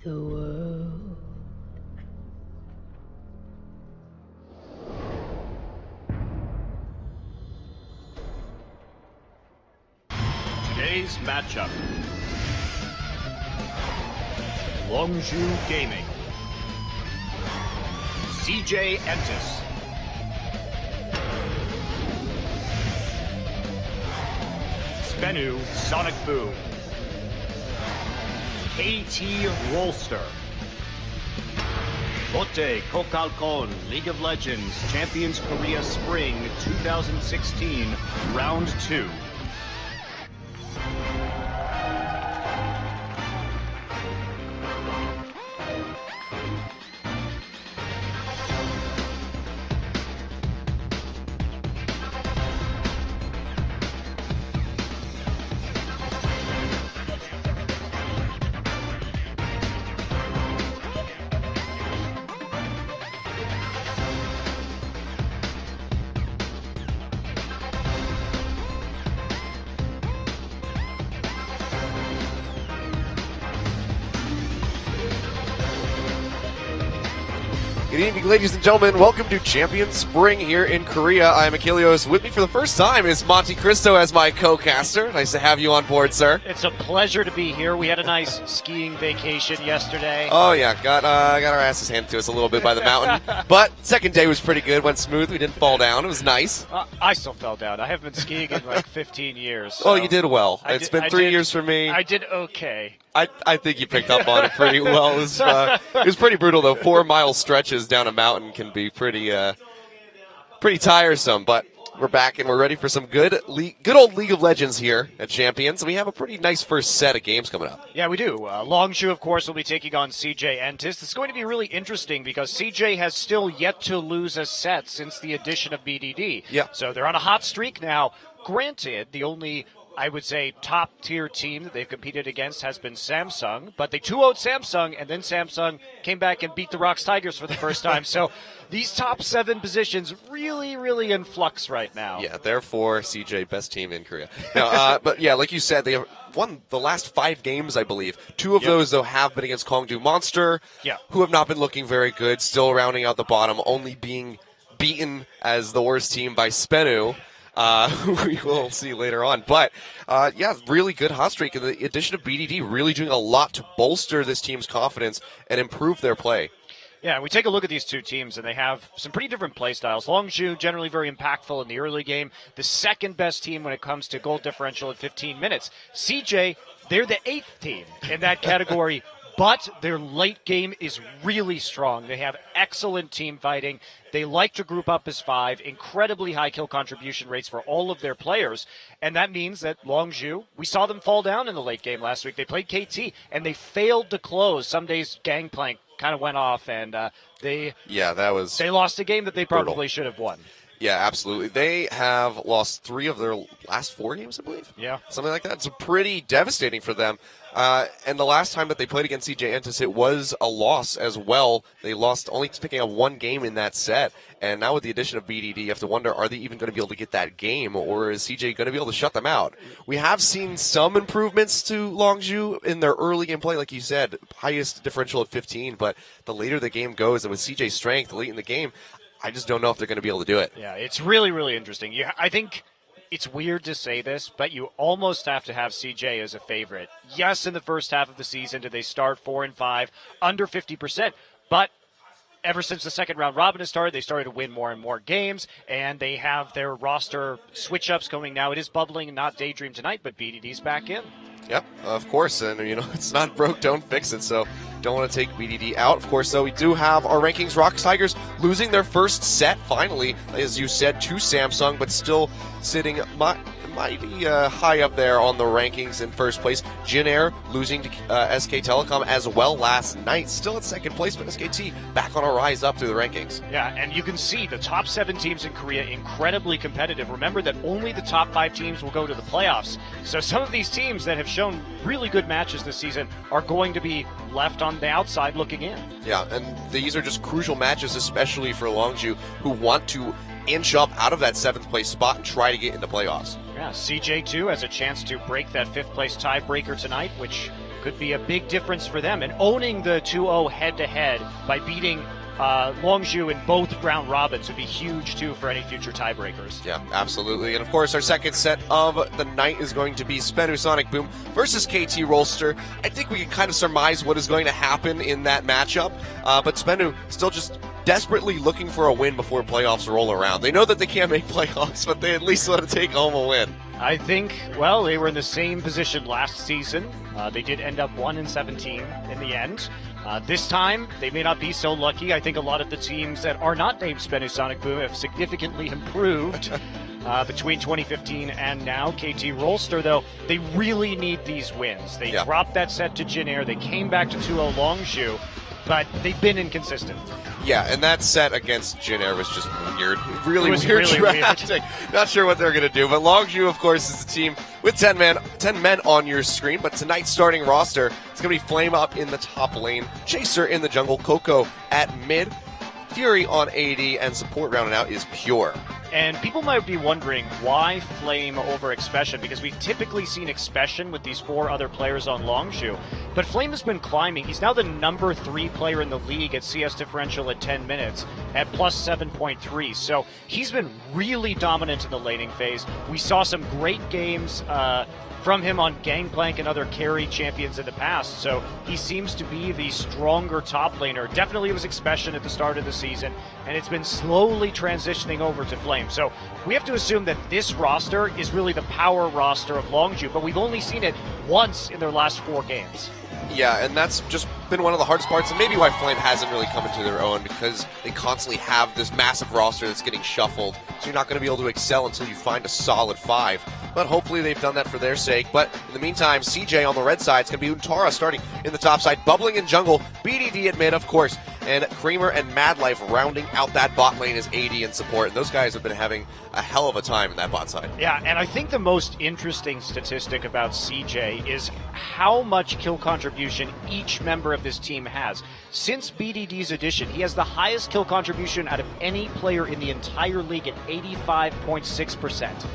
the world. Today's matchup. Longzhu Gaming. CJ Entis. Spenu Sonic Boom. KT Rolster. Botte Kokalkon League of Legends Champions Korea Spring 2016 Round 2. Good evening, ladies and gentlemen. Welcome to Champions Spring here in Korea. I am Achilleos. With me for the first time is Monte Cristo as my co-caster. Nice to have you on board, sir. It's a pleasure to be here. We had a nice skiing vacation yesterday. Oh, yeah. Got our asses handed to us a little bit by the mountain. But second day was pretty good. Went smooth. We didn't fall down. It was nice. I still fell down. I haven't been skiing in like 15 years. So Oh, you did well. It's been 3 years for me. I did okay. I think you picked up on it pretty well. It was pretty brutal, though. 4-mile stretches down a mountain can be pretty tiresome. But we're back and we're ready for some good old League of Legends here at Champions. We have a pretty nice first set of games coming up. Yeah, we do. Longzhu, of course, will be taking on CJ Entis. It's going to be really interesting because CJ has still yet to lose a set since the addition of BDD. Yeah. So they're on a hot streak now. Granted, the only, I would say, top-tier team that they've competed against has been Samsung, but they 2-0'd Samsung, and then Samsung came back and beat the Rocks Tigers for the first time. So these top 7 positions really in flux right now. Yeah, therefore, CJ, best team in Korea. No, but yeah, like you said, they have won the last 5 games, I believe. 2 of those, though, have been against Kongdu Monster, who have not been looking very good, still rounding out the bottom, only being beaten as the worst team by Spenu. We will see later on. But, yeah, really good hot streak. And the addition of BDD really doing a lot to bolster this team's confidence and improve their play. Yeah, we take a look at these two teams, and they have some pretty different play styles. Longzhu, generally very impactful in the early game. The second best team when it comes to goal differential at 15 minutes. CJ, they're the 8th team in that category. But their late game is really strong. They have excellent team fighting. They like to group up as 5, incredibly high kill contribution rates for all of their players. And that means that Longzhu, we saw them fall down in the late game last week. They played KT, and they failed to close. Some days Gangplank kind of went off, and they lost a game that they probably should have won. Yeah, absolutely. They have lost 3 of their last 4 games, I believe. Yeah. Something like that. It's pretty devastating for them. And the last time that they played against CJ Entis, it was a loss as well. They lost only picking up 1 game in that set. And now with the addition of BDD, you have to wonder, are they even going to be able to get that game? Or is CJ going to be able to shut them out? We have seen some improvements to Longzhu in their early game play, like you said. Highest differential at 15. But the later the game goes, and with CJ's strength late in the game, I just don't know if they're going to be able to do it. Yeah, it's really interesting. I think it's weird to say this, but you almost have to have CJ as a favorite. Yes, in the first half of the season, did they start 4-5, under 50%, but ever since the second round robin has started, they started to win more and more games, and they have their roster switch-ups going now. It is bubbling, not Daydream tonight, but BDD's back in. Yep, of course, and it's not broke, don't fix it, so don't want to take BDD out. Of course, though, we do have our rankings. Rocks Tigers losing their first set, finally, as you said, to Samsung, but still sitting mighty high up there on the rankings in first place. Jin Air losing to SK Telecom as well last night, still at second place, but SKT back on a rise up through the rankings. Yeah, and you can see the top 7 teams in Korea incredibly competitive. Remember that only the top 5 teams will go to the playoffs. So some of these teams that have shown really good matches this season are going to be left on the outside looking in. Yeah, and these are just crucial matches, especially for Longzhu, who want to inch up out of that 7th place spot and try to get into playoffs. Yeah, CJ too has a chance to break that 5th place tiebreaker tonight, which could be a big difference for them. And owning the 2-0 head-to-head by beating Longzhu in both round robins would be huge too for any future tiebreakers. Yeah, absolutely. And of course, our second set of the night is going to be Spenu Sonic Boom versus KT Rolster. I think we can kind of surmise what is going to happen in that matchup, but Spenu still just desperately looking for a win before playoffs roll around. They know that they can't make playoffs, but they at least want to take home a win. I think, well, they were in the same position last season. They did end up 1-17 in the end. This time, they may not be so lucky. I think a lot of the teams that are not named Spenu Sonic Boom have significantly improved between 2015 and now. KT Rolster, though, they really need these wins. They dropped that set to Jin Air. They came back to 2-0 Longzhu, but they've been inconsistent. Yeah, and that set against Jin Air was just weird. Really weird, really drafting. Not sure what they're going to do, but Longzhu, of course, is the team with 10 men on your screen. But tonight's starting roster is going to be Flame up in the top lane, Chaser in the jungle, Coco at mid, Fury on AD, and support rounding out is Pure. And people might be wondering why Flame over Expression, because we've typically seen Expression with these 4 other players on Longzhu. But Flame has been climbing. He's now the number 3 player in the league at CS differential at 10 minutes at plus 7.3. So he's been really dominant in the laning phase. We saw some great games from him on Gangplank and other carry champions in the past. So he seems to be the stronger top laner. Definitely was Expression at the start of the season, and it's been slowly transitioning over to Flame. So we have to assume that this roster is really the power roster of Longzhu, but we've only seen it once in their last 4 games. Yeah, and that's just been one of the hardest parts, and maybe why Flame hasn't really come into their own, because they constantly have this massive roster that's getting shuffled, so you're not going to be able to excel until you find a solid 5. But hopefully they've done that for their sake. But in the meantime, CJ on the red side is going to be Untara starting in the top side, Bubbling in jungle, BDD at mid, of course, and Kramer and Madlife rounding out that bot lane as AD and support. And those guys have been having a hell of a time in that bot side. Yeah, and I think the most interesting statistic about CJ is how much kill contribution each member of this team has. Since BDD's addition, he has the highest kill contribution out of any player in the entire league at 85.6%.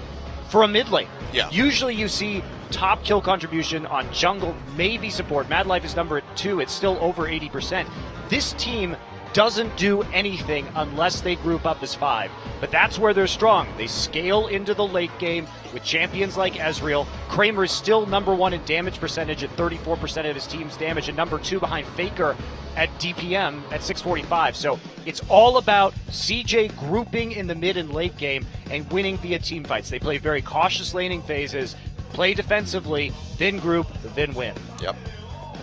For a mid lane. Yeah. Usually you see top kill contribution on jungle, maybe support. Madlife is number 2. It's still over 80%. This team doesn't do anything unless they group up as 5. But that's where they're strong. They scale into the late game with champions like Ezreal. Kramer is still number 1 in damage percentage at 34% of his team's damage, and number 2 behind Faker at DPM at 645. So it's all about CJ grouping in the mid and late game and winning via team fights. They play very cautious laning phases, play defensively, then group, then win. Yep.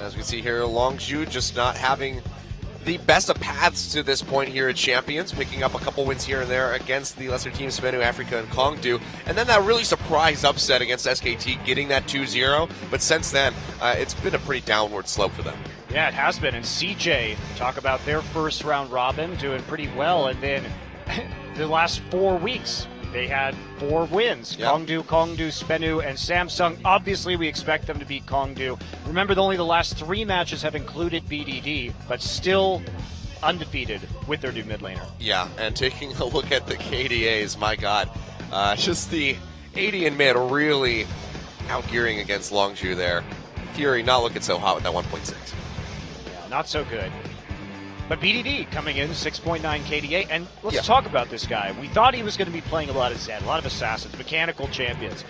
As we see here, Longzhu just not having the best of paths to this point here at Champions, picking up a couple wins here and there against the lesser teams, Spenu, Africa, and Kongdu. And then that really surprise upset against SKT, getting that 2-0. But since then, it's been a pretty downward slope for them. Yeah, it has been. And CJ, talk about their first round robin, doing pretty well. And then the last 4 weeks, they had 4 wins. Yep. Kongdu, Spenu, and Samsung. Obviously, we expect them to beat Kongdu. Remember, only the last 3 matches have included BDD, but still undefeated with their new mid laner. Yeah, and taking a look at the KDAs, my God. Just the 80 in mid really outgearing against Longzhu there. Fury not looking so hot with that 1.6. Yeah, not so good. But BDD coming in, 6.9 KDA, and let's talk about this guy. We thought he was going to be playing a lot of Zed, a lot of Assassins, mechanical champions.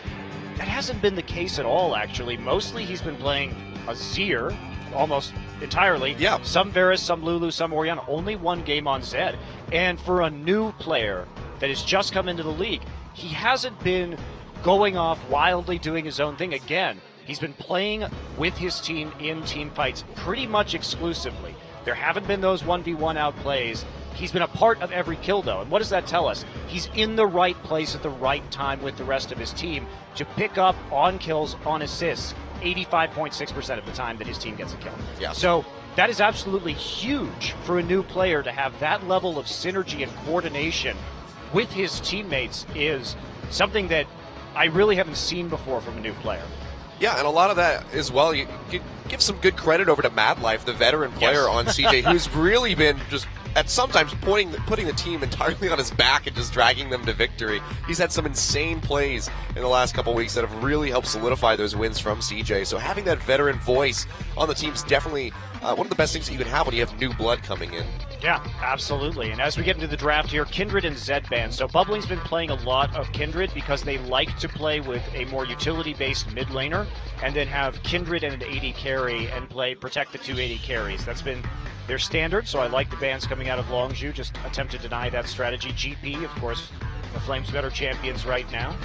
That hasn't been the case at all, actually. Mostly he's been playing Azir, almost entirely. Yeah. Some Varus, some Lulu, some Orianna. Only 1 game on Zed. And for a new player that has just come into the league, he hasn't been going off wildly doing his own thing. Again, he's been playing with his team in team fights pretty much exclusively. There haven't been those 1v1 outplays. He's been a part of every kill, though. And what does that tell us? He's in the right place at the right time with the rest of his team to pick up on kills, on assists, 85.6% of the time that his team gets a kill. Yeah. So that is absolutely huge for a new player to have that level of synergy and coordination with his teammates is something that I really haven't seen before from a new player. Yeah, and a lot of that as well, you could give some good credit over to Mad Life, the veteran player on CJ, who's really been just at sometimes putting the team entirely on his back and just dragging them to victory. He's had some insane plays in the last couple weeks that have really helped solidify those wins from CJ. So having that veteran voice on the team is definitely one of the best things that you can have when you have new blood coming in. Yeah, absolutely. And as we get into the draft here, Kindred and Zedban. So Bubbling's been playing a lot of Kindred because they like to play with a more utility-based mid laner and then have Kindred and an AD carry and protect the two AD carries. That's been their standard, so I like the bans coming out of Longzhu. Just attempt to deny that strategy. GP, of course, the Flames better champions right now.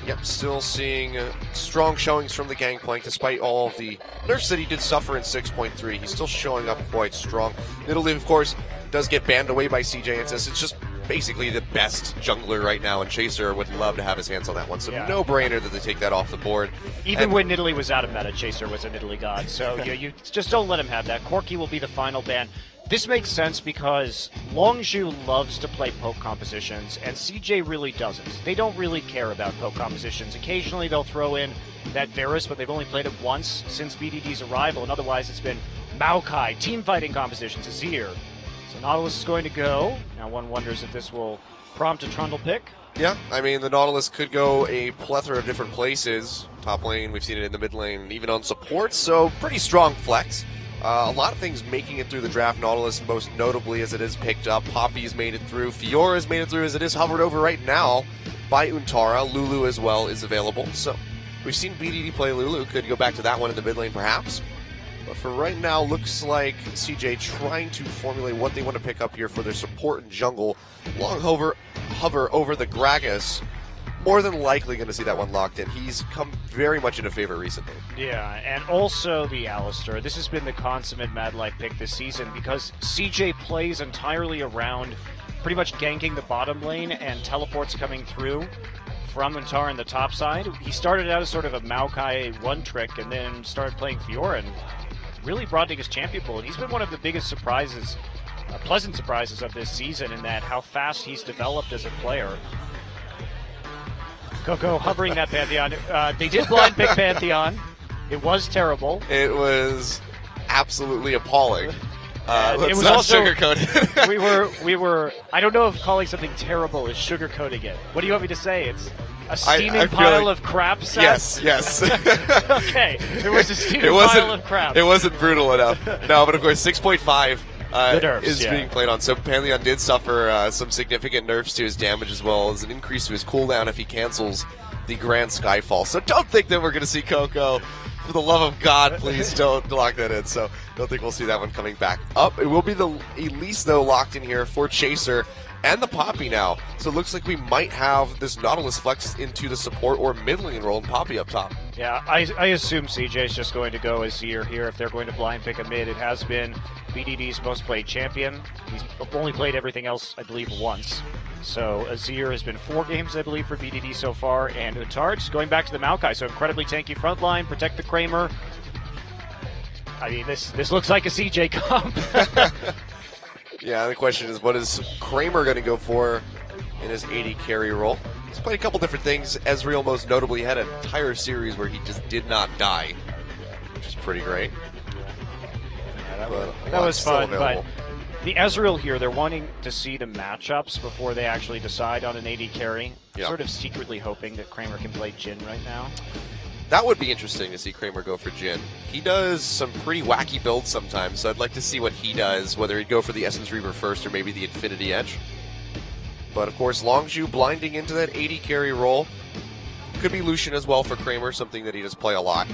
Yep, still seeing strong showings from the Gangplank despite all of the nerfs that he did suffer in 6.3. He's still showing up quite strong. Nidalee, of course, does get banned away by CJ and says it's just basically the best jungler right now, and Chaser would love to have his hands on that one. So no-brainer that they take that off the board. Even when Nidalee was out of meta, Chaser was a Nidalee god. So you just don't let him have that. Corki will be the final ban. This makes sense because Longzhu loves to play poke compositions, and CJ really doesn't. They don't really care about poke compositions. Occasionally they'll throw in that Varus, but they've only played it once since BDD's arrival, and otherwise it's been Maokai, team fighting compositions, Azir. So Nautilus is going to go. Now one wonders if this will prompt a Trundle pick. Yeah, I mean, the Nautilus could go a plethora of different places. Top lane, we've seen it in the mid lane, and even on support, so pretty strong flex. A lot of things making it through the draft. Nautilus, most notably, as it is picked up. Poppy's made it through. Fiora's made it through, as it is hovered over right now by Untara. Lulu as well is available. So we've seen BDD play Lulu. Could go back to that one in the mid lane, perhaps. But for right now, looks like CJ trying to formulate what they want to pick up here for their support and jungle. Long hover over the Gragas. More than likely going to see that one locked in. He's come very much into favor recently. Yeah, and also the Alistar. This has been the consummate Mad Life pick this season because CJ plays entirely around pretty much ganking the bottom lane and teleports coming through from Untara in the top side. He started out as sort of a Maokai one-trick and then started playing Fiora and really broadening his champion pool. And he's been one of the biggest surprises, pleasant surprises of this season in that how fast he's developed as a player. Coco hovering that Pantheon. They did blind pick Pantheon. It was terrible. It was absolutely appalling. Let's it was not also sugarcoat it. we were. I don't know if calling something terrible is sugarcoating it. What do you want me to say? It's a steaming pile of crap. Seth? Yes. Okay, it was a steaming pile of crap. It wasn't brutal enough. No, but of course 6.5 nerfs, is being played on. So Pantheon did suffer some significant nerfs to his damage as well as an increase to his cooldown if he cancels the Grand Skyfall. So don't think that we're going to see Coco. For the love of God, please don't lock that in. So don't think we'll see that one coming back up. It will be the Elise, though, locked in here for Chaser and the Poppy now. So it looks like we might have this Nautilus flex into the support or mid lane role and Poppy up top. Yeah, I assume CJ's just going to go Azir here if they're going to blind pick a mid. It has been BDD's most played champion. He's only played everything else, I believe, once. So Azir has been 4 games, I believe, for BDD so far. And Untara just going back to the Maokai. So incredibly tanky front line, protect the Kramer. I mean, this looks like a CJ comp. Yeah, the question is, what is Kramer going to go for in his AD carry role? He's played a couple different things. Ezreal, most notably, had an entire series where he just did not die, which is pretty great. Yeah, that was fun, but the Ezreal here, they're wanting to see the matchups before they actually decide on an AD carry. Yep. Sort of secretly hoping that Kramer can play Jhin right now. That would be interesting to see Kramer go for Jhin. He does some pretty wacky builds sometimes, so I'd like to see what he does, whether he'd go for the Essence Reaver first or maybe the Infinity Edge. But of course, Longzhu blinding into that AD carry role. Could be Lucian as well for Kramer, something that he does play a lot.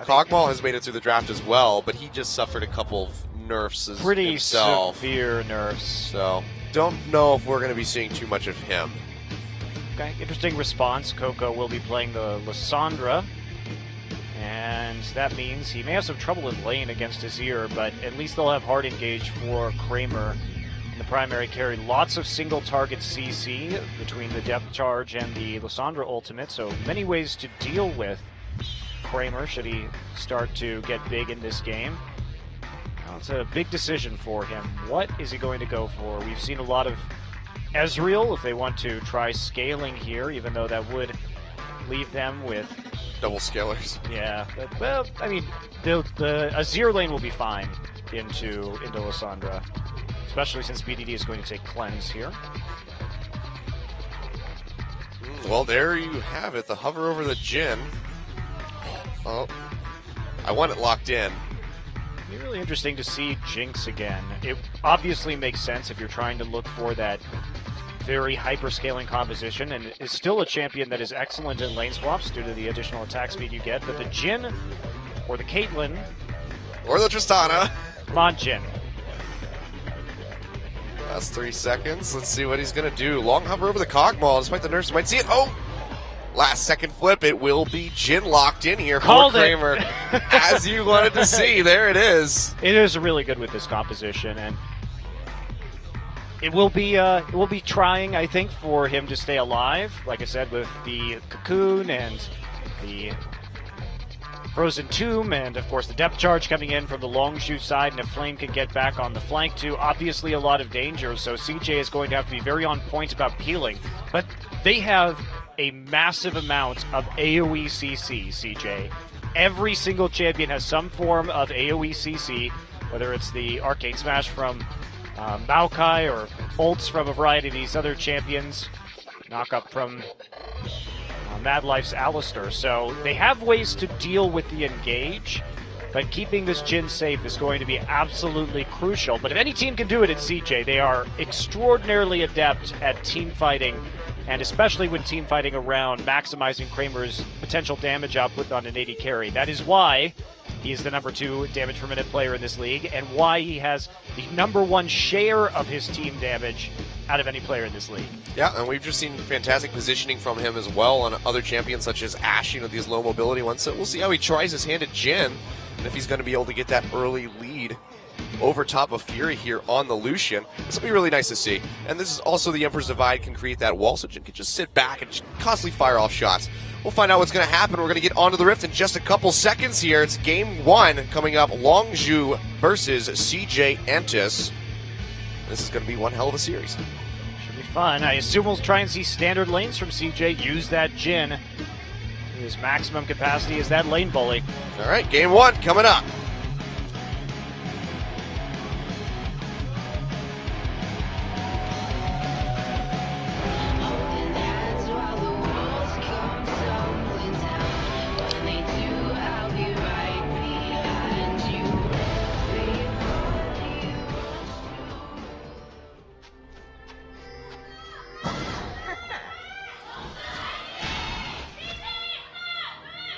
Kog'Maw has made it through the draft as well, but he just suffered a couple of nerfs himself. Pretty severe nerfs. So, don't know if we're going to be seeing too much of him. Okay, interesting response. Coco will be playing the Lissandra, and that means he may have some trouble in lane against Azir, but at least they'll have hard engage for Kramer in the primary carry. Lots of single target CC between the depth charge and the Lissandra ultimate, so many ways to deal with Kramer should he start to get big in this game. It's a big decision for him. What is he going to go for? We've seen a lot of Ezreal if they want to try scaling here, even though that would leave them with, Double scalers. yeah. Well, I mean, the Azir lane will be fine into Lysandra, especially since BDD is going to take cleanse here. Well, there you have it. The hover over the Jhin. Oh, I want it locked in. It'd be really interesting to see Jinx again. It obviously makes sense if you're trying to look for that very hyper-scaling composition, and is still a champion that is excellent in lane swaps due to the additional attack speed you get. But the Jhin, or the Caitlyn, Or the Tristana. come on, Jhin. Last 3 seconds. Let's see what he's going to do. Long hover over the Cogmaul, despite the nurse might see it. Oh! Last second flip. It will be Jhin locked in here Called for it. Kramer. As you wanted to see. There it is. It is really good with this composition, and it will be trying, I think, for him to stay alive. Like I said, with the Cocoon and the Frozen Tomb, and of course the depth charge coming in from the Longshu side, and if Flame can get back on the flank too, obviously a lot of danger, so CJ is going to have to be very on point about peeling. But they have a massive amount of AoE CC, CJ. Every single champion has some form of AoE CC, whether it's the Arcane Smash from Maokai or ults from a variety of these other champions, knock up from Mad Life's Alistar. So they have ways to deal with the engage, but keeping this Jhin safe is going to be absolutely crucial. But if any team can do it, it's CJ. They are extraordinarily adept at team fighting, and especially when team fighting around maximizing Kramer's potential damage output on an AD carry. That is why he is the #2 damage per minute player in this league, and why he has the #1 share of his team damage out of any player in this league. Yeah, and we've just seen fantastic positioning from him as well on other champions such as Ashe, these low mobility ones. So we'll see how he tries his hand at Jhin, and if he's going to be able to get that early lead over top of Fury here on the Lucian. This will be really nice to see. And this is also the Emperor's Divide can create that wall, so Jhin can just sit back and just constantly fire off shots. We'll find out what's going to happen. We're going to get onto the Rift in just a couple seconds here. It's game 1 coming up, Longzhu versus CJ Entis. This is going to be one hell of a series. Should be fun. I assume we'll try and see standard lanes from CJ. Use that Jhin. His maximum capacity is that lane bully. All right, game 1 coming up.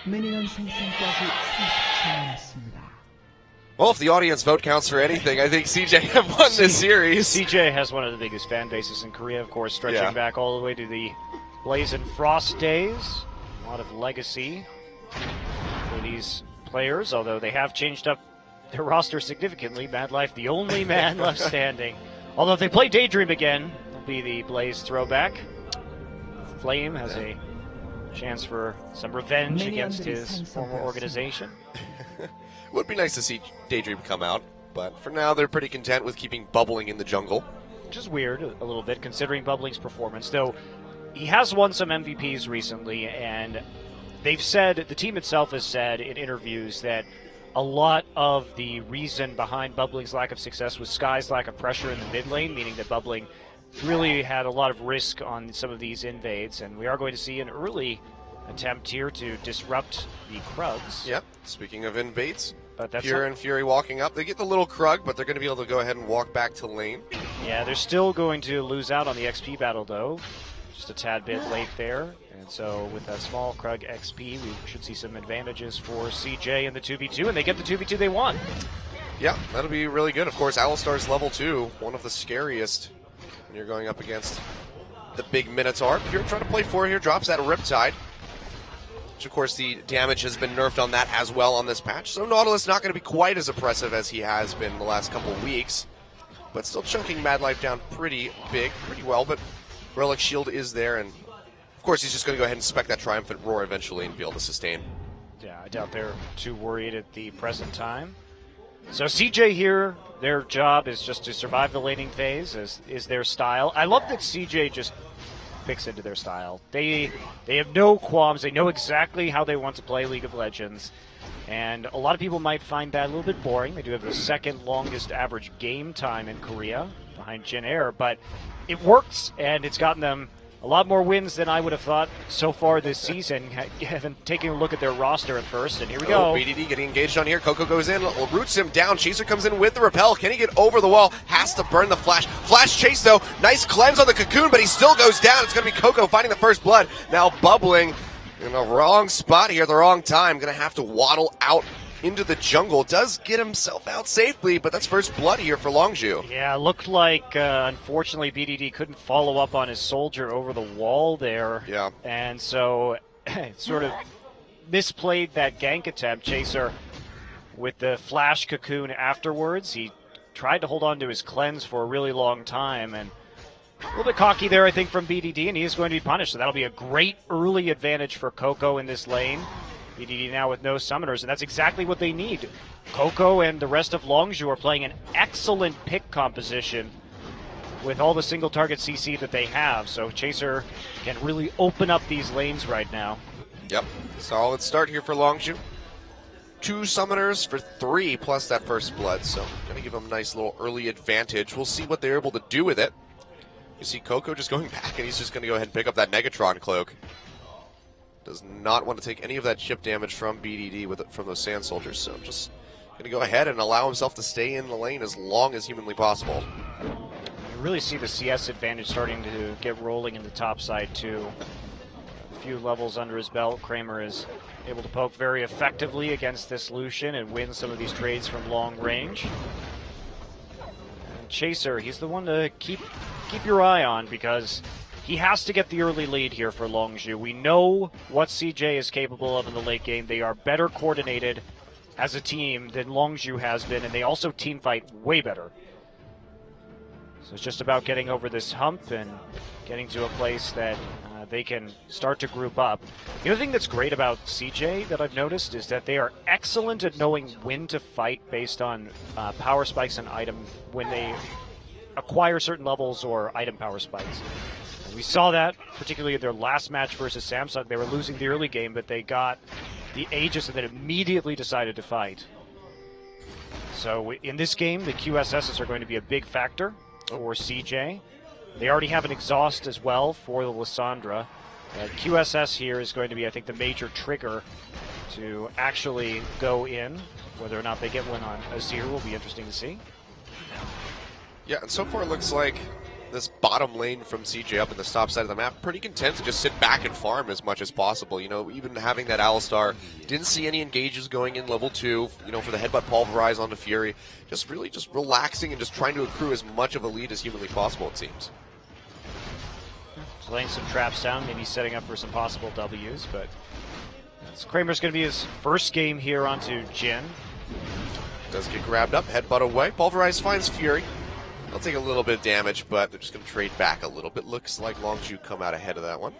미니언 생성까지 30초 남았습니다. Well, if the audience vote counts for anything, I think CJ have won this series. CJ has one of the biggest fan bases in Korea, of course, stretching back all the way to the Blaze and Frost days. A lot of legacy for these players, although they have changed up their roster significantly. Mad Life, the only man left standing. Although if they play Daydream again, it'll be the Blaze throwback. Flame has a chance for some revenge against his former organization. Would be nice to see Daydream come out, but for now they're pretty content with keeping Bubbling in the jungle. Which is weird a little bit, considering Bubbling's performance, though he has won some MVPs recently, and they've said, the team itself has said in interviews that a lot of the reason behind Bubbling's lack of success was Sky's lack of pressure in the mid lane, meaning that Bubbling really had a lot of risk on some of these invades, and we are going to see an early attempt here to disrupt the Krugs. Yep, speaking of invades, But that's Pure and Fury walking up. They get the little Krug, but they're going to be able to go ahead and walk back to lane. Yeah, they're still going to lose out on the XP battle, though. Just a tad bit late there. And so with that small Krug XP, we should see some advantages for CJ in the 2v2, and they get the 2v2 they want. Yeah, that'll be really good. Of course, Alistar's level 2, one of the scariest when you're going up against the big Minotaur. Pure trying to play 4 here, drops that Riptide. Which, of course, the damage has been nerfed on that as well on this patch. So Nautilus not going to be quite as oppressive as he has been the last couple of weeks. But still chunking Mad Life down pretty big, pretty well. But Relic Shield is there, and of course he's just going to go ahead and spec that Triumphant Roar eventually and be able to sustain. Yeah, I doubt they're too worried at the present time. So CJ here, their job is just to survive the laning phase, is their style. I love that CJ just picks into their style. They have no qualms. They know exactly how they want to play League of Legends. And a lot of people might find that a little bit boring. They do have the second longest average game time in Korea, behind Jin Air, but it works, and it's gotten them a lot more wins than I would have thought so far this season, taking a look at their roster at first, and here we go. BDD getting engaged on here. Coco goes in, roots him down. Chaser comes in with the repel. Can he get over the wall? Has to burn the flash. Flash chase, though. Nice cleanse on the cocoon, but he still goes down. It's going to be Coco finding the first blood. Now bubbling in the wrong spot here at the wrong time. Going to have to waddle out into the jungle. Does get himself out safely, but that's first blood here for Longzhu. Yeah, looked like, unfortunately, BDD couldn't follow up on his soldier over the wall there. Yeah. And so sort of misplayed that gank attempt. Chaser with the flash cocoon afterwards. He tried to hold on to his cleanse for a really long time, and a little bit cocky there, I think, from BDD, and he is going to be punished. So that'll be a great early advantage for Coco in this lane. BDD now with no summoners, and that's exactly what they need. Coco and the rest of Longzhu are playing an excellent pick composition with all the single target CC that they have, so Chaser can really open up these lanes right now. Yep, solid start here for Longzhu. 2 summoners for 3 plus that first blood, so gonna give them a nice little early advantage. We'll see what they're able to do with it. You see Coco just going back, and he's just gonna go ahead and pick up that Negatron cloak. Does not want to take any of that chip damage from BDD from those Sand Soldiers, so just going to go ahead and allow himself to stay in the lane as long as humanly possible. You really see the CS advantage starting to get rolling in the top side, too. A few levels under his belt, Kramer is able to poke very effectively against this Lucian and win some of these trades from long range. And Chaser, he's the one to keep your eye on, because he has to get the early lead here for Longzhu. We know what CJ is capable of in the late game. They are better coordinated as a team than Longzhu has been, and they also team fight way better. So it's just about getting over this hump and getting to a place that they can start to group up. The other thing that's great about CJ that I've noticed is that they are excellent at knowing when to fight based on power spikes and item when they acquire certain levels or item power spikes. We saw that, particularly in their last match versus Samsung. They were losing the early game, but they got the Aegis and then immediately decided to fight. So in this game, the QSSs are going to be a big factor for CJ. They already have an exhaust as well for the Lissandra. QSS here is going to be, I think, the major trigger to actually go in. Whether or not they get one on Azir will be interesting to see. Yeah, and so far it looks like this bottom lane from CJ up in the top side of the map, pretty content to just sit back and farm as much as possible. You know, even having that Alistar, didn't see any engages going in level 2, you know, for the headbutt pulverize onto Fury. Just really just relaxing and just trying to accrue as much of a lead as humanly possible, it seems. Laying some traps down, maybe setting up for some possible Ws, but Kramer's going to be his first game here onto Jin. Does get grabbed up, headbutt away. Pulverize finds Fury. They'll take a little bit of damage, but they're just going to trade back a little bit. Looks like Longzhu come out ahead of that one.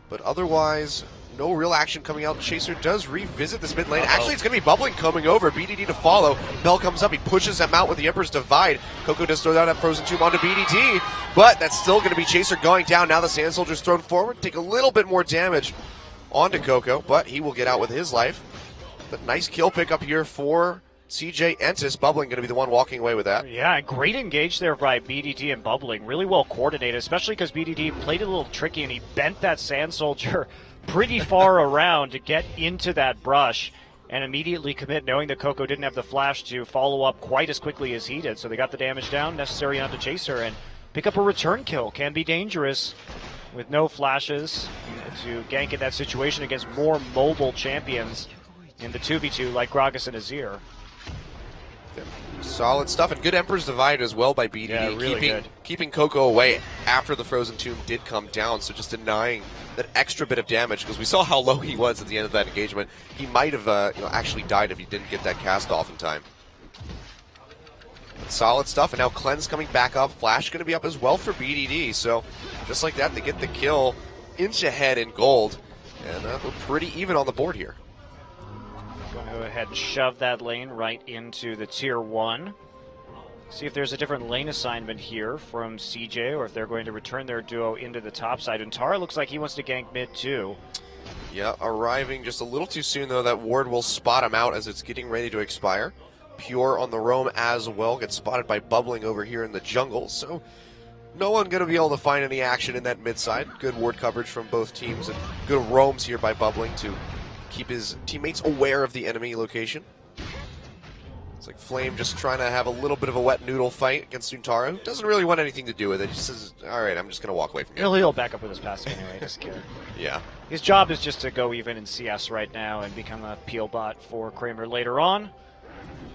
But otherwise, no real action coming out. Chaser does revisit this mid lane. Actually, it's going to be Bubbling coming over. BDD to follow. Bell comes up. He pushes them out with the Emperor's Divide. Coco does throw down that Frozen Tomb onto BDD, but that's still going to be Chaser going down. Now the Sand Soldier's thrown forward. Take a little bit more damage onto Coco, but he will get out with his life. But nice kill pickup here for CJ Entis. Bubbling going to be the one walking away with that. Yeah, great engage there by BDD and Bubbling. Really well coordinated, especially because BDD played it a little tricky and he bent that Sand Soldier pretty far around to get into that brush and immediately commit, knowing that Coco didn't have the flash to follow up quite as quickly as he did. So they got the damage down necessary onto Chaser and pick up a return kill. Can be dangerous with no flashes to gank in that situation against more mobile champions in the 2v2 like Gragas and Azir. Solid stuff, and good Emperor's Divide as well by BDD. Yeah, really keeping Coco away after the Frozen Tomb did come down, so just denying that extra bit of damage, because we saw how low he was at the end of that engagement. He might have actually died if he didn't get that cast off in time. Solid stuff, and now Cleanse coming back up. Flash going to be up as well for BDD, so just like that, they get the kill, inch ahead in gold, and we're pretty even on the board here. Going to go ahead and shove that lane right into the tier 1. See if there's a different lane assignment here from CJ, or if they're going to return their duo into the top side. And Tara looks like he wants to gank mid too. Yeah, arriving just a little too soon, though. That ward will spot him out as it's getting ready to expire. Pure on the roam as well. Gets spotted by Bubbling over here in the jungle. So no one going to be able to find any action in that mid side. Good ward coverage from both teams, and good roams here by Bubbling to keep his teammates aware of the enemy location. It's like Flame just trying to have a little bit of a wet noodle fight against Suntara, who doesn't really want anything to do with it. He just says, all right, I'm just going to walk away from you. He'll back up with his passive anyway, doesn't care. Yeah. His job is just to go even in CS right now and become a peel bot for Kramer later on.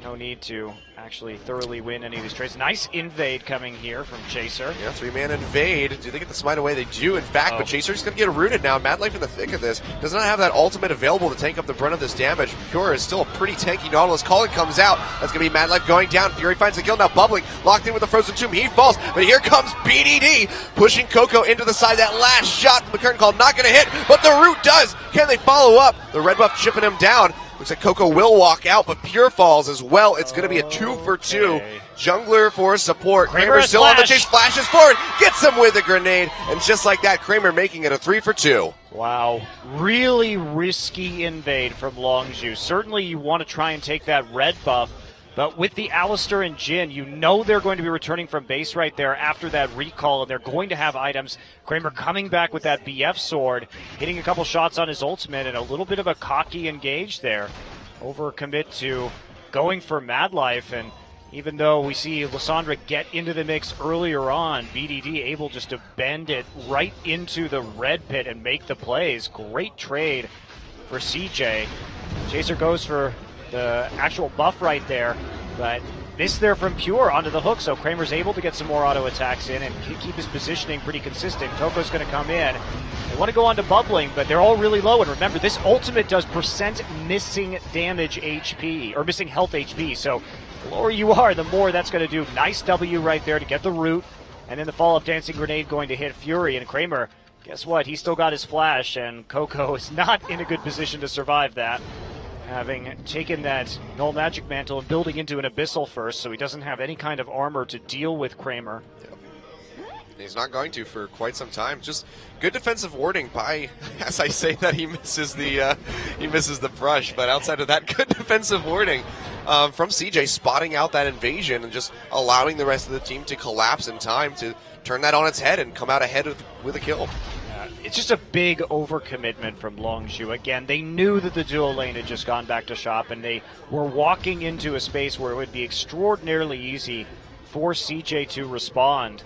No need to actually thoroughly win any of these trades. Nice invade coming here from Chaser. Yeah, 3-man invade. Do they get the smite away? They do, in fact, but Chaser's going to get rooted now. Mad Life in the thick of this. Does not have that ultimate available to tank up the brunt of this damage. Pure is still a pretty tanky Nautilus. Calling comes out. That's going to be Mad Life going down. Fury finds the kill. Now Bubbling locked in with the Frozen Tomb. He falls, but here comes BDD pushing Coco into the side. That last shot from the curtain call not going to hit, but the root does. Can they follow up? The red buff chipping him down. Looks like Coco will walk out, but Pure falls as well. It's going to be a 2-for-2. Jungler for support. Kramer still on the chase, flashes forward, gets him with a grenade, and just like that, Kramer making it a 3-for-2. Wow. Really risky invade from Longzhu. Certainly you want to try and take that red buff, but with the Alistar and Jhin, you know they're going to be returning from base right there after that recall, and they're going to have items. Kramer coming back with that BF sword, hitting a couple shots on his ultimate, and a little bit of a cocky engage there. Overcommit to going for Mad Life, and even though we see Lysandra get into the mix earlier on, BDD able just to bend it right into the red pit and make the plays. Great trade for CJ. Chaser goes for the actual buff right there, but missed there from Pure onto the hook, so Kramer's able to get some more auto attacks in and keep his positioning pretty consistent. Coco's going to come in. They want to go on to Bubbling, but they're all really low, and remember, this ultimate does percent missing damage HP, or missing health HP, so the lower you are, the more that's going to do. Nice W right there to get the root, and then the follow-up dancing grenade going to hit Fury, and Kramer, guess what, he still got his flash, and Coco is not in a good position to survive that, having taken that Null Magic Mantle and building into an Abyssal first, so he doesn't have any kind of armor to deal with Kramer. Yep. He's not going to for quite some time. Just good defensive warding by, as I say that, he misses the brush, but outside of that, good defensive warding from CJ, spotting out that invasion and just allowing the rest of the team to collapse in time to turn that on its head and come out ahead with a kill. It's just a big overcommitment from Longzhu. Again, they knew that the duo lane had just gone back to shop, and they were walking into a space where it would be extraordinarily easy for CJ to respond.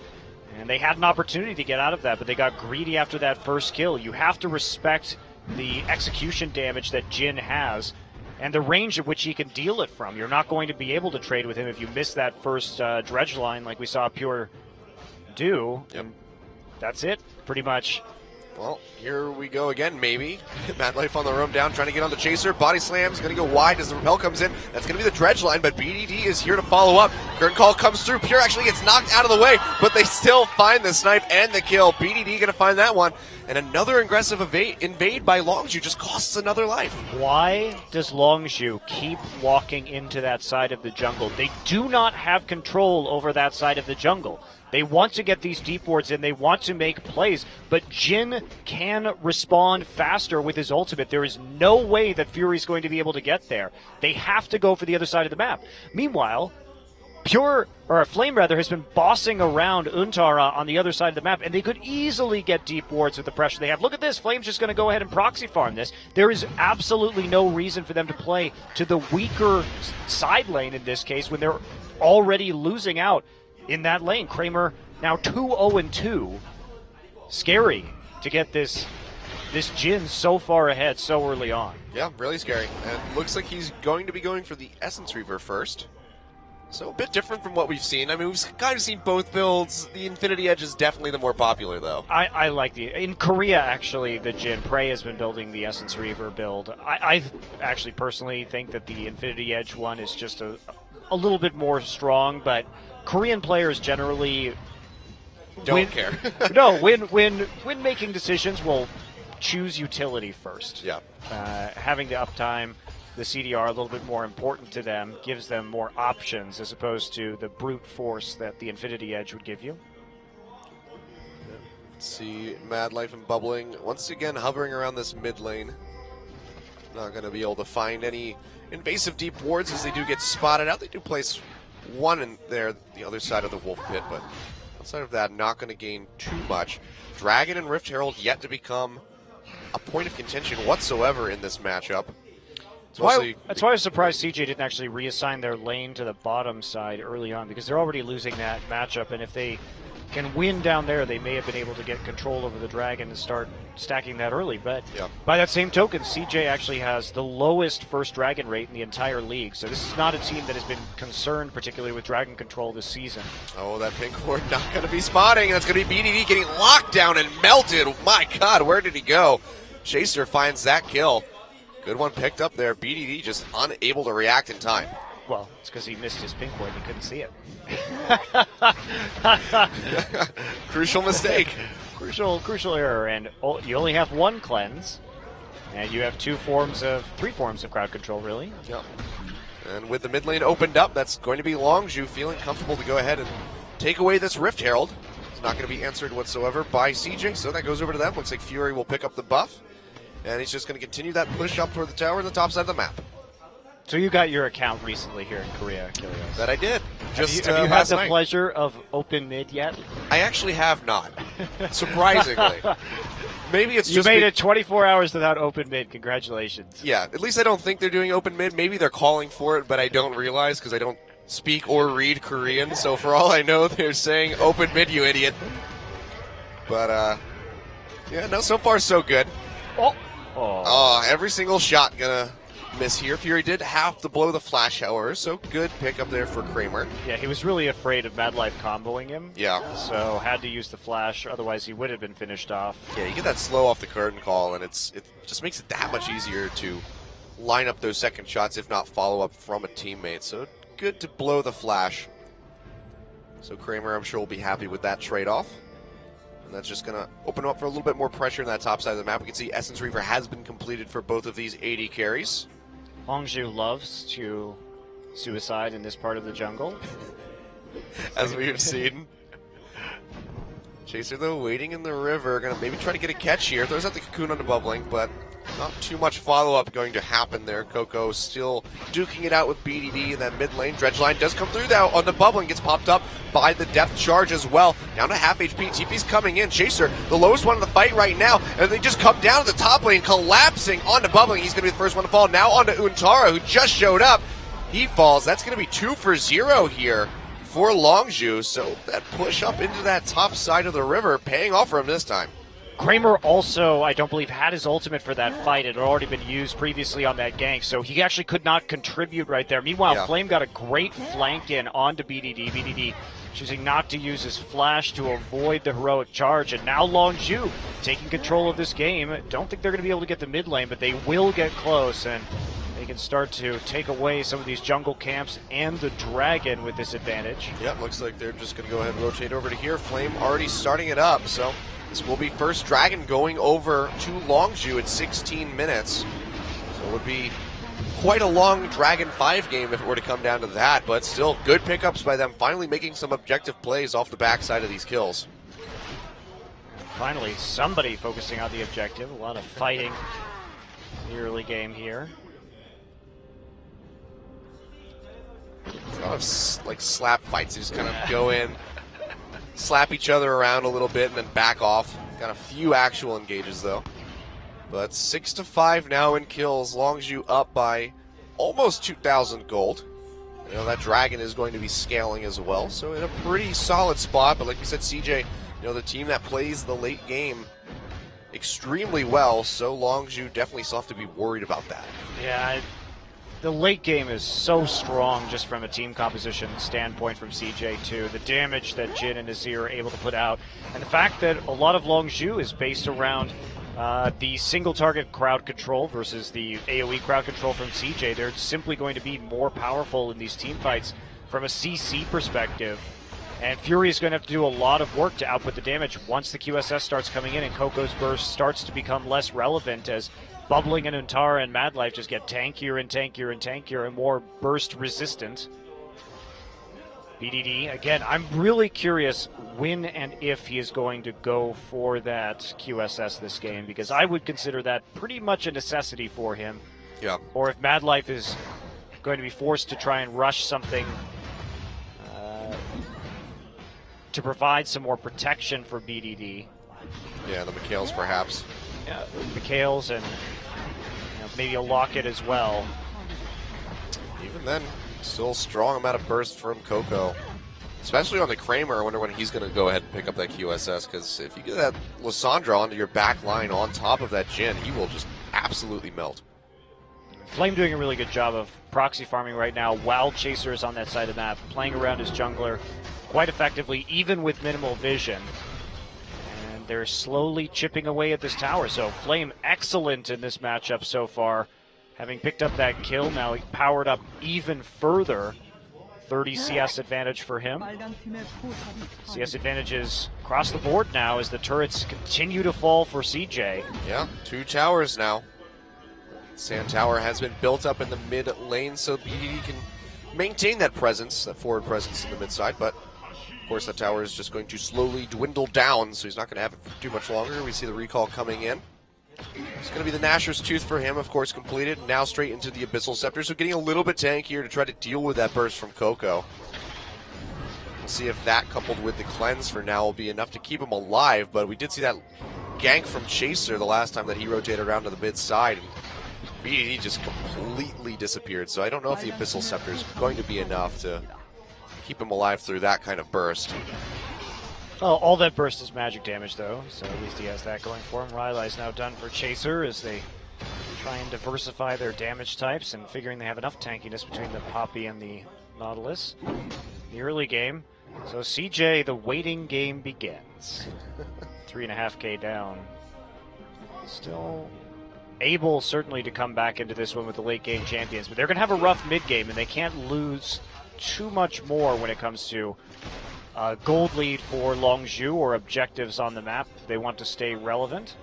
And they had an opportunity to get out of that, but they got greedy after that first kill. You have to respect the execution damage that Jhin has and the range at which he can deal it from. You're not going to be able to trade with him if you miss that first dredge line like we saw Pure do. Yep. That's it, pretty much. Well, here we go again, maybe. Mad Life on the roam down, trying to get on the Chaser. Body slams, going to go wide as the repel comes in. That's going to be the dredge line, but BDD is here to follow up. Curtain call comes through. Pure actually gets knocked out of the way, but they still find the snipe and the kill. BDD going to find that one. And another aggressive invade by Longzhu just costs another life. Why does Longzhu keep walking into that side of the jungle? They do not have control over that side of the jungle. They want to get these deep wards in. They want to make plays, but Jhin can respond faster with his ultimate. There is no way that Fury's going to be able to get there. They have to go for the other side of the map. Meanwhile, Flame has been bossing around Untara on the other side of the map, and they could easily get deep wards with the pressure they have. Look at this. Flame's just going to go ahead and proxy farm this. There is absolutely no reason for them to play to the weaker side lane in this case when they're already losing out in that lane. Kramer now 2-0-2. Scary to get this Jhin so far ahead so early on. Yeah, really scary. And looks like he's going to be going for the Essence Reaver first. So a bit different from what we've seen. I mean, we've kind of seen both builds. The Infinity Edge is definitely the more popular, though. I like in Korea, actually, the Jhin. Prey has been building the Essence Reaver build. I actually personally think that the Infinity Edge one is just a little bit more strong, but Korean players generally don't care. No, when making decisions, will choose utility first. Yeah. Having the uptime the CDR a little bit more important to them, gives them more options as opposed to the brute force that the Infinity Edge would give you. Let's see, Mad Life and Bubbling once again hovering around this mid lane. Not going to be able to find any invasive deep wards as they do get spotted out. They do place one in there, the other side of the Wolf Pit, but outside of that, not going to gain too much. Dragon and Rift Herald yet to become a point of contention whatsoever in this matchup. That's why I was surprised CJ didn't actually reassign their lane to the bottom side early on, because they're already losing that matchup, and if they can win down there, they may have been able to get control over the Dragon and start stacking that early. But by that same token, CJ actually has the lowest first Dragon rate in the entire league. So this is not a team that has been concerned particularly with Dragon control this season. Oh, that pink ward not going to be spotting. That's going to be BDD getting locked down and melted. My God, where did he go? Chaser finds that kill. Good one picked up there. BDD just unable to react in time. Well, it's because he missed his pink ward and he couldn't see it. Crucial mistake. Crucial error, and you only have one cleanse, and you have three forms of crowd control, really. Yep. And with the mid lane opened up, that's going to be Longzhu feeling comfortable to go ahead and take away this Rift Herald. It's not going to be answered whatsoever by CJ, so that goes over to them. Looks like Fury will pick up the buff, and he's just going to continue that push up toward the tower on the top side of the map. So you got your account recently here in Korea, Kilios. That I did. Have you had the pleasure of open mid yet? I actually have not, surprisingly. Maybe it's you made it 24 hours without open mid. Congratulations. Yeah, at least I don't think they're doing open mid. Maybe they're calling for it, but I don't realize because I don't speak or read Korean. So for all I know, they're saying open mid, you idiot. But, yeah, no, so far so good. Oh, every single shot gonna miss here. Fury did have to blow the flash, however, so good pick up there for Kramer. Yeah, he was really afraid of Mad Life comboing him. Yeah. So had to use the flash, otherwise he would have been finished off. Yeah, you get that slow off the curtain call, and it just makes it that much easier to line up those second shots, if not follow up from a teammate. So good to blow the flash. So Kramer, I'm sure, will be happy with that trade-off. And that's just going to open up for a little bit more pressure in that top side of the map. We can see Essence Reaver has been completed for both of these AD carries. Longzhu loves to suicide in this part of the jungle. As we've seen. Chaser, though, waiting in the river. Going to maybe try to get a catch here. Throws out the cocoon on the bubbling, but not too much follow-up going to happen there. Coco still duking it out with BDD in that mid lane. Dredgeline does come through, though, on the bubbling. Gets popped up by the depth charge as well. Down to half HP. TP's coming in. Chaser, the lowest one in the fight right now. And they just come down to the top lane, collapsing onto bubbling. He's going to be the first one to fall. Now onto Untara, who just showed up. He falls. That's going to be 2 for 0 here for Longzhu. So that push up into that top side of the river paying off for him this time. Kramer also, I don't believe, had his ultimate for that fight. It had already been used previously on that gank, so he actually could not contribute right there. Meanwhile, Flame got a great flank in onto BDD. BDD choosing not to use his flash to avoid the heroic charge, and now Longzhu taking control of this game. Don't think they're going to be able to get the mid lane, but they will get close, and they can start to take away some of these jungle camps and the dragon with this advantage. Yep, looks like they're just going to go ahead and rotate over to here. Flame already starting it up, so this will be first dragon going over to Longzhu at 16 minutes. So it would be quite a long Dragon 5 game if it were to come down to that, but still good pickups by them, finally making some objective plays off the backside of these kills. Finally, somebody focusing on the objective. A lot of fighting in the early game here. A lot of like slap fights. They just kind of go in, slap each other around a little bit, and then back off. Got a few actual engages though. But 6-5 now in kills. Longzhu up by almost 2,000 gold. You know, that dragon is going to be scaling as well, so in a pretty solid spot. But like we said, CJ, you know, the team that plays the late game extremely well, so Longzhu definitely still have to be worried about that. Yeah, the late game is so strong just from a team composition standpoint from CJ too. The damage that Jin and Azir are able to put out, and the fact that a lot of Longzhu is based around the single target crowd control versus the AoE crowd control from CJ. They're simply going to be more powerful in these team fights from a CC perspective. And Fury is going to have to do a lot of work to output the damage once the QSS starts coming in and Coco's burst starts to become less relevant, as Bubbling and Untara and Mad Life just get tankier and tankier and tankier and more burst resistant. BDD, again, I'm really curious when and if he is going to go for that QSS this game, because I would consider that pretty much a necessity for him. Yeah. Or if Mad Life is going to be forced to try and rush something to provide some more protection for BDD. Yeah, the McHale's perhaps. Yeah, McHale's and maybe a Locket as well. Even then, still a strong amount of burst from Coco. Especially on the Kramer. I wonder when he's going to go ahead and pick up that QSS, because if you get that Lysandra onto your back line on top of that Jhin, he will just absolutely melt. Flame doing a really good job of proxy farming right now while Chaser is on that side of the map, playing around his jungler quite effectively, even with minimal vision. And they're slowly chipping away at this tower. So Flame excellent in this matchup so far. Having picked up that kill, now he powered up even further. 30 CS advantage for him. CS advantages across the board now as the turrets continue to fall for CJ. Yeah, 2 towers now. Sand Tower has been built up in the mid lane, so BDD can maintain that presence, that forward presence in the mid side, but of course that tower is just going to slowly dwindle down, so he's not going to have it for too much longer. We see the recall coming in. It's going to be the Nashor's Tooth for him, of course, completed. Now straight into the Abyssal Scepter, so getting a little bit tankier to try to deal with that burst from Coco. We'll see if that, coupled with the cleanse for now, will be enough to keep him alive, but we did see that gank from Chaser the last time that he rotated around to the mid side. BDD just completely disappeared, so I don't know if the Abyssal Scepter is going to be enough to keep him alive through that kind of burst. Oh, all that burst is magic damage, though, so at least he has that going for him. Rylai's now done for Chaser as they try and diversify their damage types and figuring they have enough tankiness between the Poppy and the Nautilus. The early game. So CJ, the waiting game begins. 3.5k down. Still able, certainly, to come back into this one with the late game champions, but they're going to have a rough mid game, and they can't lose too much more when it comes to gold lead for Longzhu or objectives on the map. They want to stay relevant.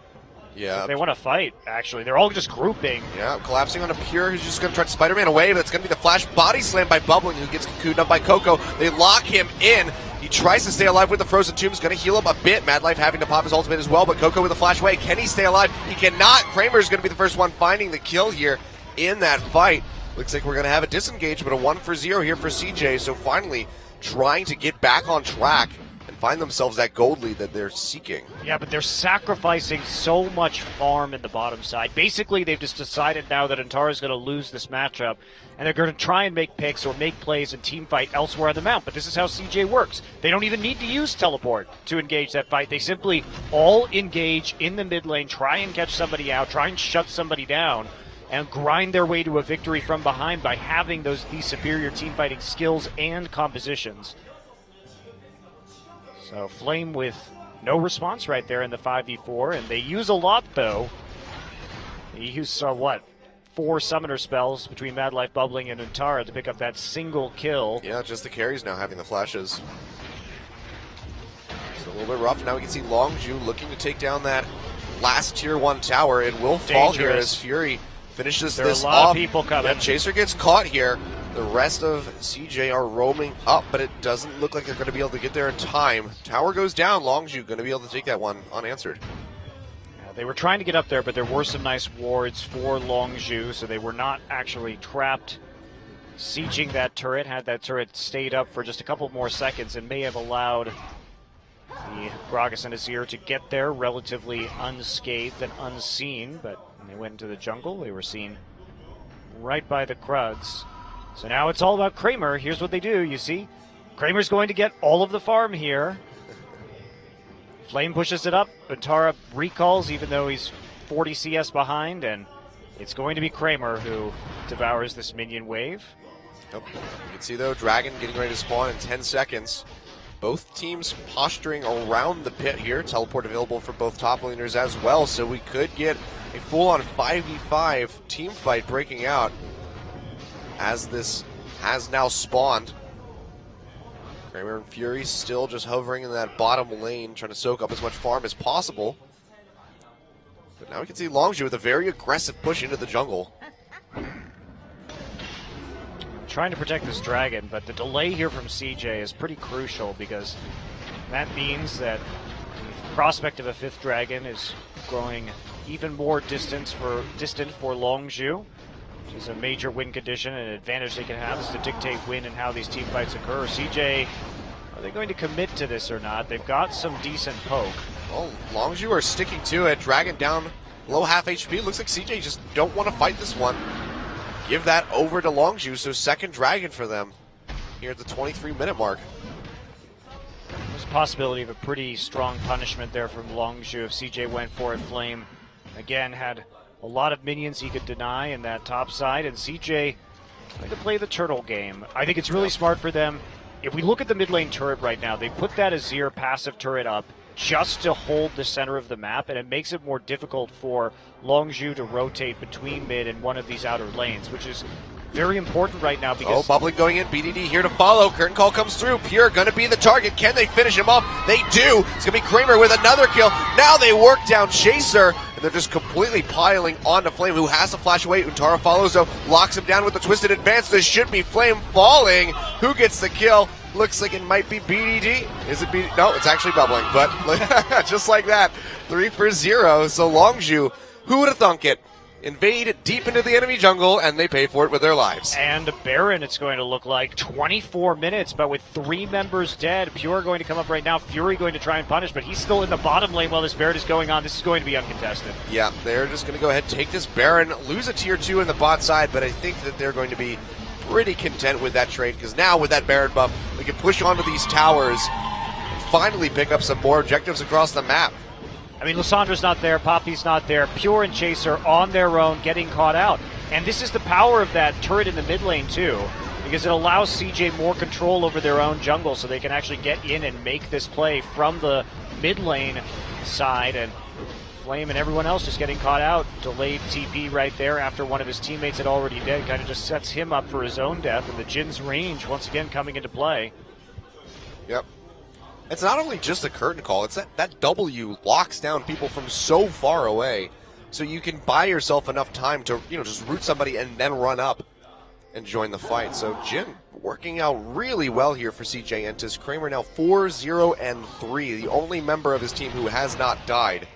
Yeah. They want to fight, actually. They're all just grouping. Yeah, collapsing on a Pure who's just going to try to Spider-Man away, but it's going to be the flash body slam by Bubbling, who gets cocooned up by Coco. They lock him in. He tries to stay alive with the Frozen Tombs, going to heal him a bit. Mad Life having to pop his ultimate as well, but Coco with a flash away. Can he stay alive? He cannot. Kramer's going to be the first one finding the kill here in that fight. Looks like we're going to have a disengage, but a 1-for-0 here for CJ, so finally trying to get back on track and find themselves that gold lead that they're seeking. Yeah, but they're sacrificing so much farm in the bottom side. Basically, they've just decided now that Antara is going to lose this matchup, and they're going to try and make picks or make plays and team fight elsewhere on the map. But this is how CJ works. They don't even need to use teleport to engage that fight. They simply all engage in the mid lane, try and catch somebody out, try and shut somebody down, and grind their way to a victory from behind by having these superior team fighting skills and compositions. So Flame with no response right there in the 5v4, and they use a lot, though. They use, 4 summoner spells between Mad Life, Bubbling, and Untara to pick up that single kill. Yeah, just the carries now having the flashes. It's a little bit rough. Now we can see Longzhu looking to take down that last tier 1 tower. It will fall here as Fury finishes there this are a lot off. of people coming. Yeah, Chaser gets caught here. The rest of CJ are roaming up, but it doesn't look like they're going to be able to get there in time. Tower goes down. Longzhu going to be able to take that one unanswered. Yeah, they were trying to get up there, but there were some nice wards for Longzhu, so they were not actually trapped sieging that turret. Had that turret stayed up for just a couple more seconds and may have allowed the Gragas and Azir to get there relatively unscathed and unseen, but when they went into the jungle, they were seen right by the Krugs. So now it's all about Kramer. Here's what they do, you see. Kramer's going to get all of the farm here. Flame pushes it up. Untara recalls even though he's 40 CS behind, and it's going to be Kramer who devours this minion wave. Yep. You can see, though, Dragon getting ready to spawn in 10 seconds. Both teams posturing around the pit here. Teleport available for both top laners as well, so we could get a full-on 5v5 team fight breaking out as this has now spawned. Kramer and Fury still just hovering in that bottom lane, trying to soak up as much farm as possible. But now we can see Longzhu with a very aggressive push into the jungle. Trying to protect this dragon, but the delay here from CJ is pretty crucial because that means that the prospect of a 5th dragon is growing even more distant for Longzhu, which is a major win condition and an advantage they can have is to dictate when and how these team fights occur. CJ, are they going to commit to this or not? They've got some decent poke. Well, Longzhu are sticking to it. Dragon down low half HP. Looks like CJ just don't want to fight this one. Give that over to Longzhu, so 2nd dragon for them here at the 23-minute mark. There's a possibility of a pretty strong punishment there from Longzhu if CJ went for it. Flame, again, had a lot of minions he could deny in that top side, and CJ tried to play the turtle game. I think it's really smart for them. If we look at the mid lane turret right now, they put that Azir passive turret up just to hold the center of the map, and it makes it more difficult for Longzhu to rotate between mid and one of these outer lanes, which is very important right now because... Oh, bubbling going in. BDD here to follow. Curtain call comes through. Pure going to be the target. Can they finish him off? They do. It's going to be Kramer with another kill. Now they work down Chaser, and they're just completely piling onto Flame, who has to flash away. Untara follows, though, locks him down with the twisted advance. This should be Flame falling. Who gets the kill? Looks like it might be BDD. Is it BDD? No, it's actually bubbling, but just like that, 3 for 0. So Longzhu, who would have thunk it? Invade deep into the enemy jungle, and they pay for it with their lives. And Baron, it's going to look like 24 minutes, but with 3 members dead. Pure going to come up right now. Fury going to try and punish, but he's still in the bottom lane while this Baron is going on. This is going to be uncontested. Yeah, they're just going to go ahead and take this Baron, lose a tier 2 in the bot side, but I think that they're going to be pretty content with that trade, because now with that Baron buff, we can push onto these towers and finally pick up some more objectives across the map. I mean, Lissandra's not there, Poppy's not there, Pure and Chaser on their own getting caught out. And this is the power of that turret in the mid lane too, because it allows CJ more control over their own jungle so they can actually get in and make this play from the mid lane side. And Flame and everyone else just getting caught out. Delayed TP right there after one of his teammates had already dead. Kind of just sets him up for his own death. And the Jin's range once again coming into play. Yep. It's not only just the curtain call, it's that W locks down people from so far away. So you can buy yourself enough time to, just root somebody and then run up and join the fight. So Jin working out really well here for CJ Entis. Kramer now 4-0-3, the only member of his team who has not died.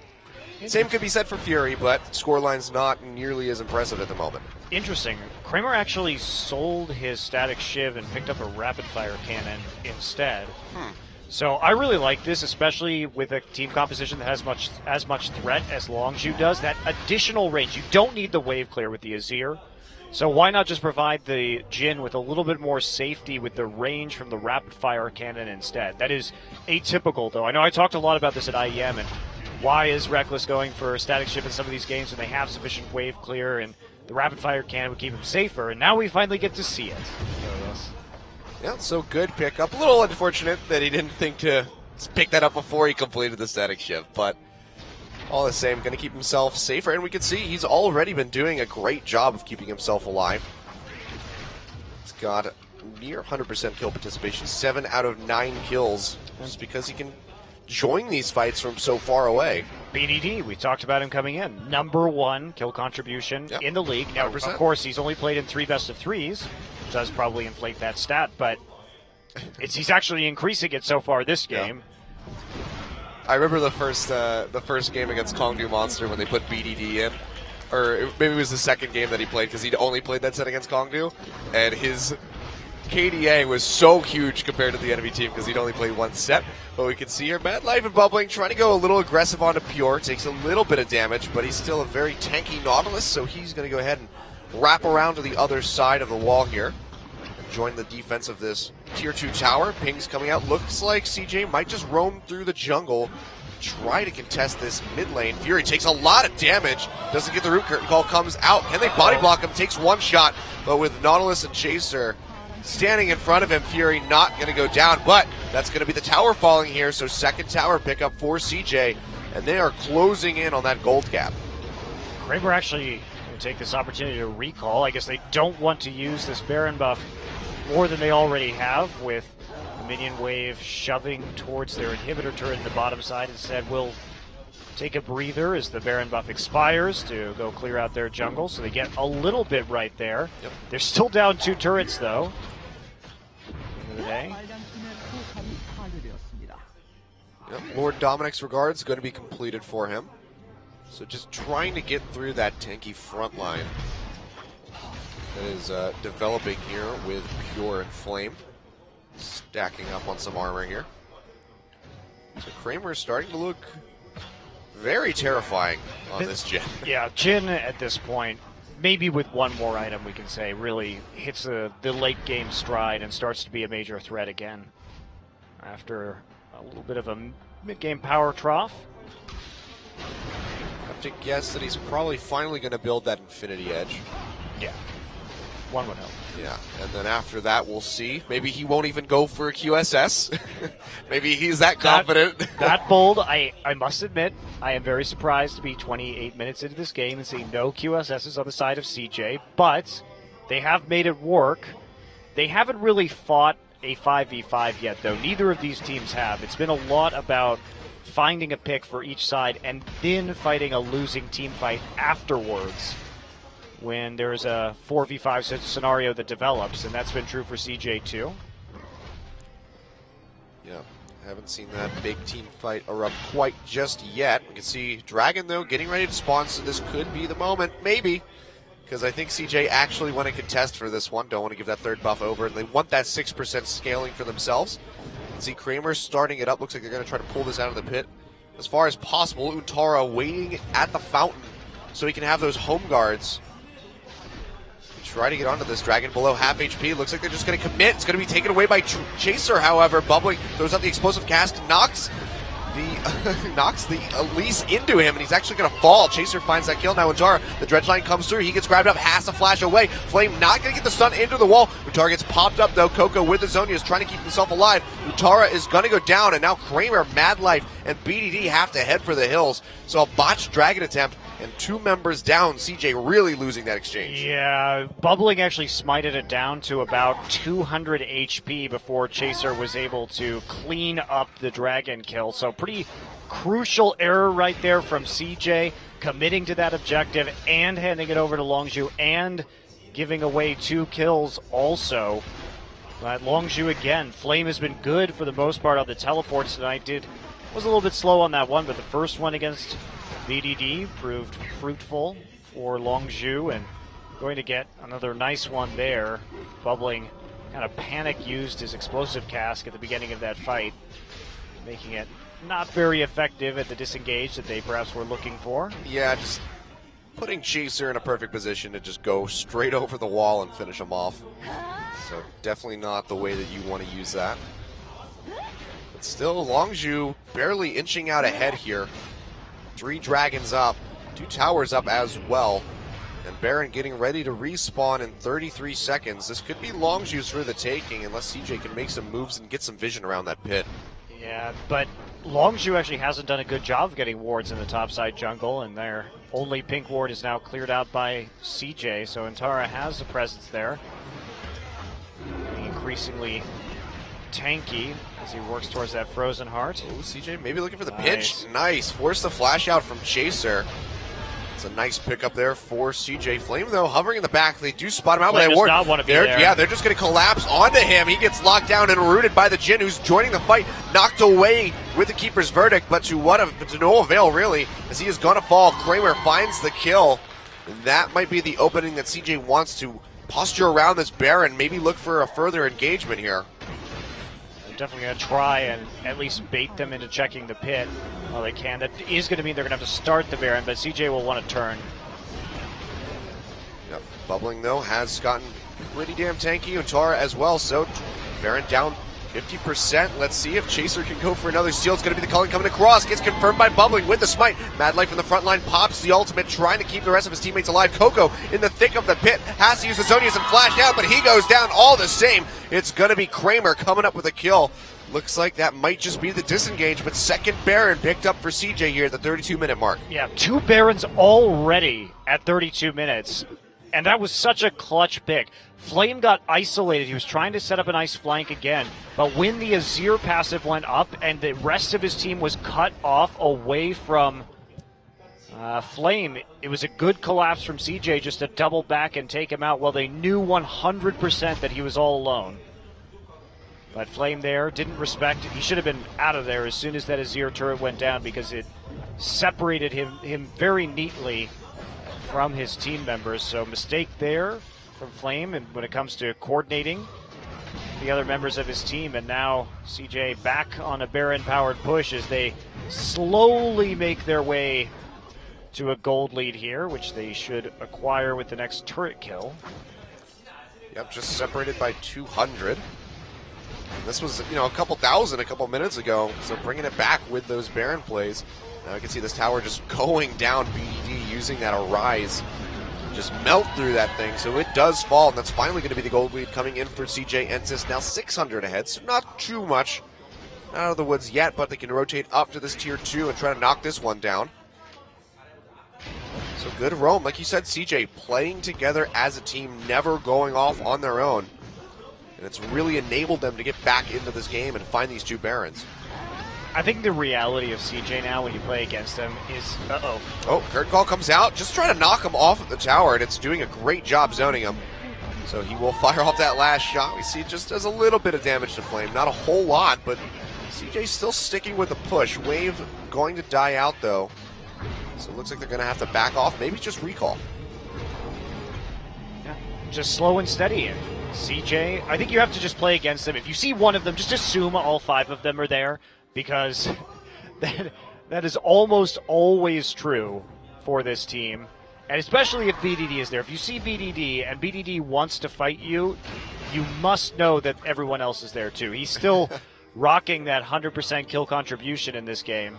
Same could be said for Fury, but scoreline's not nearly as impressive at the moment. Interesting. Kramer actually sold his static shiv and picked up a rapid fire cannon instead. So I really like this, especially with a team composition that has as much threat as Longzhu does. That additional range. You don't need the wave clear with the Azir. So why not just provide the Jin with a little bit more safety with the range from the rapid fire cannon instead? That is atypical, though. I know I talked a lot about this at IEM, and why is Reckless going for a static ship in some of these games when they have sufficient wave clear and the rapid fire cannon would keep him safer? And now we finally get to see it. So, yes. Yeah, so good pickup. A little unfortunate that he didn't think to pick that up before he completed the static shift, but all the same, going to keep himself safer, and we can see he's already been doing a great job of keeping himself alive. He's got near 100% kill participation, 7 out of 9 kills, just because he can join these fights from so far away. BDD, we talked about him coming in. #1 kill contribution in the league. Now, 100%. of course, he's only played in 3 best-of-3s, which does probably inflate that stat, but he's actually increasing it so far this game. I remember the first game against Kongdu Monster when they put BDD in, or maybe it was the second game that he played because he'd only played that set against Kongdu, and his KDA was so huge compared to the enemy team because he'd only played one set. But we can see here, Mad Life and Bubbling trying to go a little aggressive onto Pure, takes a little bit of damage, but he's still a very tanky Nautilus, so he's going to go ahead and wrap around to the other side of the wall here. Join the defense of this tier 2 tower. Ping's coming out. Looks like CJ might just roam through the jungle, try to contest this mid lane. Fury takes a lot of damage, doesn't get the root. Curtain call comes out. Can they body block him? Takes one shot, but with Nautilus and Chaser standing in front of him, Fury not going to go down, but that's going to be the tower falling here, so second tower pickup for CJ, and they are closing in on that gold gap. Kramer actually going to take this opportunity to recall. I guess they don't want to use this Baron buff more than they already have, with the minion wave shoving towards their inhibitor turret in the bottom side. Instead, we'll take a breather as the Baron buff expires to go clear out their jungle, so they get a little bit right there. Yep. They're still down 2 turrets, though. End of the day. Yep. Lord Dominic's regards going to be completed for him. So just trying to get through that tanky front line that is developing here with Pure and Flame. Stacking up on some armor here. So Kramer is starting to look very terrifying on this Jhin. Yeah, Jhin at this point, maybe with one more item we can say, really hits the late game stride and starts to be a major threat again. After a little bit of a mid-game power trough. I have to guess that he's probably finally going to build that Infinity Edge. Yeah, one would hope. Yeah, and then after that, we'll see. Maybe he won't even go for a QSS. Maybe he's that confident. That bold, I must admit, I am very surprised to be 28 minutes into this game and see no QSSs on the side of CJ, but they have made it work. They haven't really fought a 5v5 yet, though. Neither of these teams have. It's been a lot about finding a pick for each side and then fighting a losing team fight afterwards, when there's a 4v5 scenario that develops, and that's been true for CJ too. Yeah, haven't seen that big team fight erupt quite just yet. We can see Dragon, though, getting ready to spawn, so this could be the moment, maybe, because I think CJ actually want to contest for this one. Don't want to give that third buff over, and they want that 6% scaling for themselves. You can see Kramer starting it up. Looks like they're going to try to pull this out of the pit as far as possible. Untara waiting at the fountain so he can have those home guards. Try to get onto this. Dragon below half HP. Looks like they're just going to commit. It's going to be taken away by Chaser, however. Bubbling throws out the explosive cast, knocks the Elise into him, and he's actually going to fall. Chaser finds that kill. Now Untara, the dredge line comes through. He gets grabbed up, has to flash away. Flame not going to get the stun into the wall. Untara gets popped up, though. Coco with the Zonia is trying to keep himself alive. Untara is going to go down, and now Kramer, Mad Life, and BDD have to head for the hills. So a botched Dragon attempt, and 2 members down. CJ really losing that exchange. Yeah, Bubbling actually smited it down to about 200 HP before Chaser was able to clean up the Dragon kill. So pretty crucial error right there from CJ, committing to that objective and handing it over to Longzhu and giving away 2 kills also. But Longzhu again, Flame has been good for the most part on the teleports tonight. Was a little bit slow on that one, but the first one against BDD proved fruitful for Longzhu, and going to get another nice one there. Bubbling kind of panic used his explosive cask at the beginning of that fight, making it not very effective at the disengage that they perhaps were looking for. Yeah, just putting Chaser in a perfect position to just go straight over the wall and finish him off. So definitely not the way that you want to use that. But still, Longzhu barely inching out ahead here. 3 dragons up, 2 towers up as well. And Baron getting ready to respawn in 33 seconds. This could be Longzhu's for the taking unless CJ can make some moves and get some vision around that pit. Yeah, but Longzhu actually hasn't done a good job of getting wards in the topside jungle, and their only pink ward is now cleared out by CJ, so Untara has a presence there. Being increasingly tanky as he works towards that frozen heart. Oh, CJ maybe looking for the pinch. Nice. Force the flash out from Chaser. It's a nice pickup there for CJ. Flame, though, hovering in the back. They do spot him out. Flame does not want to be there. Yeah, they're just going to collapse onto him. He gets locked down and rooted by the Jhin, who's joining the fight. Knocked away with the Keeper's Verdict, but to no avail, really, as he is going to fall. Kramer finds the kill. And that might be the opening that CJ wants to posture around this Baron, maybe look for a further engagement here. They're definitely going to try and at least bait them into checking the pit while they can. That is going to mean they're going to have to start the Baron, but CJ will want to turn. Yep. Bubbling, though, has gotten pretty damn tanky. Untara as well, so Baron down 50%. Let's see if Chaser can go for another steal. It's going to be the Culling coming across. Gets confirmed by Bubbling with the smite. Mad Life in the front line pops the ultimate, trying to keep the rest of his teammates alive. Coco in the thick of the pit has to use the Zonias and flash out, but he goes down all the same. It's going to be Kramer coming up with a kill. Looks like that might just be the disengage, but second Baron picked up for CJ here at the 32-minute mark. Yeah, 2 Barons already at 32 minutes. And that was such a clutch pick. Flame got isolated. He was trying to set up a nice flank again. But when the Azir passive went up and the rest of his team was cut off away from Flame, it was a good collapse from CJ just to double back and take him out. Well, they knew 100% that he was all alone. But Flame there didn't respect it. He should have been out of there as soon as that Azir turret went down because it separated him very neatly from his team members. So mistake there from Flame, and when it comes to coordinating the other members of his team. And now CJ back on a Baron-powered push as they slowly make their way to a gold lead here, which they should acquire with the next turret kill. Yep, just separated by 200. This was, a couple thousand a couple minutes ago, so bringing it back with those Baron plays. Now you can see this tower just going down BDD, using that Arise. Just melt through that thing, so it does fall, and that's finally going to be the gold lead coming in for CJ Ensis. Now 600 ahead, so not too much out of the woods yet, but they can rotate up to this tier 2 and try to knock this one down. So good roam. Like you said, CJ playing together as a team, never going off on their own. And it's really enabled them to get back into this game and find these 2 Barons. I think the reality of CJ now when you play against them is, Oh, Curtain Call comes out, just trying to knock him off of the tower, and it's doing a great job zoning him. So he will fire off that last shot. We see it just does a little bit of damage to Flame. Not a whole lot, but CJ's still sticking with the push. Wave going to die out, though. So it looks like they're going to have to back off, maybe just recall. Yeah, just slow and steady. CJ, I think you have to just play against them. If you see one of them, just assume all 5 of them are there, because that is almost always true for this team. And especially if BDD is there. If you see BDD and BDD wants to fight you, you must know that everyone else is there too. He's still rocking that 100% kill contribution in this game.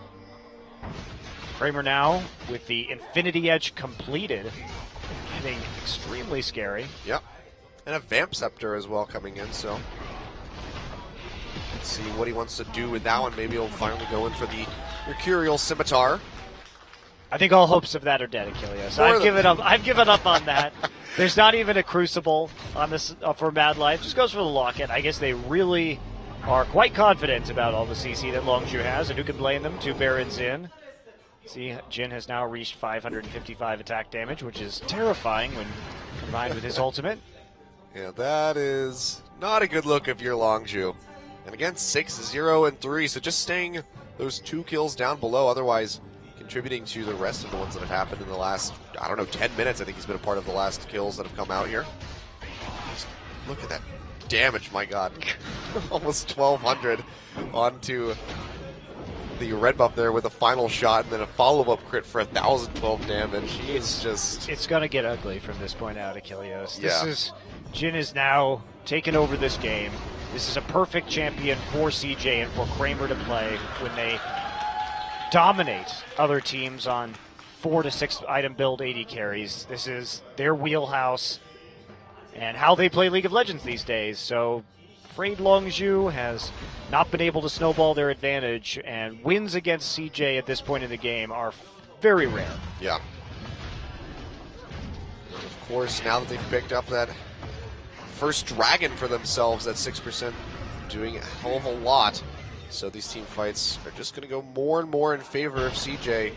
Kramer now with the Infinity Edge completed, getting extremely scary. Yep. And a Vamp Scepter as well coming in, so let's see what he wants to do with that one. Maybe he'll finally go in for the Mercurial Scimitar. I think all hopes of that are dead, Achilles. I've given up on that. There's not even a Crucible on this for Mad Life. Just goes for the Locket. I guess they really are quite confident about all the CC that Longzhu has, and who can blame them? 2 Barons in. See, Jin has now reached 555 attack damage, which is terrifying when combined with his ultimate. Yeah, that is not a good look if you're Longzhu. And again, 6-0-3, so just staying those 2 kills down below, otherwise contributing to the rest of the ones that have happened in the last, 10 minutes. I think he's been a part of the last kills that have come out here. Just look at that damage, my god. Almost 1,200 onto the red buff there with a final shot, and then a follow-up crit for 1,012 damage. It's going to get ugly from this point out, Achilles. Yeah. Jin is now taken over this game. This is a perfect champion for CJ and for Kramer to play when they dominate other teams on 4 to 6 item build AD carries. This is their wheelhouse and how they play League of Legends these days. So afraid Longzhu has not been able to snowball their advantage, and wins against CJ at this point in the game are very rare. Yeah. Of course, now that they've picked up that first dragon for themselves at 6%, doing a hell of a lot. So these team fights are just going to go more and more in favor of CJ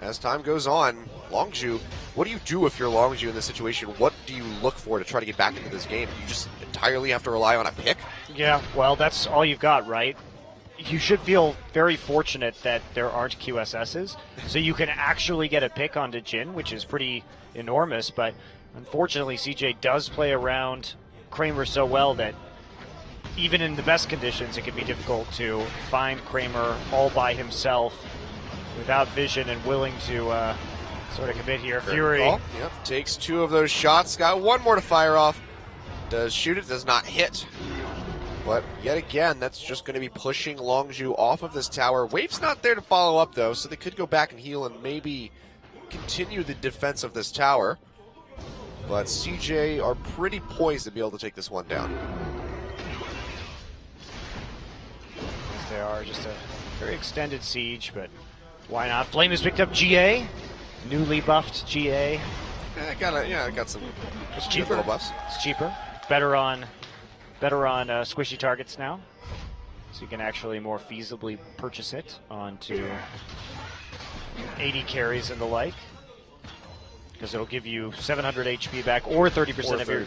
as time goes on. Longzhu, what do you do if you're Longzhu in this situation? What do you look for to try to get back into this game? You just entirely have to rely on a pick? Yeah, well, that's all you've got, right? You should feel very fortunate that there aren't QSSs, so you can actually get a pick onto Jin, which is pretty enormous, but unfortunately CJ does play around Kramer so well that even in the best conditions, it can be difficult to find Kramer all by himself without vision and willing to sort of commit here. Fury. Yep, takes 2 of those shots. Got 1 more to fire off. Does shoot it, does not hit. But yet again, that's just going to be pushing Longzhu off of this tower. Wave's not there to follow up, though, so they could go back and heal and maybe continue the defense of this tower. But CJ are pretty poised to be able to take this one down. They are just a very extended siege, but why not? Flame has picked up GA, newly buffed GA. Got some. It's cheaper. Little buffs. It's cheaper. Better on squishy targets now, so you can actually more feasibly purchase it onto 80 carries and the like, because it'll give you 700 HP back or 30% of your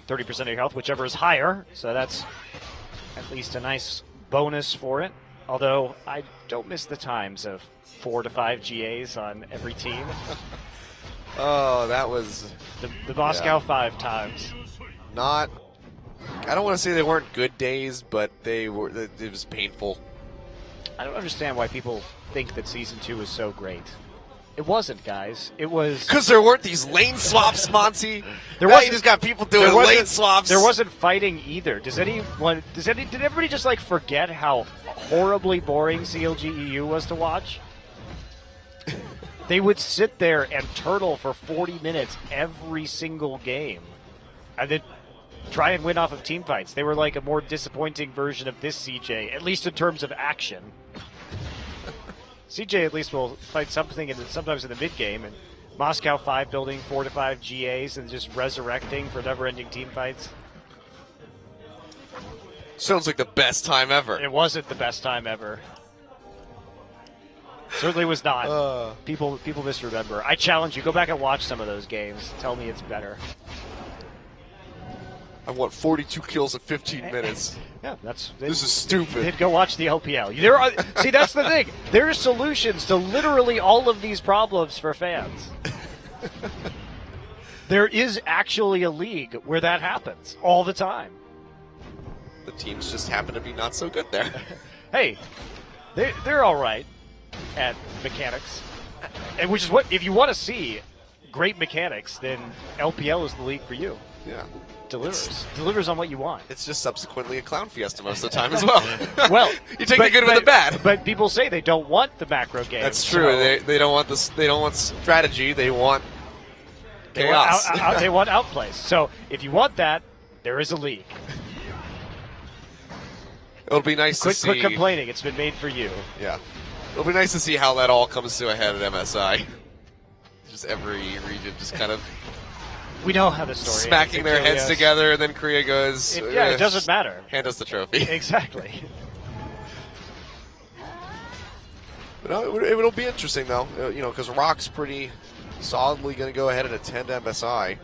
30% of your health, whichever is higher. So that's at least a nice bonus for it. Although I don't miss the times of 4 to 5 GAs on every team. Oh, that was The Moscow 5 times. not. I don't want to say they weren't good days, but they were. It was painful. I don't understand why people think that Season 2 is so great. It wasn't, guys. It was... Because there weren't these lane swaps, Monty. There Now wasn't- you just got people doing lane swaps. There wasn't fighting either. Did everybody just like forget how horribly boring CLG EU was to watch? They would sit there and turtle for 40 minutes every single game, and then try and win off of team fights. They were like a more disappointing version of this CJ, at least in terms of action. CJ at least will fight something sometimes in the mid game, and Moscow 5 building 4 to 5 GAs and just resurrecting for never-ending team fights. Sounds like the best time ever. It wasn't the best time ever. Certainly was not. People misremember. I challenge you, go back and watch some of those games. Tell me it's better. I want 42 kills in 15 minutes. Yeah, This is stupid. They'd go watch the LPL. See, that's the thing. There are solutions to literally all of these problems for fans. There is actually a league where that happens all the time. The teams just happen to be not so good there. Hey, they're all right at mechanics, and which is what, if you want to see great mechanics, then LPL is the league for you. Yeah. Delivers on what you want. It's just subsequently a clown fiesta most of the time as well. Well, you take the good with the bad. But people say they don't want the macro game. That's true. So they don't want this. They don't want strategy. They want chaos. They want outplays. So if you want that, there is a league. It'll be nice to see. Quit complaining. It's been made for you. Yeah. It'll be nice to see how that all comes to a head at MSI. Just every region just kind of we know how the story smacking their heads together, and then Korea goes, it doesn't matter. Hand us the trophy. Exactly. But no, it'll be interesting, though, because Rock's pretty solidly going to go ahead and attend MSI.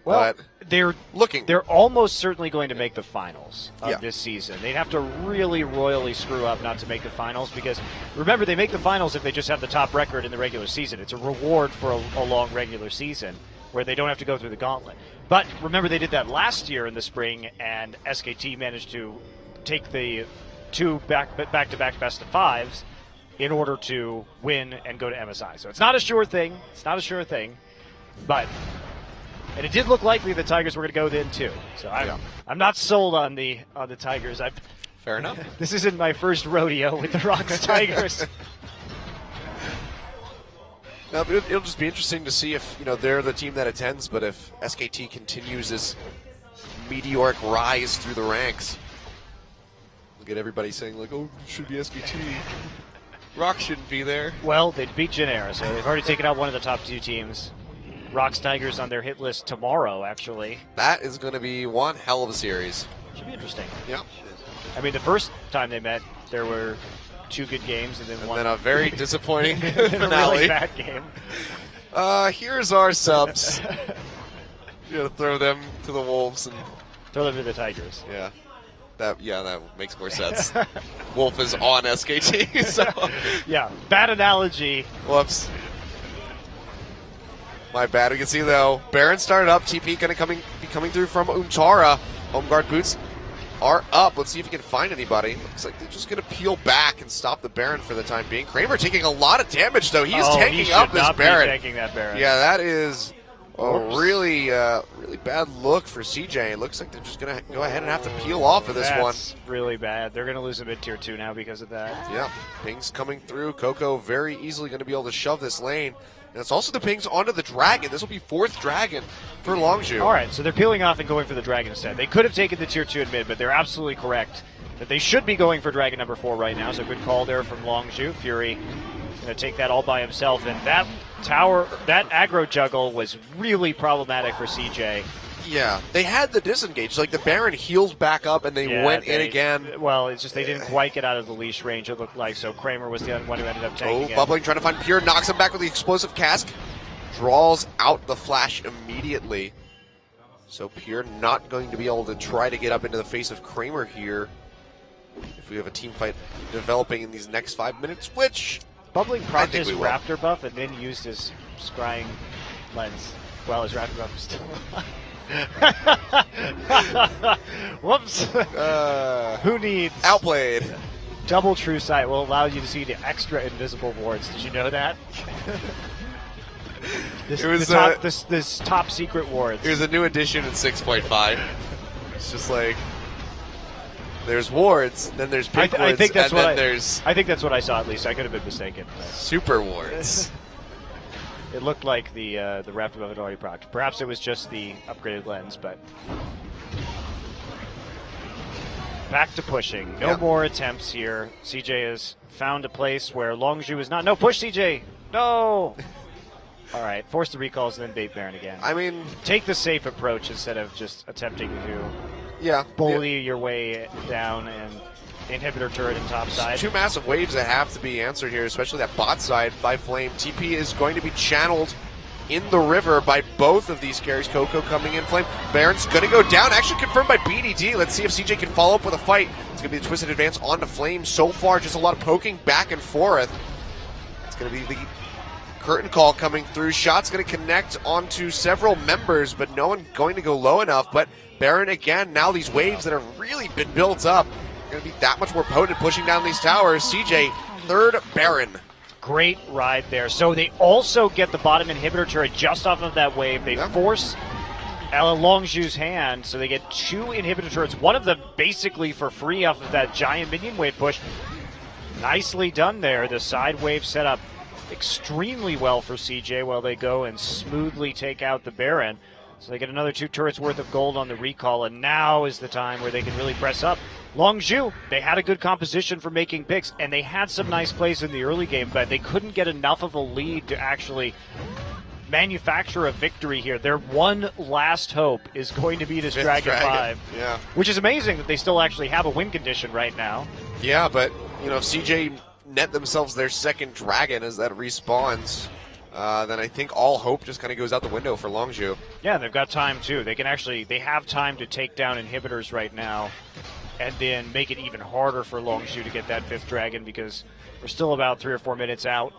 Well, but they're almost certainly going to make the finals of this season. They'd have to really royally screw up not to make the finals, because remember, they make the finals if they just have the top record in the regular season. It's a reward for a long regular season where they don't have to go through the gauntlet. But remember, they did that last year in the spring, and SKT managed to take the 2 back-to-back best of fives in order to win and go to MSI. So it's not a sure thing. But and it did look likely the Tigers were going to go then too. So I'm not sold on the Tigers. Fair enough. This isn't my first rodeo with the Rocks Tigers. No, but it'll just be interesting to see if they're the team that attends, but if SKT continues this meteoric rise through the ranks. Look at everybody saying like, "Oh, it should be SKT." Rock shouldn't be there. Well, they'd beat Genera, so they've already taken out one of the top 2 teams. Rocks Tigers on their hit list tomorrow, actually. That is going to be one hell of a series. Should be interesting. Yeah. I mean, the first time they met, there were 2 good games, and then a very disappointing a finale. really bad game. Here's our subs. You gotta throw them to the Wolves and throw them to the Tigers. Yeah. That makes more sense. Wolf is on SKT, so yeah, bad analogy. Whoops. My bad. We can see though, Baron started up. TP gonna be coming through from Untara. Home guard boots are up. Let's see if he can find anybody. Looks like they're just gonna peel back and stop the Baron for the time being. Kramer taking a lot of damage though. He's tanking up this Baron. Taking that Baron. Yeah, that is a really bad look for CJ. It looks like they're just gonna go ahead and have to peel off of this one. That's really bad. They're gonna lose a mid tier 2 now because of that. Yeah, pings coming through. Coco very easily gonna be able to shove this lane. And it's also the pings onto the Dragon. This will be 4th Dragon for Longzhu. All right, so they're peeling off and going for the Dragon instead. They could have taken the Tier 2 in mid, but they're absolutely correct that they should be going for Dragon number 4 right now. So good call there from Longzhu. Fury going to take that all by himself. And that tower, that aggro juggle was really problematic for CJ. Yeah, they had the disengage. Like, the Baron healed back up, and they went in again. Well, it's just they didn't quite get out of the leash range, it looked like, so Kramer was the one who ended up taking it. Bubbling, trying to find Pure, knocks him back with the explosive cask. Draws out the flash immediately. So Pure not going to be able to try to get up into the face of Kramer here. If we have a team fight developing in these next 5 minutes, which... Bubbling procced his Raptor buff and then used his scrying lens while his Raptor buff was still alive. Whoops. Who needs... Outplayed. Double True Sight will allow you to see the extra invisible wards. Did you know that? This top secret wards. Here's a new addition in 6.5. It's just like... There's wards, then there's big wards, I think that's and then there's... I think that's what I saw, at least. I could have been mistaken. Super wards. It looked like the Raptor buff had already procced. Perhaps it was just the upgraded lens, but... Back to pushing. No more attempts here. CJ has found a place where Longzhu is not... No, push CJ! No! All right, force the recalls and then bait Baron again. I mean... Take the safe approach instead of just attempting to... bully your way down and inhibitor turret and top side. Two massive waves that have to be answered here, especially that bot side by Flame. TP is going to be channeled in the river by both of these carries. Coco coming in, Flame. Baron's going to go down, actually confirmed by BDD. Let's see if CJ can follow up with a fight. It's going to be a twisted advance onto Flame. So far, just a lot of poking back and forth. It's going to be the curtain call coming through. Shot's going to connect onto several members, but no one going to go low enough. But Baron again, now these waves that have really been built up are going to be that much more potent pushing down these towers. CJ, third Baron. Great ride there. So they also get the bottom inhibitor turret just off of that wave. They force Longzhu's hand, so they get two inhibitor turrets, one of them basically for free off of that giant minion wave push. Nicely done there. The side wave set up extremely well for CJ while they go and smoothly take out the Baron. So they get another 2 turrets worth of gold on the recall, and now is the time where they can really press up. Longzhu, they had a good composition for making picks, and they had some nice plays in the early game, but they couldn't get enough of a lead to actually manufacture a victory here. Their one last hope is going to be this Dragon 5, which is amazing that they still actually have a win condition right now. Yeah, but, you know, if CJ net themselves their second Dragon as that respawns, then I think all hope just kind of goes out the window for Longzhu. Yeah, they've got time too. They have time to take down inhibitors right now and then make it even harder for Longzhu to get that 5th Dragon, because we're still about 3 or 4 minutes out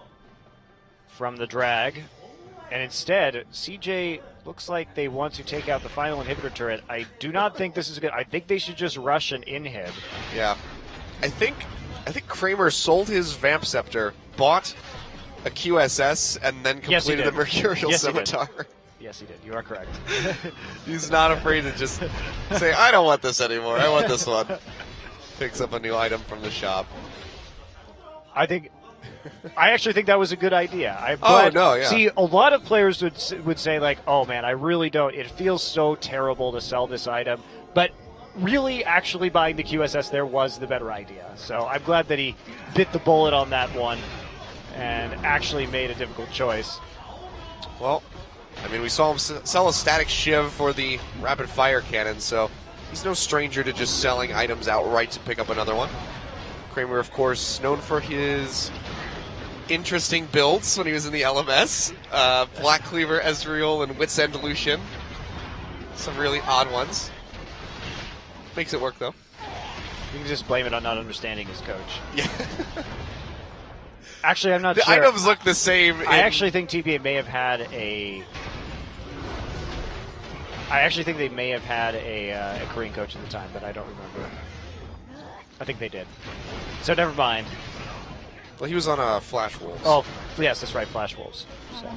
from the drag. And instead, CJ looks like they want to take out the final inhibitor turret. I do not think this is good. I think they should just rush an inhib. Yeah. I think Kramer sold his Vamp Scepter, bought a QSS, and then completed the Mercurial Scimitar. Yes, he did. You are correct. He's not afraid to just say, I don't want this anymore. I want this one. Picks up a new item from the shop. I actually think that was a good idea. See, a lot of players would say, like, oh, man, I really don't. It feels so terrible to sell this item. But really, actually buying the QSS there was the better idea. So I'm glad that he bit the bullet on that one and actually made a difficult choice. Well, I mean, we saw him sell a static shiv for the rapid fire cannon, so he's no stranger to just selling items outright to pick up another one. Kramer, of course, known for his interesting builds when he was in the LMS. Black Cleaver, Ezreal, and Wit's End Lucian. Some really odd ones. Makes it work, though. You can just blame it on not understanding his coach. Yeah. Actually, I'm not sure. The items look the same. I actually think TPA may have had a... I actually think they may have had a Korean coach at the time, but I don't remember. I think they did. So never mind. Well, he was on Flash Wolves. Oh, yes, that's right, Flash Wolves. So.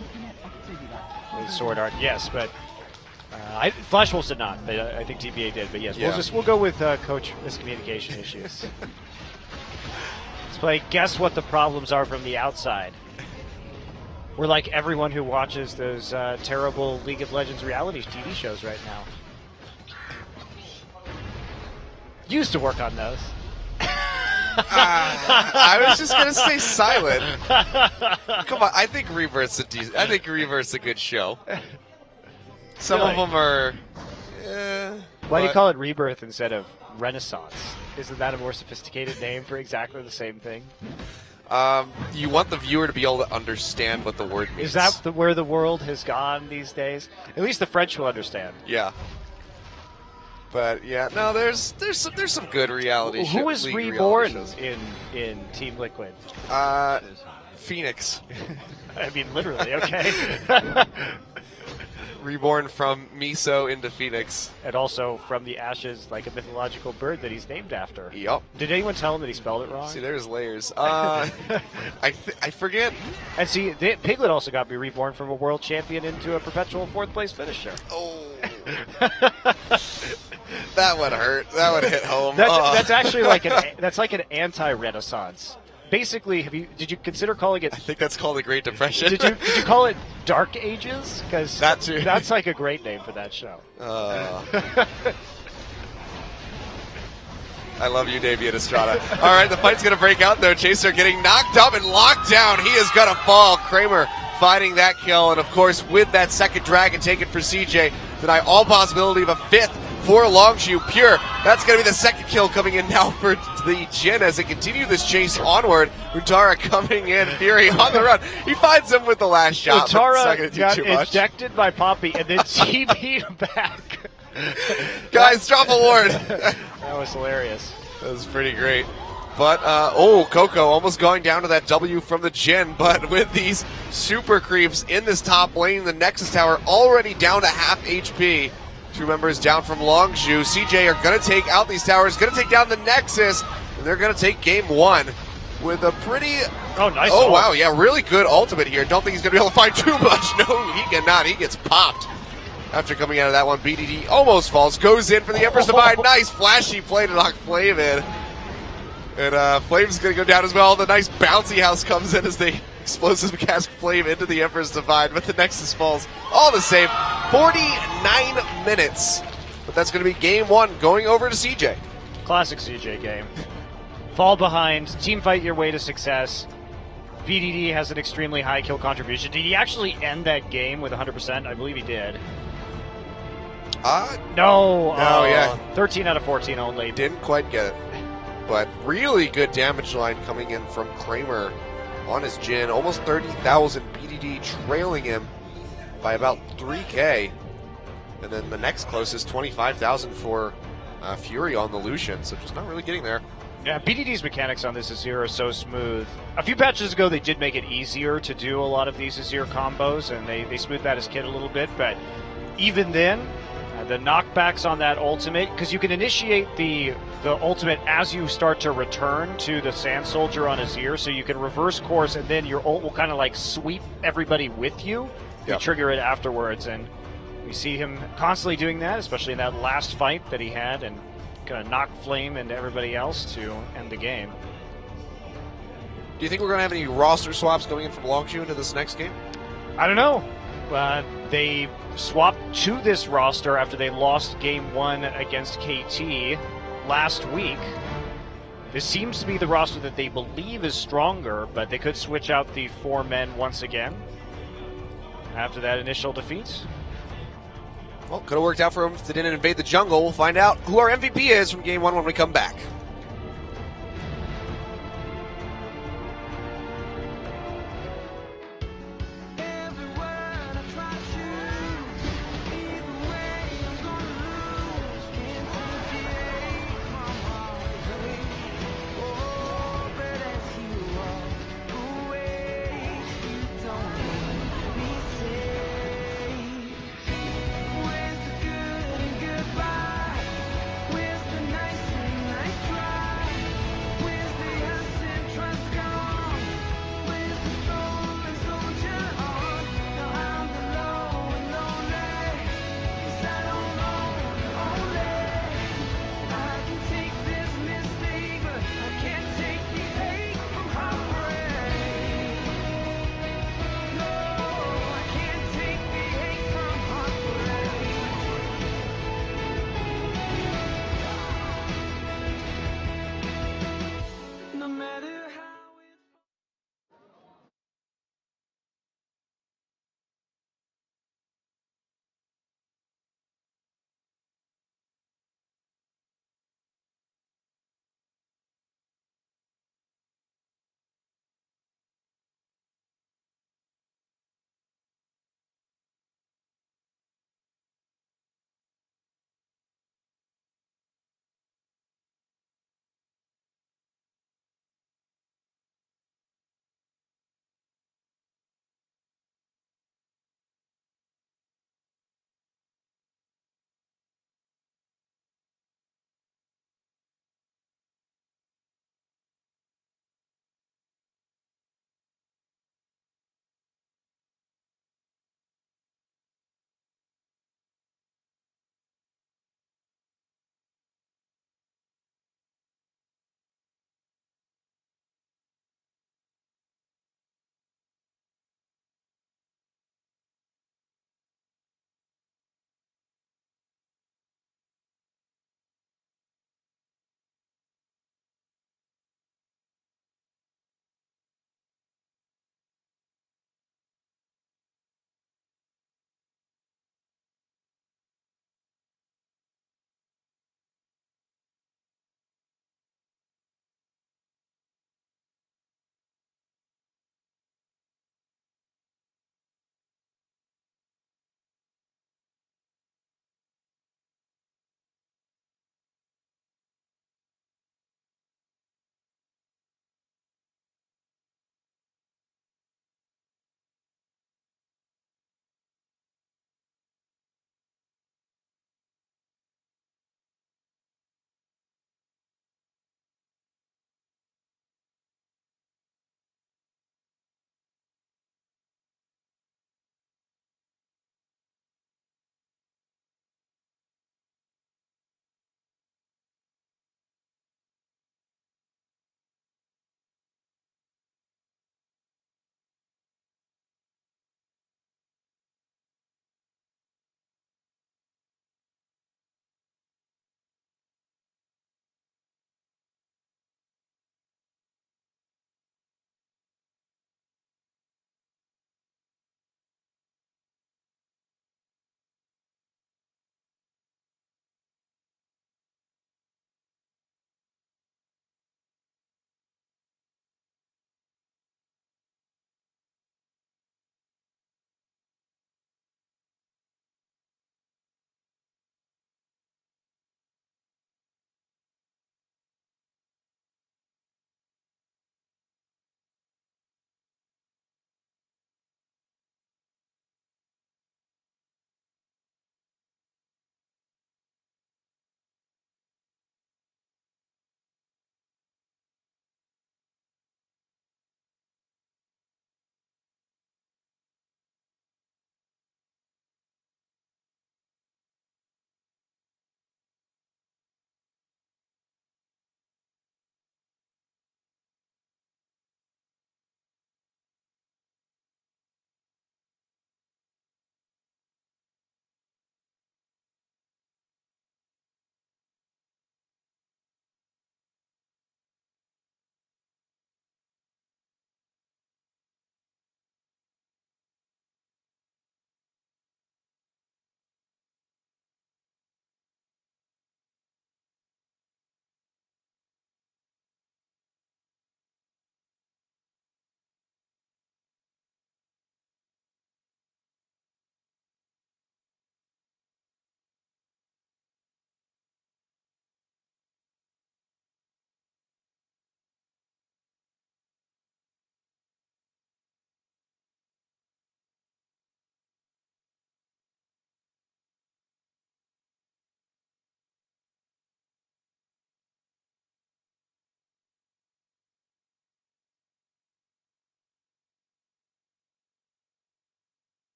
With Sword Art, yes, but Flash Wolves did not. But I think TPA did, but yes, we'll go with coach miscommunication issues. Let's play Guess What the Problems Are from the Outside. We're like everyone who watches those terrible League of Legends reality TV shows right now. Used to work on those. I was just gonna stay silent. Come on, I think Rebirth's a good show. Some of them are Why do you call it Rebirth instead of Renaissance? Isn't that a more sophisticated name for exactly the same thing? You want the viewer to be able to understand what the word means. Is that where the world has gone these days? At least the French will understand. Yeah. But yeah, no, there's some good reality. Who was reborn in Team Liquid? Phoenix. I mean, literally. Okay. Reborn from Miso into Phoenix. And also from the ashes, like a mythological bird that he's named after. Yep. Did anyone tell him that he spelled it wrong? See, there's layers. I forget. And see, Piglet also got to be reborn from a world champion into a perpetual fourth place finisher. Oh. That would hurt. That would hit home. That's actually like an anti-Renaissance. Basically, did you consider calling it? I think that's called the Great Depression. Did you call it Dark Ages? Because that's like a great name for that show. I love you, Davian Estrada. All right, the fight's going to break out, though. Chaser getting knocked up and locked down. He is going to fall. Kramer finding that kill. And, of course, with that second dragon taken for CJ, deny all possibility of a fifth for Longshu. Pure, that's going to be the second kill coming in now for the Jin as they continue this chase onward. Utara coming in, Fury on the run. He finds him with the last shot. Utara got ejected by Poppy and then TP'd back. Guys, drop a ward. That was hilarious. That was pretty great. But, Coco almost going down to that W from the Jin, but with these super creeps in this top lane, the Nexus Tower already down to half HP. 2 members down from Longshu. CJ are going to take out these towers, going to take down the Nexus, and they're going to take game 1 with a pretty... Oh, nice. Oh, wow, yeah, really good ultimate here. Don't think he's going to be able to find too much. No, he cannot. He gets popped. After coming out of that one, BDD almost falls, goes in for the Empress Divide. Nice flashy play to knock Flame in. And Flame's going to go down as well. The nice bouncy house comes in as they explosive cast Flame into the Empress Divide, but the Nexus falls all the same. 49 minutes. But that's going to be game 1 going over to CJ. Classic CJ game. Fall behind, team fight your way to success. BDD has an extremely high kill contribution. Did he actually end that game with 100%? I believe he did. No, yeah. 13 out of 14 only. Didn't quite get it. But really good damage line coming in from Kramer on his Jin. Almost 30,000 BDD trailing him by about 3K. And then the next closest, 25,000 for Fury on the Lucian. So just not really getting there. Yeah, BDD's mechanics on this Azir are so smooth. A few patches ago, they did make it easier to do a lot of these Azir combos, and they smoothed out his kit a little bit. But even then, the knockbacks on that ultimate, because you can initiate the ultimate as you start to return to the Sand Soldier on Azir, so you can reverse course, and then your ult will kind of like sweep everybody with you. You trigger it afterwards, and we see him constantly doing that, especially in that last fight that he had, and gonna knock Flame into everybody else to end the game. Do you think we're gonna have any roster swaps going in from Longshu into this next game? I don't know. They swapped to this roster after they lost game 1 against KT last week. This seems to be the roster that they believe is stronger, but they could switch out the 4 men once again after that initial defeat. Well, could have worked out for him if they didn't invade the jungle. We'll find out who our MVP is from game 1 when we come back.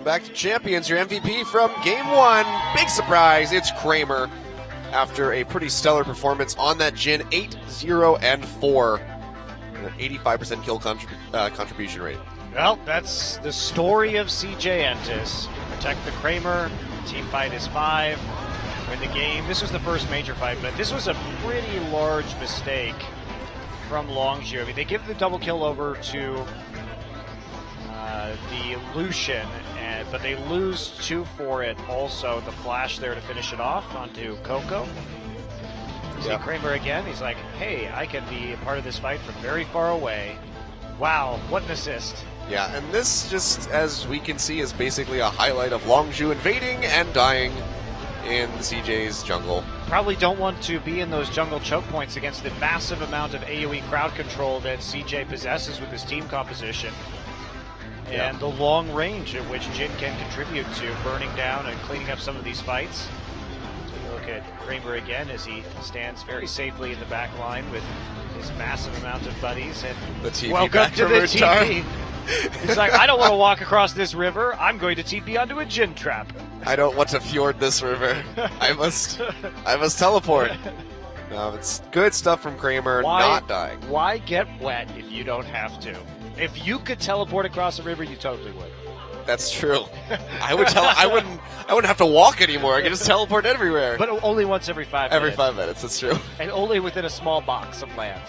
Welcome back to Champions, your MVP from Game 1. Big surprise, it's Kramer. After a pretty stellar performance on that Jhin, 8-0-4. An 85% kill contribution rate. Well, that's the story of CJ Entis. Protect the Kramer, team fight is 5, win the game. This was the first major fight, but this was a pretty large mistake from Longzhu. I mean, they give the double kill over to the Lucian, but they lose 2 for it. Also, the flash there to finish it off onto Coco. See Kramer again. He's like, hey, I can be a part of this fight from very far away. Wow, what an assist. Yeah, and this, just as we can see, is basically a highlight of Longzhu invading and dying in CJ's jungle. Probably don't want to be in those jungle choke points against the massive amount of AoE crowd control that CJ possesses with his team composition. And the long range at which Jhin can contribute to burning down and cleaning up some of these fights. Look at Kramer again as he stands very safely in the back line with his massive amount of buddies. And the TP welcome to the TP. He's like, I don't want to walk across this river. I'm going to TP onto a Jhin trap. I don't want to fjord this river. I must teleport. No, it's good stuff from Kramer, not dying. Why get wet if you don't have to? If you could teleport across a river, you totally would. That's true. I wouldn't have to walk anymore. I could just teleport everywhere. But only once every 5 minutes. Every 5 minutes, that's true. And only within a small box of land.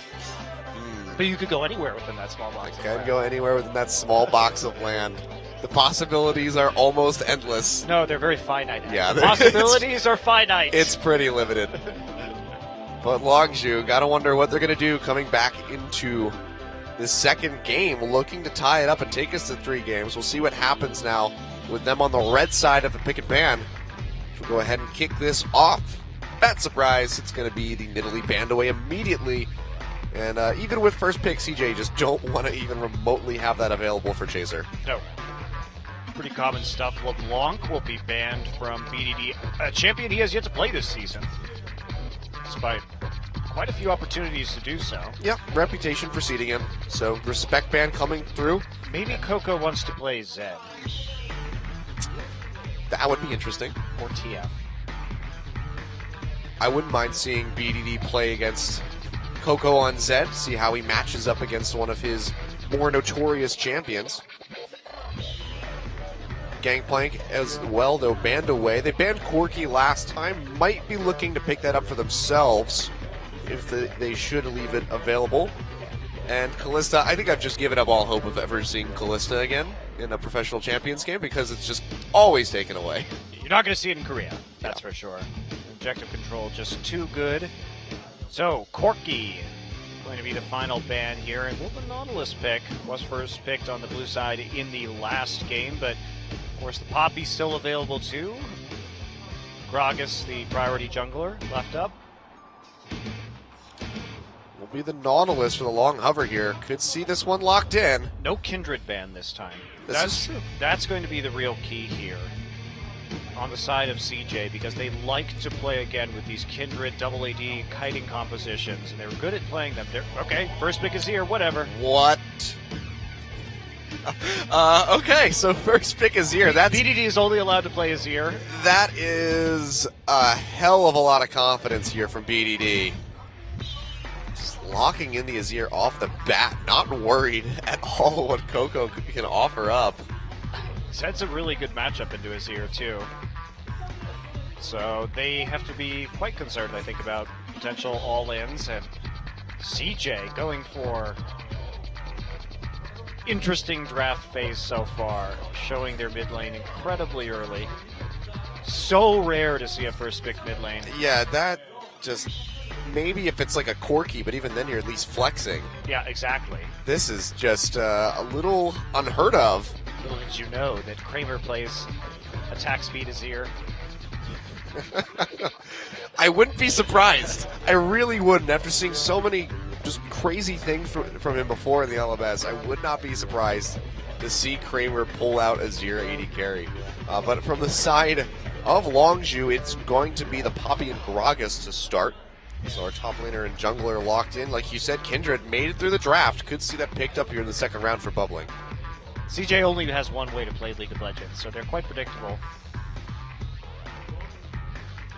But you could go anywhere within that small box of land. Can go anywhere within that small box of land. The possibilities are almost endless. No, they're very finite. Yeah, the possibilities are finite. It's pretty limited. But Longzhu, gotta wonder what they're gonna do coming back into this second game, looking to tie it up and take us to 3 games. We'll see what happens now with them on the red side of the pick and ban. We'll go ahead and kick this off. Bad surprise, it's going to be the Nidalee banned away immediately. And even with first pick, CJ just don't want to even remotely have that available for Chaser. No. Pretty common stuff. LeBlanc will be banned from BDD, a champion he has yet to play this season, despite quite a few opportunities to do so. Yeah, reputation preceding him. So respect ban coming through. Maybe Coco wants to play Zed. That would be interesting. Or TF. I wouldn't mind seeing BDD play against Coco on Zed, see how he matches up against one of his more notorious champions. Gangplank as well, though, banned away. They banned Corki last time. Might be looking to pick that up for themselves if they should leave it available. And Kalista, I think I've just given up all hope of ever seeing Kalista again in a professional champions game because it's just always taken away. You're not going to see it in Korea, that's for sure. Objective control just too good. So, Corki going to be the final ban here. And will the Nautilus pick was first picked on the blue side in the last game, but of course the Poppy's still available too. Gragas, the priority jungler, left up. Will be the Nautilus for the long hover here. Could see this one locked in. No Kindred ban this time. That's going to be the real key here on the side of CJ, because they like to play again with these Kindred double AD kiting compositions, and they were good at playing them. Okay, first pick is here, whatever. What? Okay, so first pick is here. BDD is only allowed to play Azir. That is a hell of a lot of confidence here from BDD. Just locking in the Azir off the bat, not worried at all what Coco can offer up. Sets a really good matchup into Azir too. So they have to be quite concerned, I think, about potential all-ins, and CJ going for interesting draft phase so far, showing their mid lane incredibly early. So rare to see a first pick mid lane. Yeah, that just, maybe if it's like a Corki, but even then you're at least flexing. Yeah, exactly. This is just a little unheard of. Little did you know that Kramer plays attack speed Azir. I wouldn't be surprised. I really wouldn't. After seeing so many just crazy things from him before in the LMS, I would not be surprised to see Kramer pull out Azir AD carry. But from the side of Longzhu, it's going to be the Poppy and Gragas to start. So our top laner and jungler locked in. Like you said, Kindred made it through the draft. Could see that picked up here in the second round for Bubbling. CJ only has one way to play League of Legends, so they're quite predictable.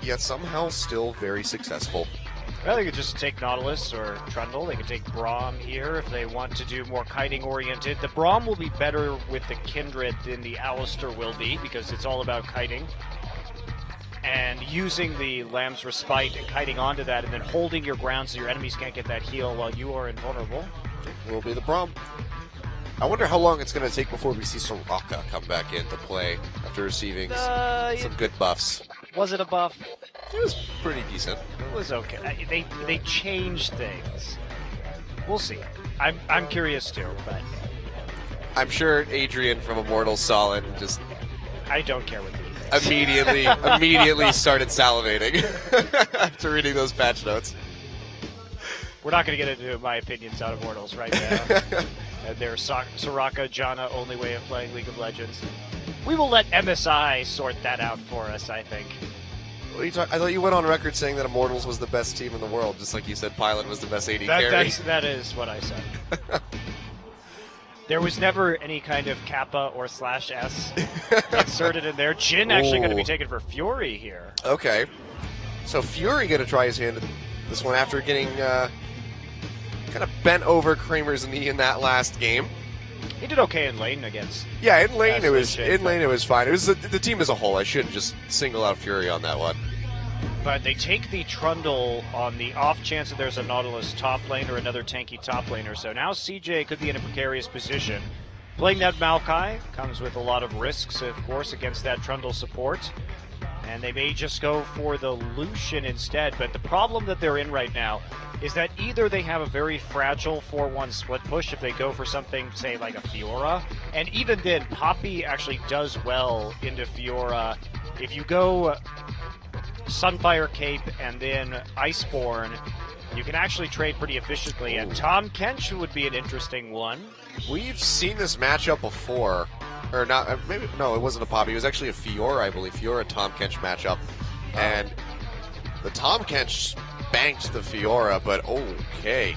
Yet somehow still very successful. Well, they could just take Nautilus or Trundle. They could take Braum here if they want to do more kiting-oriented. The Braum will be better with the Kindred than the Alistair will be, because it's all about kiting. And using the Lamb's Respite and kiting onto that, and then holding your ground so your enemies can't get that heal while you are invulnerable. Will be the Braum. I wonder how long it's going to take before we see Soraka come back into play after receiving some good buffs. Was it a buff? It was pretty decent. It was okay. They changed things. We'll see. I'm curious too, but I'm sure Adrian from Immortals saw it and just I don't care what they think. immediately started salivating after reading those patch notes. We're not going to get into my opinions on Immortals right now. And their Soraka, Janna only way of playing League of Legends. We will let MSI sort that out for us, I think. What are you I thought you went on record saying that Immortals was the best team in the world, just like you said Pilot was the best AD carry. That is what I said. There was never any kind of kappa or /s inserted in there. Jhin actually going to be taken for Fury here. Okay. So Fury going to try his hand at this one after getting kind of bent over Kramer's knee in that last game. He did okay in lane against. Yeah, in lane it was fine. It was the team as a whole. I shouldn't just single out Fury on that one. But they take the Trundle on the off chance that there's a Nautilus top lane or another tanky top laner. So now CJ could be in a precarious position. Playing that Maokai comes with a lot of risks, of course, against that Trundle support. And they may just go for the Lucian instead. But the problem that they're in right now is that either they have a very fragile 4-1 split push if they go for something, say, like a Fiora. And even then, Poppy actually does well into Fiora. If you go Sunfire Cape and then Iceborne, you can actually trade pretty efficiently. And Tom Kench would be an interesting one. We've seen this matchup before. Or not, maybe, no, it wasn't a Poppy. It was actually a Fiora, I believe. Fiora-Tom Kench matchup. And the Tom Kench banked the Fiora, but okay.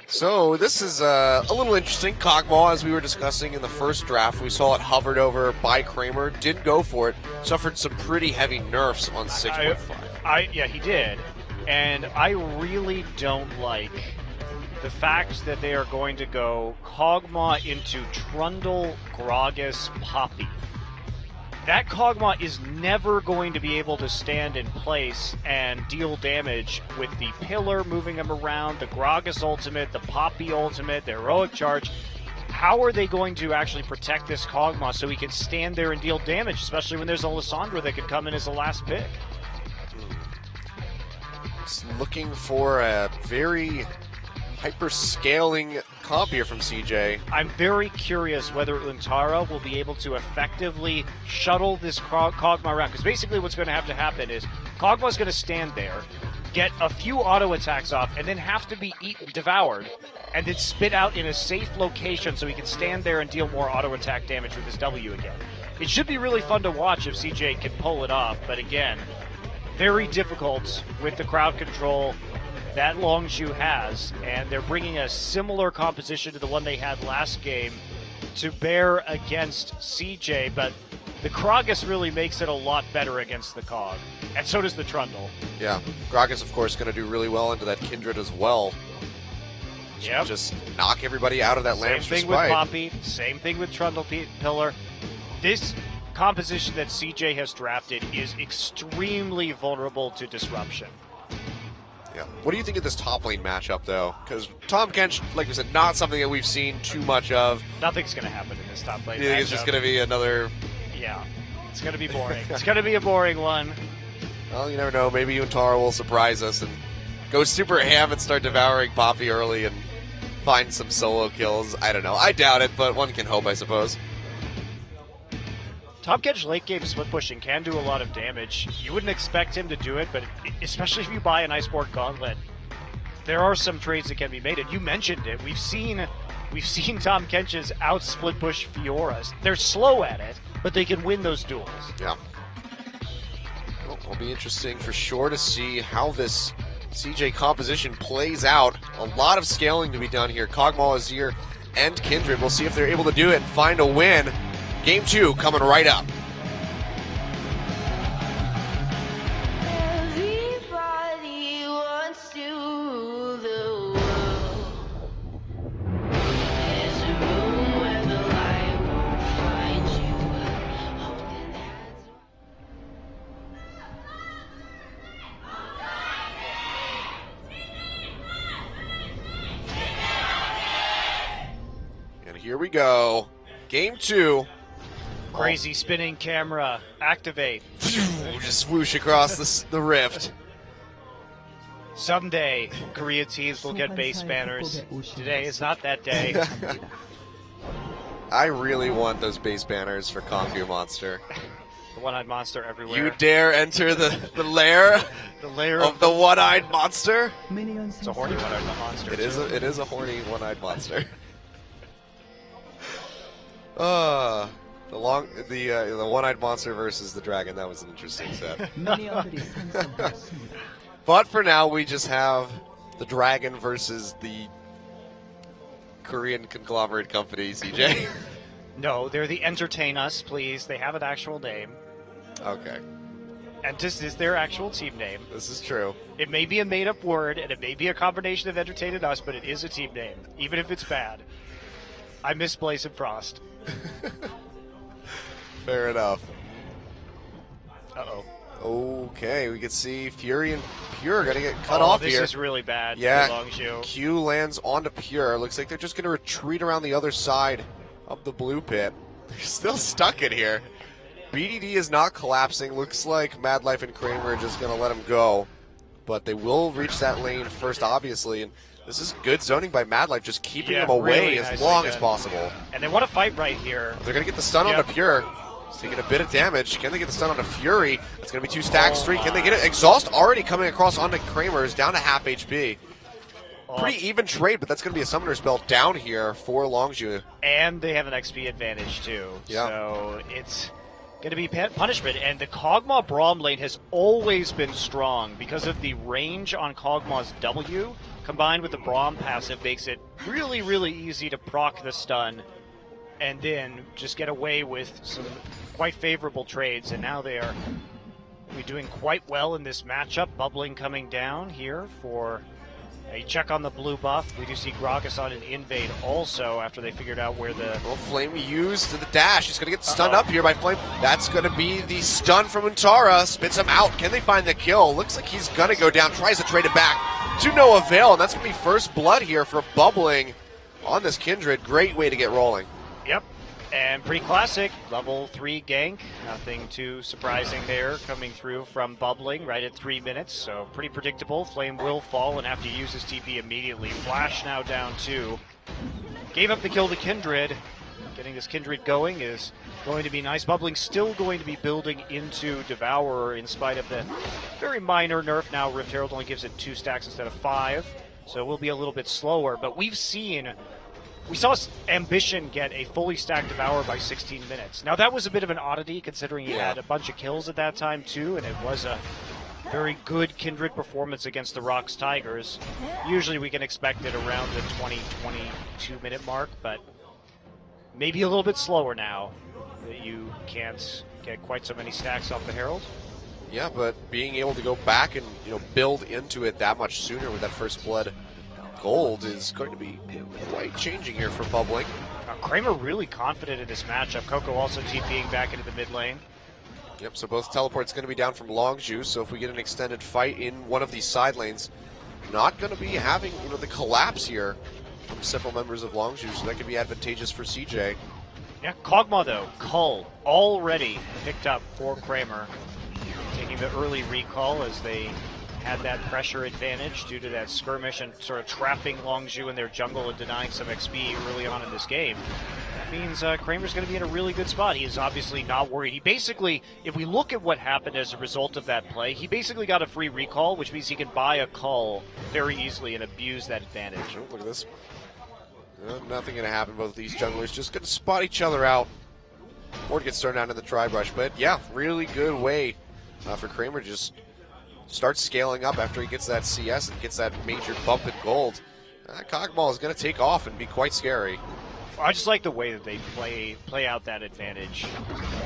So this is a little interesting. Kog'Maw, as we were discussing in the first draft, we saw it hovered over by Kramer, didn't go for it, suffered some pretty heavy nerfs on 6.5. Yeah, he did. And I really don't like the fact that they are going to go Kog'Maw into Trundle, Gragas, Poppy. That Kog'Maw is never going to be able to stand in place and deal damage with the Pillar moving him around, the Gragas ultimate, the Poppy ultimate, the Heroic Charge. How are they going to actually protect this Kog'Maw so he can stand there and deal damage, especially when there's a Lissandra that could come in as the last pick? Just looking for a very hyper-scaling comp here from CJ. I'm very curious whether Untara will be able to effectively shuttle this Kog'Maw around, because basically what's going to have to happen is Kog'Maw's going to stand there, get a few auto attacks off, and then have to be devoured, and then spit out in a safe location so he can stand there and deal more auto attack damage with his W again. It should be really fun to watch if CJ can pull it off, but again, very difficult with the crowd control that Longzhu has, and they're bringing a similar composition to the one they had last game to bear against CJ, but the Gragas really makes it a lot better against the Cog, and so does the Trundle. Yeah, Gragas, of course, going to do really well into that Kindred as well. Yep. Just knock everybody out of that Lamb's Same thing Respite. with Poppy, same thing with Trundle Pillar. This composition that CJ has drafted is extremely vulnerable to disruption. Yeah. What do you think of this top lane matchup, though? Because Tom Kench, like we said, not something that we've seen too much of. Nothing's going to happen in this top lane You think matchup. it's just going to be another... Yeah, it's going to be boring. It's going to be a boring one. Well, you never know. Maybe Untara will surprise us and go super ham and start devouring Poppy early and find some solo kills. I don't know. I doubt it, but one can hope, I suppose. Tom Kench late game split pushing can do a lot of damage. You wouldn't expect him to do it, but especially if you buy an Iceborne Gauntlet, there are some trades that can be made. And you mentioned it. We've seen Tom Kench's out split push Fioras. They're slow at it, but they can win those duels. Yeah. Well, it'll be interesting for sure to see how this CJ composition plays out. A lot of scaling to be done here. Kog'Maw is here and Kindred. We'll see if they're able to do it and find a win. Game 2 coming right up. Everybody wants to rule the world. There's a room where the light won't find you. Holding hands. And here we go. Game 2. Crazy spinning camera. Activate. Just swoosh across the rift. Someday, Korea teams will get base banners. Today is not that day. I really want those base banners for Conquer Monster. The one-eyed monster everywhere. You dare enter the lair the layer of the one-eyed monster? Minions It's a horny one-eyed monster. It is a horny one-eyed monster. The one-eyed monster versus the dragon. That was an interesting set. 미니언들이 생성되었습니다. But for now, we just have the dragon versus the Korean conglomerate company, CJ. No, they're the Entertain Us, please. They have an actual name. Okay, Entis is their actual team name. this is true. It may be a made-up word, and it may be a combination of Entertain and Us, but it is a team name, even if it's bad. I miss Blaze and Frost. Fair enough. Uh-oh. Okay, we can see Fury and Pure gonna get cut off this here. is really bad for Yeah, Longzhu. Q lands onto Pure. Looks like they're just gonna retreat around the other side of the blue pit. They're still stuck in here. BDD is not collapsing. Looks like Mad Life and Kramer are just gonna let him go. But they will reach that lane first, obviously. And this is good zoning by Mad Life, just keeping Yeah, him away really as nicely long as done. possible. And they want to fight right here. They're going to get the stun Yep. onto Pure. He's taking a bit of damage. Can they get the stun onto Fury? That's going to be 2 stacks, Oh 3. Can they my. get it? Exhaust already coming across onto Kramer. Is down to half HP. Oh, Pretty even trade, but that's going to be a summoner spell down here for Longzhu. and they have an XP advantage, too. Yeah. So it's going to be punishment. And the Kog'Maw Braum lane has always been strong because of the range on Kog'Maw's W, combined with the Braum passive, makes it really, really easy to proc the stun and then just get away with some quite favorable trades. And now they are doing quite well in this matchup. Bubbling coming down here for a check on the blue buff. We do see Gragas on an invade also after they figured out where the... Well, Flame used to the dash. He's going to get stunned Uh-oh. up here by Flame. That's going to be the stun from Untara. Spits him out. Can they find the kill? Looks like he's going to go down. Tries to trade it back to no avail. And that's going to be first blood here for Bubbling on this Kindred. Great way to get rolling. Yep. And pretty classic. Level 3 gank. Nothing too surprising there coming through from Bubbling right at 3 minutes. So pretty predictable. Flame will fall and have to use his TP immediately. Flash now down 2. Gave up the kill to Kindred. Getting this Kindred going is going to be nice. Bubbling still going to be building into Devourer in spite of the very minor nerf. Now Rift Herald only gives it 2 stacks instead of 5. So it will be a little bit slower. But we saw Ambition get a fully stacked Devour by 16 minutes. Now, that was a bit of an oddity, considering he had a bunch of kills at that time, too, and it was a very good Kindred performance against the Rocks Tigers. Usually we can expect it around the 20-22 minute mark, but maybe a little bit slower now that you can't get quite so many stacks off the Herald. Yeah, but being able to go back and build into it that much sooner with that first blood gold is going to be quite changing here for Bubbling. Kramer really confident in this matchup. Coco also TPing back into the mid lane. Yep, so both teleports going to be down from Longzhu, so if we get an extended fight in one of these side lanes, not going to be having the collapse here from several members of Longzhu, so that could be advantageous for CJ. Yeah, Kog'Maw though, Cull already picked up for Kramer, taking the early recall as they had that pressure advantage due to that skirmish and sort of trapping Longzhu in their jungle and denying some XP early on in this game. That means Kramer's going to be in a really good spot. He is obviously not worried. He basically, if we look at what happened as a result of that play, he basically got a free recall, which means he can buy a Cull very easily and abuse that advantage. Oh, look at this. Nothing going to happen. Both of these junglers just going to spot each other out. Or get started out in the tri-brush. But yeah, really good way for Kramer to just start scaling up after he gets that CS and gets that major bump in gold. Kog'Maw is going to take off and be quite scary. I just like the way that they play out that advantage.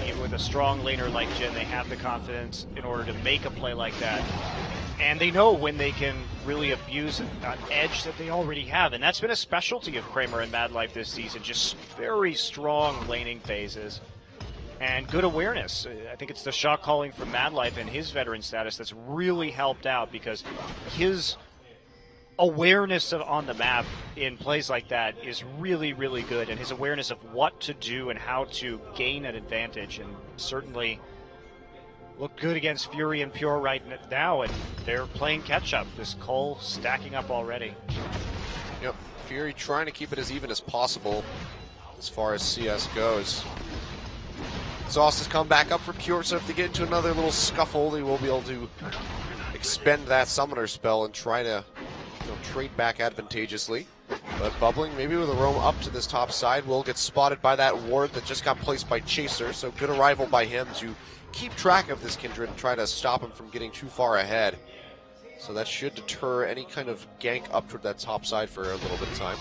Even with a strong laner like Jin, they have the confidence in order to make a play like that. And they know when they can really abuse an edge that they already have. And that's been a specialty of Kramer and Mad Life this season. Just very strong laning phases. And good awareness. I think it's the shot calling from Mad Life and his veteran status that's really helped out, because his awareness on the map in plays like that is really, really good, and his awareness of what to do and how to gain an advantage, and certainly look good against Fury and Pure right now, and they're playing catch-up. This Cole stacking up already. Yep, Fury trying to keep it as even as possible as far as CS goes. Exhaust has come back up for Pure, so if they get into another little scuffle, they will be able to expend that Summoner spell and try to trade back advantageously. But Bubbling, maybe with a roam up to this top side, will get spotted by that ward that just got placed by Chaser, so good arrival by him to keep track of this Kindred and try to stop him from getting too far ahead. So that should deter any kind of gank up toward that top side for a little bit of time.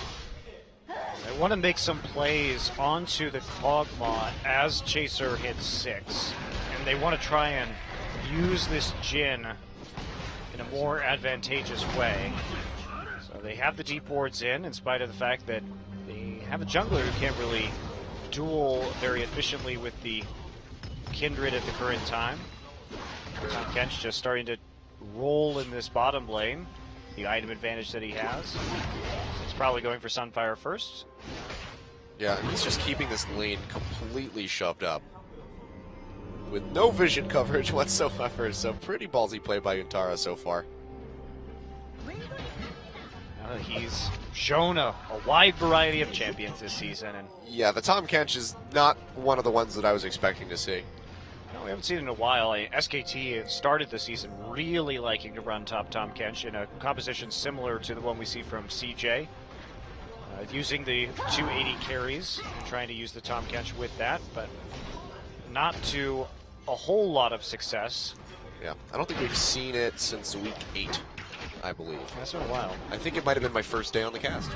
They want to make some plays onto the Kog'Maw as Chaser hits 6. And they want to try and use this Jhin in a more advantageous way. So they have the deep wards in spite of the fact that they have a jungler who can't really duel very efficiently with the Kindred at the current time. Tom Kench just starting to roll in this bottom lane. The item advantage that he has. He's probably going for Sunfire first. Yeah, he's just keeping this lane completely shoved up with no vision coverage whatsoever, so pretty ballsy play by Untara so far. He's shown a wide variety of champions this season. And yeah, the Tom Kench is not one of the ones that I was expecting to see. we haven't seen it in a while. SKT started the season really liking to run top Tom Kench in a composition similar to the one we see from CJ. Using the 280 carries, trying to use the Tom Kench with that, but not to a whole lot of success. Yeah, I don't think we've seen it since week 8, I believe. That's been a while. I think it might have been my first day on the cast.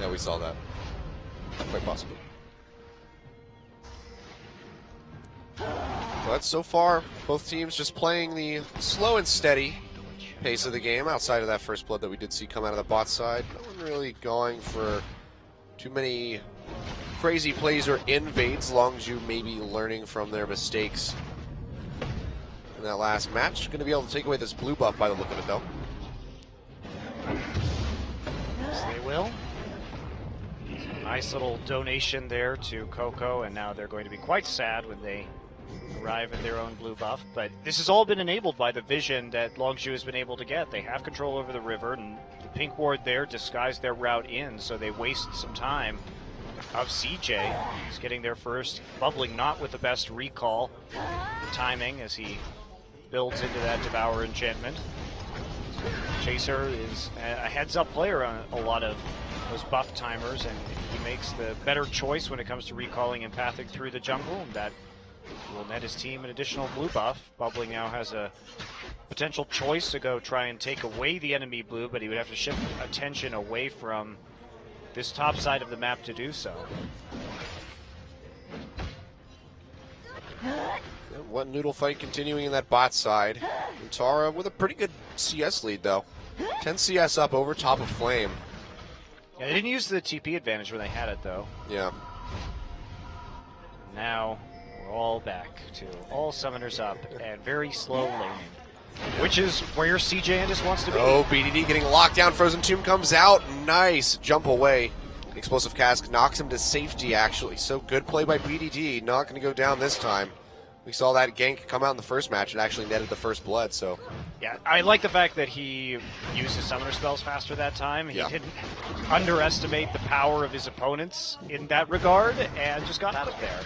Yeah, we saw that. Quite possibly. But so far, both teams just playing the slow and steady pace of the game outside of that first blood that we did see come out of the bot side. No one really going for too many crazy plays or invades, as long as you may be learning from their mistakes in that last match. Going to be able to take away this blue buff by the look of it, though. Yes, they will. Nice little donation there to Coco, and now they're going to be quite sad when they arrive at their own blue buff. But this has all been enabled by the vision that Longzhu has been able to get. They have control over the river, and the pink ward there disguised their route in, so they waste some time. Of CJ, he's getting there first. Bubbling not with the best recall timing as he builds into that Devour enchantment. Chaser is a heads-up player on a lot of those buff timers, and he makes the better choice when it comes to recalling empathic through the jungle, and that will net his team an additional blue buff. Bubbling now has a potential choice to go try and take away the enemy blue, but he would have to shift attention away from this top side of the map to do so. One noodle fight continuing in that bot side. Untara with a pretty good CS lead, though. 10 CS up over top of Flame. Yeah, they didn't use the TP advantage when they had it, though. Yeah. Now we're all back to all summoners up and very slow laning, which is where CJ just wants to be. Oh, BDD getting locked down. Frozen Tomb comes out. Nice jump away. Explosive Cask knocks him to safety, actually. So good play by BDD. Not going to go down this time. We saw that gank come out in the first match. It actually netted the first blood, so... Yeah, I like the fact that he used his summoner spells faster that time. He didn't underestimate the power of his opponents in that regard and just got out of there.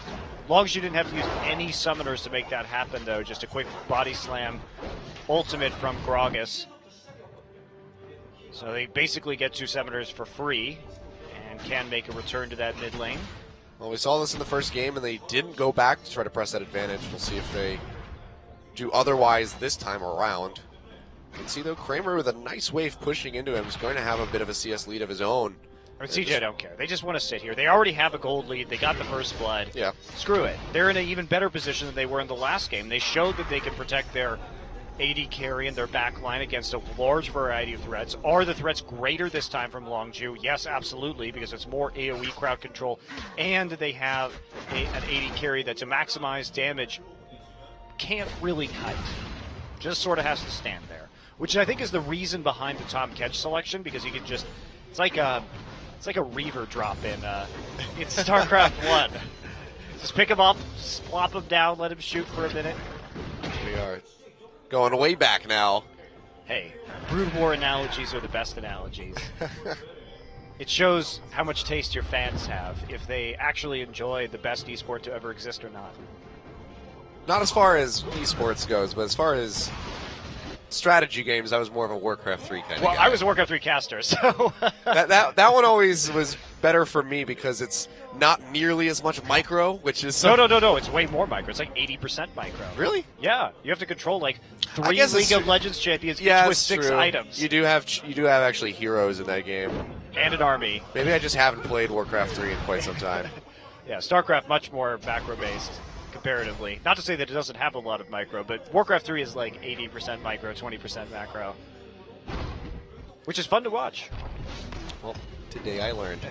As long as you didn't have to use any summoners to make that happen, though, just a quick body slam ultimate from Gragas. So they basically get 2 summoners for free and can make a return to that mid lane. Well, we saw this in the first game, and they didn't go back to try to press that advantage. We'll see if they do otherwise this time around. You can see, though, Kramer with a nice wave pushing into him is going to have a bit of a CS lead of his own I mean, CJ don't care. They just want to sit here. They already have a gold lead. They got the first blood. Yeah. Screw it. They're in an even better position than they were in the last game. They showed that they can protect their AD carry and their back line against a large variety of threats. Are the threats greater this time from Longju? Yes, absolutely, because it's more AoE crowd control, and they have an AD carry that, to maximize damage, can't really kite. Just sort of has to stand there, which I think is the reason behind the Tom Kedge selection, because you can just, it's like a Reaver drop in StarCraft 1. Just pick him up, plop him down, let him shoot for a minute. We are going way back now. Hey, Brood War analogies are the best analogies. It shows how much taste your fans have, if they actually enjoy the best esport to ever exist or not. Not as far as esports goes, but as far as strategy games, I was more of a Warcraft 3 kind of guy. Well, I was a Warcraft 3 caster, so... that one always was better for me because it's not nearly as much micro, which is... No, it's way more micro. It's like 80% micro. Really? Yeah, you have to control like 3 guess League of Legends champions, each with 6 true. items. You do have actually heroes in that game. And an army. Maybe I just haven't played Warcraft 3 in quite some time. Yeah, StarCraft much more macro-based, comparatively. Not to say that it doesn't have a lot of micro, but Warcraft 3 is like 80% micro, 20% macro. Which is fun to watch. Well, today I learned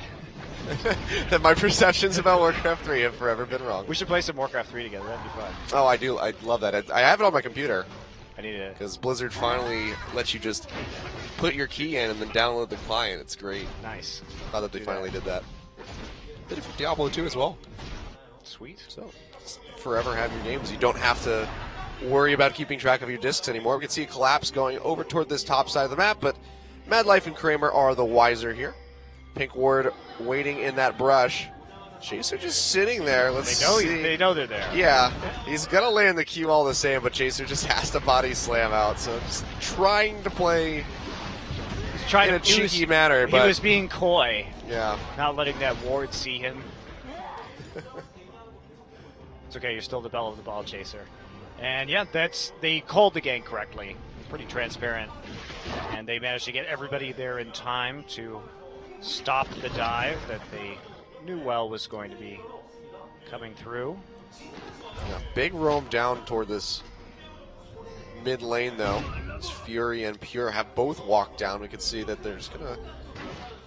that my perceptions about Warcraft 3 have forever been wrong. We should play some Warcraft 3 together. That'd be fun. Oh, I do. I love that. I have it on my computer. I need to... Because Blizzard finally lets you just put your key in and then download the client. It's great. Nice. Glad that they finally did that. Did it for Diablo 2 as well. Sweet. So, forever have your games. You don't have to worry about keeping track of your discs anymore. We can see a collapse going over toward this top side of the map, but Mad Life and Kramer are the wiser here. Pink Ward waiting in that brush. Chaser just sitting there. Let's see. They know they're there. Yeah, he's going to land the Q all the same, but Chaser just has to body slam out. So just trying to play in a cheeky manner. But he was being coy. Yeah. Not letting that ward see him. It's okay, you're still the bell of the ball, Chaser. And yeah, they called the gank correctly. Pretty transparent. And they managed to get everybody there in time to stop the dive that they knew well was going to be coming through. Yeah, big roam down toward this mid lane, though. As Fury and Pure have both walked down. We can see that they're just going to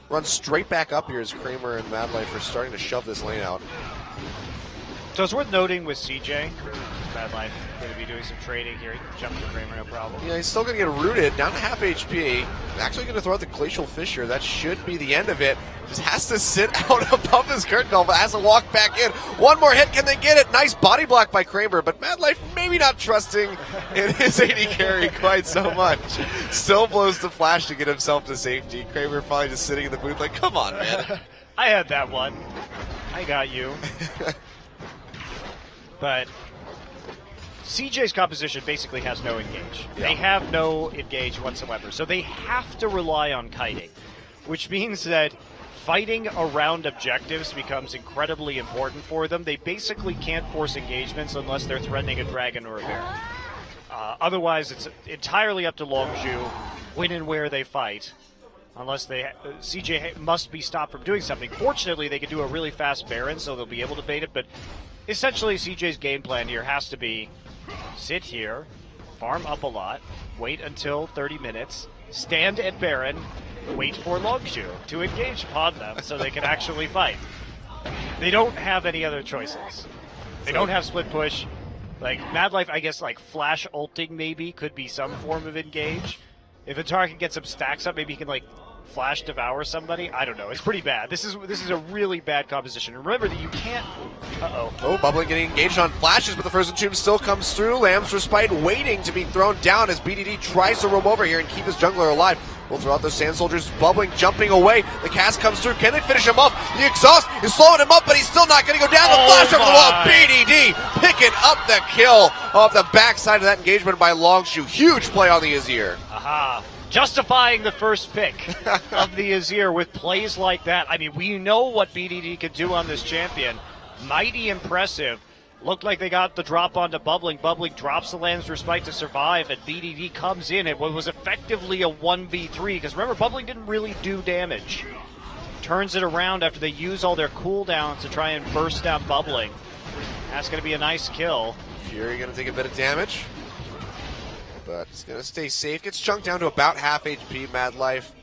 run straight back up here as Kramer and Mad Life are starting to shove this lane out. So it's worth noting with CJ, Mad Life going to be doing some trading here. He can jump to Kramer, no problem. Yeah, he's still going to get rooted, down to half HP. Actually going to throw out the Glacial Fissure. That should be the end of it. Just has to sit out above his curtain call, but has to walk back in. One more hit, can they get it? Nice body block by Kramer, but Mad Life maybe not trusting in his AD carry quite so much. Still blows the flash to get himself to safety. Kramer probably just sitting in the booth like, come on, man. I had that one. I got you. But CJ's composition basically has no engage. Yeah. They have no engage whatsoever. So they have to rely on kiting, which means that fighting around objectives becomes incredibly important for them. They basically can't force engagements unless they're threatening a dragon or a baron. Otherwise, it's entirely up to Longju when and where they fight. Unless CJ must be stopped from doing something. Fortunately, they can do a really fast baron, so they'll be able to bait it, but essentially, CJ's game plan here has to be sit here, farm up a lot, wait until 30 minutes, stand at Baron, wait for Longju to engage upon them so they can actually fight. They don't have any other choices. They don't have split push. Like, Mad Life, I guess, like, flash ulting maybe could be some form of engage. If Atara can get some stacks up, maybe he can, like, flash devour somebody. I don't know. It's pretty bad. This is a really bad composition. Remember that you can't... Uh-oh. Oh, Bubbling getting engaged on flashes, but the Frozen Tomb still comes through. Lamb's Respite waiting to be thrown down as BDD tries to roam over here and keep his jungler alive. We'll throw out the Sand Soldiers. Bubbling jumping away. The cast comes through. Can they finish him off? The exhaust is slowing him up, but he's still not going to go down. The flash over the wall. BDD picking up the kill off the backside of that engagement by Longshoe. Huge play on the Azir. Aha. Justifying the first pick of the Azir with plays like that. I mean, we know what BDD can do on this champion. Mighty impressive. Looked like they got the drop onto Bubbling. Bubbling drops the Lamb's Respite to survive, and BDD comes in at what was effectively a 1v3. Because remember, Bubbling didn't really do damage. turns it around after they use all their cooldowns to try and burst down Bubbling. That's going to be a nice kill. Fury going to take a bit of damage, but he's going to stay safe. Gets chunked down to about half HP. Mad Life,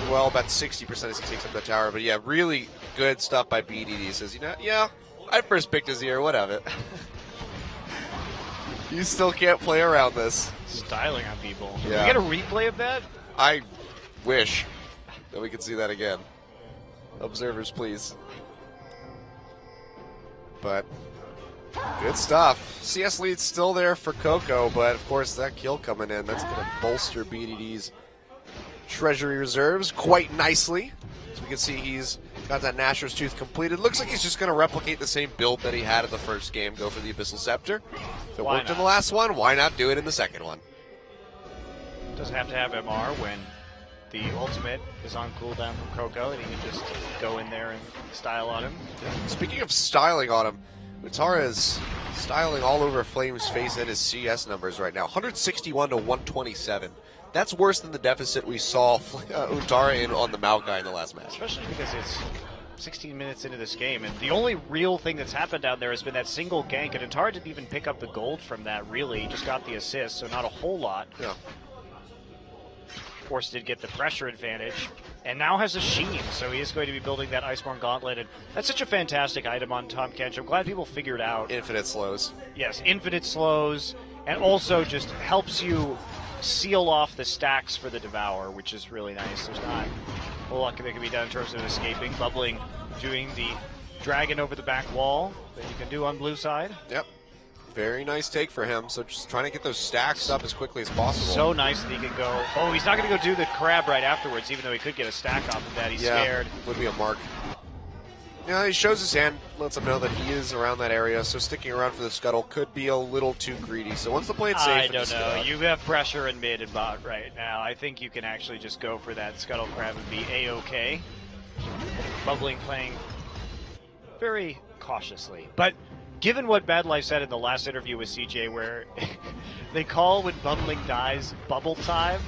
well, about 60% as he takes up the tower. But yeah, really good stuff by BDD. Says, you know, yeah, I first picked Azir, whatever. You still can't play around this. Styling on people. Yeah. Can we get a replay of that? I wish that we could see that again. Observers, please. But good stuff. CS lead's still there for Coco, but of course that kill coming in, that's going to bolster BDD's treasury reserves quite nicely. So we can see he's got that Nashor's Tooth completed. Looks like he's just going to replicate the same build that he had at the first game, go for the Abyssal Scepter. If it worked in the last one, why not do it in the second one? Doesn't have to have MR when the ultimate is on cooldown from Coco, and he can just go in there and style on him. Speaking of styling on him, Utara is styling all over Flame's face and his CS numbers right now. 161 to 127. That's worse than the deficit we saw Utara in on the Maokai in the last match. Especially because it's 16 minutes into this game, and the only real thing that's happened down there has been that single gank, and Utara didn't even pick up the gold from that, really. He just got the assist, so not a whole lot. Yeah. Force did get the pressure advantage, and now has a Sheen, so he is going to be building that Iceborne Gauntlet, and that's such a fantastic item on Tahm Kench. I'm glad people figured out. Infinite slows. Yes, infinite slows, and also just helps you seal off the stacks for the Devour, which is really nice. There's not a whole lot that can be done in terms of escaping. Bubbling doing the dragon over the back wall that you can do on blue side. Yep. Very nice take for him. So just trying to get those stacks up as quickly as possible. So nice that he can go. Oh, he's not going to go do the crab right afterwards, even though he could get a stack off of that. He's scared. Would be a mark. Yeah, he shows his hand, lets him know that he is around that area. So sticking around for the scuttle could be a little too greedy. So once the play it safe, I don't know. You have pressure in mid and bot right now. I think you can actually just go for that scuttle crab and be a-okay. Bubbling playing very cautiously, but given what Bad Life said in the last interview with CJ, where they call when Bubbling dies bubble time.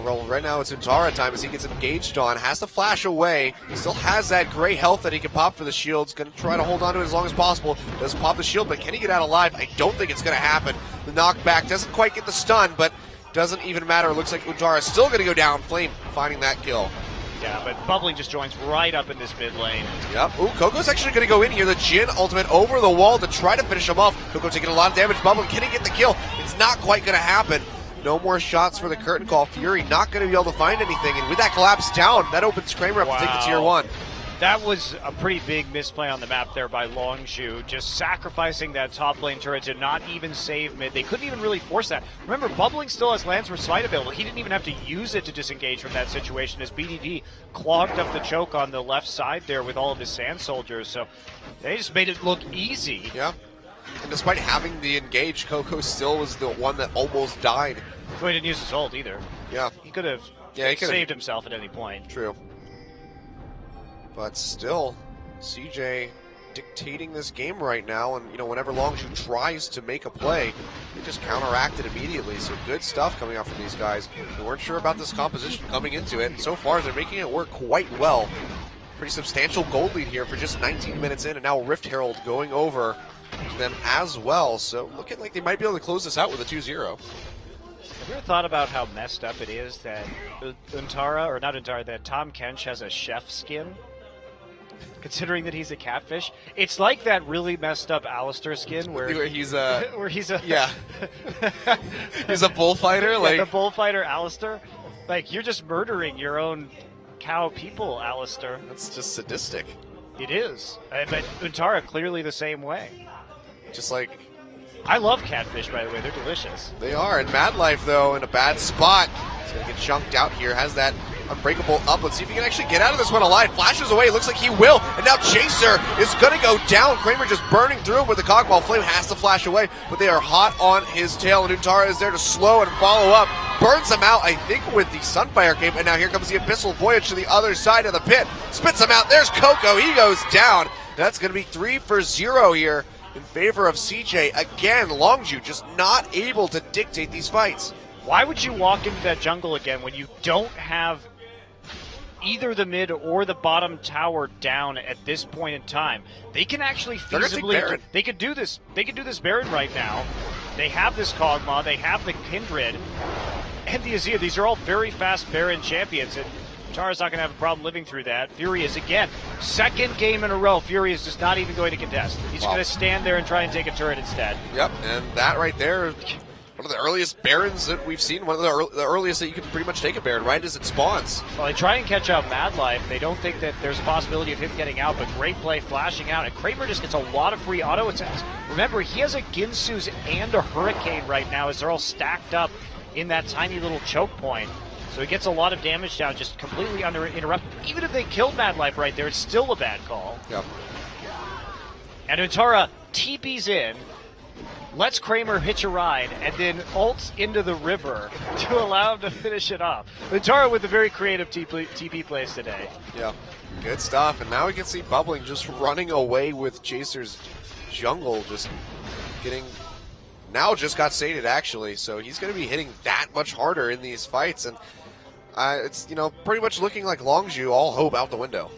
Well, right now it's Utara time as he gets engaged on, has to flash away. He still has that gray health that he can pop for the shields. Going to try to hold on to it as long as possible. Does pop the shield, but can he get out alive? I don't think it's going to happen. The knockback doesn't quite get the stun, but doesn't even matter. It looks like Utara is still going to go down. Flame finding that kill. Yeah, but Bubbling just joins right up in this mid lane. Yep. Ooh, Coco's actually going to go in here. The Jhin ultimate over the wall to try to finish him off. Coco taking a lot of damage. Bubbling, can he get the kill? It's not quite going to happen. No more shots for the curtain call. Fury not going to be able to find anything. And with that collapse down, that opens Kramer up to take the tier 1. That was a pretty big misplay on the map there by Longshu, just sacrificing that top lane turret to not even save mid. They couldn't even really force that. Remember, Bubbling still has Lance for Smite available. He didn't even have to use it to disengage from that situation as BDD clogged up the choke on the left side there with all of his Sand Soldiers. So they just made it look easy. Yeah. And despite having the engage, Coco still was the one that almost died. So he didn't use his ult either. Yeah. He could have saved himself at any point. True. But still, CJ dictating this game right now, and whenever Longshu tries to make a play, they just counteract it immediately. So good stuff coming out from these guys. We weren't sure about this composition coming into it, and so far they're making it work quite well. Pretty substantial gold lead here for just 19 minutes in, and now Rift Herald going over them as well. So looking like they might be able to close this out with a 2-0. Have you ever thought about how messed up it is that that Tahm Kench has a chef skin? Considering that he's a catfish, it's like that really messed up Alistair skin where he's a he's a he's a bullfighter, like the bullfighter Alistair. Like you're just murdering your own cow people, Alistair. That's just sadistic. It is, but Utara clearly the same way. Just like I love catfish, by the way; they're delicious. They are. And Mad Life though in a bad spot. He's gonna get chunked out here. Has that unbreakable up. Let's see if he can actually get out of this one alive. Flashes away. Looks like he will. And now Chaser is going to go down. Kramer just burning through him with the Cogwall. Flame has to flash away, but they are hot on his tail. And Utara is there to slow and follow up. Burns him out, I think, with the Sunfire Cape. And now here comes the Abyssal Voyage to the other side of the pit. Spits him out. There's Coco. He goes down. That's going to be 3-0 here in favor of CJ. Again, Longshu just not able to dictate these fights. Why would you walk into that jungle again when you don't have either the mid or the bottom tower down at this point in time, they can actually They're gonna take Baron. they could do this. They could do this Baron right now. They have this Kog'Maw, they have the Kindred, and the Azir. These are all very fast Baron champions, and Tara's not going to have a problem living through that. Furious, again, second game in a row, Furious is not even going to contest. He's going to stand there and try and take a turret instead. Yep, and that right there, one of the earliest Barons that we've seen, one of the earliest that you can pretty much take a Baron right as it spawns. Well, they try and catch out Mad Life. They don't think that there's a possibility of him getting out, but great play flashing out, and Kramer just gets a lot of free auto attacks. Remember, he has a Ginsu's and a Hurricane right now as they're all stacked up in that tiny little choke point. So he gets a lot of damage down, just completely uninterrupted. Even if they killed Mad Life right there, it's still a bad call. Yep. And Untara TP's in, lets Kramer hitch a ride, and then ults into the river to allow him to finish it off. Untara with a very creative TP plays today. Yeah, good stuff. And now we can see Bubbling just running away with Chaser's jungle, just getting... Now just got sated, actually, so he's going to be hitting that much harder in these fights. And it's, you know, pretty much looking like Longzhu, all hope out the window.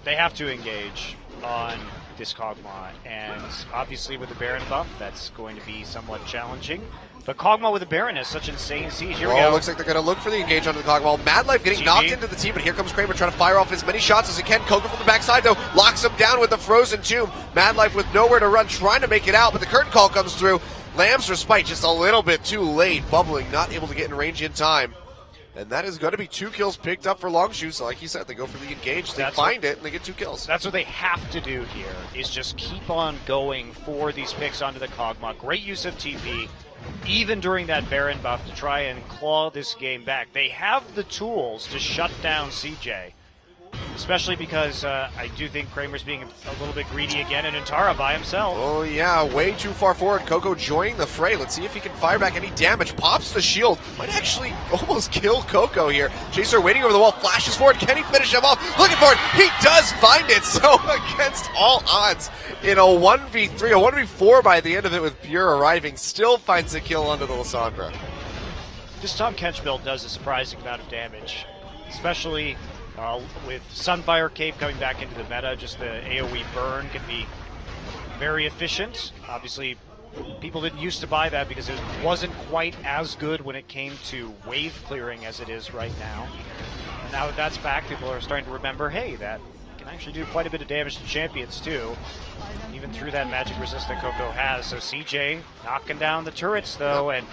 They have to engage on this Kog'Maw, and obviously with the Baron buff, that's going to be somewhat challenging. But Kog'Maw with the Baron has such insane siege. Here we go. Looks like they're going to look for the engage onto the Kog'Maw. Mad Life getting knocked into the team, but here comes Kramer trying to fire off as many shots as he can. Coco from the backside, though, locks him down with the Frozen Tomb. Mad Life with nowhere to run, trying to make it out, but the curtain call comes through. Lamb's Respite just a little bit too late. Bubbling not able to get in range in time. And that is going to be 2 kills picked up for Longzhu. So like you said, they go for the engage, they find it, and they get 2 kills. That's what they have to do here, is just keep on going for these picks onto the Kog'Maw. Great use of TP, even during that Baron buff, to try and claw this game back. They have the tools to shut down CJ. Especially because I do think Kramer's being a little bit greedy again, and Untara by himself. Oh yeah, way too far forward. Coco joining the fray. Let's see if he can fire back any damage. Pops the shield. Might actually almost kill Coco here. Chaser waiting over the wall, flashes forward. Can he finish him off? Looking for it. He does find it. So against all odds, in a 1v3, a 1v4 by the end of it, with Pure arriving, still finds a kill onto the Lissandra. This Tom Kench build does a surprising amount of damage, especially with Sunfire Cape coming back into the meta. Just the AoE burn can be very efficient. Obviously, people didn't used to buy that because it wasn't quite as good when it came to wave clearing as it is right now. And now that that's back, people are starting to remember, hey, that can actually do quite a bit of damage to champions too, even through that magic resist that Coco has. So CJ knocking down the turrets though, and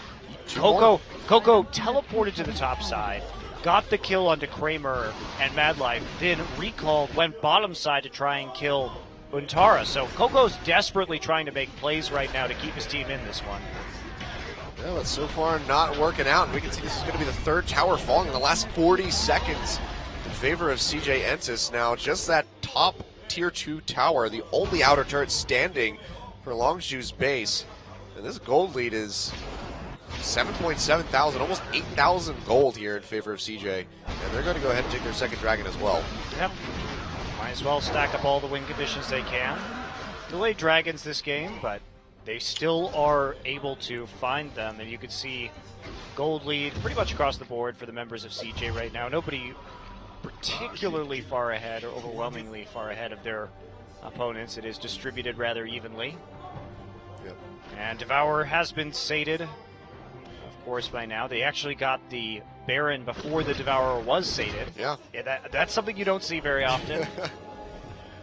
Coco teleported to the top side, got the kill onto Kramer and Mad Life, then recalled, went bottom side to try and kill Untara. So Coco's desperately trying to make plays right now to keep his team in this one. Yeah, but so far not working out. And we can see this is going to be the 3rd tower falling in the last 40 seconds in favor of CJ Entus. Now, just that top tier 2 tower, the only outer turret standing for Longzhu's base. And this gold lead is 7.7 thousand, almost 8,000 gold here in favor of CJ. And they're going to go ahead and take their 2nd dragon as well. Yep. Might as well stack up all the win conditions they can. Delayed dragons this game, but they still are able to find them. And you can see gold lead pretty much across the board for the members of CJ right now. Nobody particularly far ahead or overwhelmingly far ahead of their opponents. It is distributed rather evenly. Yep. And Devourer has been sated, of course, by now. They actually got the Baron before the Devourer was sated. Yeah. That's something you don't see very often.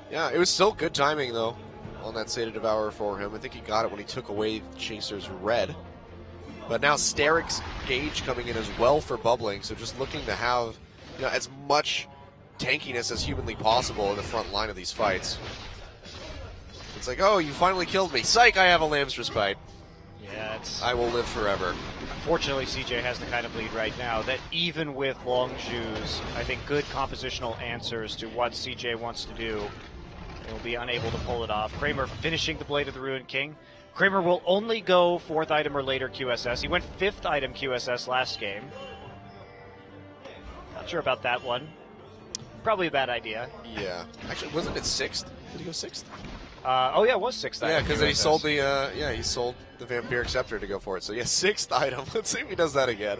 Yeah, it was still good timing, though, on that sated Devourer for him. I think he got it when he took away Chaser's red. But now Steric's Gauge coming in as well for Bubbling, so just looking to have, you know, as much tankiness as humanly possible in the front line of these fights. It's like, oh, you finally killed me. Psych, I have a Lamb's Respite. Yeah, I will live forever. Unfortunately, CJ has the kind of lead right now that even with Longzhu's, I think, good compositional answers to what CJ wants to do, they will be unable to pull it off. Kramer finishing the Blade of the Ruined King. Kramer will only go 4th item or later QSS. He went 5th item QSS last game. Not sure about that one. Probably a bad idea. Yeah. Actually, wasn't it 6th? Did he go 6th? Oh yeah, it was 6th item. Yeah, because he sold the he sold the Vampiric Scepter to go for it. So yeah, 6th item. Let's see if he does that again.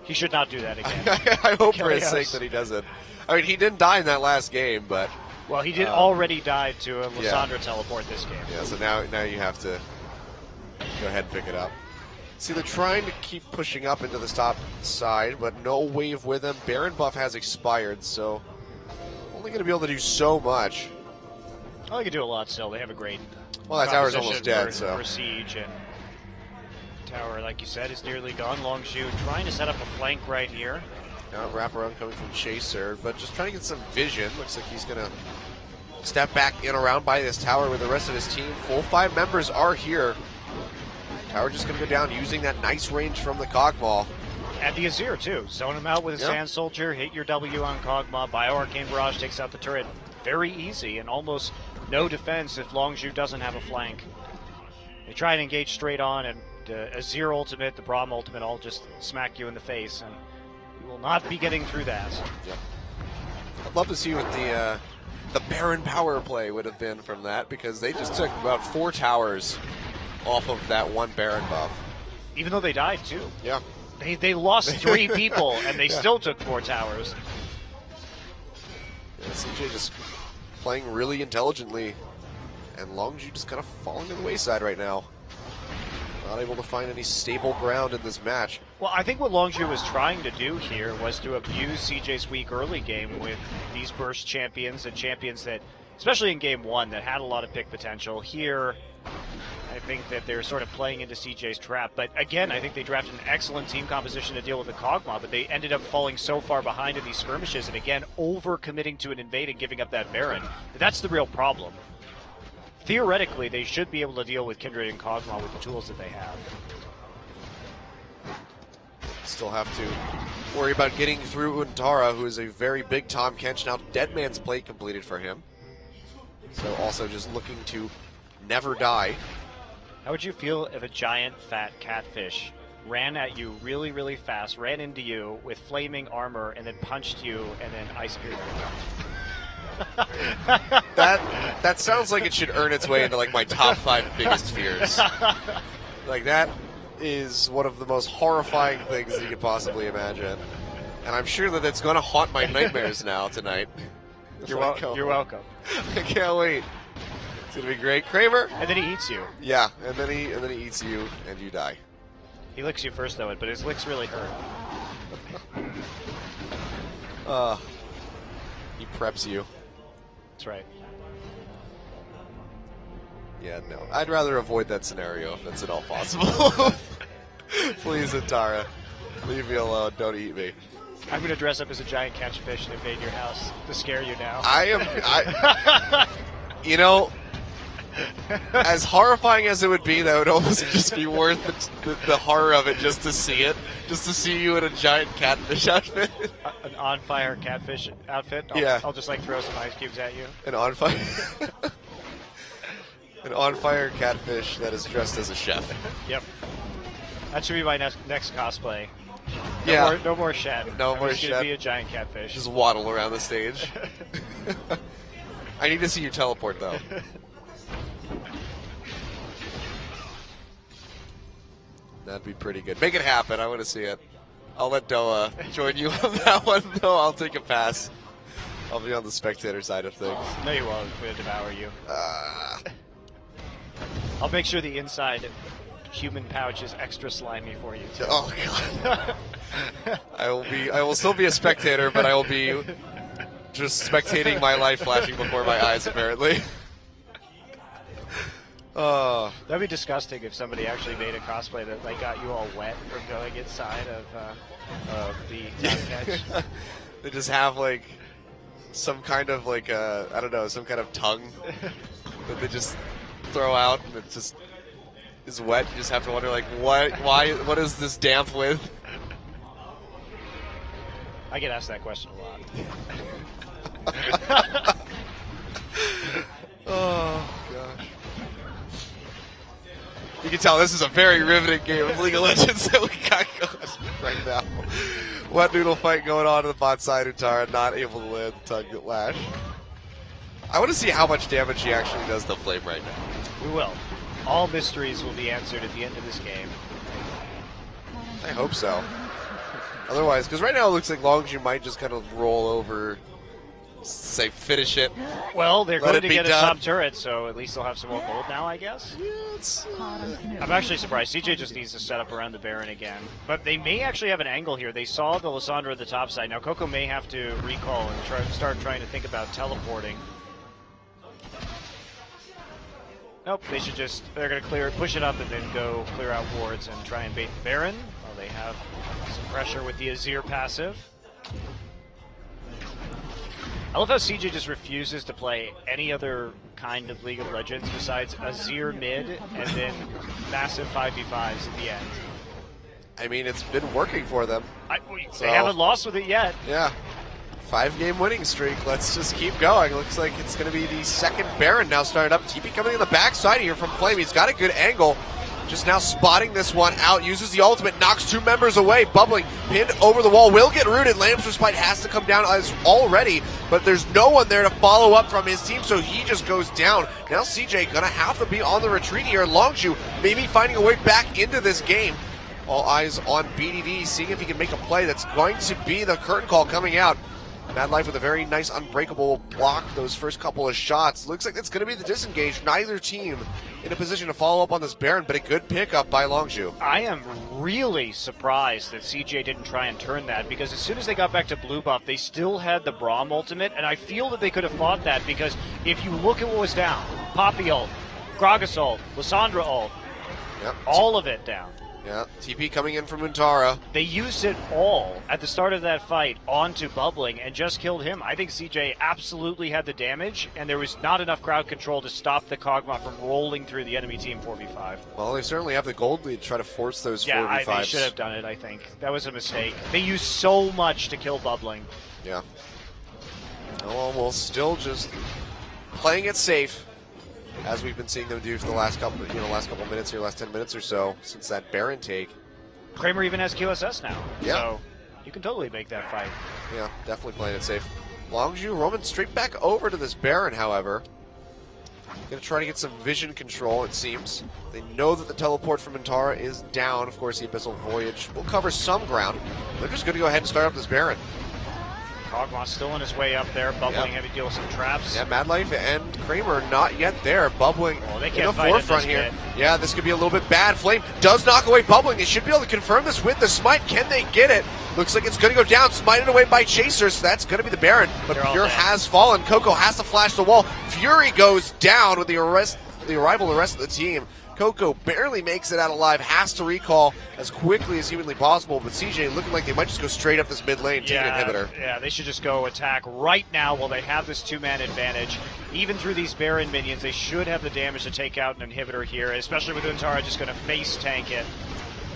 He should not do that again. I hope for his Chaos. sake that he doesn't. I mean, he didn't die in that last game, but Well, he did already die to a Lysandra teleport this game. yeah. So now you have to go ahead and pick it up. See, they're trying to keep pushing up into the top side, but no wave with them. Baron buff has expired, so only going to be able to do so much. Well, they can do a lot still. They have a great Well, that tower's proposition almost dead, for, so for siege, and tower, like you said, is nearly gone. Longshu trying to set up a flank right here. now wraparound coming from Chaser, but just trying to get some vision. Looks like he's going to step back in around by this tower with the rest of his team. Full 5 members are here. Tower just going to go down using that nice range from the Cogmaw. And the Azir, too. Zone him out with a Yep. Sand Soldier, hit your W on Kog'Maw, Bio-Arcane Barrage takes out the turret. Very easy and almost no defense if Longshu doesn't have a flank. They try and engage straight on, and the Azir ultimate, the Braum ultimate, all just smack you in the face, and you will not be getting through that. Yep. I'd love to see what the Baron power play would have been from that, because they just took about 4 towers off of that one Baron buff. Even though they died, too. Yeah. They lost 3 people, and they still took 4 towers. Yeah, CJ just playing really intelligently, and Longju just kind of falling to the wayside right now. Not able to find any stable ground in this match. Well, I think what Longshu was trying to do here was to abuse CJ's weak early game with these burst champions and champions that, especially in game 1, that had a lot of pick potential. Here, I think that they're sort of playing into CJ's trap. But again, I think they drafted an excellent team composition to deal with the Kog'Maw, but they ended up falling so far behind in these skirmishes, and again, over-committing to an invade and giving up that Baron. That's the real problem. Theoretically, they should be able to deal with Kindred and Kog'Maw with the tools that they have. Still have to worry about getting through Untara, who is a very big Tahm Kench. Now Deadman's Plate completed for him. So also just looking to never die. How would you feel if a giant fat catfish ran at you really, really fast, ran into you with flaming armor, and then punched you, and then ice speared you? That sounds like it should earn its way into like my top 5 biggest fears. Like that is one of the most horrifying things that you could possibly imagine, and I'm sure that it's going to haunt my nightmares now tonight. You're welcome. I can't wait. It's gonna be great, Kramer. And then he eats you. Yeah, and then he eats you, and you die. He licks you first, though, but his licks really hurt. He preps you. That's right. Yeah, no. I'd rather avoid that scenario if it's at all possible. Please, Antara. Leave me alone. Don't eat me. I'm going to dress up as a giant catfish and invade your house to scare you now. You know, as horrifying as it would be, that would almost just be worth the horror of it just to see it. Just to see you in a giant catfish outfit. An on-fire catfish outfit? I'll just, like, throw some ice cubes at you. An on-fire... An on-fire catfish that is dressed as a chef. Yep. That should be my next cosplay. No more Shen. No I'm more just gonna Shen. be a giant catfish. Just waddle around the stage. I need to see you teleport, though. That'd be pretty good. Make it happen. I want to see it. I'll let Doa join you on that one, though. I'll take a pass. I'll be on the spectator side of things. No, you won't. I'm going to devour you. I'll make sure the inside human pouch is extra slimy for you, too. Oh, God. I will still be a spectator, but I will be just spectating my life flashing before my eyes, apparently. That'd be disgusting if somebody actually made a cosplay that like got you all wet from going inside of the catch. They just have like some kind of like I don't know, some kind of tongue that they just throw out, and it just is wet. You just have to wonder like what is this damp with? I get asked that question a lot. Oh gosh. You can tell this is a very riveting game of League of Legends that we got going right now. Wet noodle fight going on the bot side. Untara not able to land the tongue lash. I want to see how much damage he actually does to Flame right now. We will. All mysteries will be answered at the end of this game. I hope so. Otherwise, because right now it looks like Longzhu might just kind of roll over, say finish it. Well, they're Let going it to be get a done. top turret, so at least they'll have some more gold now, I guess. I'm actually surprised. CJ just needs to set up around the Baron again. But they may actually have an angle here. They saw the Lissandra at the top side. Now Coco may have to recall and start trying to think about teleporting. Nope, they should just, they're going to push it up and then go clear out wards and try and bait the Baron. Well, they have some pressure with the Azir passive. I love how CJ just refuses to play any other kind of League of Legends besides Azir mid and then massive 5v5s at the end. I mean, it's been working for them. They haven't lost with it yet. Yeah. 5-game winning streak. Let's just keep going. Looks like it's going to be the second Baron now started up. TP coming in the backside here from Flame. He's got a good angle. Just now spotting this one out. Uses the ultimate. Knocks 2 members away. Bubbling. Pinned over the wall. Will get rooted. Lamb's Respite has to come down as already. But there's no one there to follow up from his team. So he just goes down. Now CJ going to have to be on the retreat here. Longzhu maybe finding a way back into this game. All eyes on BDD. Seeing if he can make a play. That's going to be the curtain call coming out. Mad Life with a very nice unbreakable block those first couple of shots. Looks like it's going to be the disengage. Neither team in a position to follow up on this Baron, but a good pickup by Longzhu. I am really surprised that CJ didn't try and turn that, because as soon as they got back to blue buff, they still had the Braum ultimate, and I feel that they could have fought that, because if you look at what was down, Poppy ult, Gragas ult, Lissandra ult, Yep. all of it down. Yeah, TP coming in from Untara. They used it all at the start of that fight onto Bubbling and just killed him. I think CJ absolutely had the damage, and there was not enough crowd control to stop the Kog'Maw from rolling through the enemy team 4v5. Well, they certainly have the gold lead to try to force those 4v5s. Yeah, they should have done it, I think. That was a mistake. They used so much to kill Bubbling. Yeah. Well, still just playing it safe, as we've been seeing them do for the last couple minutes here, last 10 minutes or so since that Baron take. Kramer even has QSS now, Yeah. so you can totally make that fight. Yeah, definitely playing it safe. Longzhu roaming straight back over to this Baron, however. Gonna try to get some vision control, it seems. They know that the teleport from Untara is down. Of course, the Abyssal Voyage will cover some ground. They're just gonna go ahead and start up this Baron. Kog'Maw's still on his way up there. Bubbling having to deal with some traps. Yeah, Mad Life and Kramer not yet there. Bubbling they in can't the fight at forefront this here. bit. Yeah, this could be a little bit bad. Flame does knock away Bubbling. They should be able to confirm this with the smite. Can they get it? Looks like it's going to go down. Smited away by Chaser, so that's going to be the Baron. But They're all Pure dead. has fallen. Coco has to flash the wall. Fury goes down with the arrival of the rest of the team. Coco barely makes it out alive, has to recall as quickly as humanly possible, but CJ looking like they might just go straight up this mid lane, take an inhibitor. Yeah, they should just go attack right now while they have this two-man advantage. Even through these Baron minions, they should have the damage to take out an inhibitor here, especially with Untara just going to face tank it.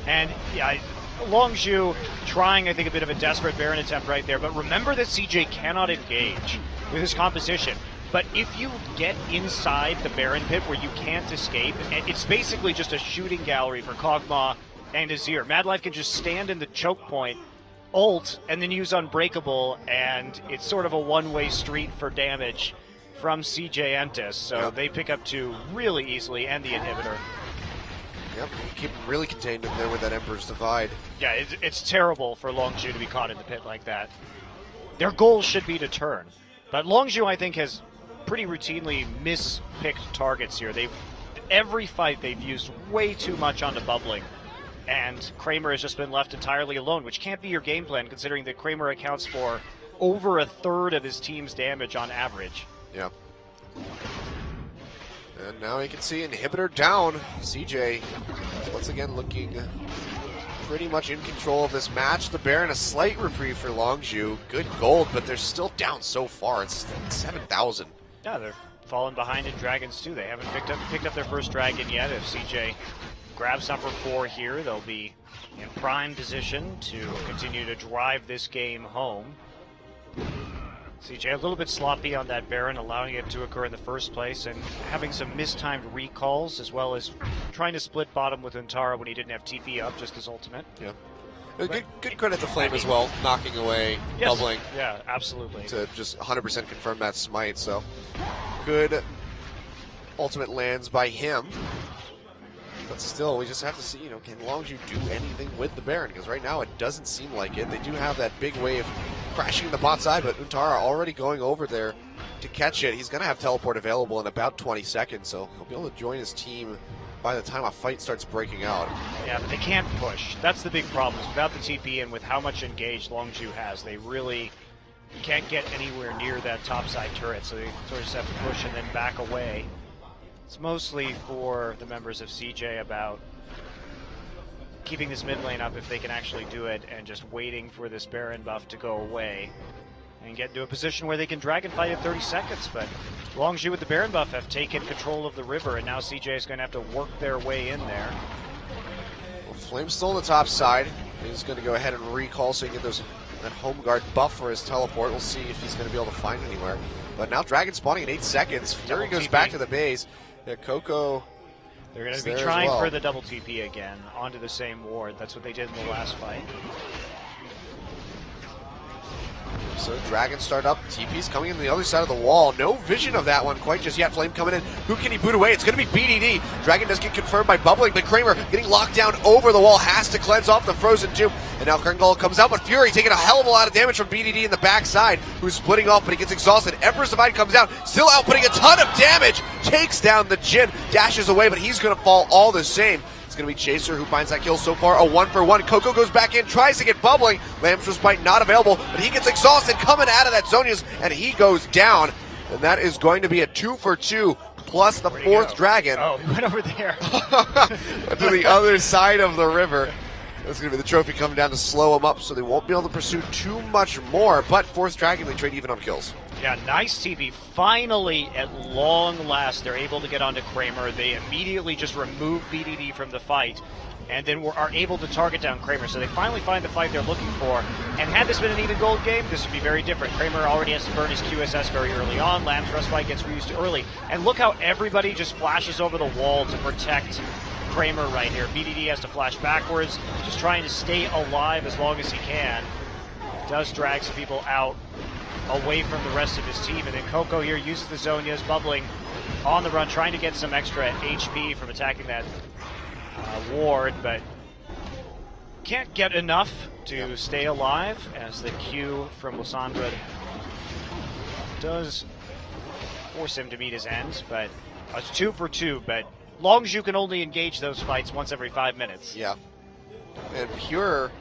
And yeah, Longzhu trying, I think, a bit of a desperate Baron attempt right there, but remember that CJ cannot engage with his composition. But if you get inside the Baron pit where you can't escape, it's basically just a shooting gallery for Kog'Maw and Azir. Mad Life can just stand in the choke point, ult, and then use Unbreakable, and it's sort of a one-way street for damage from CJ Entis. So they pick up 2 really easily, and the inhibitor. Yep, keep him really contained in there with that Emperor's Divide. Yeah, it's terrible for Longzhu to be caught in the pit like that. Their goal should be to turn. But Longzhu, I think, has pretty routinely mispicked targets here. Every fight they've used way too much onto Bubbling, and Kramer has just been left entirely alone, which can't be your game plan considering that Kramer accounts for over a third of his team's damage on average. Yeah. And now you can see inhibitor down. CJ once again looking pretty much in control of this match. The Baron, a slight reprieve for Longzhu. Good gold, but they're still down so far. It's 7,000. Yeah, they're falling behind in Dragons too. They haven't picked up their first Dragon yet. If CJ grabs number 4 here, they'll be in prime position to continue to drive this game home. CJ a little bit sloppy on that Baron, allowing it to occur in the first place, and having some mistimed recalls, as well as trying to split bottom with Untara when he didn't have TP up, just his ultimate. Yeah. Good credit to Flame as well, knocking away Bubbling Yeah, absolutely. to just 100% confirm that smite. So good ultimate lands by him. But still, we just have to see, can Longzhu do anything with the Baron? Because right now it doesn't seem like it. They do have that big wave crashing the bot side, but Untara already going over there to catch it. He's going to have teleport available in about 20 seconds, so he'll be able to join his team by the time a fight starts breaking out. Yeah, but they can't push. That's the big problem. Without the TP and with how much engaged Longzhu has, they really can't get anywhere near that topside turret, so they sort of just have to push and then back away. It's mostly for the members of CJ about keeping this mid lane up if they can actually do it, and just waiting for this Baron buff to go away and get into a position where they can dragon fight in 30 seconds. But Longzhu with the Baron buff have taken control of the river, and now CJ is going to have to work their way in there. Well, Flame's still on the top side. He's going to go ahead and recall so he can get that home guard buff for his teleport. We'll see if he's going to be able to find anywhere. But now Dragon spawning in 8 seconds. Fury goes back to the base. Yeah, Coco. They're going to be trying for the double TP again onto the same ward. That's what they did in the last fight. So Dragon start up. TP's coming in the other side of the wall. No vision of that one quite just yet. Flame coming in. Who can he boot away? It's going to be BDD. Dragon does get confirmed by Bubbling, but Kramer getting locked down over the wall. Has to cleanse off the Frozen Tomb. And now Kerngal comes out, but Fury taking a hell of a lot of damage from BDD in the backside, who's splitting off, but he gets exhausted. Emperor's Divide comes out, still outputting a ton of damage. Takes down the Jhin. Dashes away, but he's going to fall all the same. It's going to be Chaser who finds that kill so far, a 1-for-1. Coco goes back in, tries to get Bubbling. Lamb's Respite not available, but he gets exhausted coming out of that Zhonya's, and he goes down. And that is going to be a 2-for-2, plus the 4th Dragon. Oh, he went over there. To the other side of the river. That's going to be the trophy coming down to slow them up, so they won't be able to pursue too much more. But 4th Dragon, they trade even on kills. Yeah, nice TP. Finally, at long last, they're able to get onto Kramer. They immediately just remove BDD from the fight, and then are able to target down Kramer. So they finally find the fight they're looking for. And had this been an even gold game, this would be very different. Kramer already has to burn his QSS very early on. Lamb's Respite gets reused early. And look how everybody just flashes over the wall to protect Kramer right here. BDD has to flash backwards, just trying to stay alive as long as he can. Does drag some people out away from the rest of his team, and then Coco here uses the Zhonya's, Bubbling on the run, trying to get some extra HP from attacking that ward, but can't get enough to stay alive, as the Q from Lysandra does force him to meet his end. But it's 2-for-2, but Longzhu can only engage those fights once every 5 minutes. Yeah. And Pure,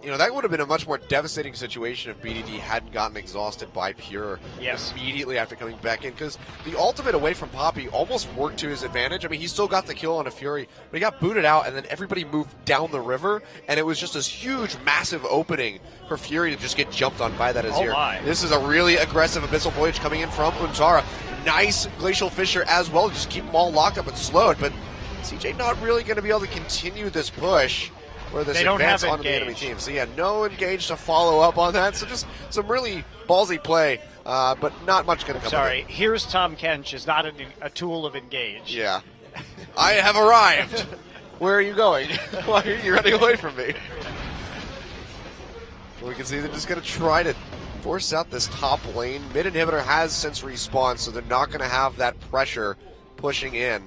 that would have been a much more devastating situation if BDD hadn't gotten exhausted by Pure immediately after coming back in, because the ultimate away from Poppy almost worked to his advantage. I mean, he still got the kill on a Fury, but he got booted out, and then everybody moved down the river, and it was just this huge, massive opening for Fury to just get jumped on by that Azir. My. This is a really aggressive Abyssal Voyage coming in from Untara. Nice Glacial Fissure as well, just keep them all locked up and slowed, but CJ not really going to be able to continue this push or this advance onto the enemy team. So yeah, no engage to follow up on that, so just some really ballsy play, but not much going to come Sorry, of it. here's Tom Kench is not a tool of engage. Yeah. I have arrived. Where are you going? Why are you running away from me? We can see they're just going to try to force out this top lane. Mid inhibitor has since respawned, so they're not going to have that pressure pushing in.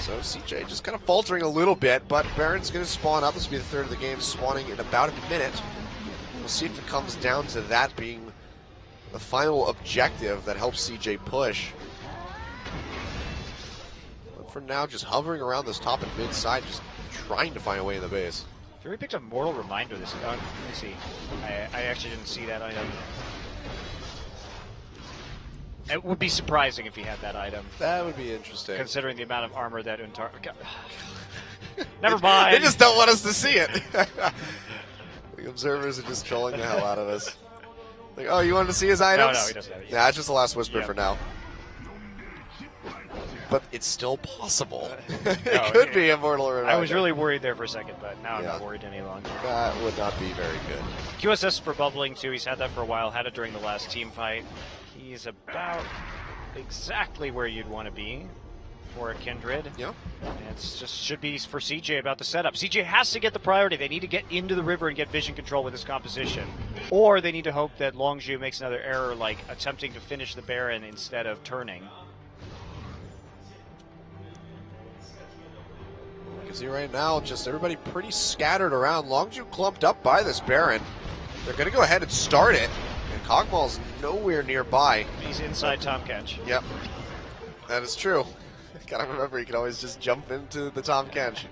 So CJ just kind of faltering a little bit, but Baron's going to spawn up. This will be the 3rd of the game, spawning in about a minute. We'll see if it comes down to that being the final objective that helps CJ push. But for now, just hovering around this top and mid side, just trying to find a way in the base. Fury picked up Mortal Reminder this. Let me see. I actually didn't see that item. It would be surprising if he had that item, That would be interesting. considering the amount of armor that Untara. Never mind. They just don't want us to see it. The observers are just trolling the hell out of us. Like, oh, you wanted to see his items? No, he doesn't have it. Nah, it's just the last whisper Yep. for now. But it's still possible. No, It could be a mortal reminder. I was really worried there for a second, but now I'm Yeah. not worried any longer. That would not be very good. QSS for Bubbling too. He's had that for a while. Had it during the last team fight. He's about exactly where you'd want to be for a Kindred. Yeah. It's just should be for CJ about the setup. CJ has to get the priority. They need to get into the river and get vision control with this composition. Or they need to hope that Longzhu makes another error, like attempting to finish the Baron instead of turning. can see right now, just everybody pretty scattered around. Longju clumped up by this Baron. They're going to go ahead and start it, and Kog'Maw's nowhere nearby. He's inside Tom Catch. Yep, that is true. Gotta remember, you can always just jump into the Tom Catch.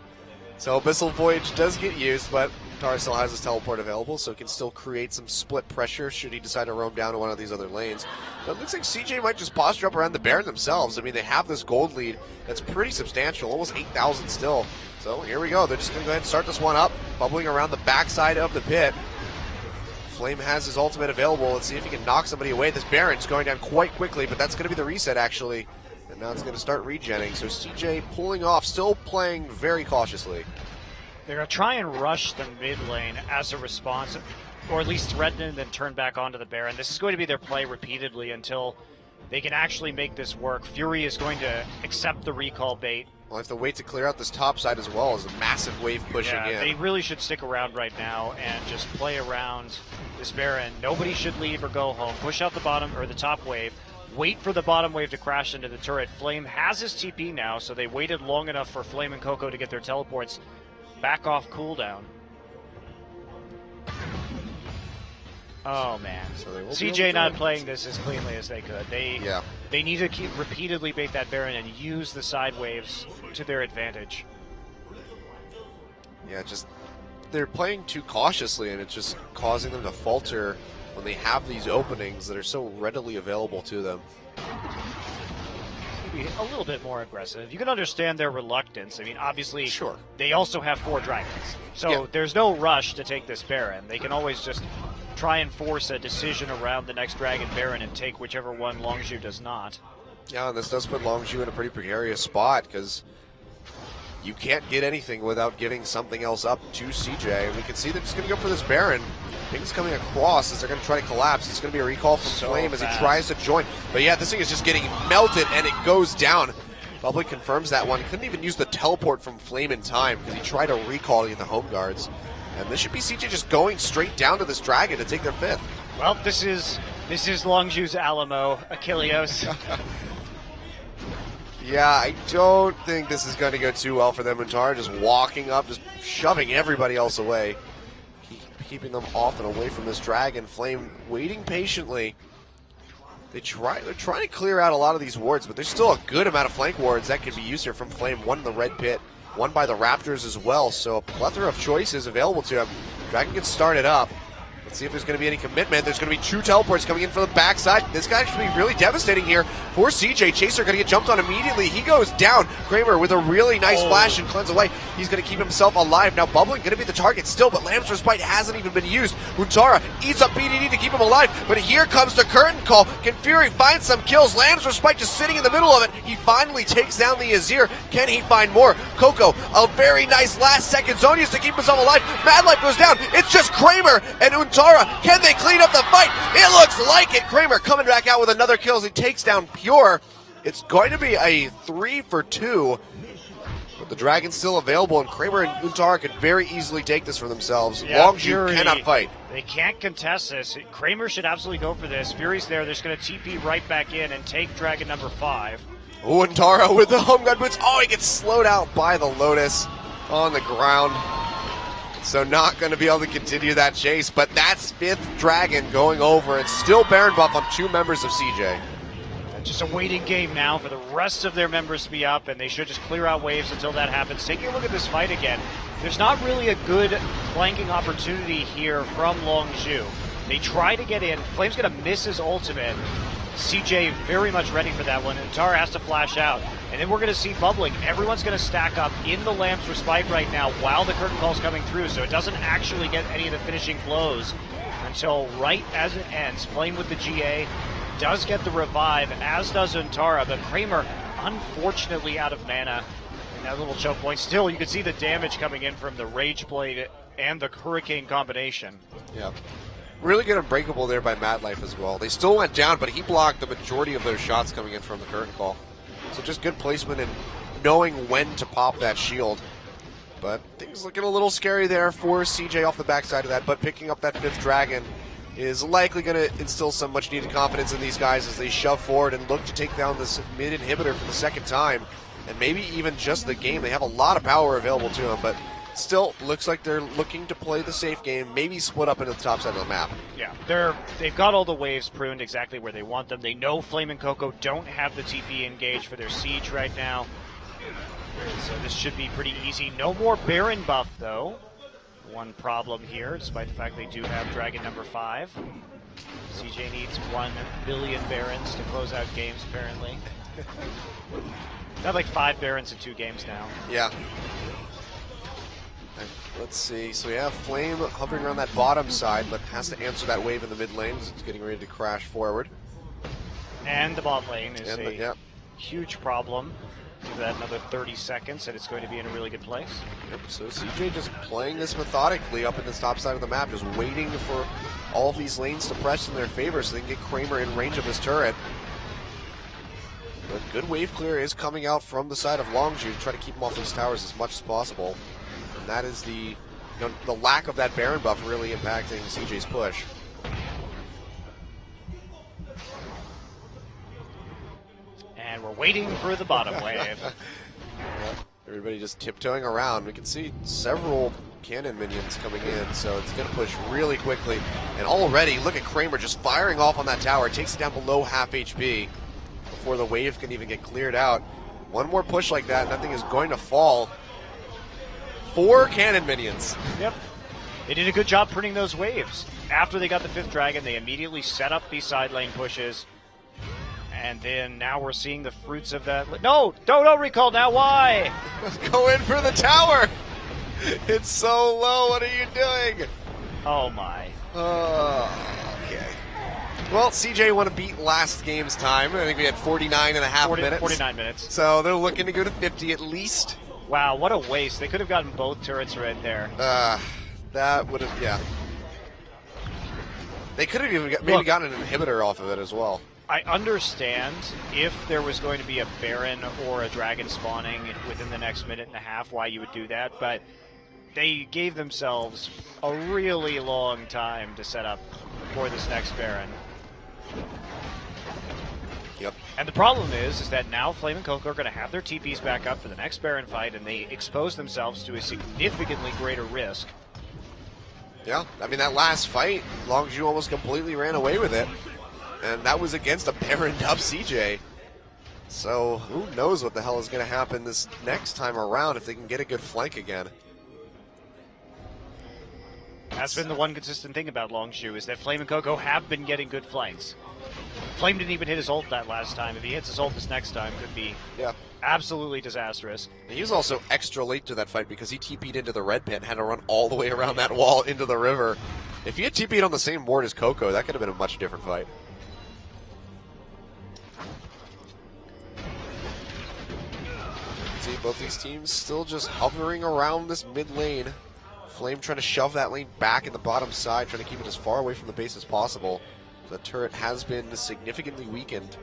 So Abyssal Voyage does get used, but Tara still has his teleport available, so can still create some split pressure should he decide to roam down to one of these other lanes. But it looks like CJ might just posture up around the Baron themselves. I mean, they have this gold lead that's pretty substantial, almost 8,000 still. So here we go. They're just going to go ahead and start this one up, bubbling around the backside of the pit. Flame has his ultimate available. Let's see if he can knock somebody away. This Baron's going down quite quickly, but that's going to be the reset, actually. And now it's going to start regenning. So CJ pulling off, still playing very cautiously. They're going to try and rush the mid lane as a response, or at least threaten and then turn back onto the Baron. This is going to be their play repeatedly until they can actually make this work. Fury is going to accept the recall bait. We'll have to wait to clear out this top side as well as a massive wave pushing in. They really should stick around right now and just play around this Baron. Nobody should leave or go home. Push out the bottom or the top wave. Wait for the bottom wave to crash into the turret. Flame has his TP now, so they waited long enough for Flame and Coco to get their teleports back off cooldown. Oh man, So they will be CJ able to not do it. playing this as cleanly as they could. They need to keep repeatedly bait that Baron and use the side waves to their advantage. Yeah, just they're playing too cautiously, and it's just causing them to falter when they have these openings that are so readily available to them. Be a little bit more aggressive. You can understand their reluctance. I mean, obviously, Sure. they also have 4 dragons. So Yeah. there's no rush to take this Baron. They can always just try and force a decision around the next Dragon Baron and take whichever one Longzhu does not. Yeah, and this does put Longzhu in a pretty precarious spot because you can't get anything without giving something else up to CJ. And we can see they're just going to go for this Baron. Things coming across as they're going to try to collapse. It's going to be a recall from So Flame as he fast. tries to join. But yeah, this thing is just getting melted and it goes down. Public confirms that one. Couldn't even use the teleport from Flame in time because he tried to recall to get the home guards. And this should be CJ just going straight down to this dragon to take their 5th. Well, this is Longzhu's Alamo, Achilleos. Yeah, I don't think this is going to go too well for them. Untara just walking up, just shoving everybody else away. Keeping them off and away from this dragon. Flame waiting patiently. They're trying to clear out a lot of these wards, but there's still a good amount of flank wards that can be used here from Flame. One in the red pit, one by the Raptors as well. So a plethora of choices available to him. Dragon gets started up. Let's see if there's going to be any commitment. There's going to be 2 teleports coming in from the backside. This guy should be really devastating here for CJ. Chaser going to get jumped on immediately. He goes down. Kramer with a really nice flash and cleanse away. He's going to keep himself alive. Now Bubbling going to be the target still, but Lamb's Respite hasn't even been used. Untara eats up BDD to keep him alive, but here comes the curtain call. Can Fury find some kills? Lamb's Respite just sitting in the middle of it. He finally takes down the Azir. Can he find more? Coco, a very nice last second Zonius to keep himself alive. Mad Life goes down. It's just Kramer and Untara. Can they clean up the fight? It looks like it. Kramer coming back out with another kill as he takes down Pure. It's going to be a 3 for 2. But the Dragon's still available, and Kramer and Untara could very easily take this for themselves. Longzhu Fury, cannot fight. They can't contest this. Kramer should absolutely go for this. Fury's there. They're just going to TP right back in and take Dragon number 5. Untara with the home guard boots. Oh, he gets slowed out by the Lotus on the ground. So not going to be able to continue that chase, but that's 5th Dragon going over. It's still Baron buff on 2 members of CJ. Just a waiting game now for the rest of their members to be up, and they should just clear out waves until that happens. Taking a look at this fight again, there's not really a good flanking opportunity here from Longzhu. They try to get in. Flame's going to miss his ultimate. CJ very much ready for that one, and Tara has to flash out. And then we're going to see Bubbling. Everyone's going to stack up in the Lamb's Respite right now while the curtain call's coming through, so it doesn't actually get any of the finishing blows until right as it ends. Flame with the GA does get the revive, as does Untara, but Kramer unfortunately out of mana in that little choke point. Still, you can see the damage coming in from the Rage Blade and the Hurricane combination. Yeah. Really good unbreakable there by Mad Life as well. They still went down, but he blocked the majority of their shots coming in from the curtain call. So just good placement and knowing when to pop that shield. But things looking a little scary there for CJ off the backside of that, but picking up that 5th Dragon is likely going to instill some much needed confidence in these guys as they shove forward and look to take down this mid inhibitor for the 2nd time. and maybe even just the game. They have a lot of power available to them, but still looks like they're looking to play the safe game, maybe split up into the top side of the map. Yeah, they've got all the waves pruned exactly where they want them. They know Flame and Coco don't have the TP engaged for their siege right now. So this should be pretty easy. No more Baron buff, though. One problem here, despite the fact they do have Dragon number 5. CJ needs 1 billion Barons to close out games, apparently. They have like 5 Barons in 2 games now. Yeah. Let's see. So we have Flame hovering around that bottom side, but has to answer that wave in the mid lane as it's getting ready to crash forward. And the bot lane is yeah. huge problem. Give that another 30 seconds, and it's going to be in a really good place. Yep. So CJ just playing this methodically up in the top side of the map, just waiting for all of these lanes to press in their favor so they can get Kramer in range of his turret. But good wave clear is coming out from the side of Longju to try to keep him off those towers as much as possible. And that is the lack of that Baron buff really impacting CJ's push. And we're waiting for the bottom wave. Everybody just tiptoeing around. We can see several cannon minions coming in, so it's going to push really quickly. And already, look at Kramer just firing off on that tower. Takes it down below half HP before the wave can even get cleared out. One more push like that, nothing is going to fall. 4 cannon minions. Yep. They did a good job printing those waves. After they got the 5th dragon, they immediately set up these side lane pushes. And then now we're seeing the fruits of that. No, don't recall now. Why? Go in for the tower. It's so low. What are you doing? Oh, my. Okay. Well, CJ won a beat last game's time. I think we had 49 and a half minutes. 49 minutes. So they're looking to go to 50 at least. Wow, what a waste. They could have gotten both turrets right there. That would have, yeah. They could have even maybe gotten an inhibitor off of it as well. I understand if there was going to be a Baron or a Dragon spawning within the next minute and a half why you would do that, but they gave themselves a really long time to set up for this next Baron. Yep. And the problem is that now Flame and Coco are going to have their TPs back up for the next Baron fight, and they expose themselves to a significantly greater risk. Yeah, I mean, that last fight, Longju almost completely ran away with it. And that was against a Baroned up CJ. So who knows what the hell is going to happen this next time around if they can get a good flank again. That's been the one consistent thing about Longju, is that Flame and Coco have been getting good flanks. Flame didn't even hit his ult that last time. If he hits his ult this next time, could be absolutely disastrous. He was also extra late to that fight because he TP'd into the red pit and had to run all the way around that wall into the river. If he had TP'd on the same board as Coco, that could have been a much different fight. See, both these teams still just hovering around this mid lane. Flame trying to shove that lane back in the bottom side, trying to keep it as far away from the base as possible. The turret has been significantly weakened.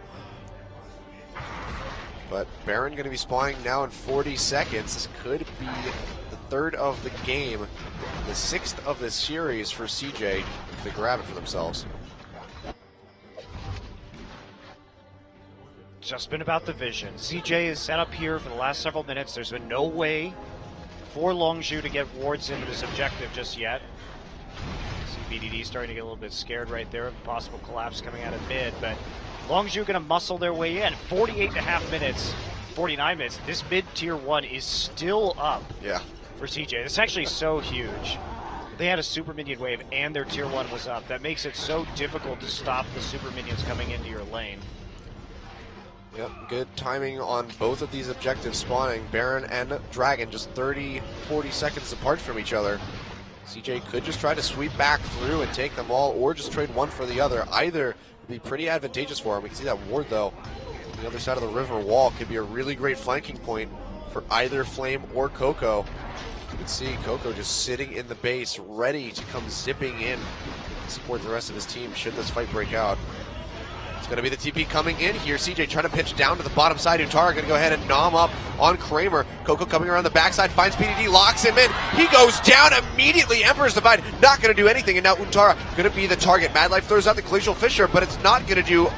But Baron going to be spawning now in 40 seconds. This could be the 3rd of the game, the 6th of the series for CJ if they grab it for themselves. Just been about the vision. CJ is set up here for the last several minutes. There's been no way for Longju to get wards into this objective just yet. See BDD starting to get a little bit scared right there of a possible collapse coming out of mid, but Longju going to muscle their way in. 48.5 minutes, 49 minutes. This mid tier 1 is still up for CJ. It's actually so huge. They had a super minion wave and their tier 1 was up. That makes it so difficult to stop the super minions coming into your lane. Yep, good timing on both of these objectives spawning. Baron and Dragon just 30, 40 seconds apart from each other. CJ could just try to sweep back through and take them all, or just trade one for the other. Either would be pretty advantageous for him. We can see that ward, though, on the other side of the river wall could be a really great flanking point for either Flame or Coco. You can see Coco just sitting in the base, ready to come zipping in to support the rest of his team should this fight break out. It's going to be the TP coming in here. CJ trying to pitch down to the bottom side. Utara going to go ahead and nom up on Kramer. Coco coming around the backside, finds BDD, locks him in. He goes down immediately. Emperor's Divide not going to do anything, and now Utara going to be the target. Mad Life throws out the Glacial Fissure, but it's not going to do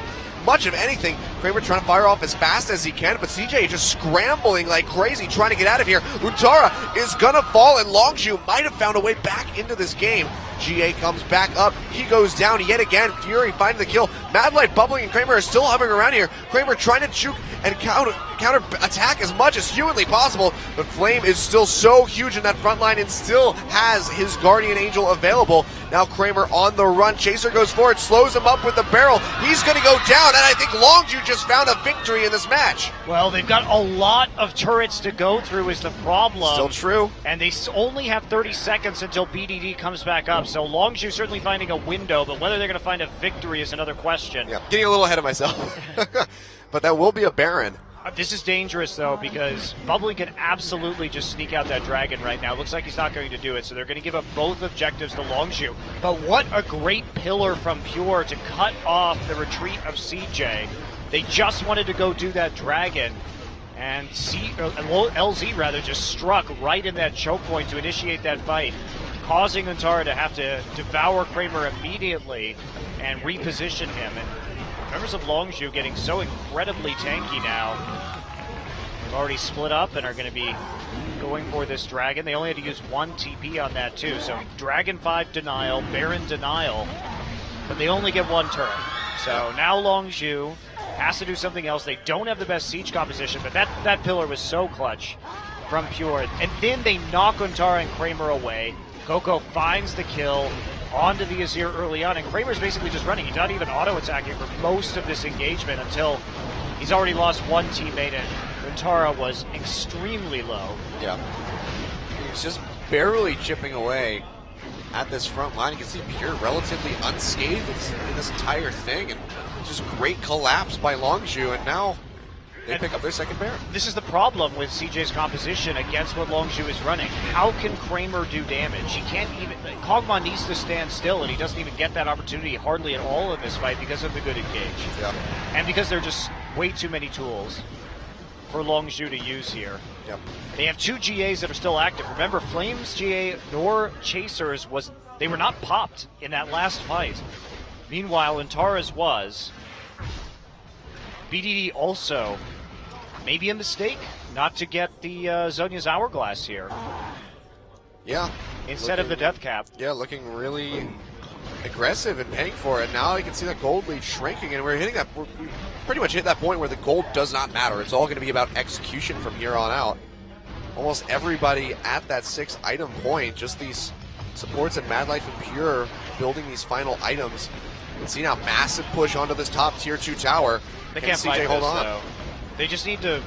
much of anything. Kramer trying to fire off as fast as he can, but CJ just scrambling like crazy, trying to get out of here. Untara is gonna fall, and Longzhu might have found a way back into this game. GA comes back up. He goes down yet again. Fury finding the kill. Mad Light bubbling, and Kramer is still hovering around here. Kramer trying to juke and counter attack as much as humanly possible, but Flame is still so huge in that front line and still has his Guardian Angel available. Now Kramer on the run. Chaser goes forward, slows him up with the barrel. He's going to go down, and I think Longzhu just found a victory in this match. Well, they've got a lot of turrets to go through is the problem. Still true. And they only have 30 seconds until BDD comes back up. So Longzhu certainly finding a window, but whether they're going to find a victory is another question. Yeah, getting a little ahead of myself. But that will be a Baron. This is dangerous, though, because Bubbly can absolutely just sneak out that dragon right now. Looks like he's not going to do it, so they're going to give up both objectives to Longzhu. But what a great pillar from Pure to cut off the retreat of CJ. They just wanted to go do that dragon, and LZ rather just struck right in that choke point to initiate that fight, causing Untara to have to devour Kramer immediately and reposition him. And members of Longzhu getting so incredibly tanky now. They've already split up and are going to be going for this dragon. They only had to use one TP on that too. So Dragon 5 denial, Baron denial, but they only get one turret. So now Longzhu has to do something else. They don't have the best siege composition, but that pillar was so clutch from Pure. And then they knock Untara and Kramer away. Coco finds the kill onto the Azir early on, and Kramer's basically just running. He's not even auto-attacking for most of this engagement until he's already lost one teammate, and Untara was extremely low. Yeah. He's just barely chipping away at this front line. You can see Pure relatively unscathed in this entire thing, and just great collapse by Longzhu, and now they pick up their second Baron. This is the problem with CJ's composition against what Longzhu is running. How can Kramer do damage? He can't even... Kog'Maw needs to stand still, and he doesn't even get that opportunity hardly at all in this fight because of the good engage. Yeah. And because there are just way too many tools for Longzhu to use here. Yep. They have two GAs that are still active. Remember, Flames GA nor Chasers they were not popped in that last fight. Meanwhile, Untara's was. BDD also... Maybe a mistake not to get the Zhonya's Hourglass here. Yeah. Instead of the Death Cap. Yeah, looking really aggressive and paying for it. Now you can see that gold lead shrinking, and we pretty much hit that point where the gold does not matter. It's all going to be about execution from here on out. Almost everybody at that 6 item point, just these supports and Mad Life and Pure building these final items. You can see now massive push onto this top tier 2 tower. They Can can't CJ fight hold this, on? though. They just need to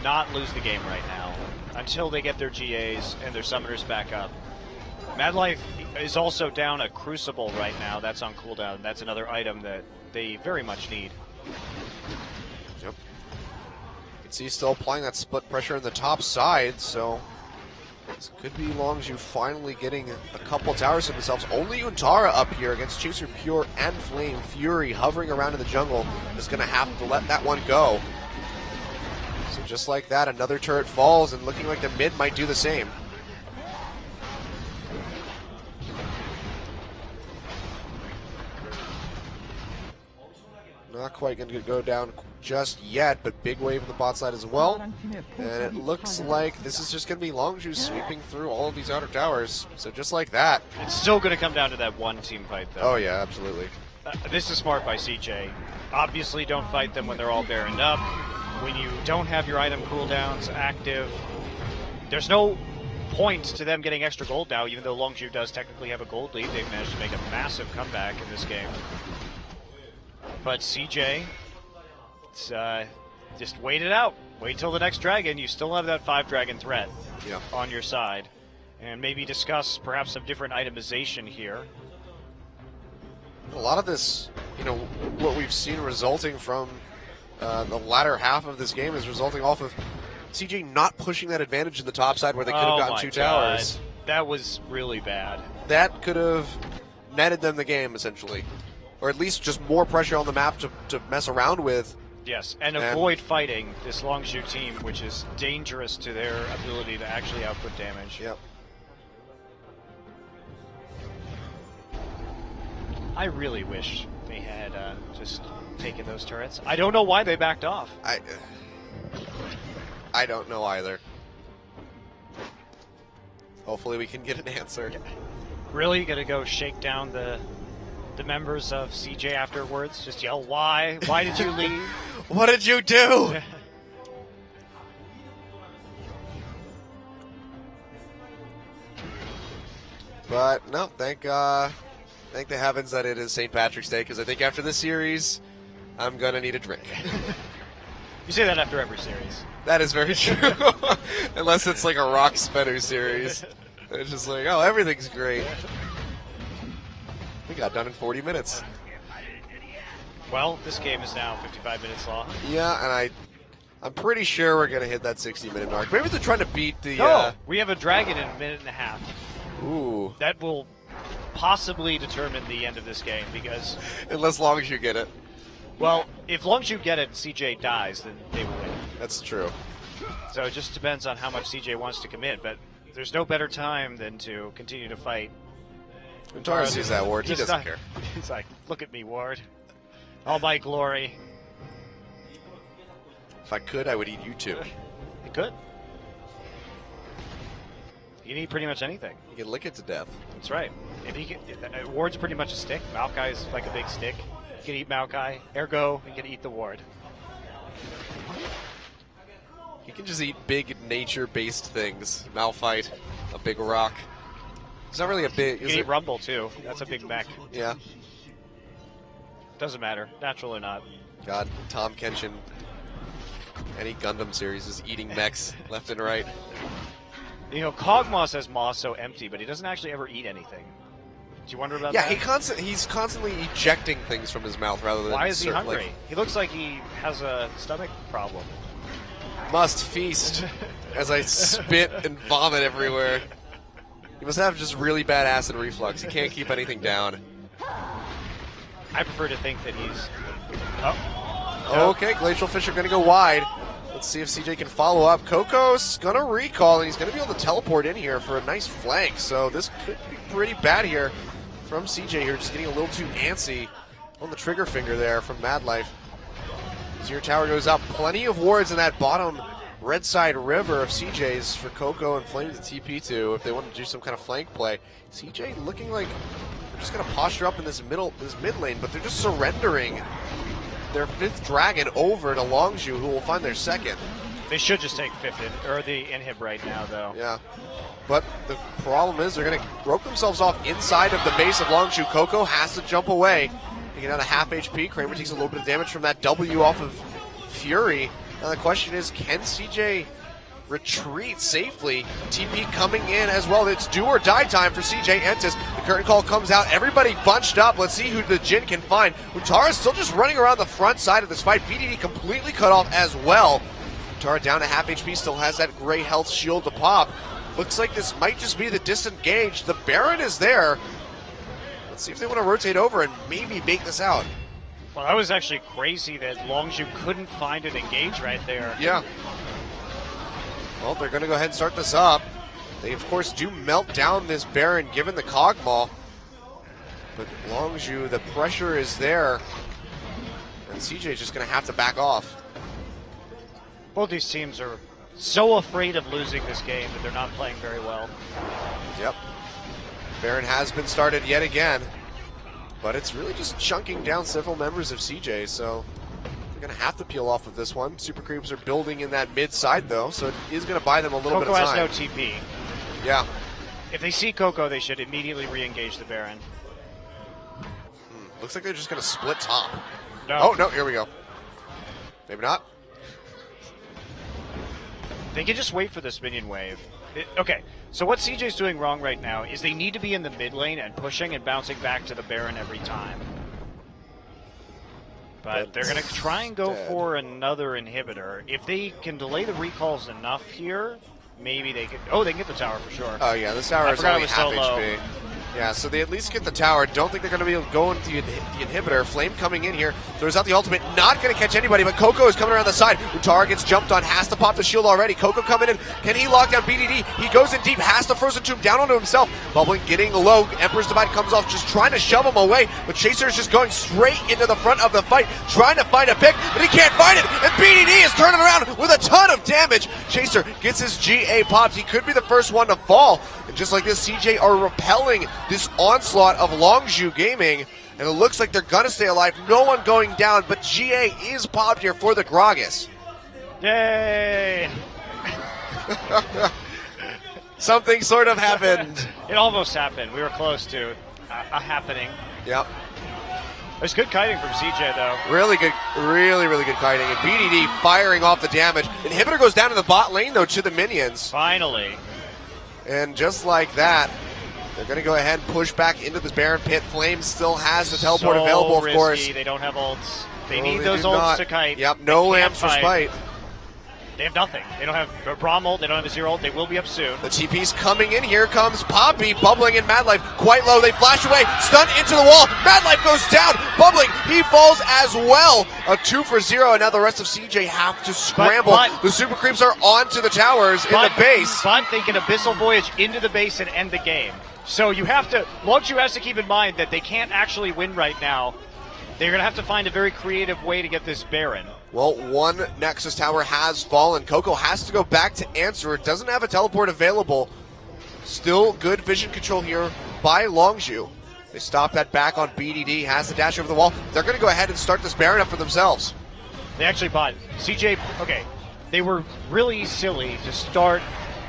not lose the game right now until they get their GAs and their summoners back up. Mad Life is also down a Crucible right now. That's on cooldown. That's another item that they very much need. Yep. You can see still applying that split pressure on the top side, so this could be Longzhu finally getting a couple towers to themselves. Only Untara up here against Chaser, Pure, and Flame. Fury hovering around in the jungle is going to have to let that one go. So just like that, another turret falls, and looking like the mid might do the same. Not quite going to go down just yet, but big wave on the bot side as well. And it looks like this is just going to be Longzhu sweeping through all of these outer towers. So just like that. It's still going to come down to that one team fight, though. Oh yeah, absolutely. This is smart by CJ. Obviously, don't fight them when they're all baroned up. When you don't have your item cooldowns active, there's no point to them getting extra gold now, even though Longzhu does technically have a gold lead. They've managed to make a massive comeback in this game. But CJ, just wait it out. Wait till the next dragon. You still have that 5-dragon threat on your side. And maybe discuss perhaps some different itemization here. A lot of this, what we've seen resulting from the latter half of this game is resulting off of CJ not pushing that advantage in the top side where they could have gotten 2 towers. That was really bad. That could have netted them the game, essentially. Or at least just more pressure on the map to mess around with. Yes, and avoid fighting this Longzhu team, which is dangerous to their ability to actually output damage. Yep. I really wish They had just taken those turrets. I don't know why they backed off. I don't know either. Hopefully we can get an answer. Really gonna go shake down the members of CJ afterwards? Just yell, why? Why did you leave? What did you do? But no, thank the heavens that it is St. Patrick's Day, because I think after this series, I'm gonna need a drink. You say that after every series. That is very true. Unless it's like a Rock Spinner series. It's just like, oh, everything's great. We got done in 40 minutes. Well, this game is now 55 minutes long. Yeah, and I'm pretty sure we're gonna hit that 60-minute mark. Maybe they're trying to beat the. No, we have a dragon in a minute and a half. Ooh. That will possibly determine the end of this game because. Unless Longshu get it. Well, if Longshu get it and CJ dies, then they will win. That's true. So it just depends on how much CJ wants to commit, but there's no better time than to continue to fight. When Tara sees that Ward, he doesn't care. He's like, look at me, Ward. All my glory. If I could, I would eat you too. You could. You can eat pretty much anything. You can lick it to death. That's right. Ward's pretty much a stick. Maokai's like a big stick. You can eat Maokai. Ergo, you can eat the Ward. You can just eat big nature-based things. Malphite, a big rock. It's not really a big. You can eat Rumble too. That's a big mech. Yeah. Doesn't matter, natural or not. God, Tom Kenshin. Any Gundam series is eating mechs left and right. You know, Kog'Maw has Maw so empty, but he doesn't actually ever eat anything. Do you wonder about that? Yeah, he's constantly ejecting things from his mouth rather than. Why is he hungry? He looks like he has a stomach problem. Must feast as I spit and vomit everywhere. He must have just really bad acid reflux. He can't keep anything down. I prefer to think that he's. Okay, Glacial Fish are going to go wide. Let's see if CJ can follow up. Coco's going to recall, and he's going to be able to teleport in here for a nice flank. So this could be pretty bad here from CJ here, just getting a little too antsy on the trigger finger there from Mad Life. Zero Tower goes up. Plenty of wards in that bottom red side river of CJ's for Coco and Flame to TP to if they want to do some kind of flank play. CJ looking like they're just going to posture up in this mid lane, but they're just surrendering their 5th dragon over to Longshu, who will find their 2nd. They should just take 5th or the inhib right now, though. Yeah. But the problem is they're going to rope themselves off inside of the base of Longshu. Coco has to jump away. Taking down a half HP. Kramer takes a little bit of damage from that W off of Fury. Now the question is, can CJ retreat safely? TP coming in as well. It's do or die time for CJ Entis. The curtain call comes out. Everybody bunched up. Let's see who the Jin can find. Utara's still just running around the front side of this fight. BDD completely cut off as well. Utara down to half HP. Still has that gray health shield to pop. Looks like this might just be the distant gauge. The Baron is there. Let's see if they want to rotate over and maybe make this out. Well, that was actually crazy that Longshu couldn't find an engage right there. Yeah. Well, they're going to go ahead and start this up. They, of course, do melt down this Baron given the Kog'Maw. But Longshu, the pressure is there. And CJ's just going to have to back off. Both these teams are so afraid of losing this game that they're not playing very well. Yep. Baron has been started yet again. But it's really just chunking down several members of CJ, so they're going to have to peel off with this one. Super Creeps are building in that mid side, though, so it is going to buy them a little bit of time. Coco has no TP. Yeah. If they see Coco, they should immediately re-engage the Baron. Looks like they're just going to split top. No. Oh, no, here we go. Maybe not. They can just wait for this minion wave. Okay, so what CJ's doing wrong right now is they need to be in the mid lane and pushing and bouncing back to the Baron every time. But they're going to try and go for another inhibitor. If they can delay the recalls enough here, maybe they could... Oh, they can get the tower for sure. Oh, yeah, this tower is only half HP. Yeah, so they at least get the tower. Don't think they're going to be able to go into the inhibitor. Flame coming in here, throws out the ultimate. Not going to catch anybody, but Coco is coming around the side. Utara gets jumped on, has to pop the shield already. Coco coming in. Can he lock down BDD? He goes in deep, has the Frozen Tomb down onto himself. Bubbling getting low. Emperor's Divide comes off, just trying to shove him away. But Chaser is just going straight into the front of the fight, trying to find a pick, but he can't find it. And BDD is turning around with a ton of damage. Chaser gets his GA popped. He could be the first one to fall. And just like this, CJ are repelling this onslaught of Longzhu Gaming, and it looks like they're gonna stay alive. No one going down, but GA is popped here for the Gragas. Yay! Something sort of happened. It almost happened. We were close to a happening. Yep. There's good kiting from CJ, though. Really good, really good kiting. And BDD firing off the damage. Inhibitor goes down to the bot lane, though, to the minions. Finally. And just like that, they're going to go ahead and push back into this Baron pit. Flame still has the teleport available, of risky. course. They don't have ults. They No, need they those do ults not. to kite. Yep, no They can't lamps for fight. spite. They have nothing. They don't have a Braum ult. They don't have a Zero ult. They will be up soon. The TP's coming in. Here comes Poppy, Bubbling and Madlife. Quite low. They flash away. Stunned into the wall. Madlife goes down. Bubbling, he falls as well. A 2 for 0. And now the rest of CJ have to scramble. but- the Super Creeps are onto the towers in the base. But they can Abyssal Voyage into the base and end the game. So you have to, Longzhu has to keep in mind that they can't actually win right now. They're going to have to find a very creative way to get this Baron. Well, one Nexus tower has fallen. Coco has to go back to answer. It doesn't have a teleport available. Still good vision control here by Longzhu. They stop that back on BDD. Has the dash over the wall. They're going to go ahead and start this Baron up for themselves. They actually bought CJ. Okay, they were really silly to start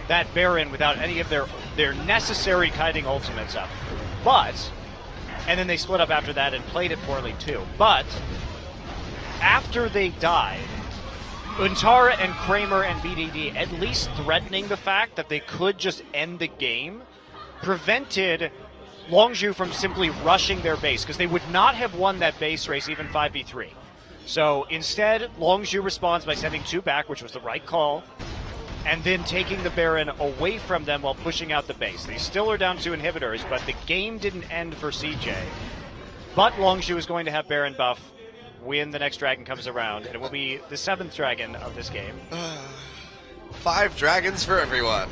that Baron without any of their necessary kiting ultimates up. But, and then they split up after that and played it poorly too. But after they died, Untara and Kramer and BDD at least threatening the fact that they could just end the game prevented Longzhu from simply rushing their base, because they would not have won that base race even 5v3. So instead, Longzhu responds by sending 2 back, which was the right call, and then taking the Baron away from them while pushing out the base. They still are down 2 inhibitors, but the game didn't end for CJ. But Longzhu is going to have Baron buff when the next dragon comes around, and it will be the 7th dragon of this game. 5 dragons for everyone.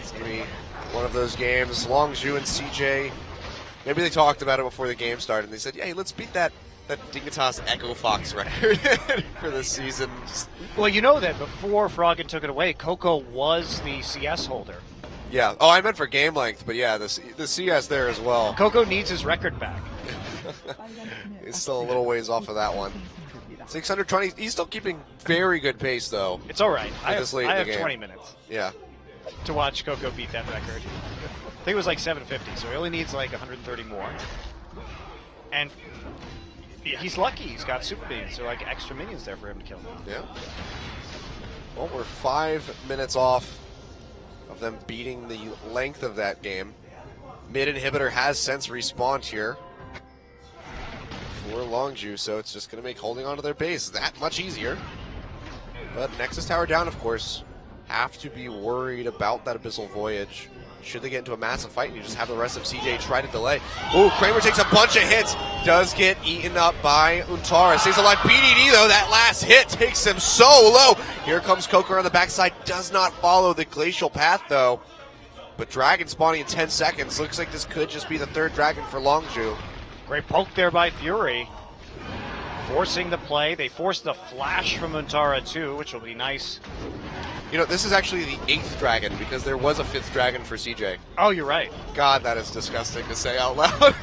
It's going to be one of those games. Longzhu and CJ, maybe they talked about it before the game started, and they said, hey, let's beat that Dignitas Echo Fox record for this season. Well, you know that before Froggen took it away, Coco was the CS holder. Yeah. Oh, I meant for game length, but yeah, the CS there as well. Coco needs his record back. He's still a little ways off of that one. 620. He's still keeping very good pace, though. It's all right. I this late in have the game. 20 minutes Yeah. to watch Coco beat that record. I think it was like 750, so he only needs like 130 more. And he's lucky. He's got super beams. There are like extra minions there for him to kill. Yeah. Well, we're 5 minutes off of them beating the length of that game. Mid inhibitor has since respawned here for Longzhu, so it's just going to make holding onto their base that much easier. But Nexus Tower down, of course. Have to be worried about that Abyssal Voyage. Should they get into a massive fight and you just have the rest of CJ try to delay. Ooh, Kramer takes a bunch of hits. Does get eaten up by Untara. Stays alive. BDD, though, that last hit takes him so low. Here comes Coco on the backside. Does not follow the glacial path, though. But Dragon spawning in 10 seconds. Looks like this could just be the 3rd Dragon for Longzhu. Great poke there by Fury. Forcing the play. They forced the flash from Untara, too, which will be nice. You know, this is actually the 8th Dragon because there was a 5th Dragon for CJ. Oh, you're right. God, that is disgusting to say out loud.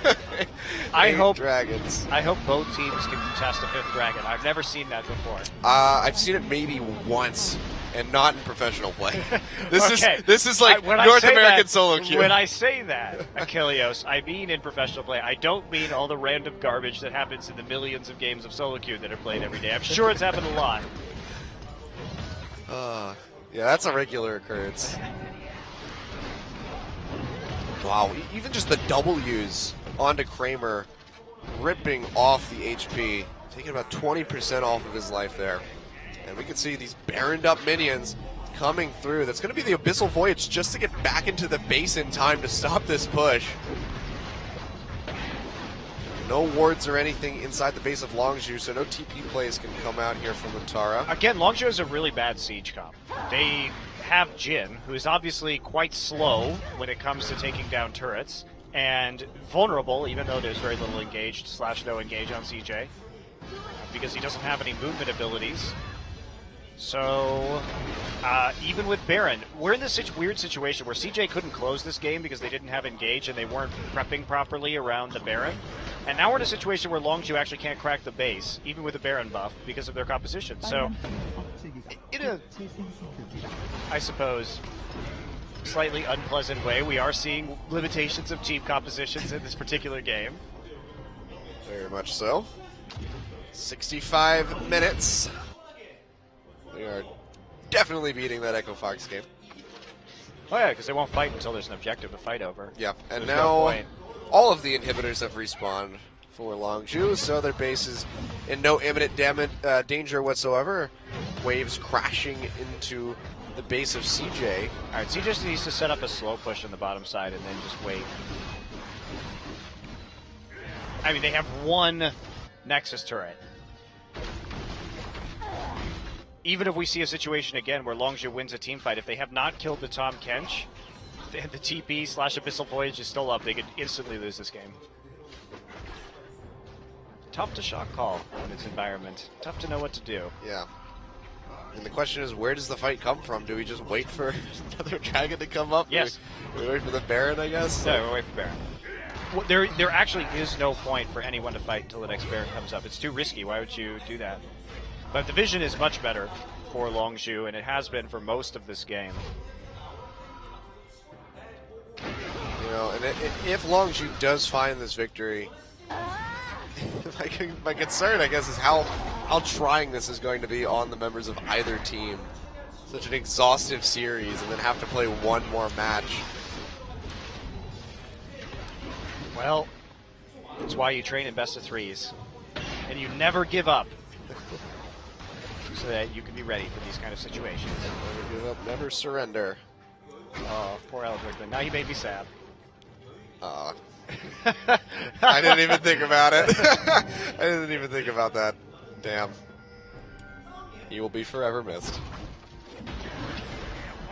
I 8 hope dragons. I hope both teams can contest a 5th dragon. I've never seen that before. I've seen it maybe once, and not in professional play. This Okay. is like When I North say American that- solo queue. When I say that, Achilleos, I mean in professional play. I don't mean all the random garbage that happens in the millions of games of solo queue that are played every day. I'm sure it's happened a lot. Yeah, that's a regular occurrence. Wow, even just the W's onto Kramer, ripping off the HP, taking about 20% off of his life there. And we can see these Baroned up minions coming through. That's going to be the Abyssal Voyage just to get back into the base in time to stop this push. No wards or anything inside the base of Longzhu, so no TP plays can come out here from Untara. Again, Longzhu is a really bad siege comp. They have Jin, who is obviously quite slow when it comes to taking down turrets, and vulnerable, even though there's very little engaged / no engage on CJ, because he doesn't have any movement abilities. So, even with Baron, we're in this weird situation where CJ couldn't close this game because they didn't have engage and they weren't prepping properly around the Baron. And now we're in a situation where Longzhu actually can't crack the base, even with the Baron buff, because of their composition. So, in a, I suppose, slightly unpleasant way, we are seeing limitations of team compositions in this particular game. Very much so. 65 minutes. We are definitely beating that Echo Fox game. Oh yeah, because they won't fight until there's an objective to fight over. Yep, and There's no now point. all of the inhibitors have respawned for Longzhu, so their base is in no imminent danger whatsoever. Waves crashing into the base of CJ. All right, so he just needs to set up a slow push on the bottom side and then just wait. I mean, they have one Nexus turret. Even if we see a situation again where Longzhu wins a team fight, if they have not killed the Tahm Kench, the TP / Abyssal Voyage is still up. They could instantly lose this game. Tough to shot call in this environment. Tough to know what to do. Yeah. And the question is, where does the fight come from? Do we just wait for another dragon to come up? Yes. We wait for the Baron, I guess? No, we'll wait for Baron. Well, there actually is no point for anyone to fight until the next Baron comes up. It's too risky. Why would you do that? But the vision is much better for Longzhu, and it has been for most of this game. You know, and if Longzhu does find this victory, my concern, I guess, is how trying this is going to be on the members of either team. Such an exhaustive series, and then have to play one more match. Well, that's why you train in best of threes, and you never give up, so that you can be ready for these kind of situations. Never give up, never surrender. Oh, poor Eldrick. Now you made me sad. I didn't even think about it. I didn't even think about that. Damn. He will be forever missed.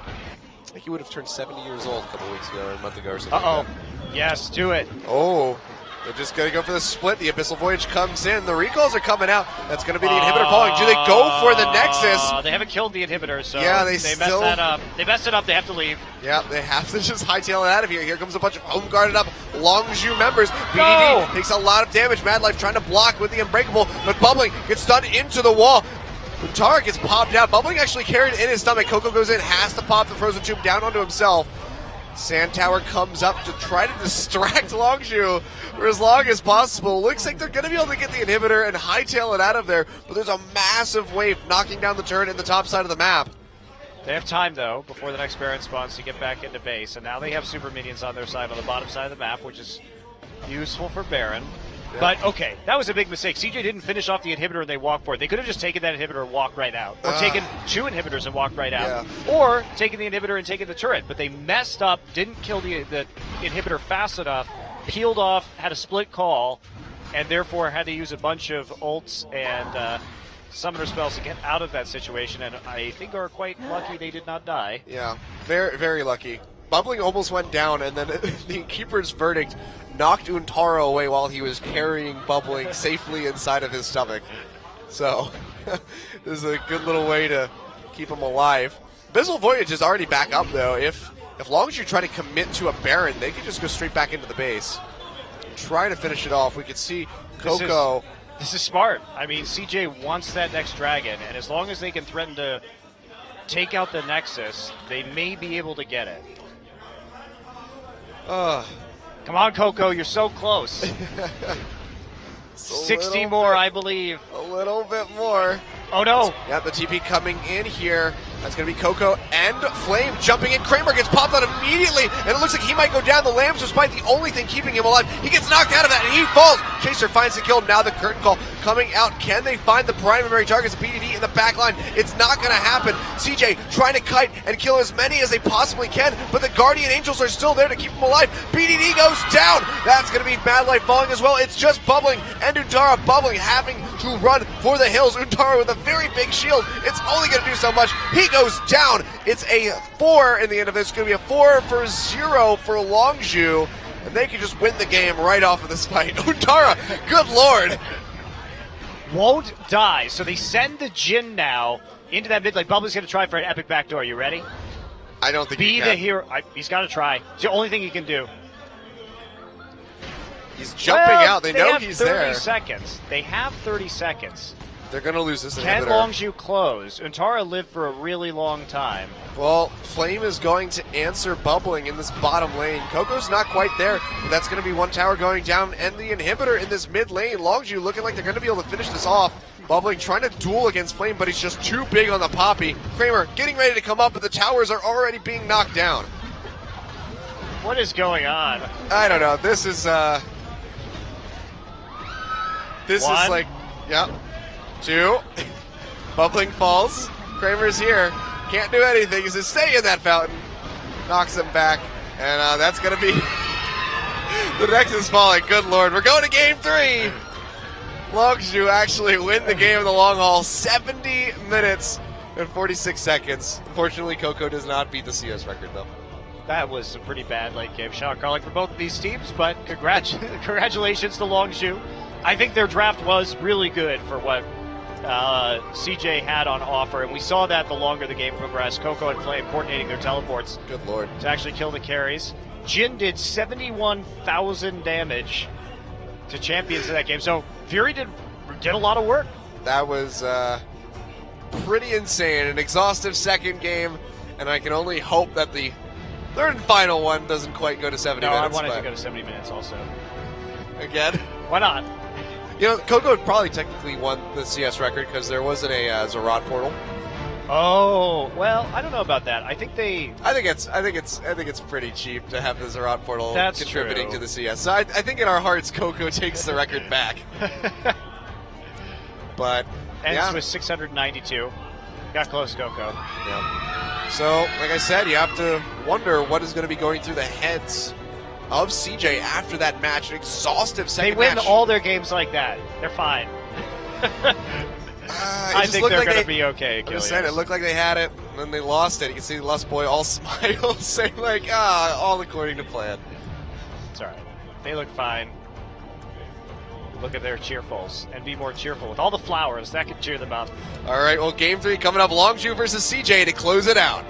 I think he would have turned 70 years old a couple weeks ago, or a month ago or something. Uh-oh. Like that. Yes, do it. Oh, they're just going to go for the split. The Abyssal Voyage comes in. The recalls are coming out. That's going to be the inhibitor falling. Do they go for the Nexus? They haven't killed the inhibitor, so Yeah, they messed still- that up. They messed it up. They have to leave. Yeah, they have to just hightail it out of here. Here comes a bunch of home-guarded up Longzhu members. BDD No! takes a lot of damage. Mad Life trying to block with the Unbreakable, but Bubbling gets stunned into the wall. Untara gets popped out. Bubbling actually carried in his stomach. Coco goes in, has to pop the Frozen Tomb down onto himself. Sand Tower comes up to try to distract Longzhu for as long as possible. Looks like they're going to be able to get the inhibitor and hightail it out of there, but there's a massive wave knocking down the turret in the top side of the map. They have time, though, before the next Baron spawns to get back into base, and now they have super minions on their side on the bottom side of the map, which is useful for Baron. Yeah. But, okay, that was a big mistake. CJ didn't finish off the inhibitor and they walked for it. They could have just taken that inhibitor and walked right out. Or taken two inhibitors and walked right out. Yeah. Or taken the inhibitor and taken the turret. But they messed up, didn't kill the inhibitor fast enough, peeled off, had a split call, and therefore had to use a bunch of ults and summoner spells to get out of that situation. And I think are quite lucky they did not die. Yeah, very, very lucky. Bubbling almost went down, and then the Keeper's Verdict knocked Untara away while he was carrying Bubbling safely inside of his stomach. So, this is a good little way to keep him alive. Abyssal Voyage is already back up, though. If Longzhu try to commit to a Baron, they could just go straight back into the base. Try to finish it off. We could see Coco. This is smart. I mean, CJ wants that next dragon, and as long as they can threaten to take out the Nexus, they may be able to get it. Come on, Coco, you're so close. 60 more, I believe. A little bit more. Oh, no. Yeah, the TP coming in here. That's going to be Coco and Flame jumping in. Kramer gets popped out immediately, and it looks like he might go down. The Lambs, despite the only thing keeping him alive, he gets knocked out of that, and he falls. Chaser finds the kill. Now the curtain call coming out. Can they find the primary targets? BDD in the back line. It's not going to happen. CJ trying to kite and kill as many as they possibly can, but the Guardian Angels are still there to keep him alive. BDD goes down. That's going to be Mad Life falling as well. It's just Bubbling and Untara. Bubbling having to run for the hills. Untara with a very big shield. It's only going to do so much. He goes down. It's a 4 in the end of this. It's going to be a 4-0 for Longzhu. And they can just win the game right off of this fight. Untara, good lord. Won't die. So they send the Jin now into that mid lane. Bubbly's going to try for an epic backdoor. You ready? I don't think he Be can. the hero. He's got to try. It's the only thing he can do. He's jumping out. They know have he's 30 there. seconds. They have 30 seconds. They're going to lose this Can inhibitor. Longzhu close? Untara lived for a really long time. Well, Flame is going to answer Bubbling in this bottom lane. Coco's not quite there, but that's going to be one tower going down, and the inhibitor in this mid lane. Longzhu looking like they're going to be able to finish this off. Bubbling trying to duel against Flame, but he's just too big on the Poppy. Kramer getting ready to come up, but the towers are already being knocked down. What is going on? I don't know. This is One. like, yep. 2. Bubbling falls. Kramer's here. Can't do anything. He says, stay in that fountain. Knocks him back. And that's going to be the Nexus falling. Good lord. We're going to game 3. Longzhu actually win the game in the long haul. 70 minutes and 46 seconds. Unfortunately, Coco does not beat the CS record, though. That was a pretty bad late game shot calling for both of these teams, but congratulations to Longzhu. I think their draft was really good for what CJ had on offer, and we saw that the longer the game progressed. Coco and Flame coordinating their teleports Good lord. to actually kill the carries. Jin did 71,000 damage to champions in that game, so Fury did a lot of work. That was pretty insane. An exhaustive second game, and I can only hope that the third and final one doesn't quite go to 70 No, minutes. I wanted to but go to 70 minutes also. again. Why not? You know, Coco probably technically won the CS record because there wasn't a Zerat portal. Oh, well, I don't know about that. I think I think it's pretty cheap to have the Zerat portal That's contributing true. to the CS. So I think in our hearts, Coco takes the record back. But ends yeah. with 692. Got close, Coco. Yeah. So, like I said, you have to wonder what is going to be going through the heads of CJ after that match. An exhaustive They second win match. all their games like that. They're fine. I think they're going to be okay. I Achilles. said it looked like they had it, and then they lost it. You can see Lust Boy all smiles, saying like, all according to plan. It's all right. They look fine. Look at their cheerfuls and be more cheerful with all the flowers. That could cheer them up. All right, well, game 3 coming up. Longzhu versus CJ to close it out.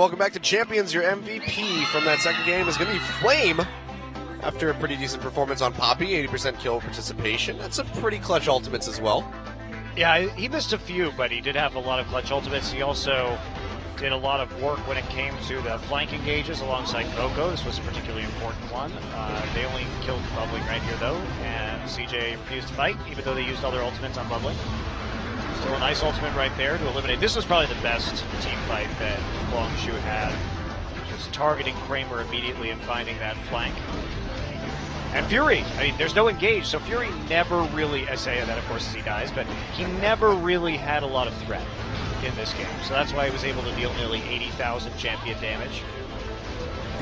welcome back to Champions. Your MVP from that second game is going to be Flame. After a pretty decent performance on Poppy, 80% kill participation. That's some pretty clutch ultimates as well. Yeah, he missed a few, but he did have a lot of clutch ultimates. He also did a lot of work when it came to the flank engages alongside Coco. This was a particularly important one. They only killed Bubbling right here, though, and CJ refused to fight, even though they used all their ultimates on Bubbling. Still a nice ultimate right there to eliminate. This was probably the best team fight that Longshu had. Just targeting Kramer immediately and finding that flank. And Fury, I mean, there's no engage, so Fury never really, I say that of course as he dies, but he never really had a lot of threat in this game. So that's why he was able to deal nearly 80,000 champion damage.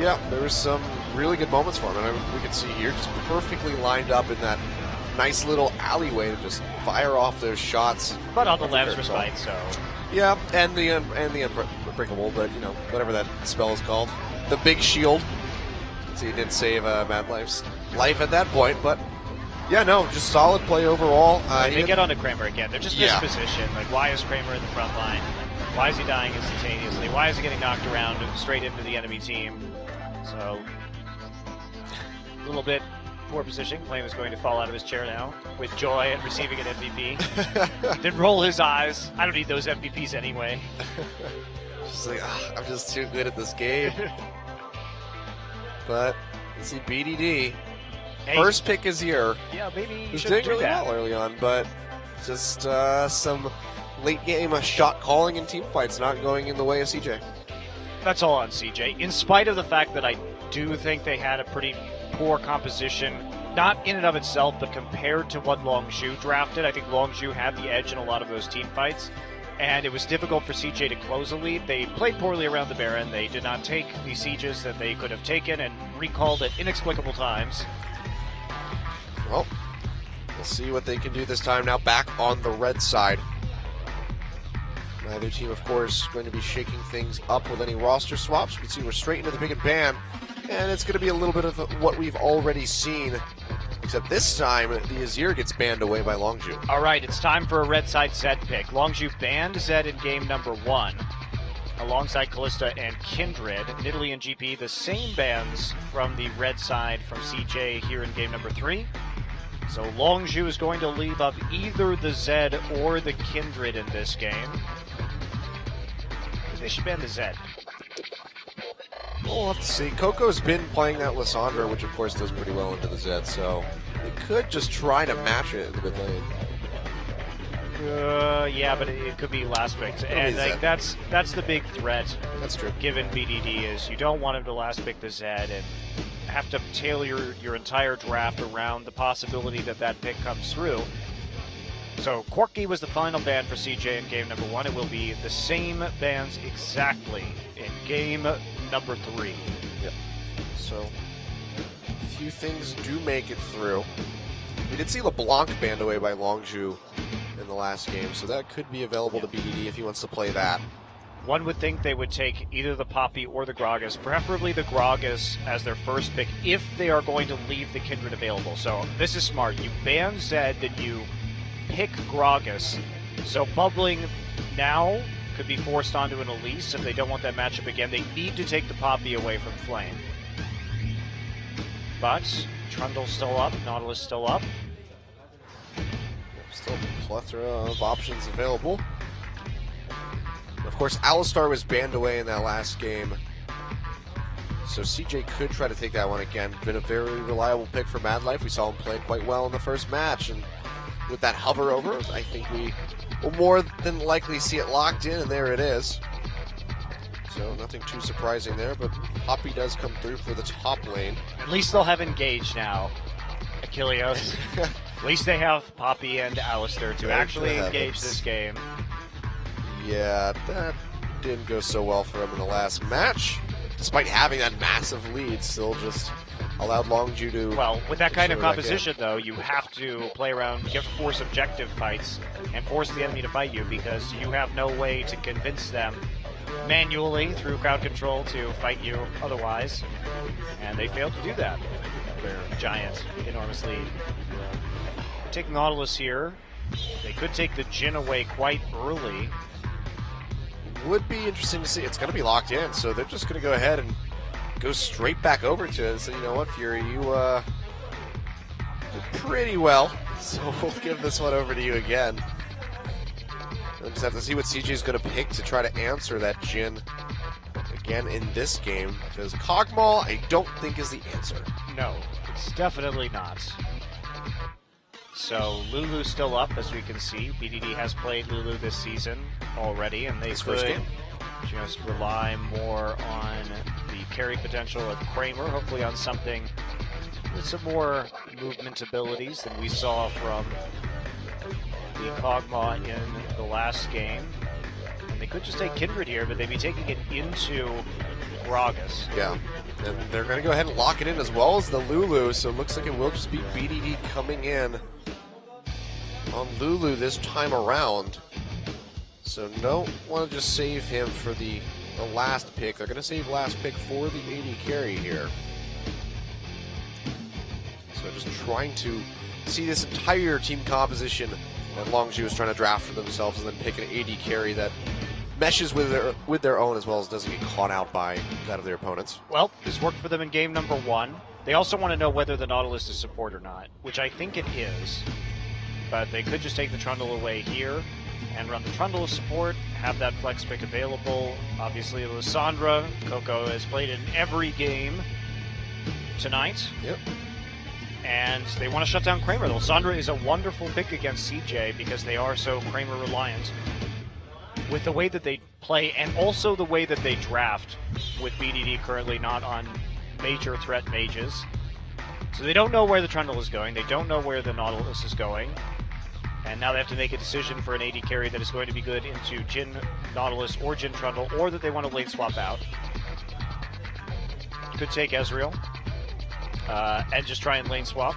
Yeah, there was some really good moments for him, and we can see here just perfectly lined up in that nice little alleyway to just fire off those shots. But on the Labs Respite, so... Yeah, and the Unbreakable, but, you know, whatever that spell is called. The big shield. So he did save Mad Life's life at that point, but yeah, no, just solid play overall. They get onto Kramer again. They're just mispositioned. Like, why is Kramer in the front line? Why is he dying instantaneously? Why is he getting knocked around straight into the enemy team? So, a little bit poor position. Flame is going to fall out of his chair now with joy at receiving an MVP. Then roll his eyes. I don't need those MVPs anyway. Just like, I'm just too good at this game. But let's see, BDD. Hey, First pick is here. Yeah, maybe you was should doing do really that. well early on, but just some late game shot calling in team fights not going in the way of CJ. That's all on CJ. In spite of the fact that I do think they had a pretty poor composition, not in and of itself, but compared to what Longshu drafted, I think Longshu had the edge in a lot of those team fights. And it was difficult for CJ to close a lead. They played poorly around the Baron. They did not take the sieges that they could have taken and recalled at inexplicable times. Well, we'll see what they can do this time. Now back on the red side. Neither team, of course, going to be shaking things up with any roster swaps. You can see we're straight into the pick and ban, and it's going to be a little bit of what we've already seen. Except this time, the Azir gets banned away by Longju. All right, it's time for a red side Zed pick. Longju banned Zed in game number 1, alongside Callista and Kindred. Nidalee and GP, the same bans from the red side from CJ here in game number 3. So Longju is going to leave up either the Zed or the Kindred in this game. They should ban the Zed. We'll have to see. Coco's been playing that Lissandra, which of course does pretty well into the Zed, so they could just try to match it in the mid lane. Yeah, but it could be last pick. And like, that's the big threat. That's true. Given BDD is you don't want him to last pick the Zed and have to tailor your entire draft around the possibility that that pick comes through. So Corky was the final ban for CJ in game number 1. It will be the same bans exactly in game number 3. Yep. So a few things do make it through. We did see LeBlanc banned away by Longju in the last game, so that could be available to BDD if he wants to play that. One would think they would take either the Poppy or the Gragas, preferably the Gragas as their first pick if they are going to leave the Kindred available. So this is smart. You ban Zed, then you pick Gragas. So Bubbling now could be forced onto an Elise if they don't want that matchup again. They need to take the Poppy away from Flame. But Trundle's still up, Nautilus still up. Still a plethora of options available. Of course, Alistar was banned away in that last game, so CJ could try to take that one again. Been a very reliable pick for Mad Life. We saw him play quite well in the first match, and with that hover over, I think we will more than likely see it locked in, and there it is. So nothing too surprising there, but Poppy does come through for the top lane. At least they'll have Engage now, Achilleos. At least they have Poppy and Alistair to actually engage this game. Yeah, that didn't go so well for him in the last match. Despite having that massive lead, still just allowed Longju to... Well, with that kind of composition, though, you have to play around, you have to force objective fights and force the enemy to fight you because you have no way to convince them manually through crowd control to fight you otherwise. And they failed to do that. Their giant, enormous lead. Take Nautilus here. They could take the Jhin away quite early. would be interesting to see. It's going to be locked in, so they're just going to go ahead and go straight back over to it. So you know what, Fury, you did pretty well. So we'll give this one over to you again. We'll just have to see what CJ is going to pick to try to answer that Jhin again in this game, because Kog'Maw I don't think is the answer. No, it's definitely not. So Lulu's still up, as we can see. BDD has played Lulu this season already, and they First could game. just rely more on the carry potential of Kramer, hopefully on something with some more movement abilities than we saw from the Kog'Maw in the last game. And they could just take Kindred here, but they'd be taking it into Gragas. Yeah, and they're going to go ahead and lock it in as well as the Lulu, so it looks like it will just be BDD coming in on Lulu this time around. So don't want to just save him for the last pick. They're going to save last pick for the AD carry here. So just trying to see this entire team composition that Longzhu is trying to draft for themselves, and then pick an AD carry that meshes with their own, as well as doesn't get caught out by that of their opponents. Well, this worked for them in game number 1. They also want to know whether the Nautilus is support or not, which I think it is. But they could just take the Trundle away here and run the Trundle as support, have that flex pick available. Obviously, Lysandra, Coco has played in every game tonight. Yep. And they want to shut down Kramer. Lysandra is a wonderful pick against CJ because they are so Kramer reliant. With the way that they play and also the way that they draft, with BDD currently not on major threat mages. So they don't know where the Trundle is going. They don't know where the Nautilus is going. And now they have to make a decision for an AD carry that is going to be good into Jhin Nautilus or Jhin Trundle, or that they want to lane swap out. Could take Ezreal and just try and lane swap.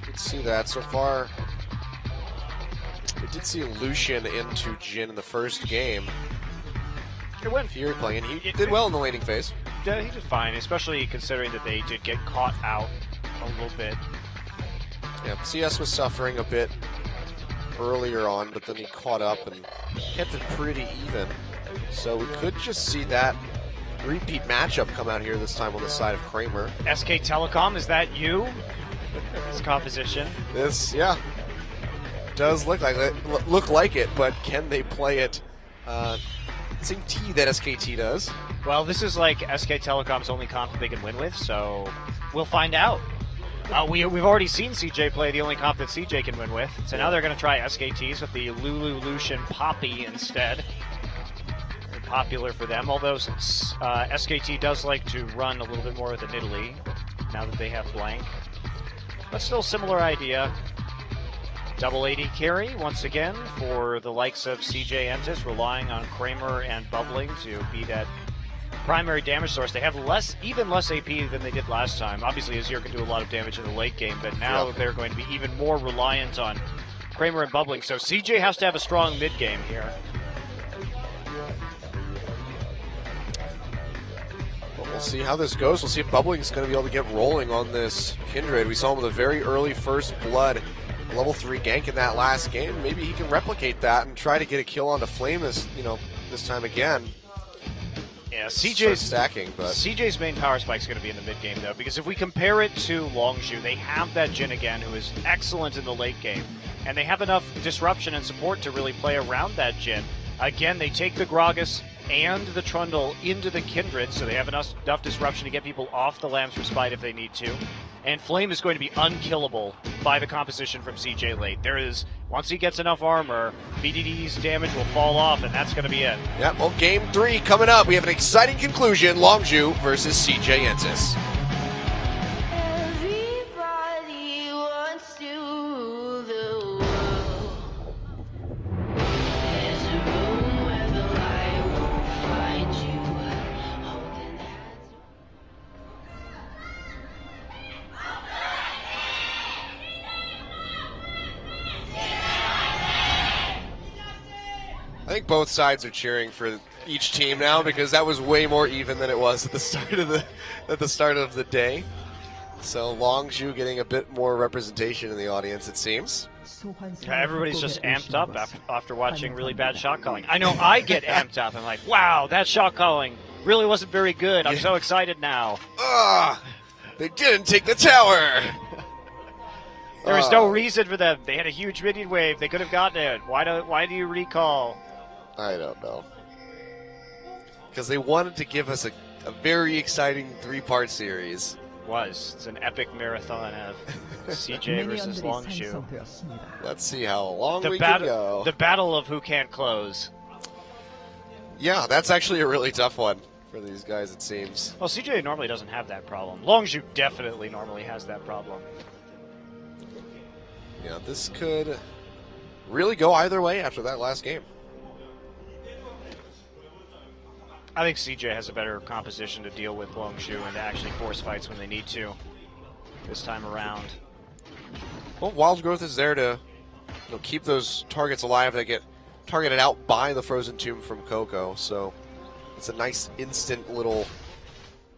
You can see that so far. We did see Lucian into Jhin in the first game. It went. Fury playing. He did well in the laning phase. Yeah, he did fine, especially considering that they did get caught out a little bit. Yeah, CS was suffering a bit earlier on, but then he caught up and kept it pretty even. So we could just see that repeat matchup come out here this time on the side of Kramer. SK Telecom, is that you? This composition. This, yeah, does look like it, but can they play it same T that SKT does? Well, this is like SK Telecom's only comp that they can win with, so we'll find out. We've already seen CJ play the only comp that CJ can win with, so now they're going to try SKTs with the Lulu Lucian Poppy instead. Very popular for them, although since SKT does like to run a little bit more with the Nidalee now that they have blank. But still similar idea. Double AD carry, once again, for the likes of CJ Entis, relying on Kramer and Bubbling to be that primary damage source. They have even less AP than they did last time. Obviously, Azir can do a lot of damage in the late game, but now they're going to be even more reliant on Kramer and Bubbling. So CJ has to have a strong mid game here. We'll see how this goes. We'll see if Bubbling's going to be able to get rolling on this Kindred. We saw him with a very early first blood, level 3 gank in that last game. Maybe he can replicate that and try to get a kill onto Flame this time again. Yeah, CJ's main power spike is going to be in the mid game, though, because if we compare it to Longzhu, they have that Jhin again, who is excellent in the late game, and they have enough disruption and support to really play around that Jhin. Again, they take the Gragas and the Trundle into the Kindred, so they have enough disruption to get people off the Lamb's Respite if they need to. And Flame is going to be unkillable by the composition from CJ late. Once he gets enough armor, BDD's damage will fall off, and that's going to be it. Yeah, well, game 3 coming up. We have an exciting conclusion, Longzhu versus CJ Entis. Everybody wants to rule the world. There's a room where the light won't find you. Holding hands. I think both sides are cheering for each team now, because that was way more even than it was at the start of the day. So Longzhu getting a bit more representation in the audience, it seems. Yeah, everybody's just amped up after watching really bad shot calling. I know I get amped up. I'm like, wow, that shot calling really wasn't very good. I'm so excited now. They didn't take the tower. There was no reason for them. They had a huge minion wave. They could have gotten it. Why do you recall? I don't know. Because they wanted to give us a very exciting 3-part series. It's an epic marathon of CJ versus Longshu. Let's see how long we can go. The battle of who can't close. Yeah, that's actually a really tough one for these guys, it seems. Well, CJ normally doesn't have that problem. Longshu definitely normally has that problem. Yeah, this could really go either way after that last game. I think CJ has a better composition to deal with Longshu and to actually force fights when they need to this time around. Well, Wild Growth is there to keep those targets alive. They get targeted out by the Frozen Tomb from Coco, so it's a nice instant little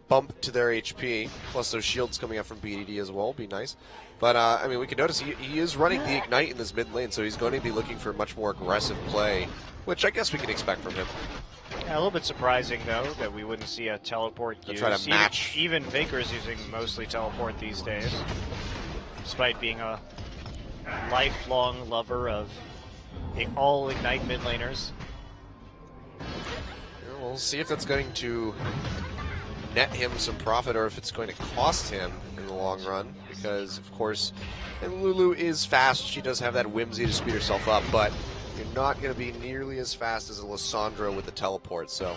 bump to their HP. Plus those shields coming up from BDD as well be nice. But, I mean, we can notice he is running the Ignite in this mid lane, so he's going to be looking for much more aggressive play, which I guess we can expect from him. Yeah, a little bit surprising, though, that we wouldn't see a teleport used. Try to match. Even Faker's using mostly teleport these days, despite being a lifelong lover of all Ignite mid laners. Yeah, we'll see if that's going to net him some profit or if it's going to cost him in the long run, because, of course, and Lulu is fast. She does have that whimsy to speed herself up, but you're not going to be nearly as fast as a Lissandra with the teleport, so.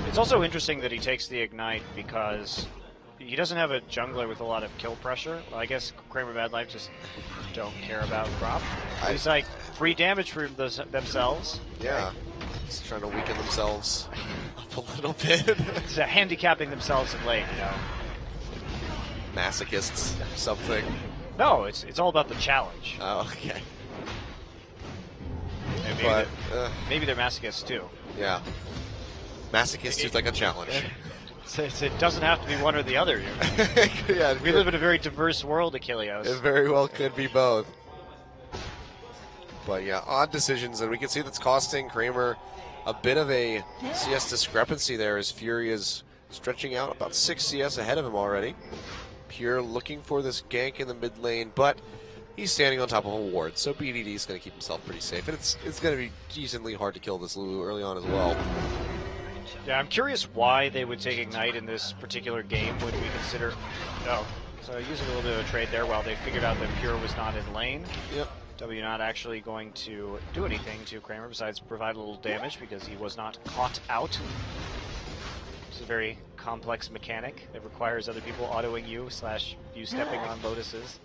It's also interesting that he takes the Ignite because he doesn't have a jungler with a lot of kill pressure. Well, I guess Kramer Mad Life just don't care about Crop. He's like, free damage for themselves. Yeah, just trying to weaken themselves up a little bit. It's handicapping themselves in lane, you know. Masochists, something. No, it's all about the challenge. Oh, okay. And maybe they're masochists too. Yeah. Masochist is like a challenge. It doesn't have to be one or the other. Yeah, we live in a very diverse world, Achilleos. It very well could be both. But yeah, odd decisions, and we can see that's costing Kramer a bit of a CS discrepancy there as Fury is stretching out about 6 CS ahead of him already. Pure looking for this gank in the mid lane, but he's standing on top of a ward, so BDD is going to keep himself pretty safe, and it's going to be decently hard to kill this Lulu early on as well. Yeah, I'm curious why they would take Ignite in this particular game. Would we consider... Oh, so using a little bit of a trade there while they figured out that Pure was not in lane. Yep. W not actually going to do anything to Kramer besides provide a little damage because he was not caught out. It's a very complex mechanic that requires other people autoing you / you stepping on Lotuses.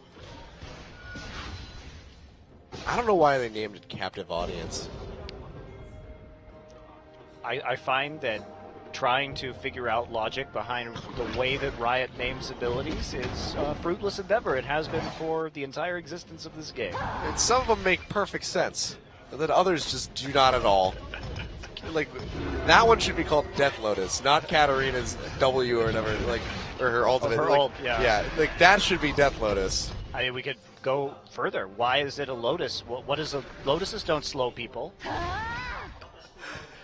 I don't know why they named it Captive Audience. I find that trying to figure out logic behind the way that Riot names abilities is a fruitless endeavor. It has been for the entire existence of this game. And some of them make perfect sense, and then others just do not at all. Like, that one should be called Death Lotus, not Katarina's W or whatever, like, or her ultimate. Her like, ult, yeah. Yeah, like, that should be Death Lotus. I mean, we could go further. Why is it a Lotus? What is a... Lotuses don't slow people.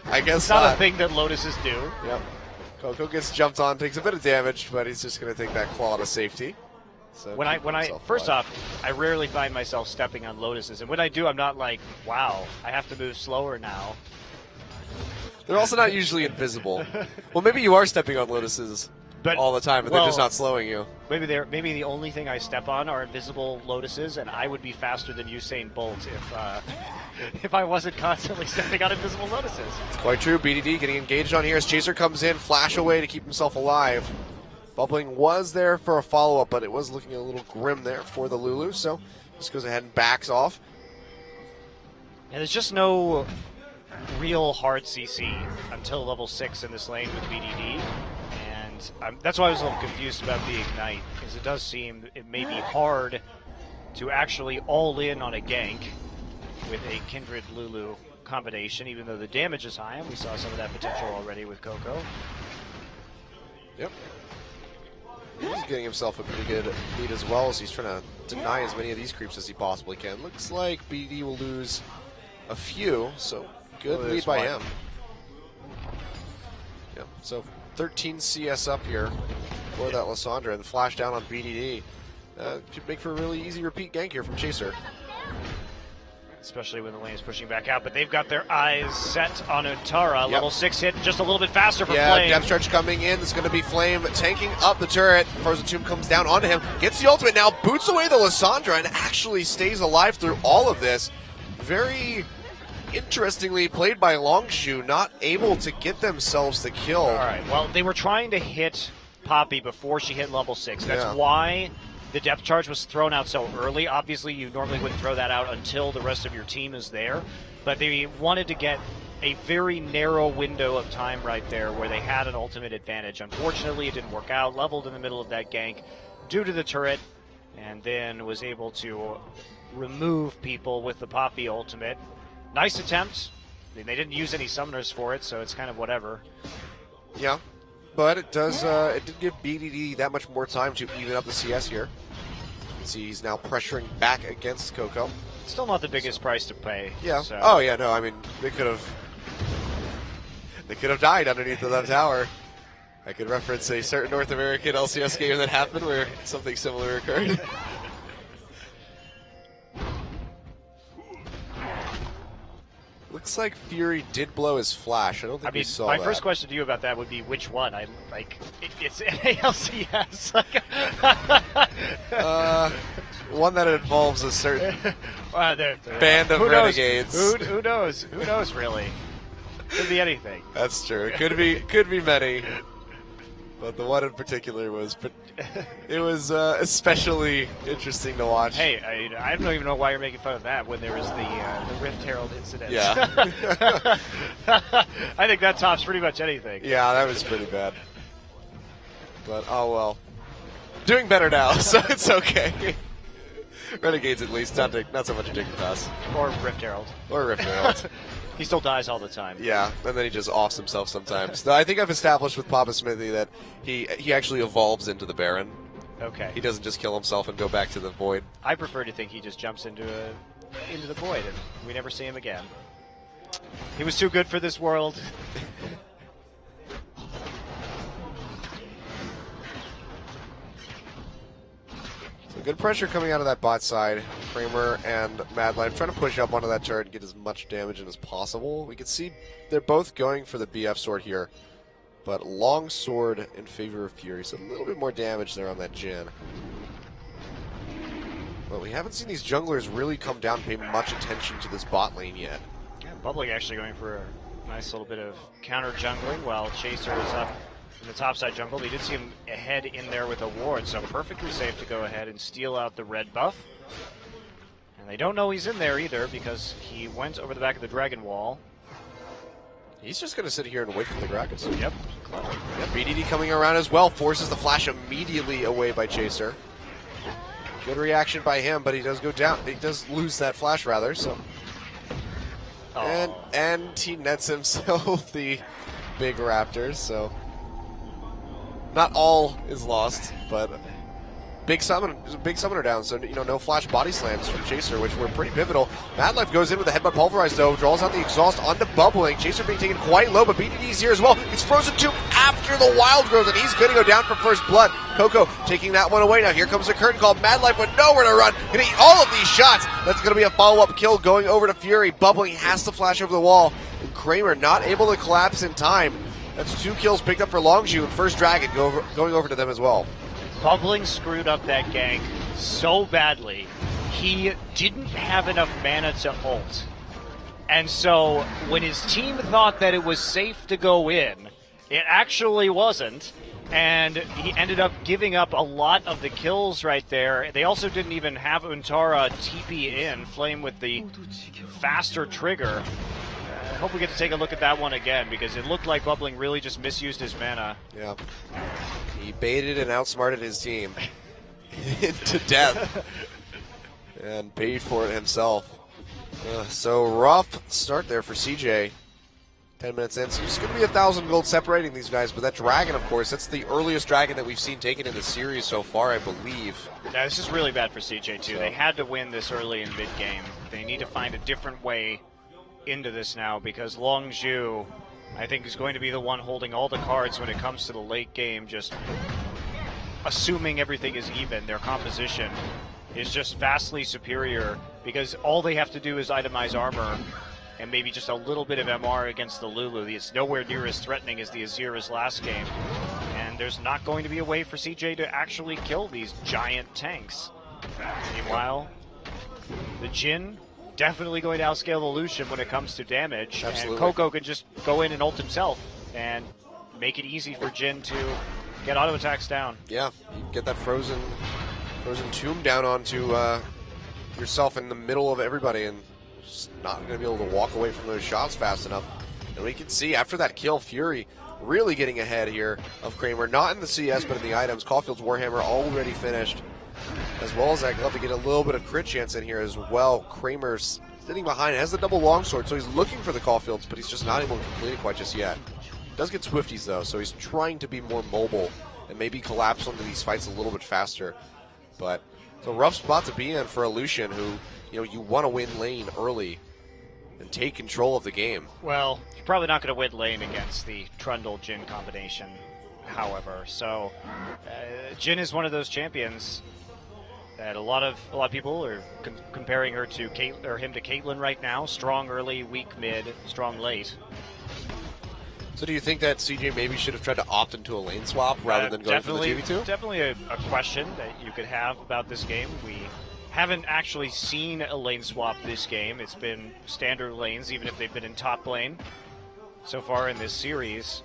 I guess it's not a thing that Lotuses do. Yep. Coco gets jumped on, takes a bit of damage, but he's just going to take that claw to safety. So when I first off, I rarely find myself stepping on Lotuses, and when I do, I'm not like, wow, I have to move slower now. They're also not usually invisible. Well, maybe you are stepping on Lotuses all the time, but they're just not slowing you. Maybe the only thing I step on are invisible Lotuses, and I would be faster than Usain Bolt if I wasn't constantly stepping on invisible Lotuses. It's quite true. BDD getting engaged on here as Chaser comes in, flash away to keep himself alive. Bubbling was there for a follow-up, but it was looking a little grim there for the Lulu, so just goes ahead and backs off. And there's just no real hard CC until level 6 in this lane with BDD. That's why I was a little confused about the Ignite, because it does seem it may be hard to actually all in on a gank with a Kindred Lulu combination, even though the damage is high, and we saw some of that potential already with Coco. Yep. He's getting himself a pretty good lead as well, so he's trying to deny as many of these creeps as he possibly can. Looks like BD will lose a few, so good lead by him. Yep, so 13 CS up here for that Lysandra, and flash down on BDD. Should make for a really easy repeat gank here from Chaser. Especially when the lane is pushing back out, but they've got their eyes set on Untara. Yep. Level 6 hit just a little bit faster for Yeah, Flame. depth charge coming in. It's going to be Flame tanking up the turret. Frozen Tomb comes down onto him, gets the ultimate now, boots away the Lysandra, and actually stays alive through all of this. Very interestingly played by Longshu, not able to get themselves the kill. All right, well, they were trying to hit Poppy before she hit level 6. That's why the depth charge was thrown out so early. Obviously, you normally wouldn't throw that out until the rest of your team is there. But they wanted to get a very narrow window of time right there where they had an ultimate advantage. Unfortunately, it didn't work out. Leveled in the middle of that gank due to the turret, and then was able to remove people with the Poppy ultimate. Nice attempt. I mean, they didn't use any summoners for it, so it's kind of whatever. Yeah, but it does. It did give BDD that much more time to even up the CS here. You can see he's now pressuring back against Coco. Still not the biggest price to pay. Yeah. So. Oh yeah. No. I mean, they could have died underneath of that tower. I could reference a certain North American LCS game that happened where something similar occurred. Looks like Fury did blow his flash. I don't think we saw my that. first question to you about that would be which one? It's ALCS. One that involves a certain band of who renegades. Knows? Who knows? Who knows, really? Could be anything. That's true. It could be many. But the one in particular was especially interesting to watch. Hey, I don't even know why you're making fun of that when there was the Rift Herald incident. Yeah. I think that tops pretty much anything. Yeah, that was pretty bad. But oh well. Doing better now, so it's okay. Renegades at least, not so much a Dick Pass. Or Rift Herald. Or Rift Herald. He still dies all the time. Yeah, and then he just offs himself sometimes. I think I've established with Papa Smithy that he actually evolves into the Baron. Okay. He doesn't just kill himself and go back to the Void. I prefer to think he just jumps into the Void and we never see him again. He was too good for this world. So good pressure coming out of that bot side. Kramer and Madlife trying to push up onto that turret and get as much damage in as possible. We can see they're both going for the BF sword here, but long sword in favor of Fury, so a little bit more damage there on that Jhin. But we haven't seen these junglers really come down and pay much attention to this bot lane yet. Yeah, Bubbling actually going for a nice little bit of counter jungling while Chaser is up in the topside jungle. We did see him ahead in there with a ward, so perfectly safe to go ahead and steal out the red buff. And they don't know he's in there either because he went over the back of the dragon wall. He's just going to sit here and wait for the Gragas. Yep, clever. Yep, BDD coming around as well, forces the flash immediately away by Chaser. Good reaction by him, but he does go down. He does lose that flash, rather, so... And he nets himself the big raptors, so... Not all is lost, but big summoner down, so no flash body slams from Chaser, which were pretty pivotal. Madlife goes in with the headbutt pulverized though, draws out the exhaust onto Bubbling. Chaser being taken quite low, but BDD's here as well. It's Frozen Tomb after the wild grows, and he's going to go down for first blood. Coco taking that one away. Now here comes a curtain call. Madlife with nowhere to run. Gonna eat all of these shots. That's going to be a follow-up kill going over to Fury. Bubbling has to flash over the wall, and Kramer not able to collapse in time. That's 2 kills picked up for Longshu, and first Dragon going over to them as well. Bubbling screwed up that gank so badly. He didn't have enough mana to ult. And so when his team thought that it was safe to go in, it actually wasn't. And he ended up giving up a lot of the kills right there. They also didn't even have Untara TP in, Flame with the faster trigger. I hope we get to take a look at that one again because it looked like Bubbling really just misused his mana. Yeah. He baited and outsmarted his team to death and paid for it himself. So rough start there for CJ. 10 minutes in, so there's going to be 1,000 gold separating these guys, but that dragon, of course, that's the earliest dragon that we've seen taken in the series so far, I believe. Yeah, this is really bad for CJ, too. They had to win this early in mid-game. They need to find a different way into this now, because Longzhu, I think, is going to be the one holding all the cards when it comes to the late game, just assuming everything is even. Their composition is just vastly superior, because all they have to do is itemize armor and maybe just a little bit of MR against the Lulu. It's nowhere near as threatening as the Azira's last game. And there's not going to be a way for CJ to actually kill these giant tanks. Meanwhile, the Jhin definitely going to outscale the Lucian when it comes to damage. Absolutely. And Coco can just go in and ult himself and make it easy for Jhin to get auto attacks down. Yeah, you get that frozen tomb down onto yourself in the middle of everybody, and just not going to be able to walk away from those shots fast enough. And we can see after that kill, Fury really getting ahead here of Kramer, not in the CS but in the items. Caulfield's Warhammer already finished, as well as that glove to get a little bit of crit chance in here as well. Kramer's sitting behind, has the double longsword, so he's looking for the Caulfields, but he's just not able to complete it quite just yet. Does get Swifties though, so he's trying to be more mobile and maybe collapse onto these fights a little bit faster. But it's a rough spot to be in for a Lucian who, you want to win lane early and take control of the game. Well, you're probably not going to win lane against the Trundle Jhin combination, however. So, Jhin is one of those champions that a lot of people are comparing her to him to Caitlyn right now. Strong early, weak mid, strong late. So do you think that CJ maybe should have tried to opt into a lane swap rather than going for the 2v2? Definitely a question that you could have about this game. We haven't actually seen a lane swap this game. It's been standard lanes, even if they've been in top lane so far in this series.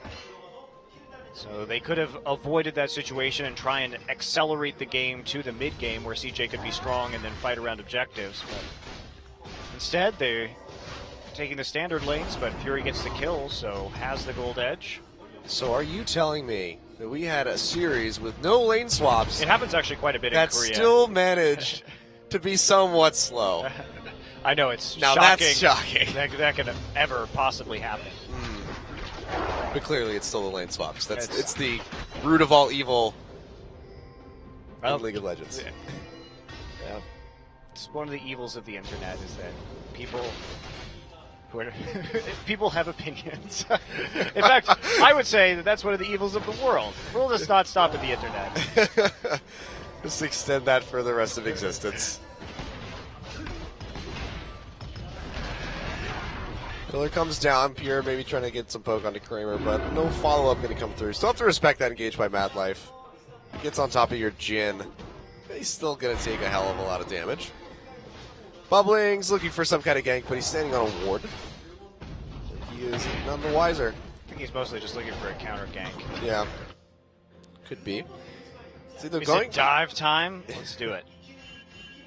So they could have avoided that situation and try and accelerate the game to the mid game where CJ could be strong and then fight around objectives. But instead, they're taking the standard lanes, but Fury gets the kill, so has the gold edge. So are you telling me that we had a series with no lane swaps It happens actually quite a bit in that Korea. still managed to be somewhat slow? I know, it's Now shocking. that's shocking. That could ever possibly happen. But clearly it's still the lane swaps. It's the root of all evil in League of Legends. Yeah. It's one of the evils of the internet is that people have opinions. In fact, I would say that that's one of the evils of the world. We'll just not stop at the internet. Just extend that for the rest of existence. Pillar comes down, Pierre maybe trying to get some poke onto Kramer, but no follow-up going to come through. Still have to respect that engage by Mad Life. Gets on top of your Jhin. He's still going to take a hell of a lot of damage. Bubbling's looking for some kind of gank, but he's standing on a ward. He is none the wiser. I think he's mostly just looking for a counter gank. Yeah. Could be. It's either Is going. it dive time? Let's do it.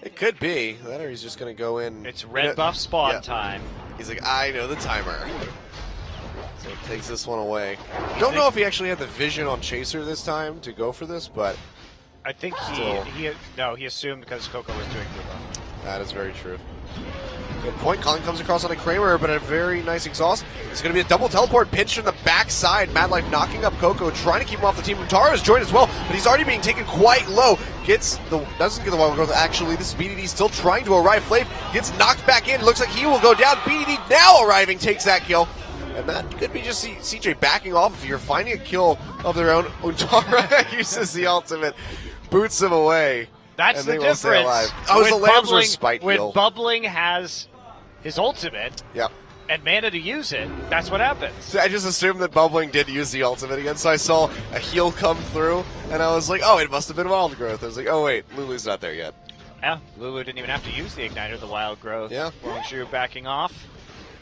It could be. That or he's just going to go in. It's red buff spawn Yeah. time. He's like, I know the timer. So he takes this one away. Don't know if he actually had the vision on Chaser this time to go for this, but I think Still. he assumed because Coco was doing good. that is very true. Good point. Colin comes across on a Kramer, but a very nice exhaust. It's going to be a double teleport pinch from the backside. Mad Life knocking up Coco, trying to keep him off the team. Tara is joined as well, but he's already being taken quite low. Doesn't get the wild growth. Actually, this is BDD still trying to arrive. Flav gets knocked back in. Looks like he will go down. BDD now arriving, takes that kill. And that could be just CJ backing off if you're finding a kill of their own. Utara uses the ultimate, boots him away. That's and the they will stay difference. alive. Oh, When the Lambs were Bubbling- spite When heal. Bubbling has his ultimate Yep. and mana to use it, that's what happens. So I just assumed that Bubbling did use the ultimate again, so I saw a heal come through, and I was like, oh, it must have been wild growth. I was like, oh, wait, Lulu's not there yet. Yeah, Lulu didn't even have to use the Igniter, the Wild Growth. Yeah. Longzhu backing off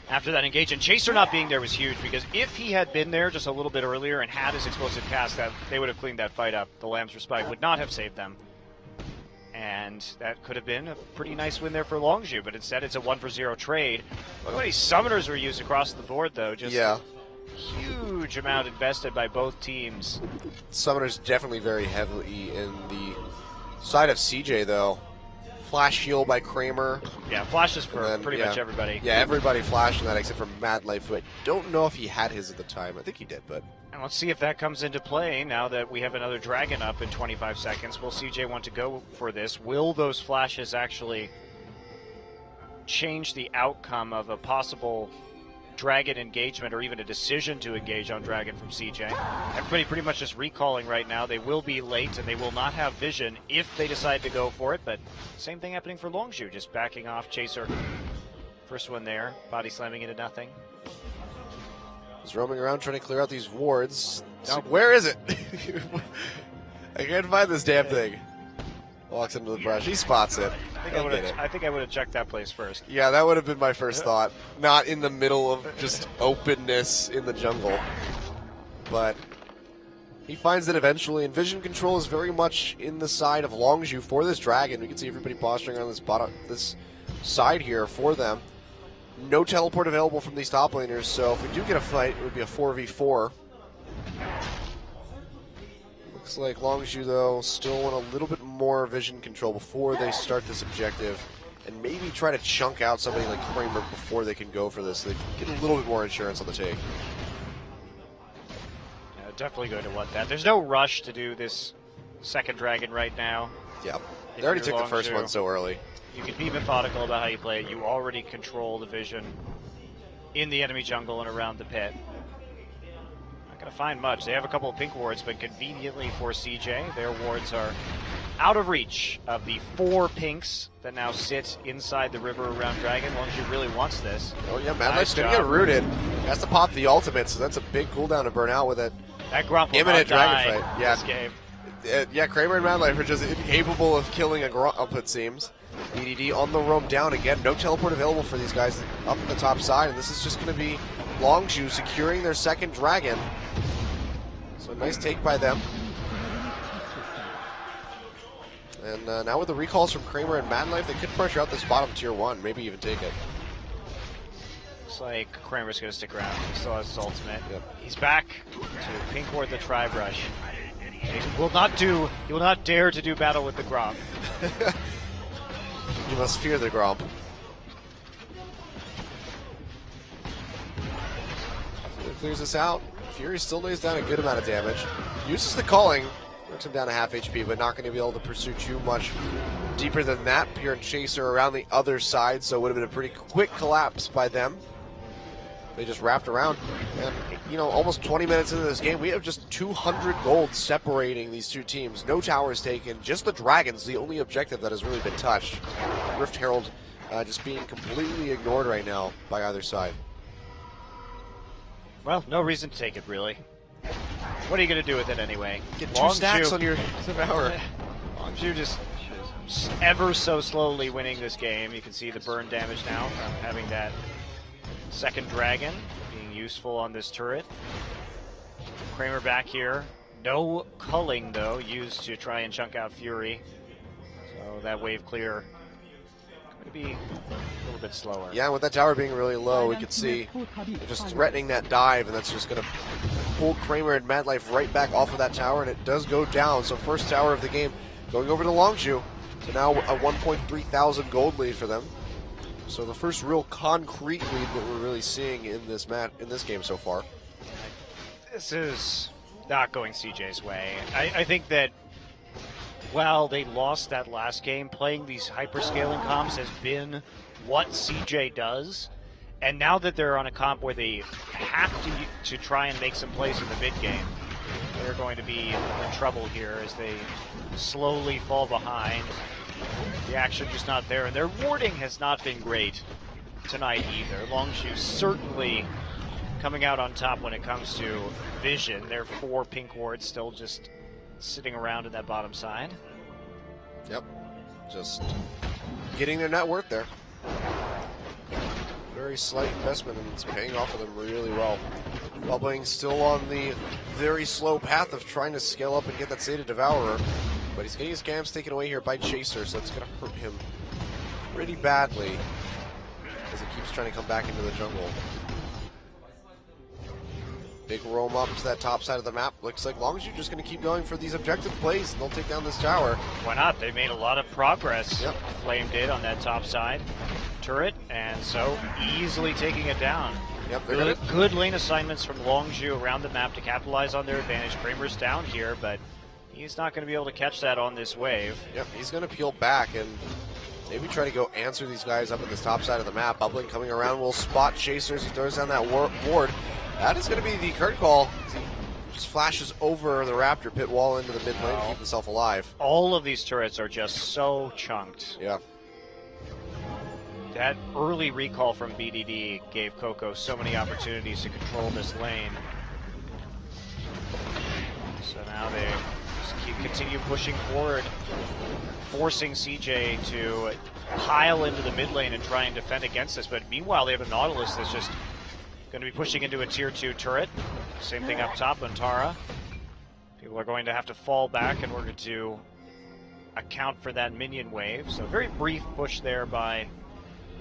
after that engage. And Chaser not being there was huge, because if he had been there just a little bit earlier and had his explosive cast, that they would have cleaned that fight up. The Lambs Respite would not have saved them. And that could have been a pretty nice win there for Longzhu, but instead it's a 1-for-0 trade. Look how many summoners were used across the board, though. Just Yeah. huge amount invested by both teams. Summoner's definitely very heavily in the side of CJ, though. Flash heal by Kramer. Yeah, flashes for And then, pretty much everybody. Yeah, everybody flashing that except for Mad Life, who I don't know if he had his at the time. I think he did, but And let's see if that comes into play now that we have another dragon up in 25 seconds. Will CJ want to go for this? Will those flashes actually change the outcome of a possible dragon engagement or even a decision to engage on dragon from CJ? Everybody pretty much just recalling right now. They will be late and they will not have vision if they decide to go for it, but same thing happening for Longshu, just backing off. Chaser, first one there, body slamming into nothing. he's roaming around trying to clear out these wards. Now, where is it? I can't find this damn thing. Walks into the brush. He spots it. I think I would have checked that place first. Yeah, that would have been my first thought. Not in the middle of just openness in the jungle. But he finds it eventually, and vision control is very much in the side of Longzhu for this dragon. We can see everybody posturing on this side here for them. No teleport available from these top laners, so if we do get a fight, it would be a 4v4. Looks like Longzhu, though, still want a little bit more vision control before they start this objective, and maybe try to chunk out somebody like Kramer before they can go for this. They can get a little bit more insurance on the take. Yeah, definitely going to want that. There's no rush to do this second dragon right now. Yeah, If they already you're took the first Longzhu, one so early. You can be methodical about how you play it. You already control the vision in the enemy jungle and around the pit. Not going to find much. They have a couple of pink wards, but conveniently for CJ, their wards are out of reach of the 4 pinks that now sit inside the river around Dragon. Longzhu really wants this. Oh yeah, Mad Nice Life's going to job. get rooted. He has to pop the ultimate, so that's a big cooldown to burn out with it. That Grump will Imminent not die dragon fight. Yeah. this game. Yeah, Kramer and Mad Life are just incapable of killing a Grump, it seems. BDD on the roam down again. No teleport available for these guys up at the top side, and this is just going to be Longzhu securing their second dragon. So a nice take by them. And now with the recalls from Kramer and Mad Life, they could pressure out this bottom tier 1, maybe even take it. Looks like Kramer's going to stick around. He still has his ultimate. Yep. He's back to pink ward the Tri-Brush. He will not dare to do battle with the Gromp. You must fear the Gromp. So it clears this out. Fury still lays down a good amount of damage. Uses the calling. Knocks him down to half HP, but not going to be able to pursue too much deeper than that. Pure and Chaser around the other side, so it would have been a pretty quick collapse by them. They just wrapped around. And, you know, almost 20 minutes into this game, we have just 200 gold separating these two teams. No towers taken, just the dragons, the only objective that has really been touched. Rift Herald just being completely ignored right now by either side. Well, no reason to take it, really. What are you going to do with it anyway? Get 2 stacks on your Devour. Longzhu just ever so slowly winning this game. You can see the burn damage now from having that second dragon being useful on this turret. Kramer back here. No culling, though, used to try and chunk out Fury. So that wave clear going to be a little bit slower. Yeah, with that tower being really low, we could see they're just threatening that dive, and that's just going to pull Kramer and Mad Life right back off of that tower, and it does go down. So first tower of the game going over to Longzhu. So now a 1.3 thousand gold lead for them. So the first real concrete lead that we're really seeing in this game so far. This is not going CJ's way. I think that while they lost that last game, playing these hyperscaling comps has been what CJ does. And now that they're on a comp where they have to try and make some plays in the mid game, they're going to be in trouble here as they slowly fall behind. The action just not there, and their warding has not been great tonight either. Longzhu certainly coming out on top when it comes to vision. Their 4 pink wards still just sitting around in that bottom side. Yep, just getting their net worth there. Very slight investment, and it's paying off for them really well. Bubbling still on the very slow path of trying to scale up and get that Sated Devourer, but he's getting his camps taken away here by Chaser, so it's going to hurt him pretty badly as he keeps trying to come back into the jungle. Big roam up to that top side of the map. Looks like Longzhu just going to keep going for these objective plays, and they'll take down this tower. Why not? They made a lot of progress. Yep. Flame did on that top side turret, and so easily taking it down. Yep, they're Good, gonna, good lane assignments from Longzhu around the map to capitalize on their advantage. Kramer's down here, but he's not going to be able to catch that on this wave. yep, he's going to peel back and maybe try to go answer these guys up at this top side of the map. Bubbling coming around will spot Chasers. He throws down that ward. That is going to be the Kurt call. He just flashes over the Raptor pit wall into the mid lane to keep himself alive. All of these turrets are just so chunked. Yeah. That early recall from BDD gave Coco so many opportunities to control this lane. So now they just continue pushing forward, forcing CJ to pile into the mid lane and try and defend against this. But meanwhile, they have a Nautilus that's just going to be pushing into a tier 2 turret. Same thing up top on Tara. People are going to have to fall back in order to account for that minion wave. So very brief push there by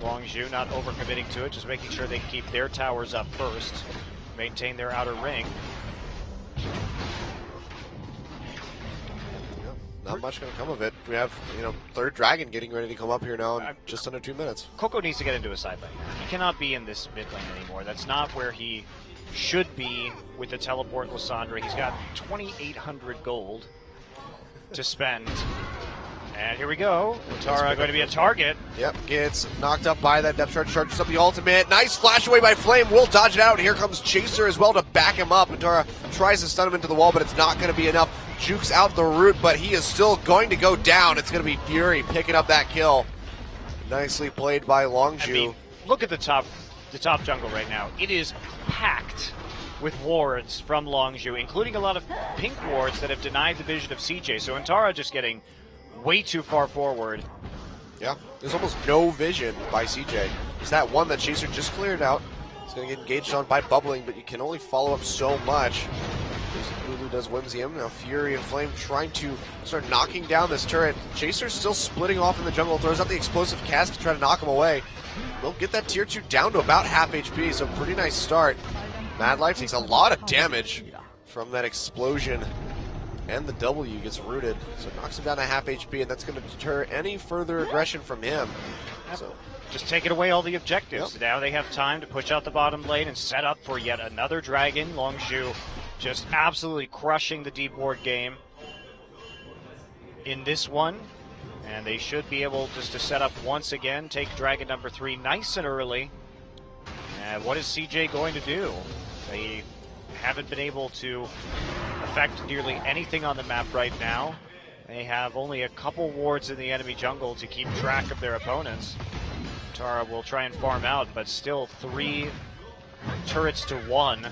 Longzhu, not overcommitting to it, just making sure they keep their towers up first, maintain their outer ring. Not much going to come of it. We have, third dragon getting ready to come up here now in just under 2 minutes. Coco needs to get into a side lane. He cannot be in this mid lane anymore. That's not where he should be with the teleport Lysandra. He's got 2,800 gold to spend. And here we go. Tara going to be a target. Yep, gets knocked up by that depth charge, charges up the ultimate. Nice flash away by Flame. Will dodge it out. Here comes Chaser as well to back him up. And Tara tries to stun him into the wall, but it's not going to be enough. Jukes out the root, but he is still going to go down. It's going to be Fury picking up that kill. Nicely played by Longzhu. I mean, look at the top jungle right now. It is packed with wards from Longzhu, including a lot of pink wards that have denied the vision of CJ. So Antara just getting way too far forward. Yeah, there's almost no vision by CJ. It's that one that Chaser just cleared out. He's going to get engaged on by Bubbling, but you can only follow up so much. Lulu does Whimsium. Now Fury and Flame trying to start knocking down this turret. Chaser's still splitting off in the jungle, throws out the explosive cast to try to knock him away. They'll get that tier 2 down to about half HP, so pretty nice start. Mad Life takes a lot of damage from that explosion, and the W gets rooted, so it knocks him down to half HP, and that's going to deter any further aggression from him. So just taking away all the objectives. Yep. Now they have time to push out the bottom lane and set up for yet another dragon. Longzhu just absolutely crushing the deep ward game in this one. And they should be able just to set up once again, take dragon number 3 nice and early. And what is CJ going to do? They haven't been able to affect nearly anything on the map right now. They have only a couple wards in the enemy jungle to keep track of their opponents. Tara will try and farm out, but still 3 turrets to 1.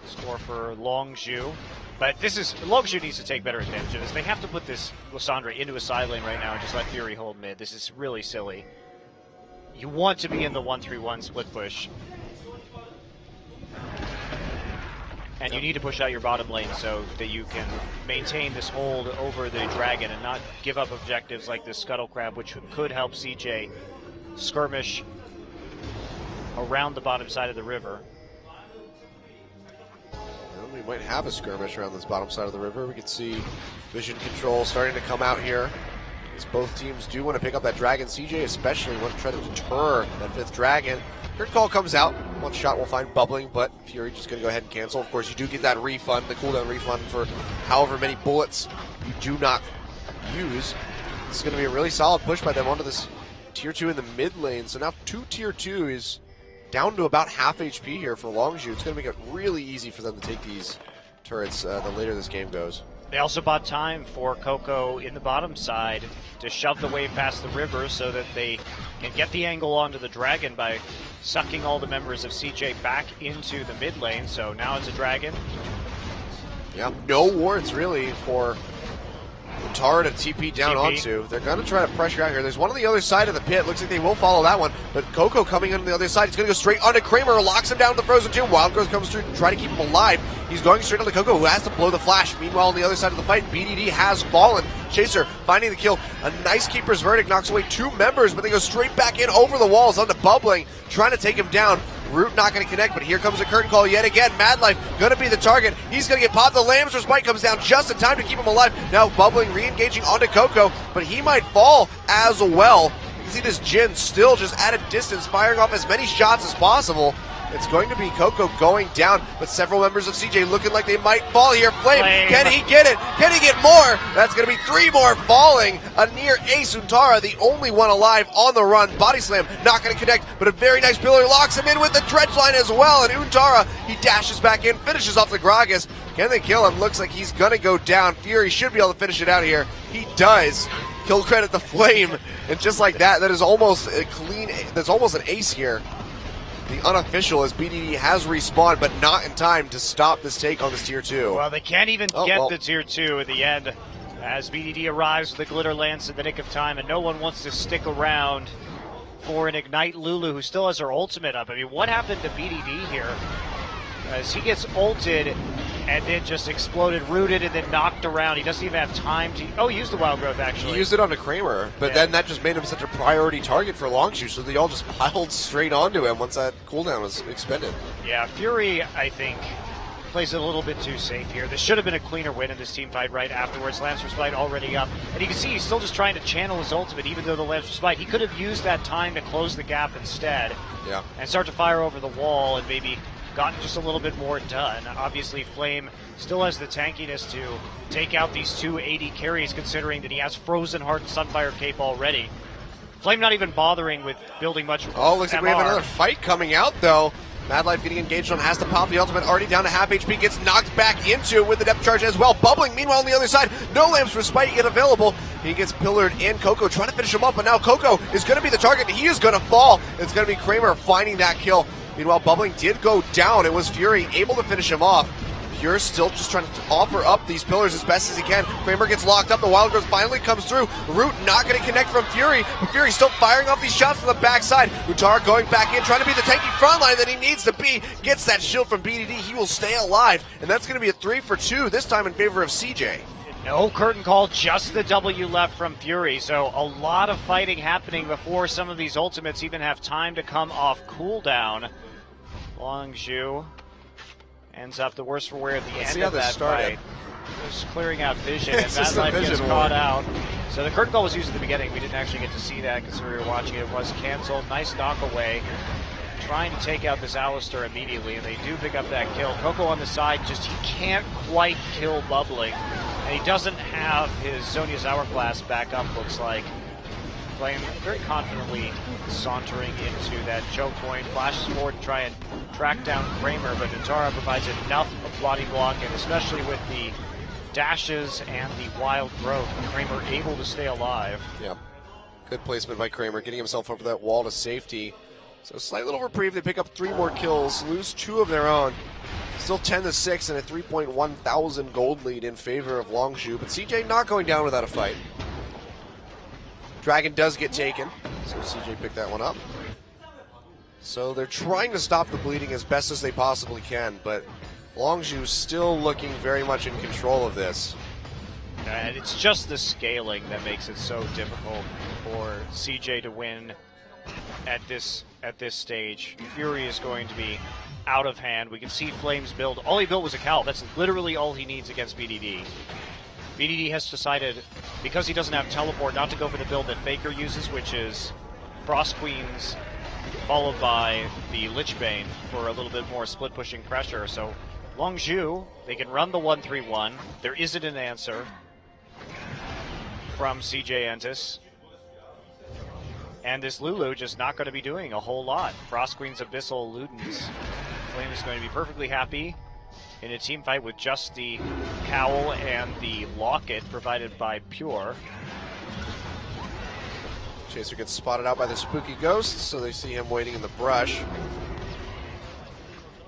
Score for Longzhu. But Longzhu needs to take better advantage of this. They have to put this Lysandra into a side lane right now and just let Fury hold mid. This is really silly. You want to be in the 1-3-1 split push. And you need to push out your bottom lane so that you can maintain this hold over the dragon and not give up objectives like this Scuttle Crab, which could help CJ skirmish around the bottom side of the river. well, we might have a skirmish around this bottom side of the river. We can see vision control starting to come out here, as both teams do want to pick up that dragon. CJ especially want to try to deter that 5th dragon. Third call comes out. One shot will find Bubbling, but Fury just going to go ahead and cancel. Of course, you do get that refund, the cooldown refund for however many bullets you do not use. This is going to be a really solid push by them onto this tier 2 in the mid lane. So now 2 tier 2 is down to about half HP here for Longzhu. It's going to make it really easy for them to take these turrets the later this game goes. They also bought time for Coco in the bottom side to shove the wave past the river so that they can get the angle onto the dragon by sucking all the members of CJ back into the mid lane. So now it's a dragon. Yeah, no wards really for Tara to TP down onto. They're going to try to pressure out here. There's one on the other side of the pit. Looks like they will follow that one. But Coco coming in on the other side. He's going to go straight onto Kramer. Locks him down to the Frozen Tomb. Wildgrowth comes through to try to keep him alive. He's going straight onto Coco, who has to blow the flash. Meanwhile, on the other side of the fight, BDD has fallen. Chaser finding the kill. A nice Keeper's Verdict knocks away 2 members, but they go straight back in over the walls onto Bubbling, trying to take him down. Root not going to connect, but here comes a curtain call yet again. Madlife going to be the target. He's going to get popped. The Lamb's Respite comes down just in time to keep him alive. Now Bubbling re-engaging onto Coco, but he might fall as well. You can see this Jin still just at a distance, firing off as many shots as possible. It's going to be Coco going down, but several members of CJ looking like they might fall here. Flame, can he get it? Can he get more? That's going to be 3 more falling. A near ace. Untara, the only one alive on the run. Body slam, not going to connect, but a very nice pillar locks him in with the dredge line as well. And Untara, he dashes back in, finishes off the Gragas. Can they kill him? Looks like he's going to go down. Fury should be able to finish it out here. He does. Kill credit the Flame, and just like that, that is almost a clean. That's almost an ace here. The unofficial as BDD has respawned, but not in time to stop this take on this tier 2. Well, they can't even get the tier 2 at the end as BDD arrives with the Glitter Lance in the nick of time, and no one wants to stick around for an Ignite Lulu, who still has her ultimate up. I mean, what happened to BDD here? As he gets ulted and then just exploded, rooted, and then knocked around. He doesn't even have time to... Oh, he used the Wild Growth, actually. He used it onto Kramer, but then that just made him such a priority target for Longshoe, so they all just piled straight onto him once that cooldown was expended. Yeah, Fury, I think, plays it a little bit too safe here. This should have been a cleaner win in this team fight right afterwards. Lance Respite already up. And you can see he's still just trying to channel his ultimate, even though the Lance Respite, he could have used that time to close the gap instead. Yeah. And start to fire over the wall and maybe gotten just a little bit more done. Obviously, Flame still has the tankiness to take out these 2 AD carries, considering that he has Frozen Heart and Sunfire Cape already. Flame not even bothering with building much. Oh, looks like we have another fight coming out, though. Madlife getting engaged on, has to pop the ultimate, already down to half HP, gets knocked back into it with the depth charge as well. Bubbling, meanwhile, on the other side, no Lamps Respite yet available. He gets pillared in. Coco trying to finish him up, but now Coco is going to be the target. He is going to fall. It's going to be Kramer finding that kill. Meanwhile, Bubbling did go down. It was Fury able to finish him off. Pure still just trying to offer up these pillars as best as he can. Kramer gets locked up. The Wild Growth finally comes through. Root not going to connect from Fury, but Fury still firing off these shots from the backside. Utar going back in, trying to be the tanky frontline that he needs to be. Gets that shield from BDD. He will stay alive, and that's going to be a 3 for 2, this time in favor of CJ. No curtain call, just the W left from Fury. So a lot of fighting happening before some of these ultimates even have time to come off cooldown. Longzhu ends up the worst for wear at the end of that fight. Just clearing out vision, and Madlife gets caught out. So the curtain call was used at the beginning. We didn't actually get to see that because we were watching it. It was canceled. Nice knock away. Trying to take out this Alistair immediately, and they do pick up that kill. Coco on the side, just he can't quite kill Bubbling. And he doesn't have his Zonia's Hourglass back up, looks like. Flame very confidently sauntering into that choke point, flashes forward to try and track down Kramer, but Untara provides enough of body blocking, especially with the dashes and the Wild Growth. Kramer able to stay alive. Yep. Good placement by Kramer, getting himself over that wall to safety. So slight little reprieve. They pick up 3 more kills, lose 2 of their own. Still 10-6 and a 3.1 thousand gold lead in favor of Longshoe, but CJ not going down without a fight. Dragon does get taken, so CJ picked that one up. So they're trying to stop the bleeding as best as they possibly can, but Longshoe still looking very much in control of this. And it's just the scaling that makes it so difficult for CJ to win at this stage. Fury is going to be out of hand. We can see Flames build. All he built was a Cal. That's literally all he needs against BDD. BDD has decided, because he doesn't have teleport, not to go for the build that Faker uses, which is Frost Queens followed by the Lichbane for a little bit more split pushing pressure. So Longzhu, they can run the 1-3-1. There isn't an answer from CJ Entis. And this Lulu just not going to be doing a whole lot. Frost Queen's Abyssal Ludens. Flame is going to be perfectly happy in a team fight with just the cowl and the locket provided by Pure. Chaser gets spotted out by the spooky ghost, so they see him waiting in the brush.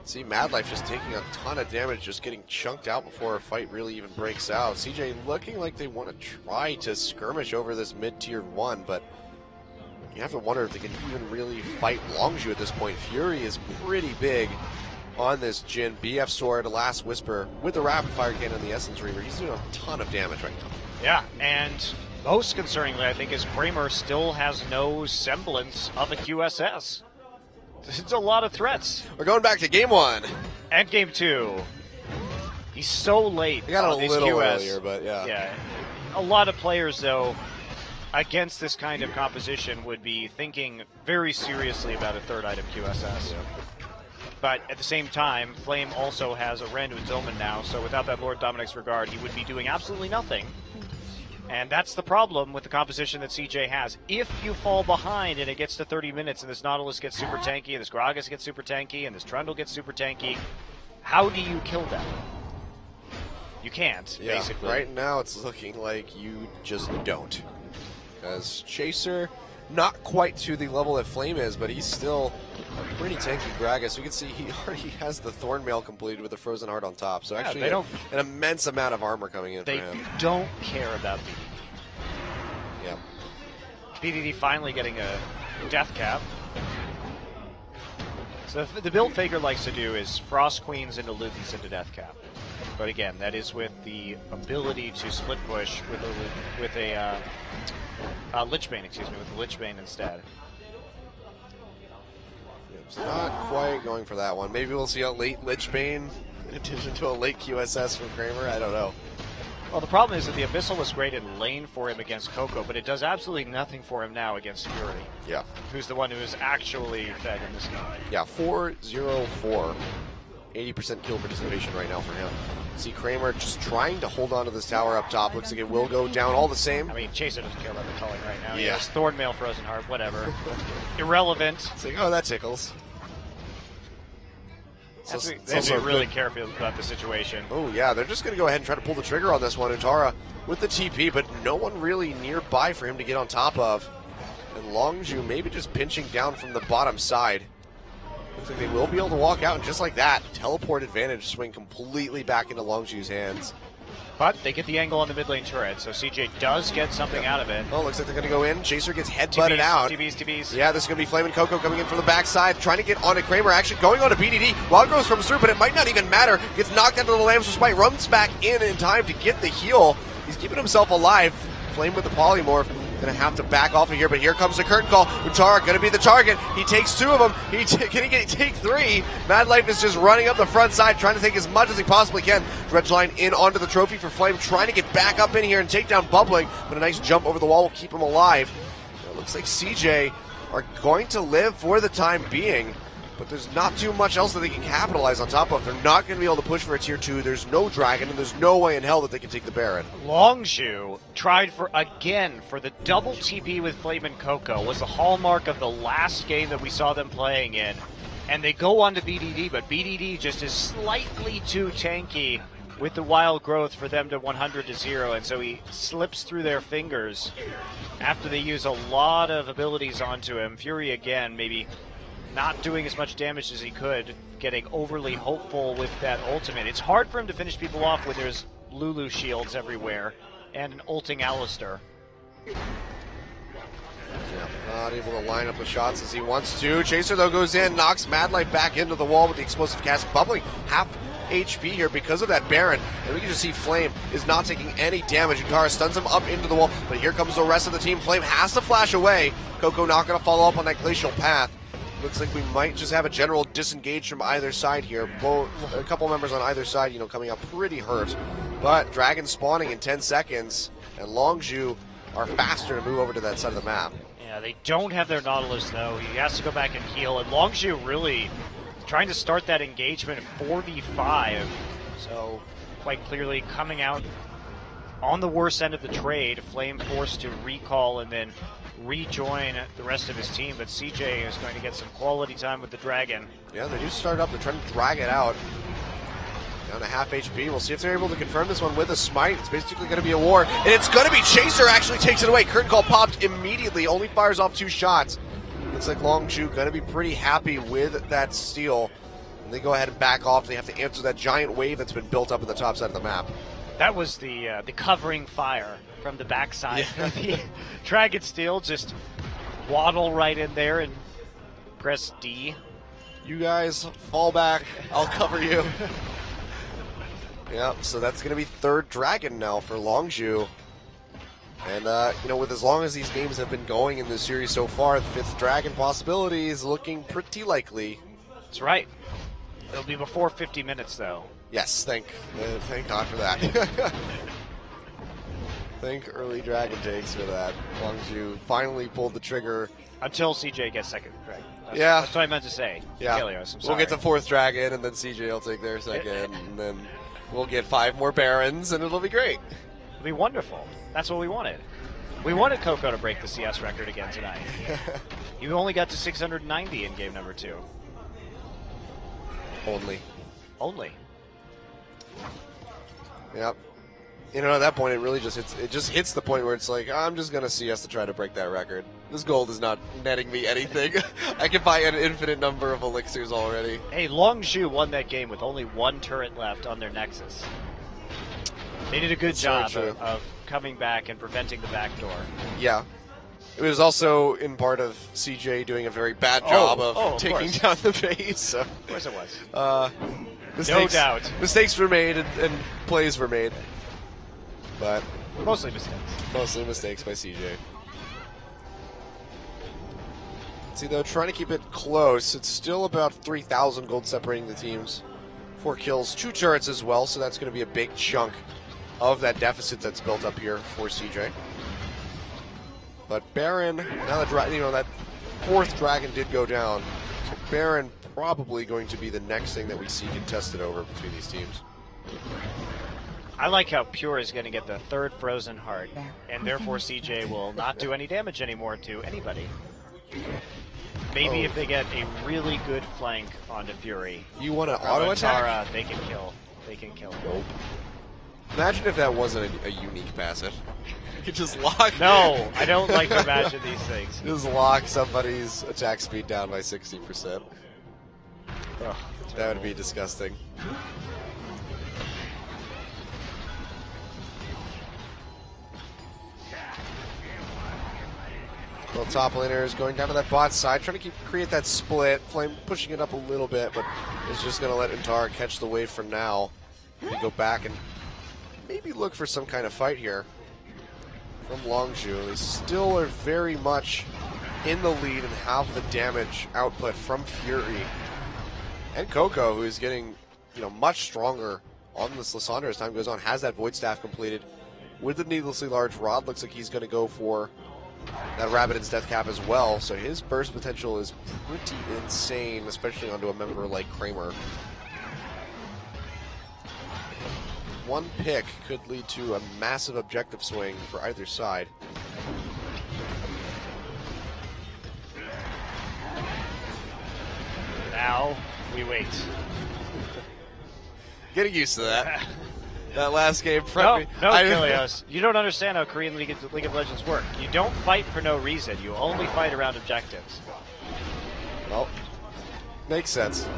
See Madlife just taking a ton of damage, just getting chunked out before a fight really even breaks out. CJ looking like they want to try to skirmish over this mid-tier 1, but you have to wonder if they can even really fight Longzhu at this point. Fury is pretty big on this Jin. BF Sword, Last Whisper, with the Rapid Fire Cannon and the Essence Reaver. He's doing a ton of damage right now. Yeah, and most concerningly, I think, is Kramer still has no semblance of a QSS. It's a lot of threats. We're going back to game 1. And game 2. He's so late. We got on a these little QS. earlier, but yeah. Yeah. A lot of players, though, against this kind of composition would be thinking very seriously about a third item QSS. But at the same time, Flame also has a Randuin's Omen now, so without that Lord Dominic's Regard, he would be doing absolutely nothing. And that's the problem with the composition that CJ has. If you fall behind and it gets to 30 minutes and this Nautilus gets super tanky, and this Gragas gets super tanky, and this Trundle gets super tanky, how do you kill them? You can't, Yeah, basically. right now it's looking like you just don't. Because Chaser, not quite to the level that Flame is, but he's still a pretty tanky Gragas. You can see he already has the Thornmail completed with the Frozen Heart on top. So Yeah, actually they don't- an immense amount of armor coming in They for him. don't care about BDD. Yeah. BDD finally getting a death cap. So the build Faker likes to do is Frost Queens into Lutens into death cap. But again, that is with the ability to split push with a Lichbane, excuse me, with the Lichbane instead. It's not quite going for that one. Maybe we'll see a late Lichbane in addition to a late QSS from Kramer. I don't know. Well, the problem is that the Abyssal was great in lane for him against Coco, but it does absolutely nothing for him now against Fury, Yeah. who's the one who is actually fed in this game. Yeah, 4-0-4. 80% kill participation right now for him. See Kramer just trying to hold on to this tower up top. Looks like it will go down all the same. I mean, Chaser doesn't care about the culling right now. He Yeah. has Thornmail, Frozen Heart, whatever. Irrelevant. It's like, oh, that tickles. They So- have it's to also be really good- careful about the situation. Oh, yeah, they're just going to go ahead and try to pull the trigger on this one. Utara with the TP, but no one really nearby for him to get on top of. And Longju maybe just pinching down from the bottom side. Looks like they will be able to walk out, and just like that, teleport advantage swing completely back into Longju's hands. But they get the angle on the mid lane turret, so CJ does get something out of it. Oh, looks like they're going to go in. Chaser gets headbutted out. TBs. Yeah, this is going to be Flame and Coco coming in from the backside, trying to get onto Kramer. Actually going on to BDD. Wild Growth comes through, but it might not even matter. Gets knocked into the Lamb's Respite, runs back in time to get the heal. He's keeping himself alive. Flame with the Polymorph. Going to have to back off of here, but here comes the curtain call. Utara going to be the target. He takes 2 of them. Can he take 3? Mad Life is just running up the front side, trying to take as much as he possibly can. Dredgeline in onto the trophy for Flame, trying to get back up in here and take down Bubbling, but a nice jump over the wall will keep him alive. It looks like CJ are going to live for the time being, but there's not too much else that they can capitalize on top of. They're not going to be able to push for a tier 2. There's no dragon, and there's no way in hell that they can take the Baron. Longju tried for the double TP with Flame and Coco. Was the hallmark of the last game that we saw them playing in. And they go on to BDD, but BDD just is slightly too tanky with the Wild Growth for them to 100 to 0, and so he slips through their fingers after they use a lot of abilities onto him. Fury again, maybe not doing as much damage as he could, getting overly hopeful with that ultimate. It's hard for him to finish people off when there's Lulu shields everywhere and an ulting Alistar. Yeah, not able to line up the shots as he wants to. Chaser, though, goes in, knocks Mad Life back into the wall with the explosive cast. Bubbling half HP here because of that Baron. And we can just see Flame is not taking any damage. Utara stuns him up into the wall, but here comes the rest of the team. Flame has to flash away. Coco not going to follow up on that glacial path. Looks like we might just have a general disengage from either side here. Both, a couple members on either side, coming up pretty hurt. But Dragon spawning in 10 seconds, and Longju are faster to move over to that side of the map. Yeah, they don't have their Nautilus, though. He has to go back and heal, and Longju really trying to start that engagement 4v5. So, quite clearly coming out on the worst end of the trade. Flame forced to recall and then rejoin the rest of his team, but CJ is going to get some quality time with the Dragon. Yeah, they do start up. They're trying to drag it out. Down to half HP. We'll see if they're able to confirm this one with a smite. It's basically going to be a war, and it's going to be Chaser actually takes it away. Curtain call popped immediately. Only fires off 2 shots. Looks like Longju going to be pretty happy with that steal. And they go ahead and back off. They have to answer that giant wave that's been built up in the top side of the map. That was the covering fire from the backside. Yeah. The Dragon Steel just waddle right in there and press D. You guys fall back. I'll cover you. Yep, so that's going to be 3rd Dragon now for Longju. And, with as long as these games have been going in this series so far, the 5th Dragon possibility is looking pretty likely. That's right. It'll be before 50 minutes, though. Yes, thank God for that. Thank early Dragon takes for that. Longzhu finally pulled the trigger. Until CJ gets second dragon. Yeah. That's what I meant to say. Yeah. Helios, I'm We'll get to sorry. 4th Dragon, and then CJ will take their second, and then we'll get 5 more Barons, and it'll be great. It'll be wonderful. That's what we wanted. We wanted Coco to break the CS record again tonight. He only got to 690 in game number 2. Only. Only. Yep. At that point, it really just hits the point where it's like, I'm just going to CS to try to break that record. This gold is not netting me anything. I can buy an infinite number of elixirs already. Hey, Longzhu won that game with only 1 turret left on their Nexus. They did a good job of coming back and preventing the backdoor. Yeah. It was also in part of CJ doing a very bad job of taking down the base. So. Of course it was. Mistakes, no doubt. Mistakes were made and plays were made. But Mostly mistakes. Mostly mistakes by CJ. See, though, trying to keep it close. It's still about 3,000 gold separating the teams. 4 kills, 2 turrets as well, so that's going to be a big chunk of that deficit that's built up here for CJ. But Baron, now that that 4th Dragon did go down, so Baron probably going to be the next thing that we see contested over between these teams. I like how Pure is going to get the 3rd Frozen Heart, and therefore CJ will not do any damage anymore to anybody. Maybe if they get a really good flank onto Fury. You want to from auto attack? Antara, they can kill. They can kill. Nope. Imagine if that wasn't a unique passive. You could just lock. No, I don't like to imagine these things. Just lock somebody's attack speed down by 60%. Ugh, that would be disgusting. Well, top laner is going down to that bot side, trying to create that split. Flame pushing it up a little bit, but is just going to let Antara catch the wave for now. We go back and maybe look for some kind of fight here from Longzhu. They still are very much in the lead and have the damage output from Fury. And Coco, who is getting much stronger on this Lysandra as time goes on, has that Void Staff completed with the needlessly large rod. Looks like he's going to go for that Rabbidan's Death Cap as well, so his burst potential is pretty insane, especially onto a member like Kramer. One pick could lead to a massive objective swing for either side. Now we wait. Getting used to that. That last game. No, Helios. You don't understand how Korean League of Legends work. You don't fight for no reason. You only fight around objectives. Well, makes sense.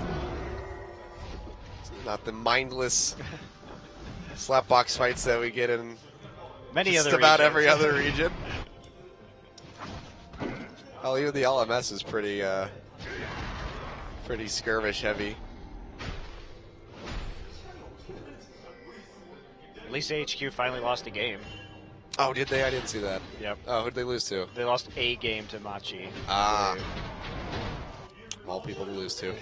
It's not the mindless slapbox fights that we get in just about every other region. Oh, even the LMS is pretty skirmish heavy. At least AHQ finally lost a game. Oh, did they? I didn't see that. Yep. Oh, who did they lose to? They lost a game to Machi. Ah. All people to lose to.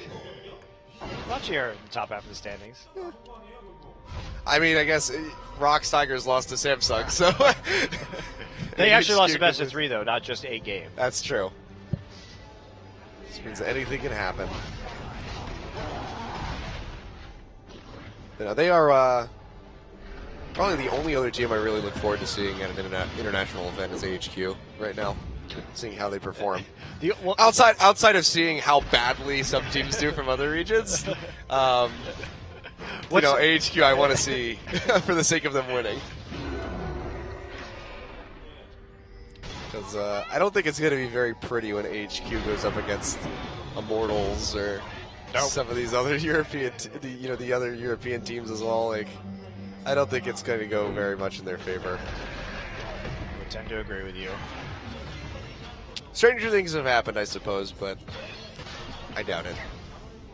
Machi are in the top half of the standings. I mean, I guess Rocks Tigers lost to Samsung, so... They actually lost the best of 3, though, not just a game. That's true. This means anything can happen. They are... probably the only other team I really look forward to seeing at an international event is AHQ right now, seeing how they perform. Outside of seeing how badly some teams do from other regions, AHQ I want to see for the sake of them winning. Because I don't think it's going to be very pretty when AHQ goes up against Immortals or some of these other European, the other European teams as well. Like, I don't think it's going to go very much in their favor. I would tend to agree with you. Stranger things have happened, I suppose, but I doubt it.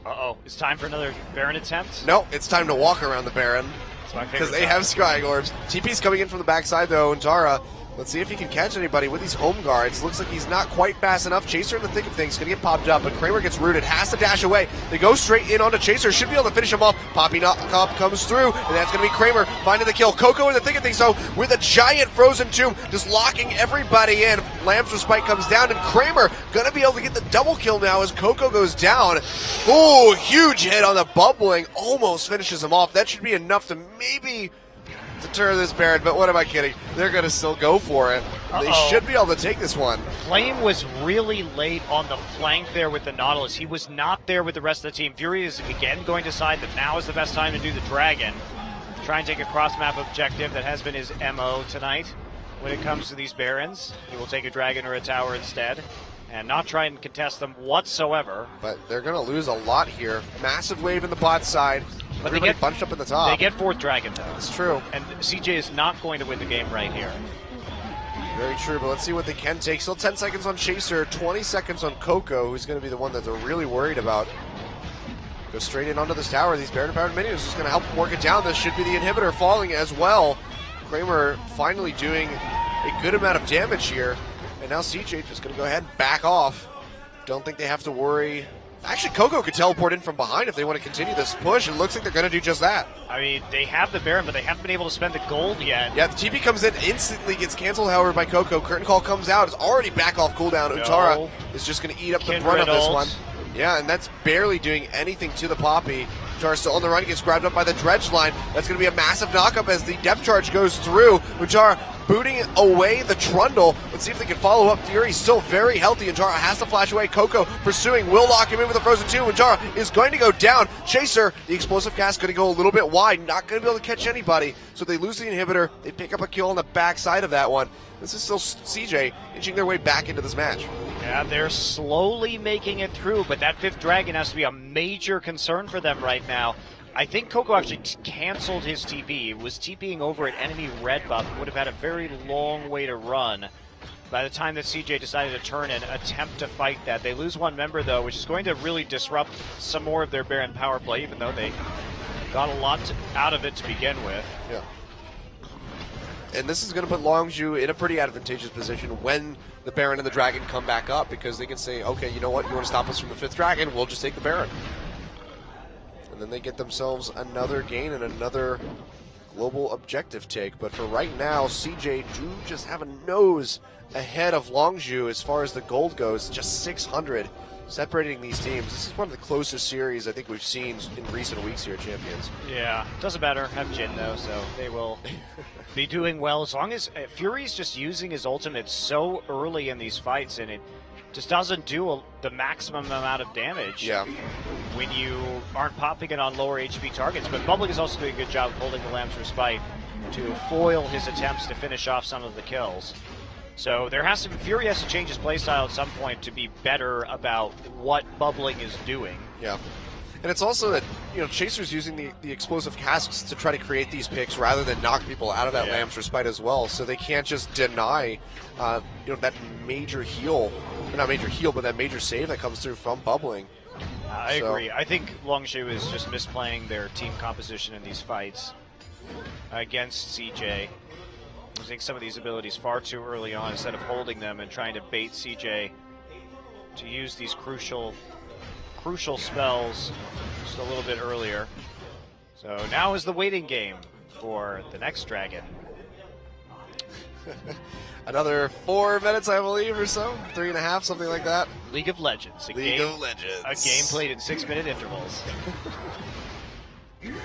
Uh-oh. It's time for another Baron attempt? No, it's time to walk around the Baron. It's my favorite Because they have Scrying Orbs. TP's coming in from the backside, though. Antara Let's see if he can catch anybody with these home guards. Looks like he's not quite fast enough. Chaser in the thick of things, gonna get popped up, but Kramer gets rooted, has to dash away. They go straight in onto Chaser, should be able to finish him off. Popping up comes through, and that's gonna be Kramer finding the kill. Coco in the thick of things, so with a giant frozen tomb, just locking everybody in. Lamb's Respite comes down, and Kramer gonna be able to get the double kill now as Coco goes down. Ooh, huge hit on the bubbling, almost finishes him off. That should be enough to maybe deter this Baron, but what am I kidding? They're going to still go for it. They should be able to take this one. Flame was really late on the flank there with the Nautilus. He was not there with the rest of the team. Fury is again going to decide that now is the best time to do the Dragon. Try and take a cross-map objective. That has been his MO tonight. When it comes to these Barons, he will take a Dragon or a Tower instead and not try and contest them whatsoever. But they're going to lose a lot here. Massive wave in the bot side. But Everybody bunched up in the top. They get 4th Dragon, though. It's true. And CJ is not going to win the game right here. Very true, but let's see what they can take. Still 10 seconds on Chaser, 20 seconds on Coco, who's going to be the one that they're really worried about. Go straight in onto this tower. These Baron-powered minions is going to help them work it down. This should be the inhibitor falling as well. Kramer finally doing a good amount of damage here. And now CJ just going to go ahead and back off. Don't think they have to worry. Actually, Coco could teleport in from behind if they want to continue this push. It looks like they're going to do just that. I mean, they have the Baron, but they haven't been able to spend the gold yet. Yeah, the TP comes in, instantly gets canceled, however, by Coco. Curtain Call comes out, is already back off cooldown. No. Utara is just going to eat up the brunt of this one. Yeah, and that's barely doing anything to the Poppy. Utara still on the run, gets grabbed up by the Dredge line. That's going to be a massive knockup as the depth charge goes through. Utara booting away the Trundle. Let's see if they can follow up. Fury still very healthy. Utara has to flash away. Coco pursuing, will lock him in with a Frozen 2. Utara is going to go down. Chaser, the explosive cast, going to go a little bit wide. Not going to be able to catch anybody. So they lose the inhibitor. They pick up a kill on the backside of that one. This is still CJ inching their way back into this match. Yeah, they're slowly making it through, but that 5th Dragon has to be a major concern for them right now. I think Coco actually canceled his TP. Was TPing over at enemy red buff. Would have had a very long way to run. By the time that CJ decided to turn and attempt to fight that. They lose one member, though, which is going to really disrupt some more of their Baron power play, even though they got a lot out of it to begin with. Yeah. And this is going to put Longzhu in a pretty advantageous position when the Baron and the Dragon come back up, because they can say, okay, you know what, you want to stop us from the 5th Dragon, we'll just take the Baron. And then they get themselves another gain and another global objective take. But for right now, CJ do just have a nose ahead of Longzhu as far as the gold goes, just 600 separating these teams. This is one of the closest series I think we've seen in recent weeks here at Champions. Yeah, doesn't matter. Have Jin, though, so they will be doing well. As long as Fury's just using his ultimate so early in these fights, and it just doesn't do the maximum amount of damage when you aren't popping it on lower HP targets. But Bubbling is also doing a good job of holding the Lamb's Respite to foil his attempts to finish off some of the kills. So there has to be, Fury has to change his playstyle at some point to be better about what Bubbling is doing. Yeah. And it's also that, you know, Chaser's using the explosive casks to try to create these picks rather than knock people out of that Lamb's Respite as well. So they can't just deny, you know, that major heal, or not major heal, but that major save that comes through from Bubbling. I agree. I think Longzhu is just misplaying their team composition in these fights against CJ. Using some of these abilities far too early on instead of holding them and trying to bait CJ to use these crucial spells just a little bit earlier. So now is the waiting game for the next Dragon. Another 4 minutes, I believe, or so. 3.5, something like that. League of Legends. A game played in 6-minute intervals.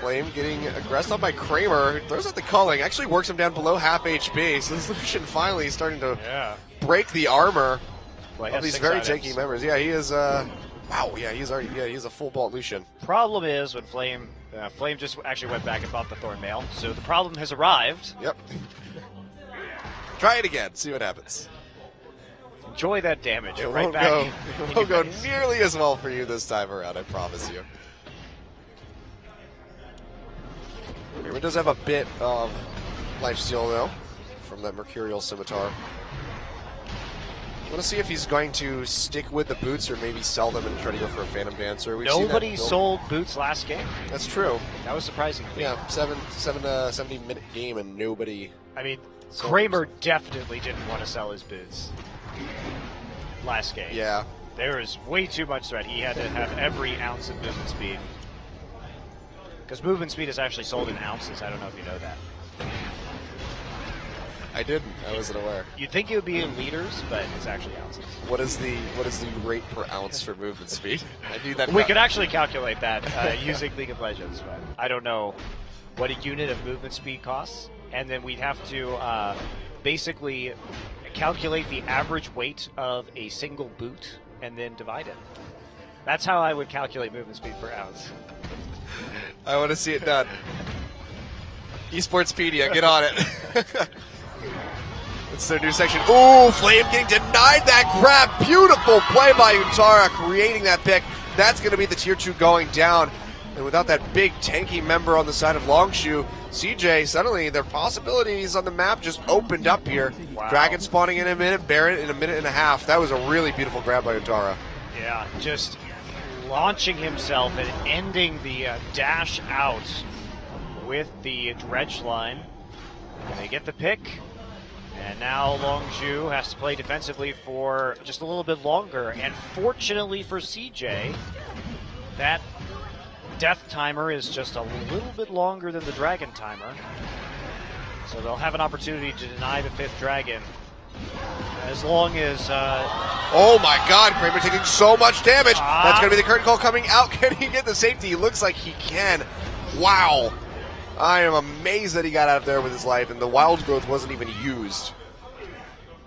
Flame getting aggressed on by Kramer, who throws out the culling, actually works him down below half HP, so this Lucian finally is starting to break the armor of these very tanky members. Yeah, he is, wow, yeah, he's a full bolt Lucian. Problem is, when Flame just actually went back and bought the Thorn Mail, so the problem has arrived. Yep. Try it again, see what happens. Enjoy that damage. It right back. It won't go nearly as well for you this time around, I promise you. Kramer does have a bit of lifesteal, though, from that Mercurial Scimitar. I want to see if he's going to stick with the boots or maybe sell them and try to go for a Phantom Dancer. Nobody sold boots last game. That's true. That was surprising. Yeah, 70-minute game and nobody. I mean, Kramer definitely didn't want to sell his boots last game. Yeah. There is way too much threat. He had to have every ounce of movement speed. Because movement speed is actually sold in ounces. I don't know if you know that. I didn't. I wasn't aware. You'd think it would be in liters, but it's actually ounces. What is the rate per ounce for movement speed? I knew that. We could actually calculate that using League of Legends, but I don't know what a unit of movement speed costs. And then we'd have to basically calculate the average weight of a single boot and then divide it. That's how I would calculate movement speed per ounce. I want to see it done. Esportspedia, get on it. It's their new section. Ooh, Flame getting denied that grab. Beautiful play by Untara, creating that pick. That's going to be the tier 2 going down. And without that big tanky member on the side of Longshu, CJ, suddenly their possibilities on the map just opened up here. Wow. Dragon Spawning in a minute, Baron in a minute and a half. That was a really beautiful grab by Untara. Yeah, just launching himself and ending the dash out with the dredge line. And they get the pick. And now Longzhu has to play defensively for just a little bit longer. And fortunately for CJ, that death timer is just a little bit longer than the dragon timer. So they'll have an opportunity to deny the 5th dragon. As long as... oh my god, Kramer taking so much damage. That's going to be the curtain call coming out. Can he get the safety? He looks like he can. Wow. I am amazed that he got out there with his life, and the wild growth wasn't even used.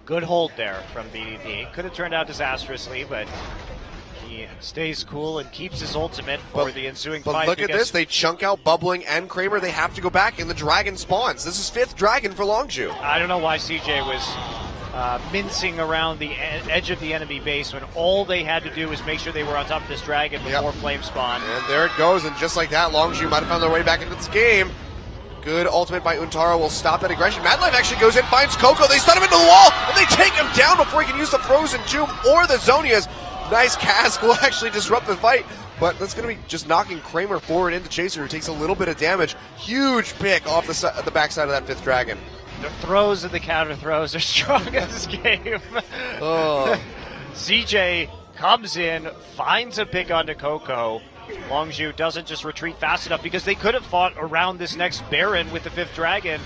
Good hold there from BDD. Could have turned out disastrously, but he stays cool and keeps his ultimate for the ensuing fight. But look at this. They chunk out Bubbling and Kramer. They have to go back, and the dragon spawns. This is 5th dragon for Longzhu. I don't know why CJ was mincing around the edge of the enemy base when all they had to do was make sure they were on top of this dragon before Flame spawn. And there it goes, and just like that, Longzhu might have found their way back into this game. Good ultimate by Untara will stop that aggression. Madlife actually goes in, finds Coco. They stun him into the wall, and they take him down before he can use the Frozen Tomb or the Zonias. Nice cask will actually disrupt the fight, but that's going to be just knocking Kramer forward into Chaser, who takes a little bit of damage. Huge pick off the backside of that 5th dragon. The throws and the counter throws are strong in this game. Oh. CJ comes in, finds a pick onto Coco. Longzhu doesn't just retreat fast enough because they could have fought around this next Baron with the 5th dragon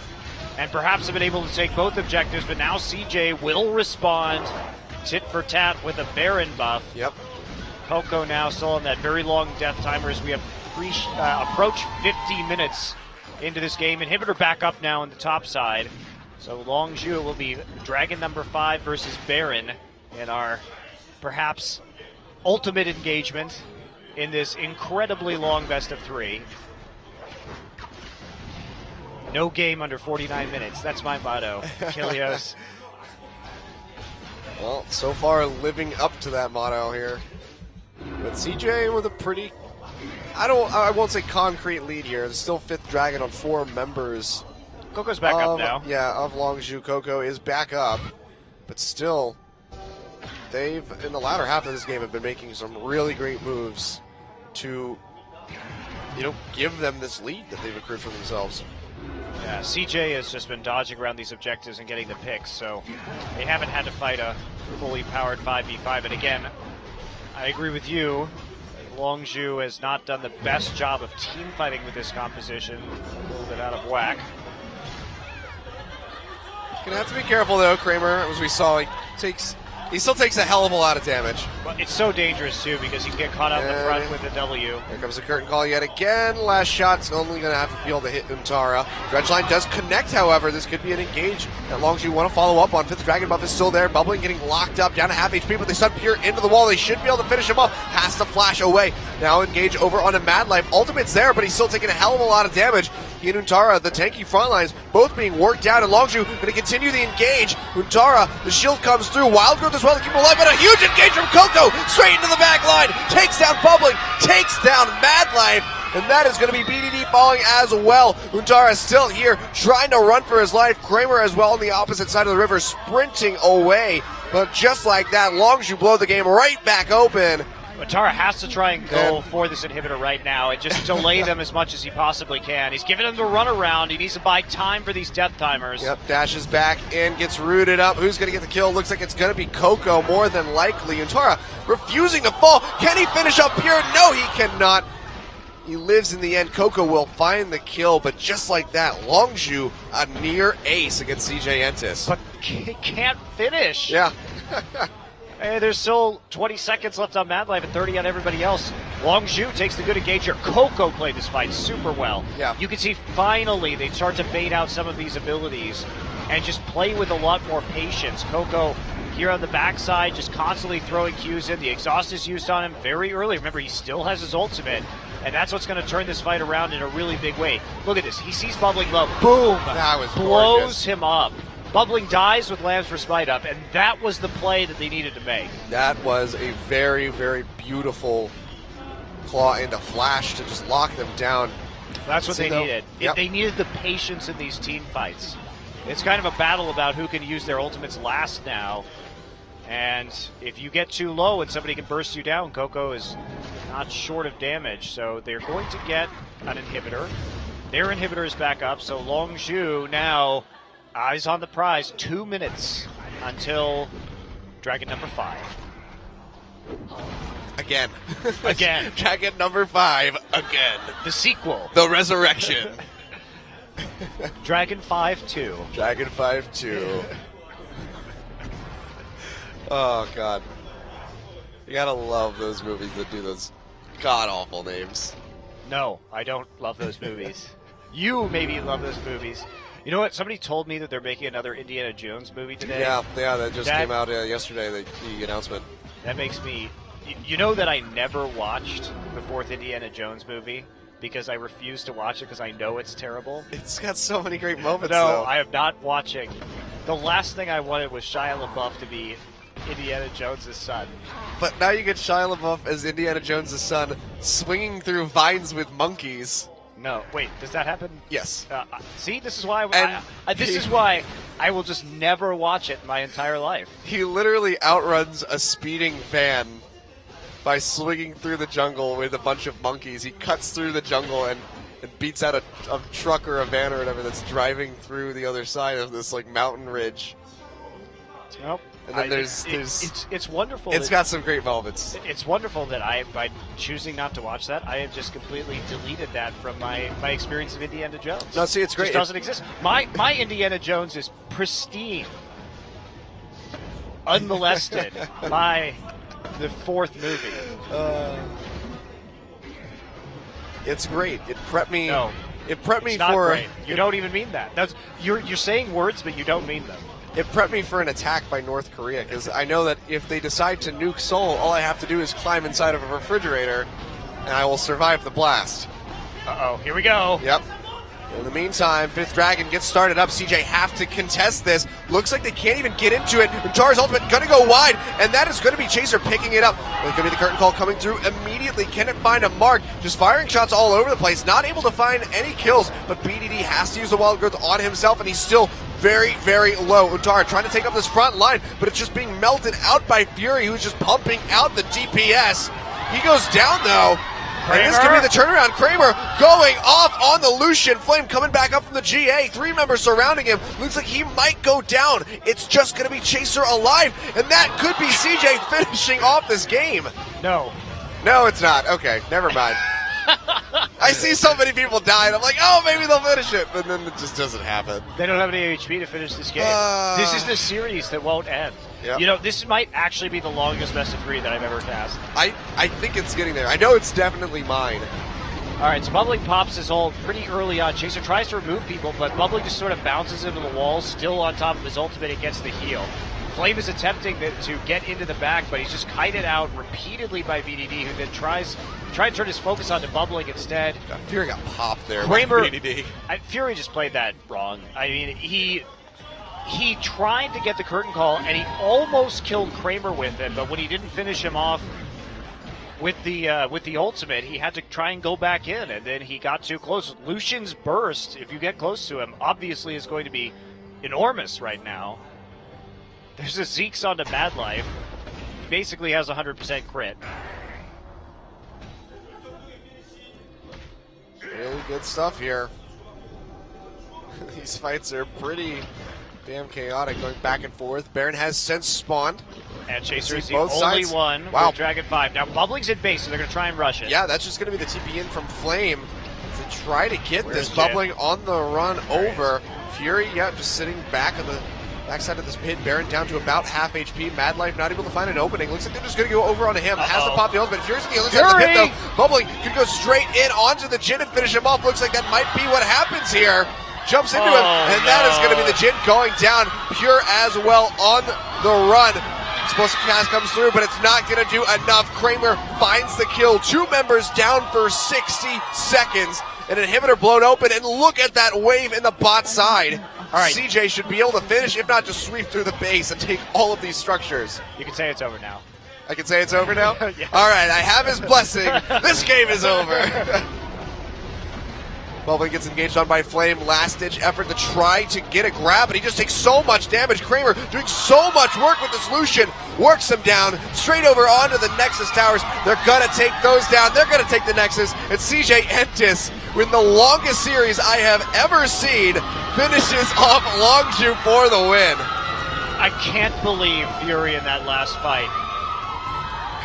and perhaps have been able to take both objectives, but now CJ will respond tit for tat with a Baron buff. Yep. Coco now still on that very long death timer as we have approached 50 minutes into this game. Inhibitor back up now on the top side. So Longzhu will be Dragon number 5 versus Baron in our perhaps ultimate engagement in this incredibly long best of 3. No game under 49 minutes. That's my motto. Kilios. Well, so far living up to that motto here. But CJ with a pretty, I won't say concrete lead here. There's still 5th dragon on 4 members. Coco's back up now. Yeah, of Longzhu. Coco is back up. But still, they've, in the latter half of this game, have been making some really great moves to, give them this lead that they've accrued for themselves. Yeah, CJ has just been dodging around these objectives and getting the picks, so they haven't had to fight a fully powered 5v5. And again, I agree with you. Longzhu has not done the best job of team fighting with this composition. A little bit out of whack. Gonna have to be careful though, Kramer. As we saw, he still takes a hell of a lot of damage. But it's so dangerous too because he can get caught out in the front with a W. Here comes the curtain call yet again. Last shot's only going to have to be able to hit Untara. Dredge line does connect, however. This could be an engage that Longzhu want to follow up on. 5th dragon buff is still there. Bubbling getting locked up, down to half HP, but they stun Pure into the wall. They should be able to finish him off. Has to flash away. Now engage over on a Madlife. Ultimate's there, but he's still taking a hell of a lot of damage. He and Untara, the tanky front lines, both being worked out, and Longzhu going to continue the engage. Untara, the shield comes through. Wild growth as well to keep him alive, but a huge engage from Coco, straight into the back line, takes down Bubbling, takes down Madlife, and that is going to be BDD falling as well. Untara still here, trying to run for his life. Kramer as well on the opposite side of the river, sprinting away, but just like that, Longzhu blow the game right back open. Matara has to try and go for this inhibitor right now and just delay them as much as he possibly can. He's giving them the runaround. He needs to buy time for these death timers. Yep, dashes back in, gets rooted up. Who's going to get the kill? Looks like it's going to be Coco, more than likely. Untara refusing to fall. Can he finish up Pure? No, he cannot. He lives in the end. Coco will find the kill, but just like that, Longzhu, a near ace against CJ Entis. But he can't finish. Yeah. Hey, there's still 20 seconds left on Mad Life and 30 on everybody else. Longzhu takes the good engager. Coco played this fight super well. Yeah. You can see finally they start to bait out some of these abilities and just play with a lot more patience. Coco here on the backside just constantly throwing Qs in. The exhaust is used on him very early. Remember, he still has his ultimate, and that's what's going to turn this fight around in a really big way. Look at this. He sees Bubbling Low. Boom! That was blows gorgeous. him up. Bubbling dies with Lamb's Respite up, and that was the play that they needed to make. That was a very, very beautiful claw into Flash to just lock them down. That's what See, they though? needed. Yep. They needed the patience in these team fights. It's kind of a battle about who can use their ultimates last now. And if you get too low and somebody can burst you down, Coco is not short of damage. So they're going to get an inhibitor. Their inhibitor is back up, so Longzhu now eyes on the prize. 2 minutes until Dragon number 5. Again. Again. Dragon number 5, again. The sequel. The resurrection. Dragon 5-2. Dragon 5-2. Oh, God. You gotta love those movies that do those god-awful names. No, I don't love those movies. You maybe love those movies. You know what? Somebody told me that they're making another Indiana Jones movie today. Yeah, that just That- came out yesterday, the announcement. That makes me... You know that I never watched the fourth Indiana Jones movie because I refuse to watch it because I know it's terrible. It's got so many great moments, No, though. I am not watching. The last thing I wanted was Shia LaBeouf to be Indiana Jones' son. But now you get Shia LaBeouf as Indiana Jones' son swinging through vines with monkeys. No, wait, does that happen? Yes. See, this is why this he- is why I will just never watch it my entire life. He literally outruns a speeding van by swinging through the jungle with a bunch of monkeys. He cuts through the jungle and beats out a truck or a van or whatever that's driving through the other side of this like mountain ridge. Nope. And then there's it's wonderful. it's got some great moments. It's wonderful that by choosing not to watch that, I have just completely deleted that from my experience of Indiana Jones. No, see, it's great. It doesn't exist. My Indiana Jones is pristine, unmolested by the fourth movie. It's great. It prepped me. No, It prepped me it's not for. great. You don't even mean that. That's you're saying words, but you don't mean them. It prepped me for an attack by North Korea because I know that if they decide to nuke Seoul, all I have to do is climb inside of a refrigerator, and I will survive the blast. Uh-oh, here we go. Yep. In the meantime, Fifth Dragon gets started up. CJ have to contest this. Looks like they can't even get into it. Untara's ultimate gonna go wide, and that is gonna be Chaser picking it up. It's gonna be the curtain call coming through immediately. Can it find a mark? Just firing shots all over the place. Not able to find any kills, but BDD has to use the wild growth on himself, and he's still very, very low. Untara trying to take up this front line, but it's just being melted out by Fury, who's just pumping out the DPS. He goes down, though. And this could be the turnaround. Kramer going off on the Lucian. Flame coming back up from the GA. 3 members surrounding him. Looks like he might go down. It's just going to be Chaser alive. And that could be CJ finishing off this game. No. No, it's not. Okay, never mind. I see so many people die, and I'm like, oh, maybe they'll finish it. But then it just doesn't happen. They don't have any HP to finish this game. This is the series that won't end. Yep. You know, this might actually be the longest best of 3 that I've ever cast. I think it's getting there. I know it's definitely mine. All right, so Bubbling pops his ult pretty early on. Chaser tries to remove people, but Bubbling just sort of bounces into the wall, still on top of his ultimate and gets the heal. Flame is attempting to get into the back, but he's just kited out repeatedly by VDD, who then try and turn his focus onto Bubbling instead. Fury got popped there Kramer, by BDD. Fury just played that wrong. I mean, he tried to get the curtain call, and he almost killed Kramer with it, but when he didn't finish him off with the ultimate, he had to try and go back in, and then he got too close. Lucian's burst, if you get close to him, obviously is going to be enormous right now. There's a Zeke's onto Mad Life. He basically has 100% crit. good stuff here. These fights are pretty damn chaotic, going back and forth. Baron has since spawned. And Chaser is the both only sides. one Wow. with Dragon 5. Now, Bubbling's at base, so they're going to try and rush it. Yeah, that's just going to be the TP in from Flame to try to get Where's this. Jin? Bubbling on the run over. Fury, yeah, just sitting back on the backside of this pit. Baron down to about half HP. Mad Life not able to find an opening. Looks like they're just going to go over onto him. Has to pop the ultimate. Fury's on the other side of the pit, though. Bubbling could go straight in onto the Jin and finish him off. Looks like that might be what happens here. Jumps into him, and that is going to be the Jin going down. Pure as well on the run. Explosive cast comes through, but it's not going to do enough. Kramer finds the kill. 2 members down for 60 seconds. An inhibitor blown open, and look at that wave in the bot side. All right. CJ should be able to finish, if not just sweep through the base and take all of these structures. You can say it's over now. I can say it's over now? Yeah. All right, I have his blessing. This game is over. Bubbling gets engaged on by Flame. Last-ditch effort to try to get a grab, but he just takes so much damage. Kramer doing so much work with this Lucian. Works him down, straight over onto the Nexus towers. They're going to take those down. They're going to take the Nexus. And CJ Entis, with the longest series I have ever seen, finishes off Longju for the win. I can't believe Fury in that last fight.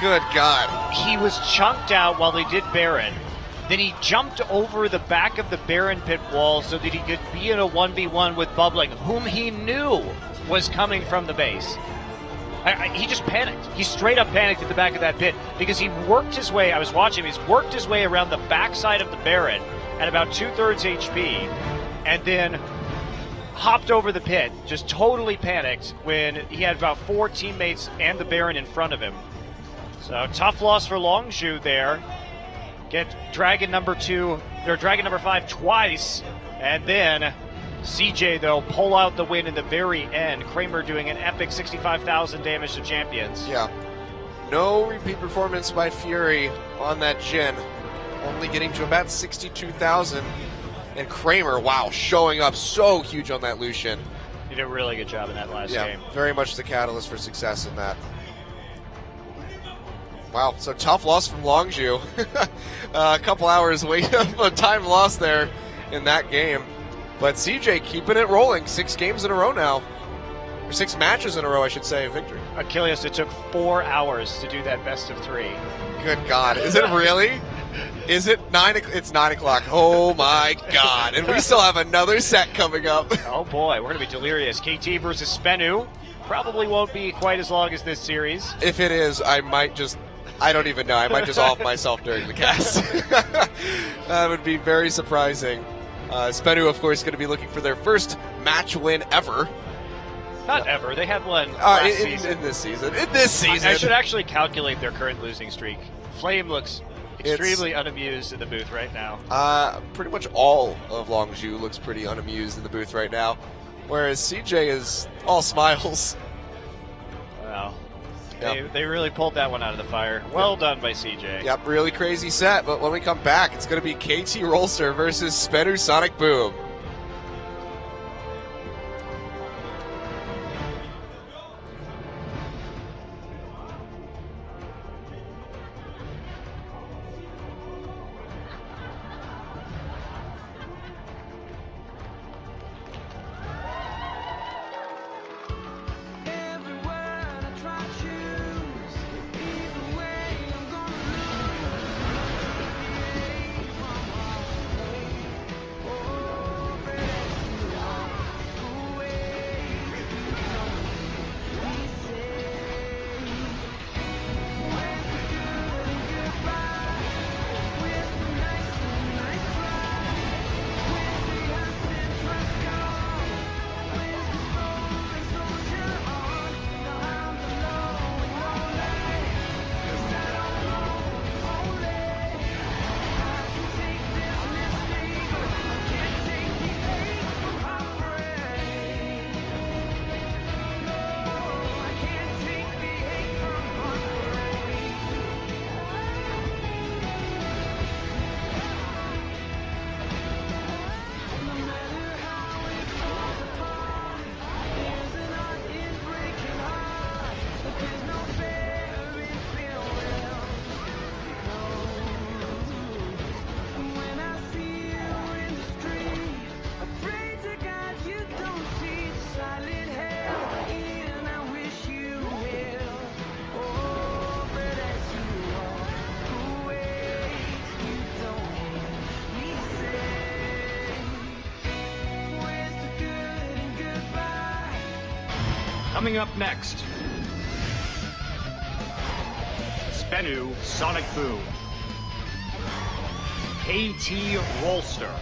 Good God. He was chunked out while they did Baron. Then he jumped over the back of the Baron pit wall so that he could be in a 1v1 with Bubbling, whom he knew was coming from the base. He just panicked. He straight up panicked at the back of that pit because he worked his way, I was watching him, he's worked his way around the backside of the Baron at about 2/3 HP and then hopped over the pit, just totally panicked when he had about 4 teammates and the Baron in front of him. So tough loss for Longju there. Get Dragon number 2, or Dragon number 5 twice, and then CJ, though, pull out the win in the very end. Kramer doing an epic 65,000 damage to champions. Yeah. No repeat performance by Fury on that Jin. Only getting to about 62,000. And Kramer, wow, showing up so huge on that Lucian. He did a really good job in that last game. Very much the catalyst for success in that. Wow, so tough loss from Longju. A couple hours wait of time lost there in that game. But CJ keeping it rolling. 6 games in a row now. Or 6 matches in a row, I should say, of victory. Achilles, it took 4 hours to do that best of 3. Good God. Is it really? Is it 9 o'clock? It's 9 o'clock. Oh my God. And we still have another set coming up. Oh boy, we're going to be delirious. KT versus Spenu. Probably won't be quite as long as this series. If it is, I don't even know. I might just off myself during the cast. That would be very surprising. Spenu, of course, going to be looking for their first match win ever. Not ever. They had one last season. In this season. In this season. I should actually calculate their current losing streak. Flame looks extremely unamused in the booth right now. Pretty much all of Longju looks pretty unamused in the booth right now, whereas CJ is all smiles. Wow. Yep. They really pulled that one out of the fire. Well done by CJ. Yep, really crazy set, but when we come back, it's going to be KT Rolster versus Spenu Sonic Boom. Coming up next, Spenu Sonic Boom, KT Rolster,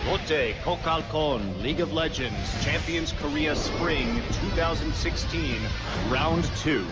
Lotte Kokalkon League of Legends Champions Korea Spring 2016, Round 2.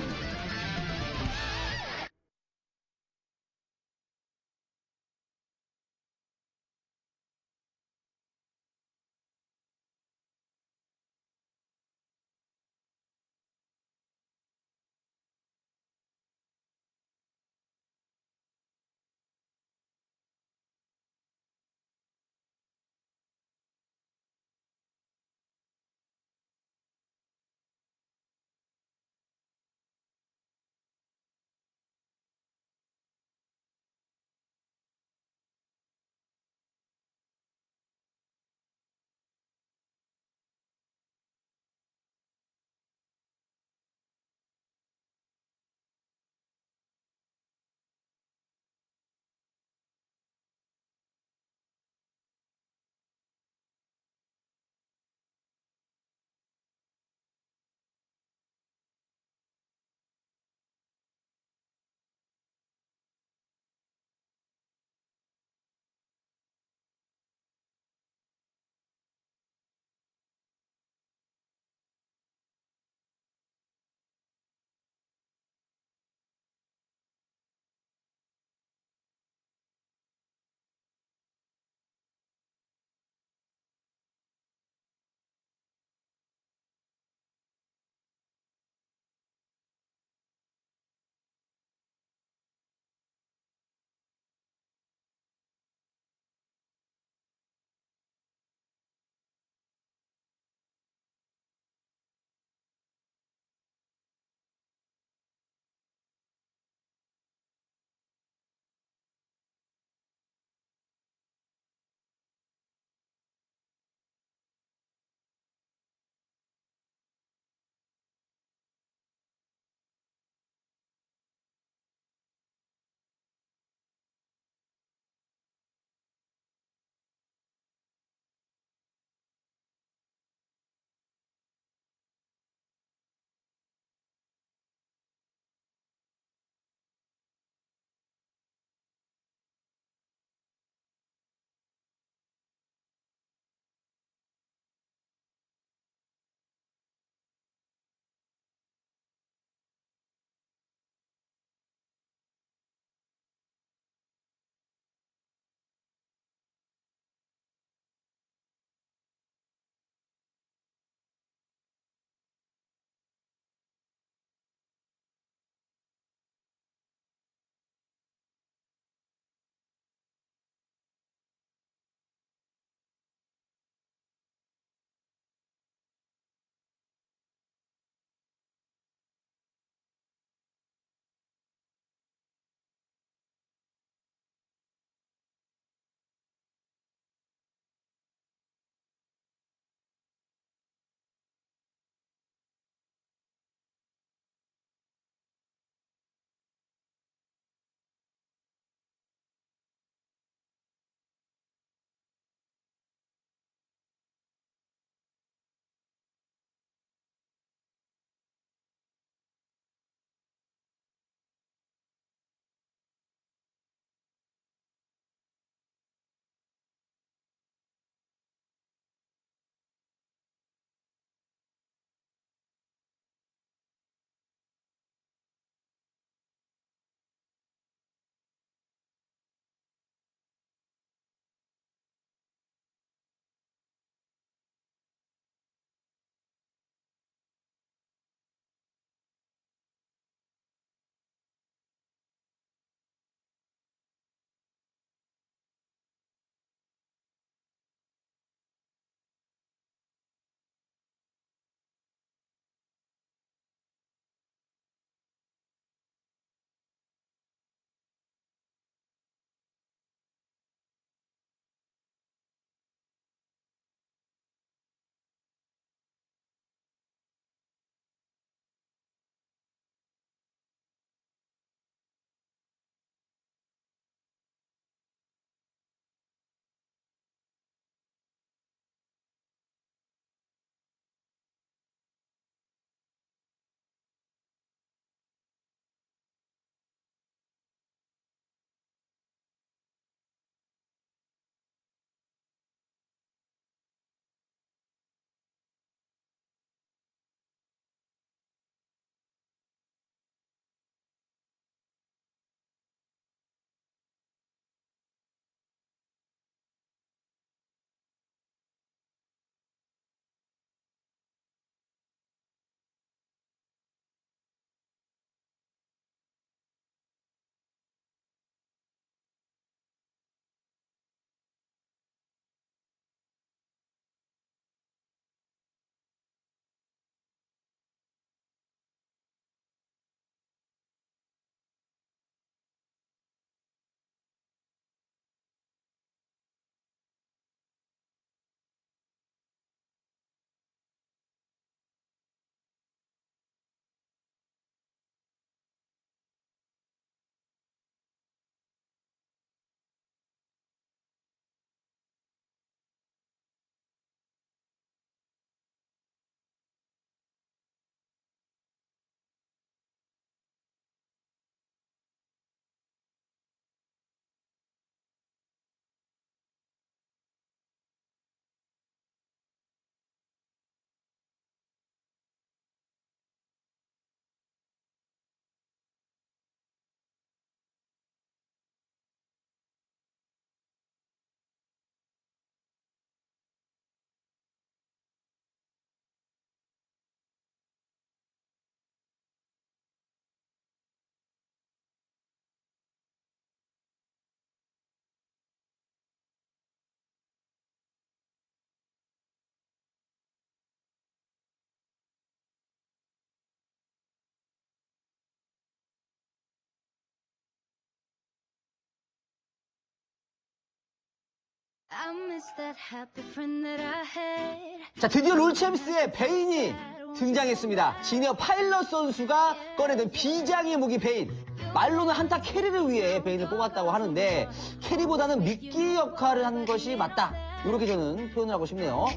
I miss that happy friend that I had. 자, 드디어 롤챔스의 베인이 등장했습니다. 지니어 파일럿 선수가 꺼내든 비장의 무기 베인. 말로는 한타 캐리를 위해 베인을 뽑았다고 하는데 캐리보다는 미끼 역할을 한 것이 맞다. 이렇게 저는 표현을 하고 싶네요.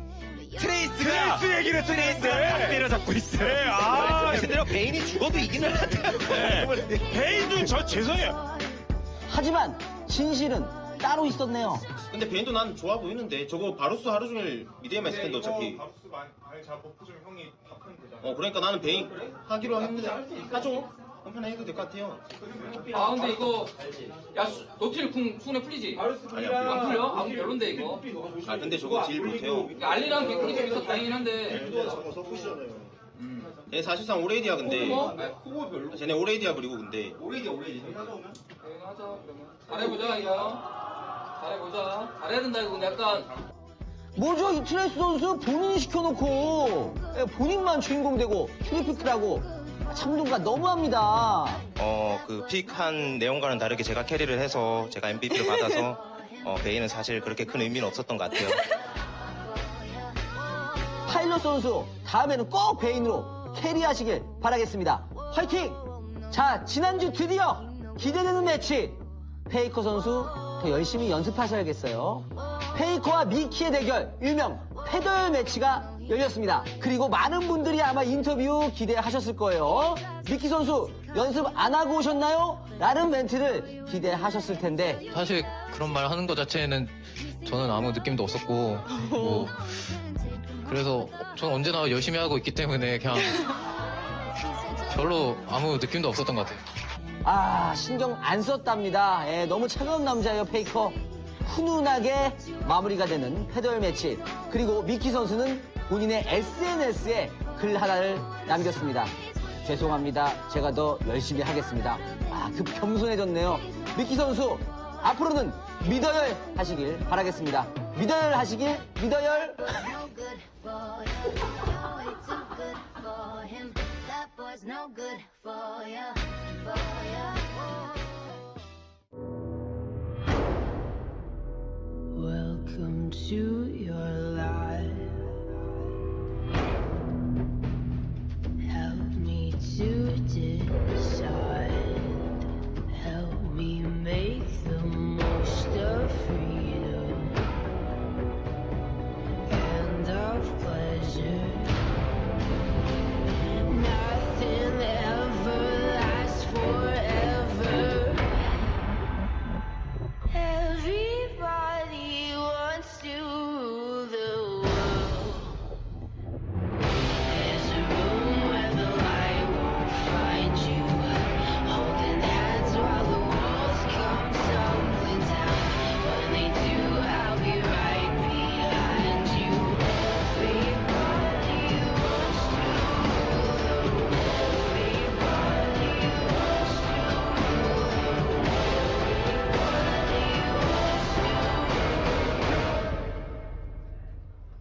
트레이스 얘기를 트레이스 때려잡고 있어요. 말씀하신 베인이 죽어도 이기는 베인도 저 죄송해요. 하지만 진실은 따로 있었네요. 근데 베인도 난 좋아 보이는데 저거 바루스 하루 종일 미드에만 있을 텐데 어차피. 바루스 많이 잘 버프 좀 형이 답하면 되잖아. 그러니까 나는 베인 하기로 했는데 하죠. 한판 해도 될 것 같아요. 아 근데 이거 야 노틸 궁에 풀리지? 아니 안 풀려? 아 별론데 이거. 아 근데 저거 딜 못해요. 알리랑 개꿀이 좀 있어 다행이긴 한데. 얘 사실상 오레이디야 근데. 코고 별로. 쟤네 오레이디야 그리고 근데. 하자 그러면. 잘해보자 이거. 잘해보자. 잘해야 된다 이거 근데 약간. 뭐죠? 이 트레이스 선수 본인이 시켜놓고 본인만 주인공 되고 트리피크라고 참동가 너무합니다. 그 픽한 내용과는 다르게 제가 캐리를 해서 제가 MVP를 받아서 베인은 사실 그렇게 큰 의미는 없었던 것 같아요. 파일럿 선수 다음에는 꼭 베인으로 캐리하시길 바라겠습니다. 화이팅! 자, 지난주 드디어 기대되는 매치 페이커 선수 더 열심히 연습하셔야겠어요. 페이커와 미키의 대결 일명 패덜 매치가 열렸습니다. 그리고 많은 분들이 아마 인터뷰 기대하셨을 거예요. 미키 선수 연습 안 하고 오셨나요? 라는 멘트를 기대하셨을 텐데 사실 그런 말 하는 것 자체는 저는 아무 느낌도 없었고 그래서 저는 언제나 열심히 하고 있기 때문에 그냥 별로 아무 느낌도 없었던 것 같아요. 신경 안 썼답니다. 너무 차가운 남자예요, 페이커. 훈훈하게 마무리가 되는 패덜 매치. 그리고 미키 선수는 본인의 SNS에 글 하나를 남겼습니다. 죄송합니다. 제가 더 열심히 하겠습니다. 그 겸손해졌네요. 미키 선수, 앞으로는 미더열 하시길 바라겠습니다. 미더열 하시길, 미더열. Welcome to your life. Help me to decide. Help me make the most of freedom and of pleasure. Nothing ever lasts forever. Everybody wants to rule the world. There's a room where the light won't find you. Holding hands while the walls come tumbling down. When they do, I'll be right behind you. Everybody wants to rule the world. Everybody wants to rule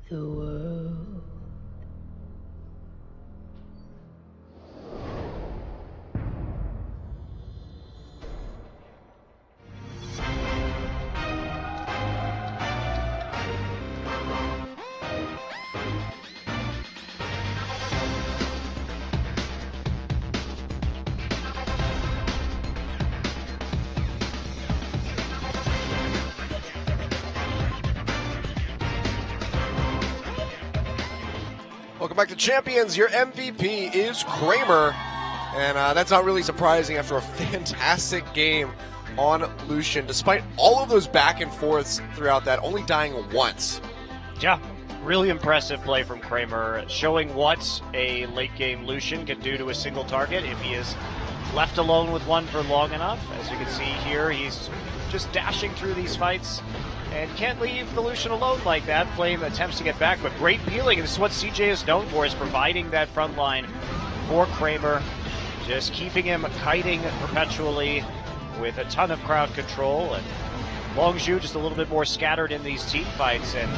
the world. The world. Welcome back to Champions. Your MVP is Kramer. And that's not really surprising after a fantastic game on Lucian. Despite all of those back and forths throughout that, only dying once. Yeah, really impressive play from Kramer, showing what a late game Lucian can do to a single target if he is left alone with one for long enough. As you can see here, he's just dashing through these fights and can't leave the Lucian alone like that. Flame attempts to get back, but great peeling. And this is what CJ is known for, is providing that front line for Kramer, just keeping him kiting perpetually with a ton of crowd control. And Longzhu just a little bit more scattered in these team fights, and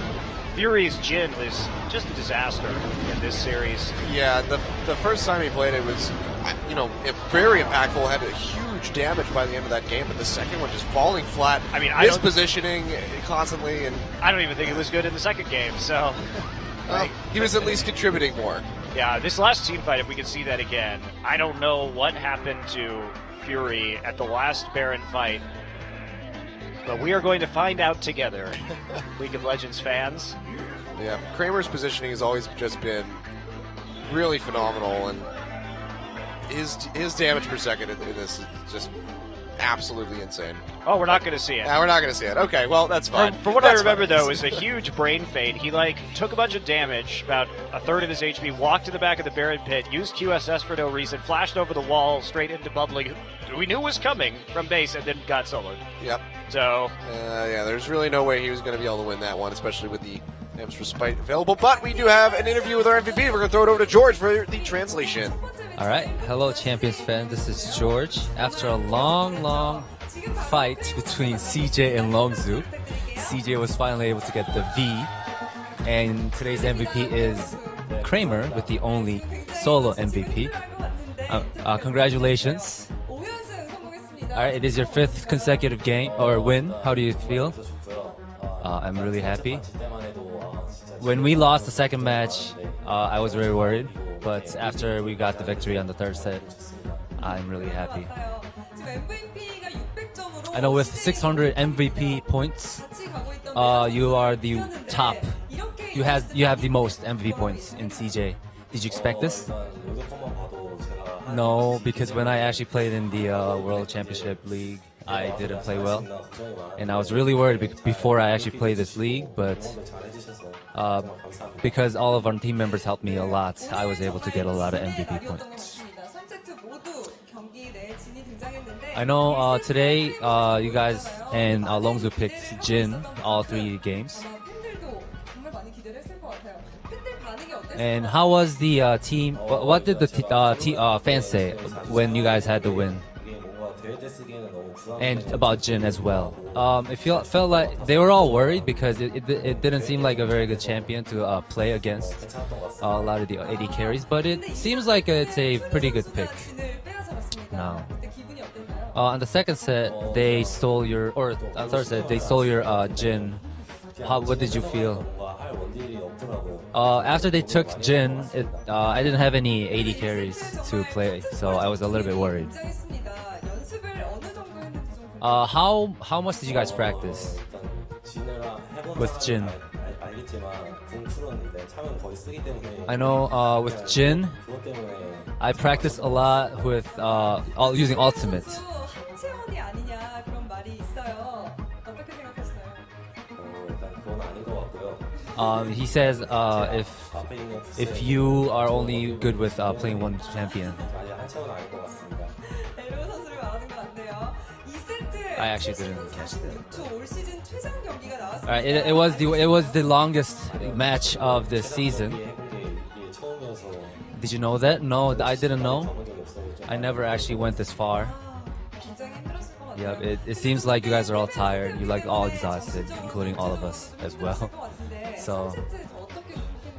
Fury's Jin was just a disaster in this series. Yeah, the first time he played it was very impactful. Had a huge damage by the end of that game, but the second one just falling flat. I mean, mispositioning constantly, and I don't even think it was good in the second game. So he was at least contributing more. Yeah, this last team fight, if we can see that again, I don't know what happened to Fury at the last Baron fight, but we are going to find out together, League of Legends fans. Yeah, Kramer's positioning has always just been really phenomenal, and his damage per second in this is just absolutely insane. Oh, we're not going to see it. Yeah, we're not going to see it. Okay, well, that's fine. From what I remember, though, is a huge brain fade. He, took a bunch of damage, about a third of his HP, walked to the back of the Baron pit, used QSS for no reason, flashed over the wall straight into Bubbling, who we knew was coming from base, and then got soloed. Yep. So... there's really no way he was going to be able to win that one, especially with the damage respite available. But we do have an interview with our MVP. We're going to throw it over to George for the translation. All right. Hello, Champions fan. This is George. After a long fight between CJ and Longzhu, CJ was finally able to get the V. And today's MVP is Kramer with the only solo MVP. Congratulations. All right. It is your 5th consecutive game or win. How do you feel? I'm really happy. When we lost the second match, I was very worried. But after we got the victory on the third set, I'm really happy. I know with 600 MVP points, you are the top. You have the most MVP points in CJ. Did you expect this? No, because when I actually played in the World Championship League, I didn't play well. And I was really worried before I actually played this league, but because all of our team members helped me a lot, I was able to get a lot of MVP points. I know today you guys and Longzhu picked Jin all 3 games. And how was the team? What did the fans say when you guys had the win? And about Jin as well. It felt like they were all worried because it didn't seem like a very good champion to play against a lot of the AD carries, but it seems like it's a pretty good pick. Now, on the second set, they stole your, or third set, they stole your Jin. What did you feel? After they took Jin, I didn't have any AD carries to play, so I was a little bit worried. How much did you guys practice with Jin? I know with Jin, I practice a lot with using ultimate. He says if you are only good with playing one champion. I actually didn't catch that. Alright, it was the longest match of the season. Did you know that? No, I didn't know. I never actually went this far. Yeah, it seems like you guys are all tired. You're all exhausted, including all of us as well.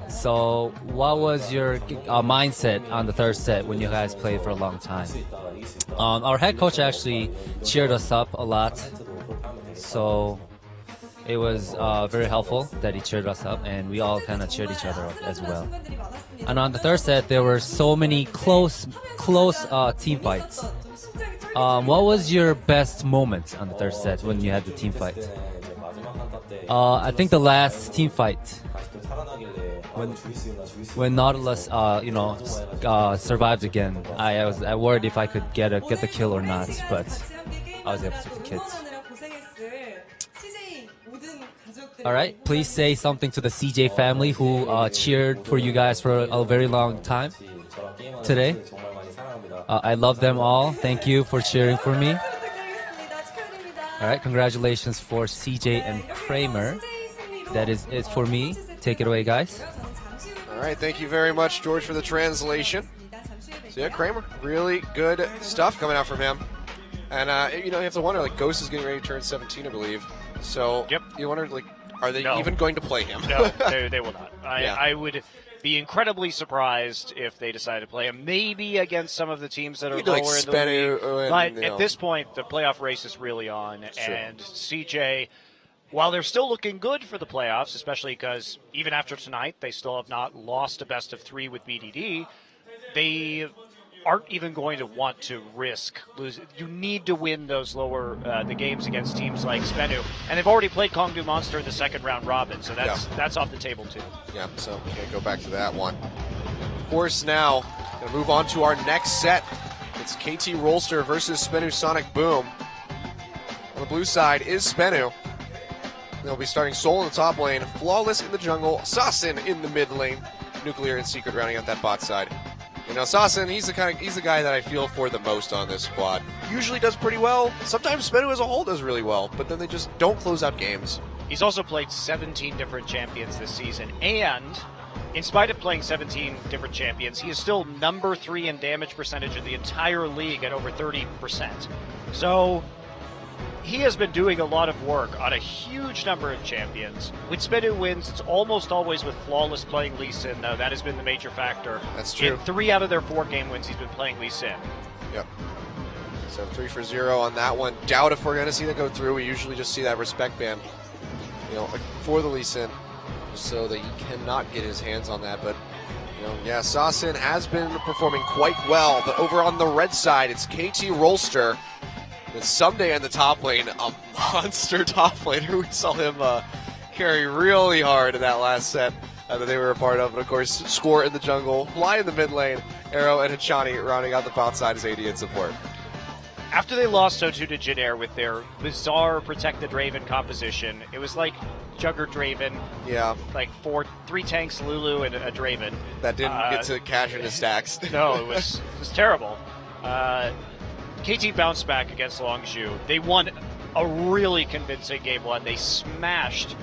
So what was your mindset on the third set when you guys played for a long time? Our head coach actually cheered us up a lot, so it was very helpful that he cheered us up, and we all kind of cheered each other up as well. And on the third set, there were so many close team fights. What was your best moment on the third set when you had the team fight? I think the last team fight when Nautilus, survived again. I was worried if I could get the kill or not, but I was able to take the kids. All right, please say something to the CJ family who cheered for you guys for a very long time today. I love them all. Thank you for cheering for me. All right, congratulations for CJ and Kramer. That is it for me. Take it away, guys. All right, thank you very much, George, for the translation. So yeah, Kramer, really good stuff coming out from him. And you have to wonder, Ghost is getting ready to turn 17, I believe. So yep. You wonder, Are they No. even going to play him? No, they will not. Yeah. I would be incredibly surprised if they decide to play him, maybe against some of the teams that are Maybe lower like in the league. Spenu, But and, at this point, the playoff race is really on, Sure. and CJ, while they're still looking good for the playoffs, especially because even after tonight, they still have not lost a best of 3 with BDD, they aren't even going to want to risk losing. You need to win those lower the games against teams like Spenu, and they've already played Kongdu Monster in the second round robin, so that's off the table too. Yeah, so we can't go back to that one. Of course, now gonna move on to our next set. It's KT Rolster versus Spenu Sonic Boom. On the blue side is Spenu. They'll be starting Soul in the top lane, Flawless in the jungle, Sasin in the mid lane, Nuclear and Secret rounding out that bot side. You know, Sasin, he's the guy that I feel for the most on this squad. Usually does pretty well. Sometimes Spenu as a whole does really well, but then they just don't close out games. He's also played 17 different champions this season, and in spite of playing 17 different champions, he is still number 3 in damage percentage in the entire league at over 30%. So he has been doing a lot of work on a huge number of champions. When Spenu wins, it's almost always with Flawless playing Lee Sin, though. That has been the major factor. That's true. In 3 out of their 4 game wins, he's been playing Lee Sin. Yep. So 3 for 0 on that one. Doubt if we're going to see that go through. We usually just see that respect ban, you know, for the Lee Sin, just so that he cannot get his hands on that. But, you know, yeah, Sasin has been performing quite well. But over on the red side, it's KT Rolster. With Someday in the top lane, a monster top laner. We saw him carry really hard in that last set that they were a part of. And of course, Score in the jungle, Fly in the mid lane, Arrow and Hachani rounding out the bot side as AD and support. After they lost 0-2 to Jin with their bizarre Protected Raven composition, it was like Jugger Draven. Yeah. Like 3 tanks, Lulu, and a Draven. That didn't get to cash in his stacks. No, it was terrible. KT bounced back against Longzhu. They won a really convincing game 1. They smashed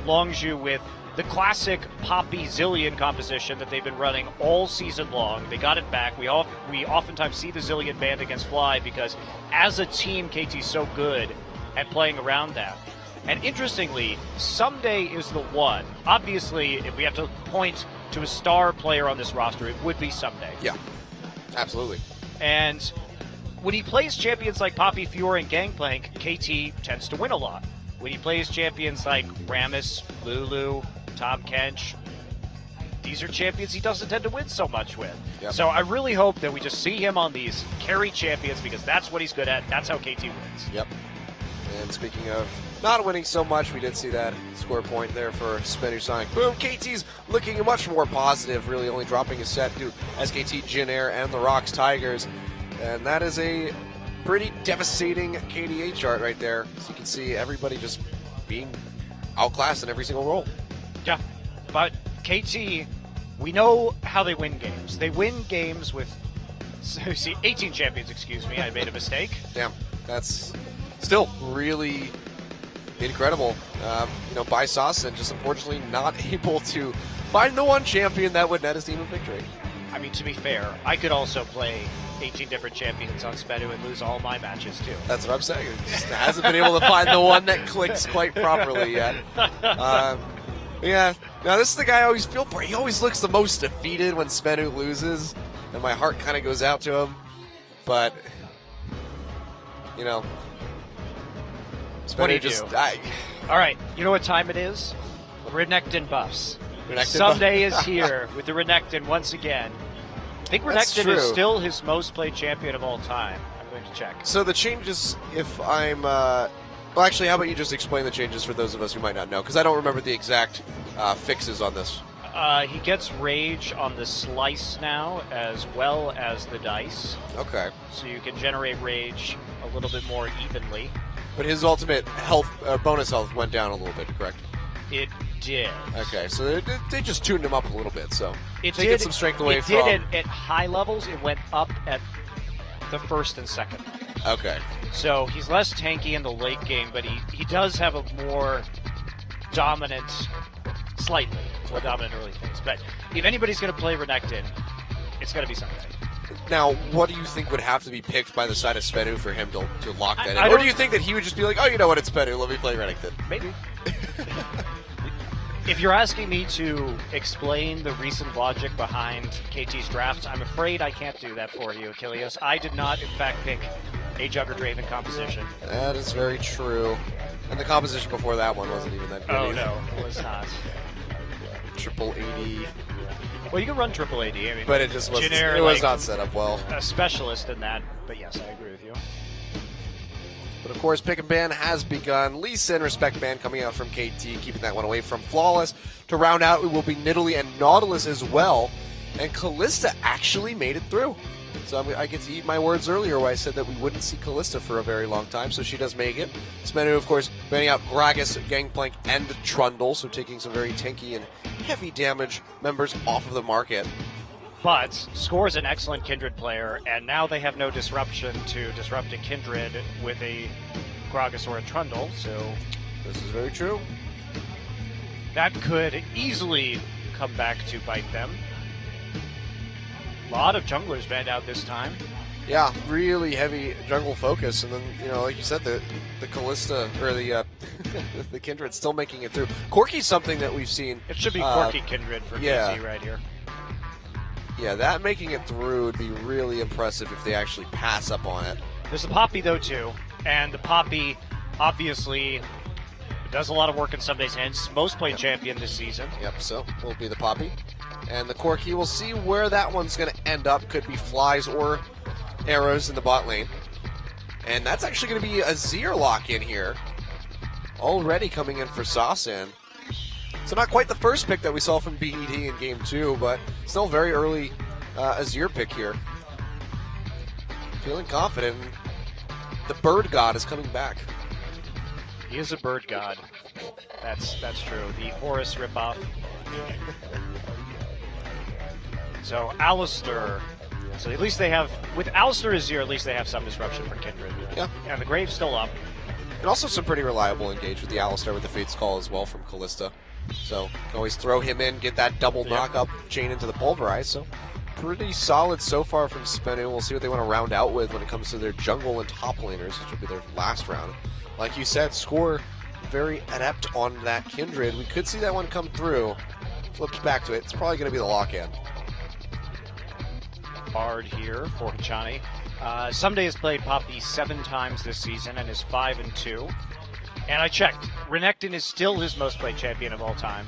Longzhu with the classic Poppy Zillion composition that they've been running all season long. They got it back. We oftentimes see the Zillion banned against Fly because as a team, KT's so good at playing around that. And interestingly, Someday is the one. Obviously, if we have to point to a star player on this roster, it would be Someday. Yeah, absolutely. And when he plays champions like Poppy, Fiora, and Gangplank, KT tends to win a lot. When he plays champions like Rammus, Lulu, Tom Kench, these are champions he doesn't tend to win so much with. Yep. So I really hope that we just see him on these carry champions because that's what he's good at. That's how KT wins. Yep. And speaking of not winning so much, we did see that score point there for Spenu Sonic Boom. KT's looking much more positive, really only dropping a set to SKT Jin Air and the Rocks Tigers. And that is a pretty devastating KDA chart right there. So you can see everybody just being outclassed in every single role. Yeah, but KT, we know how they win games. They win games with 18 champions, excuse me. I made a mistake. Damn, that's still really incredible. You know, by Sasin, just unfortunately not able to find the one champion that would net his team a victory. I mean, to be fair, I could also play 18 different champions on Spenu and lose all my matches too. That's what I'm saying. It just hasn't been able to find the one that clicks quite properly yet. Yeah. Now this is the guy I always feel for. He always looks the most defeated when Spenu loses, and my heart kind of goes out to him. But you know, Spenu What do you just. do? All right, you know what time it is? Renekton buffs. Renekton Someday is here with the Renekton once again. I think That's Renekton is true. still his most played champion of all time. I'm going to check. So the changes, if I'm, well, actually, how about you just explain the changes for those of us who might not know? Because I don't remember the exact fixes on this. He gets Rage on the Slice now, as well as the Dice. Okay. So you can generate Rage a little bit more evenly. But his ultimate health, bonus health went down a little bit, correct? It did. Okay, so they just tuned him up a little bit, so It taking did some strength away it from. did at high levels. It went up at the first and second. Okay. So he's less tanky in the late game, but he does have a more dominant, slightly more dominant early phase. But if anybody's going to play Renekton, it's going to be Someday. Now, what do you think would have to be picked by the side of Spenu for him to lock that in? I Or don't- do you think that he would just be like, oh, you know what, it's Spenu, let me play Renekton? Maybe. If you're asking me to explain the recent logic behind KT's drafts, I'm afraid I can't do that for you, Achilles. I did not, in fact, pick a Jugger Draven composition. That is very true. And the composition before that one wasn't even that good. Oh, either. no, it was not. Triple AD. Well, you can run triple AD. I mean, But it just wasn't, Jin-Air, it was like, not set up well. a specialist in that. But yes, I agree with you. But of course, pick and ban has begun. Lee Sin, respect ban coming out from KT, keeping that one away from Flawless. To round out, it will be Nidalee and Nautilus as well. And Kalista actually made it through. So I get to eat my words earlier where I said that we wouldn't see Kalista for a very long time, so she does make it. Spenu, of course, banning out Gragas, Gangplank, and Trundle, so taking some very tanky and heavy damage members off of the market. But Score's an excellent Kindred player, and now they have no disruption to disrupt a Kindred with a Gragas or a Trundle, so this is very true. That could easily come back to bite them. A lot of junglers banned out this time. Yeah, really heavy jungle focus, and then, you know, like you said, the Kalista, or the the Kindred still making it through. Corki's something that we've seen. It should be Corki Kindred for KT right here. Yeah, that making it through would be really impressive if they actually pass up on it. There's the Poppy, though, too. And the Poppy, obviously, does a lot of work in somebody's hands. Most played champion this season. Yep, so will be the Poppy. And the Corki, we'll see where that one's going to end up. Could be flies or arrows in the bot lane. And that's actually going to be a Azir lock in here. Already coming in for Sasan. So not quite the first pick that we saw from BED in Game 2, but still very early Azir pick here. Feeling confident. The Bird God is coming back. He is a bird god. That's true. The Horus ripoff. So Alistair. So at least they have, with Alistair Azir, at least they have some disruption for Kindred. Yeah. And the Grave's still up. And also some pretty reliable engage with the Alistair with the Fate's Call as well from Kalista. So can always throw him in, get that double knock-up chain into the Pulverize. So pretty solid so far from Spenu. We'll see what they want to round out with when it comes to their jungle and top laners, which will be their last round. Like you said, Score very adept on that Kindred. We could see that one come through. Flips back to it. It's probably going to be the lock-in. Bard here for Hachani. Someday has played Poppy 7 times this season and is 5-2. And I checked. Renekton is still his most played champion of all time.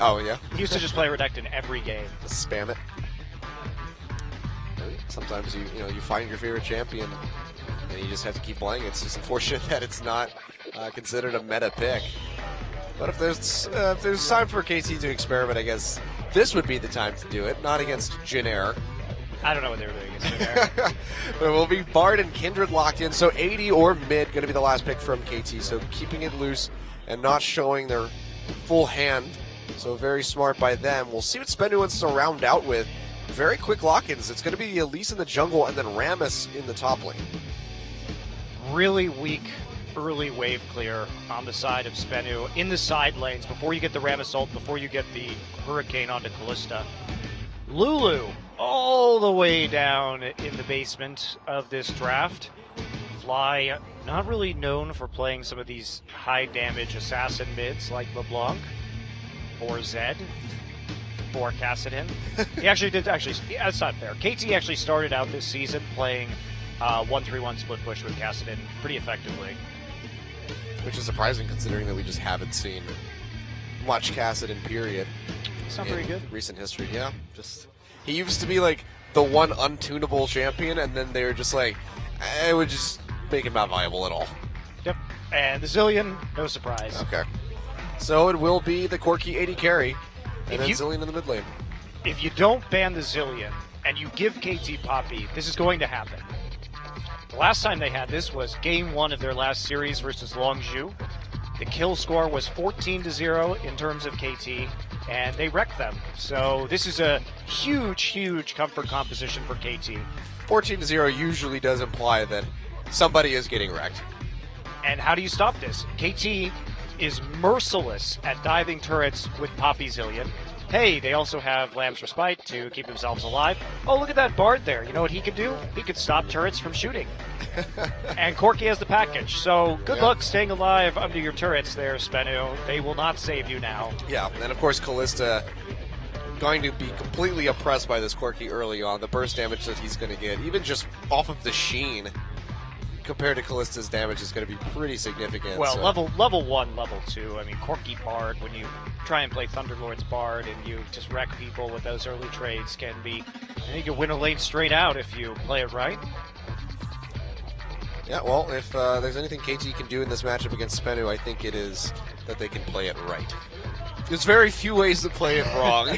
Oh, yeah? He used to just play Renekton every game. Just spam it. Sometimes you find your favorite champion and you just have to keep playing. It's just unfortunate that it's not considered a meta pick. But if there's time for KT to experiment, I guess this would be the time to do it. Not against Jin-Air. I don't know what they were doing against Jin-Air. But it will be Bard and Kindred locked in. So 80 or mid going to be the last pick from KT. So keeping it loose and not showing their full hand. So very smart by them. We'll see what Spenu wants to round out with. Very quick lock-ins. It's going to be Elise in the jungle and then Rammus in the top lane. Really weak early wave clear on the side of Spenu in the side lanes before you get the Rammus ult, before you get the Hurricane onto Kalista. Lulu all the way down in the basement of this draft. Fly, not really known for playing some of these high damage assassin mids like LeBlanc or Zed or Kassadin. That's not fair. KT actually started out this season playing 1-3-1 split push with Kassadin pretty effectively. Which is surprising considering that we just haven't seen much Kassadin, period. It's not very good. Recent history, yeah. He used to be like the one untunable champion, and then they were just like, it would just make him not viable at all. Yep. And the Zillion, no surprise. Okay. So it will be the Corki 80 carry, and then Zillion in the mid lane. If you don't ban the Zillion and you give KT Poppy, this is going to happen. The last time they had this was game 1 of their last series versus Longzhu. The kill score was 14-0 in terms of KT, and they wrecked them. So this is a huge, huge comfort composition for KT. 14-0 usually does imply that somebody is getting wrecked. And how do you stop this? KT is merciless at diving turrets with Poppy Zillion. hey, they also have Lamb's Respite to keep themselves alive. Oh, look at that Bard there. You know what he could do? He could stop turrets from shooting. And Corki has the package. So good luck staying alive under your turrets there, Spenu. They will not save you now. Yeah, and of course Callista going to be completely oppressed by this Corki early on. The burst damage that he's going to get, even just off of the Sheen, compared to Callista's damage, is going to be pretty significant. Well, so. level 1, level 2. I mean, Corki Bard, when you try and play Thunderlord's Bard and you just wreck people with those early trades, can be, I think you can win a lane straight out if you play it right. Yeah, well, if there's anything KT can do in this matchup against Spenu, I think it is that they can play it right. There's very few ways to play it wrong,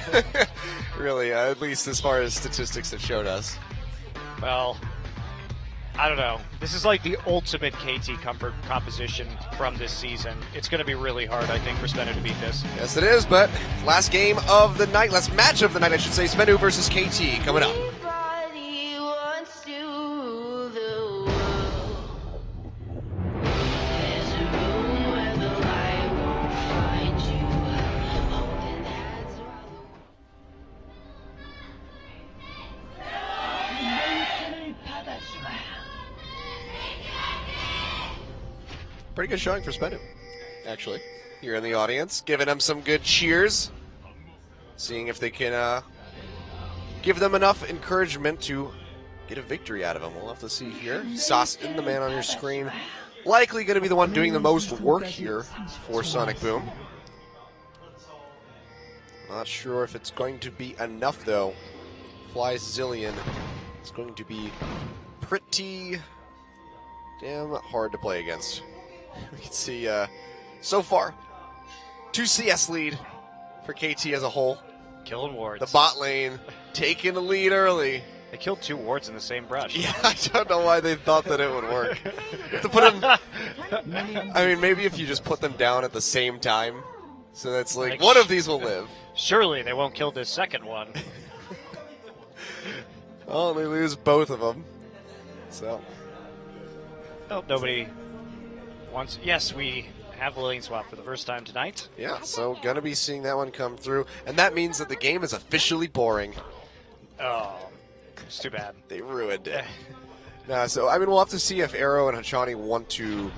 really, at least as far as statistics have showed us. Well, I don't know. This is like the ultimate KT comfort proposition from this season. It's going to be really hard, I think, for Spenu to beat this. Yes, it is, but last game of the night, last match of the night, I should say, Spenu versus KT coming up. Everybody wants to rule the world. There's a room where the light won't find you. Holding hands while Pretty good showing for Spenu, actually. Here in the audience, giving them some good cheers. Seeing if they can give them enough encouragement to get a victory out of them. We'll have to see here. Sostin, the man on your screen, likely going to be the one doing the most work here for Sonic Boom. Not sure if it's going to be enough, though. Fly Zillion is going to be pretty damn hard to play against. We can see, so far, 2 CS lead for KT as a whole. Killing wards. The bot lane taking the lead early. They killed 2 wards in the same brush. Yeah, I don't know why they thought that it would work. To put them, I mean, maybe if you just put them down at the same time, so that's like one of these will live. Surely they won't kill this second one. Oh, they lose both of them. So. Oh, nobody wants. Yes, we have a lane swap for the first time tonight. Yeah, so gonna be seeing that one come through, and that means that the game is officially boring. Oh, it's too bad. They ruined it. No, so I mean, we'll have to see if Arrow and Hachani want to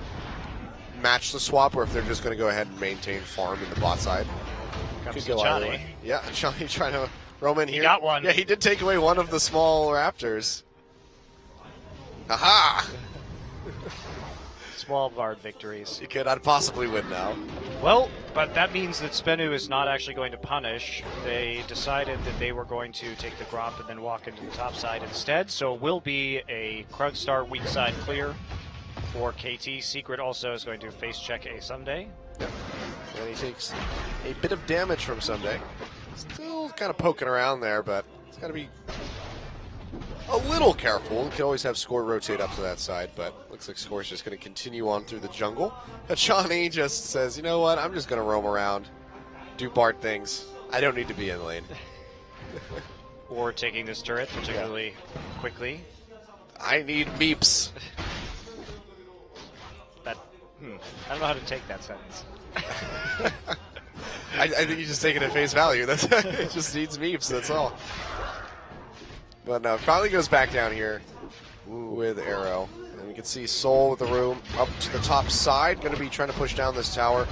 match the swap, or if they're just going to go ahead and maintain farm in the bot side. Comes Could go either Hachani. way. Yeah, Hachani trying to roam in here. He got one. Yeah, he did take away one of the small raptors. Aha! Small Bard victories. You cannot possibly win now. Well, but that means that Spenu is not actually going to punish. They decided that they were going to take the Gromp and then walk into the top side instead, so it will be a Krug start weak side clear for KT. Secret also is going to face check a Sunday. Yep. And he takes a bit of damage from Sunday. Still kind of poking around there, but it's got to be a little careful. You can always have Score rotate up to that side, but looks like Score's just going to continue on through the jungle. Hachani just says, you know what, I'm just going to roam around, do Bart things. I don't need to be in lane. Or taking this turret particularly quickly. I need meeps. That, I don't know how to take that sentence. I think you just take it at face value. That's it just needs meeps, that's all. But no, finally goes back down here with Arrow. And we can see Soul with the room up to the top side. Going to be trying to push down this tower.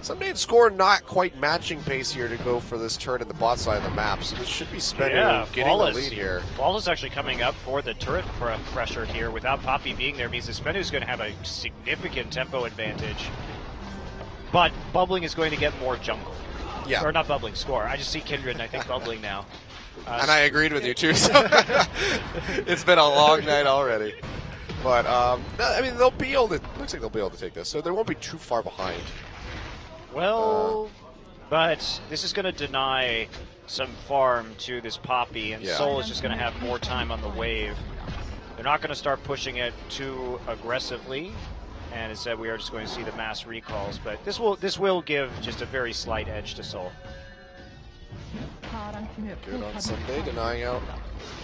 Someday and Score not quite matching pace here to go for this turret in the bot side of the map. So this should be Spenu getting the lead here. Flawless actually coming up for the turret pressure here. Without Poppy being there means that Spenu's going to have a significant tempo advantage. But Bubbling is going to get more jungle. Yeah. Or not Bubbling, Score. I just see Kindred and I think Bubbling now. And I agreed with you too. So it's been a long night already. But I mean, they'll be able to. Looks like they'll be able to take this, so they won't be too far behind. Well, but this is going to deny some farm to this Poppy, and Soul is just going to have more time on the wave. They're not going to start pushing it too aggressively, and instead we are just going to see the mass recalls. But this will give just a very slight edge to Soul. Good on Sunday, denying out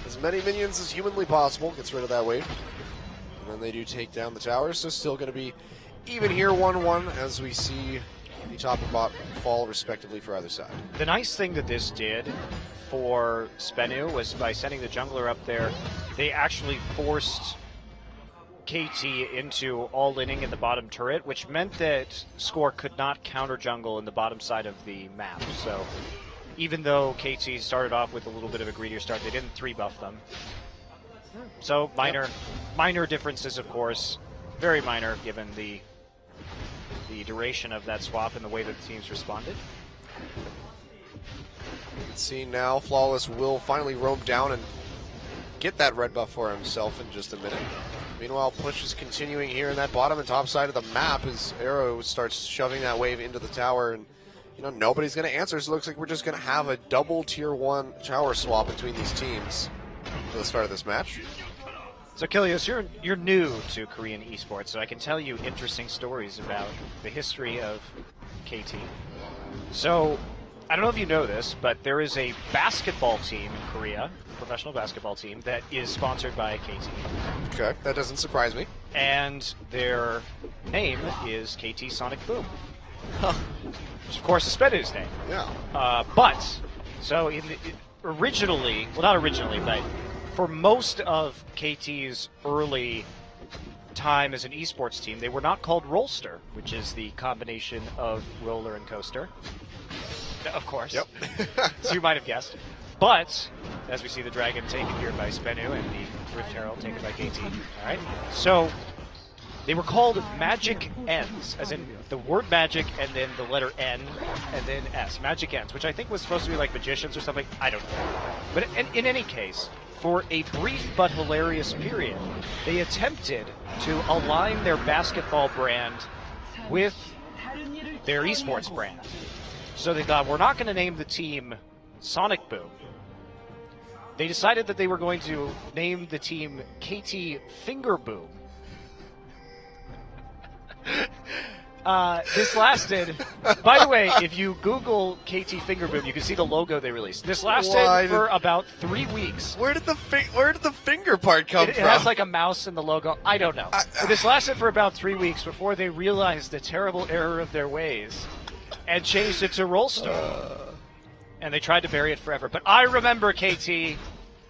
as many minions as humanly possible. Gets rid of that wave. And then they do take down the tower, so still going to be even here 1-1 as we see top and bot fall respectively for either side. The nice thing that this did for Spenu was by sending the jungler up there, they actually forced KT into all-inning in the bottom turret, which meant that Score could not counter jungle in the bottom side of the map. So even though KT started off with a little bit of a greedier start, they didn't 3-buff them. So minor differences, of course, very minor given the duration of that swap and the way that the teams responded. You can see now Flawless will finally roam down and get that red buff for himself in just a minute. Meanwhile, push is continuing here in that bottom and top side of the map as Arrow starts shoving that wave into the tower, and nobody's going to answer, so it looks like we're just going to have a double tier 1 tower swap between these teams for the start of this match. So Kilios, you're new to Korean esports, so I can tell you interesting stories about the history of KT. So I don't know if you know this, but there is a basketball team in Korea, professional basketball team, that is sponsored by KT. Okay, that doesn't surprise me. And their name is KT Sonic Boom. Which of course is Spenu's name. Yeah. But, so originally, well, not originally, but for most of KT's early time as an esports team, they were not called Rollster, which is the combination of roller and coaster. Of course. Yep. So you might have guessed. But, as we see the dragon taken here by Spenu and the Rift Herald taken by KT. All right. So they were called Magic Ends, as in the word magic and then the letter N and then S. Magic Ends, which I think was supposed to be like magicians or something. I don't know. But in any case, for a brief but hilarious period, they attempted to align their basketball brand with their esports brand. So they thought, we're not going to name the team Sonic Boom. They decided that they were going to name the team KT Finger Boom. This lasted, by the way, if you Google KT Finger Boom, you can see the logo they released. This lasted for about 3 weeks. Where did the finger part come from? It has like a mouse in the logo. I don't know. This lasted for about 3 weeks before they realized the terrible error of their ways and changed it to Rollster. And they tried to bury it forever. But I remember KT.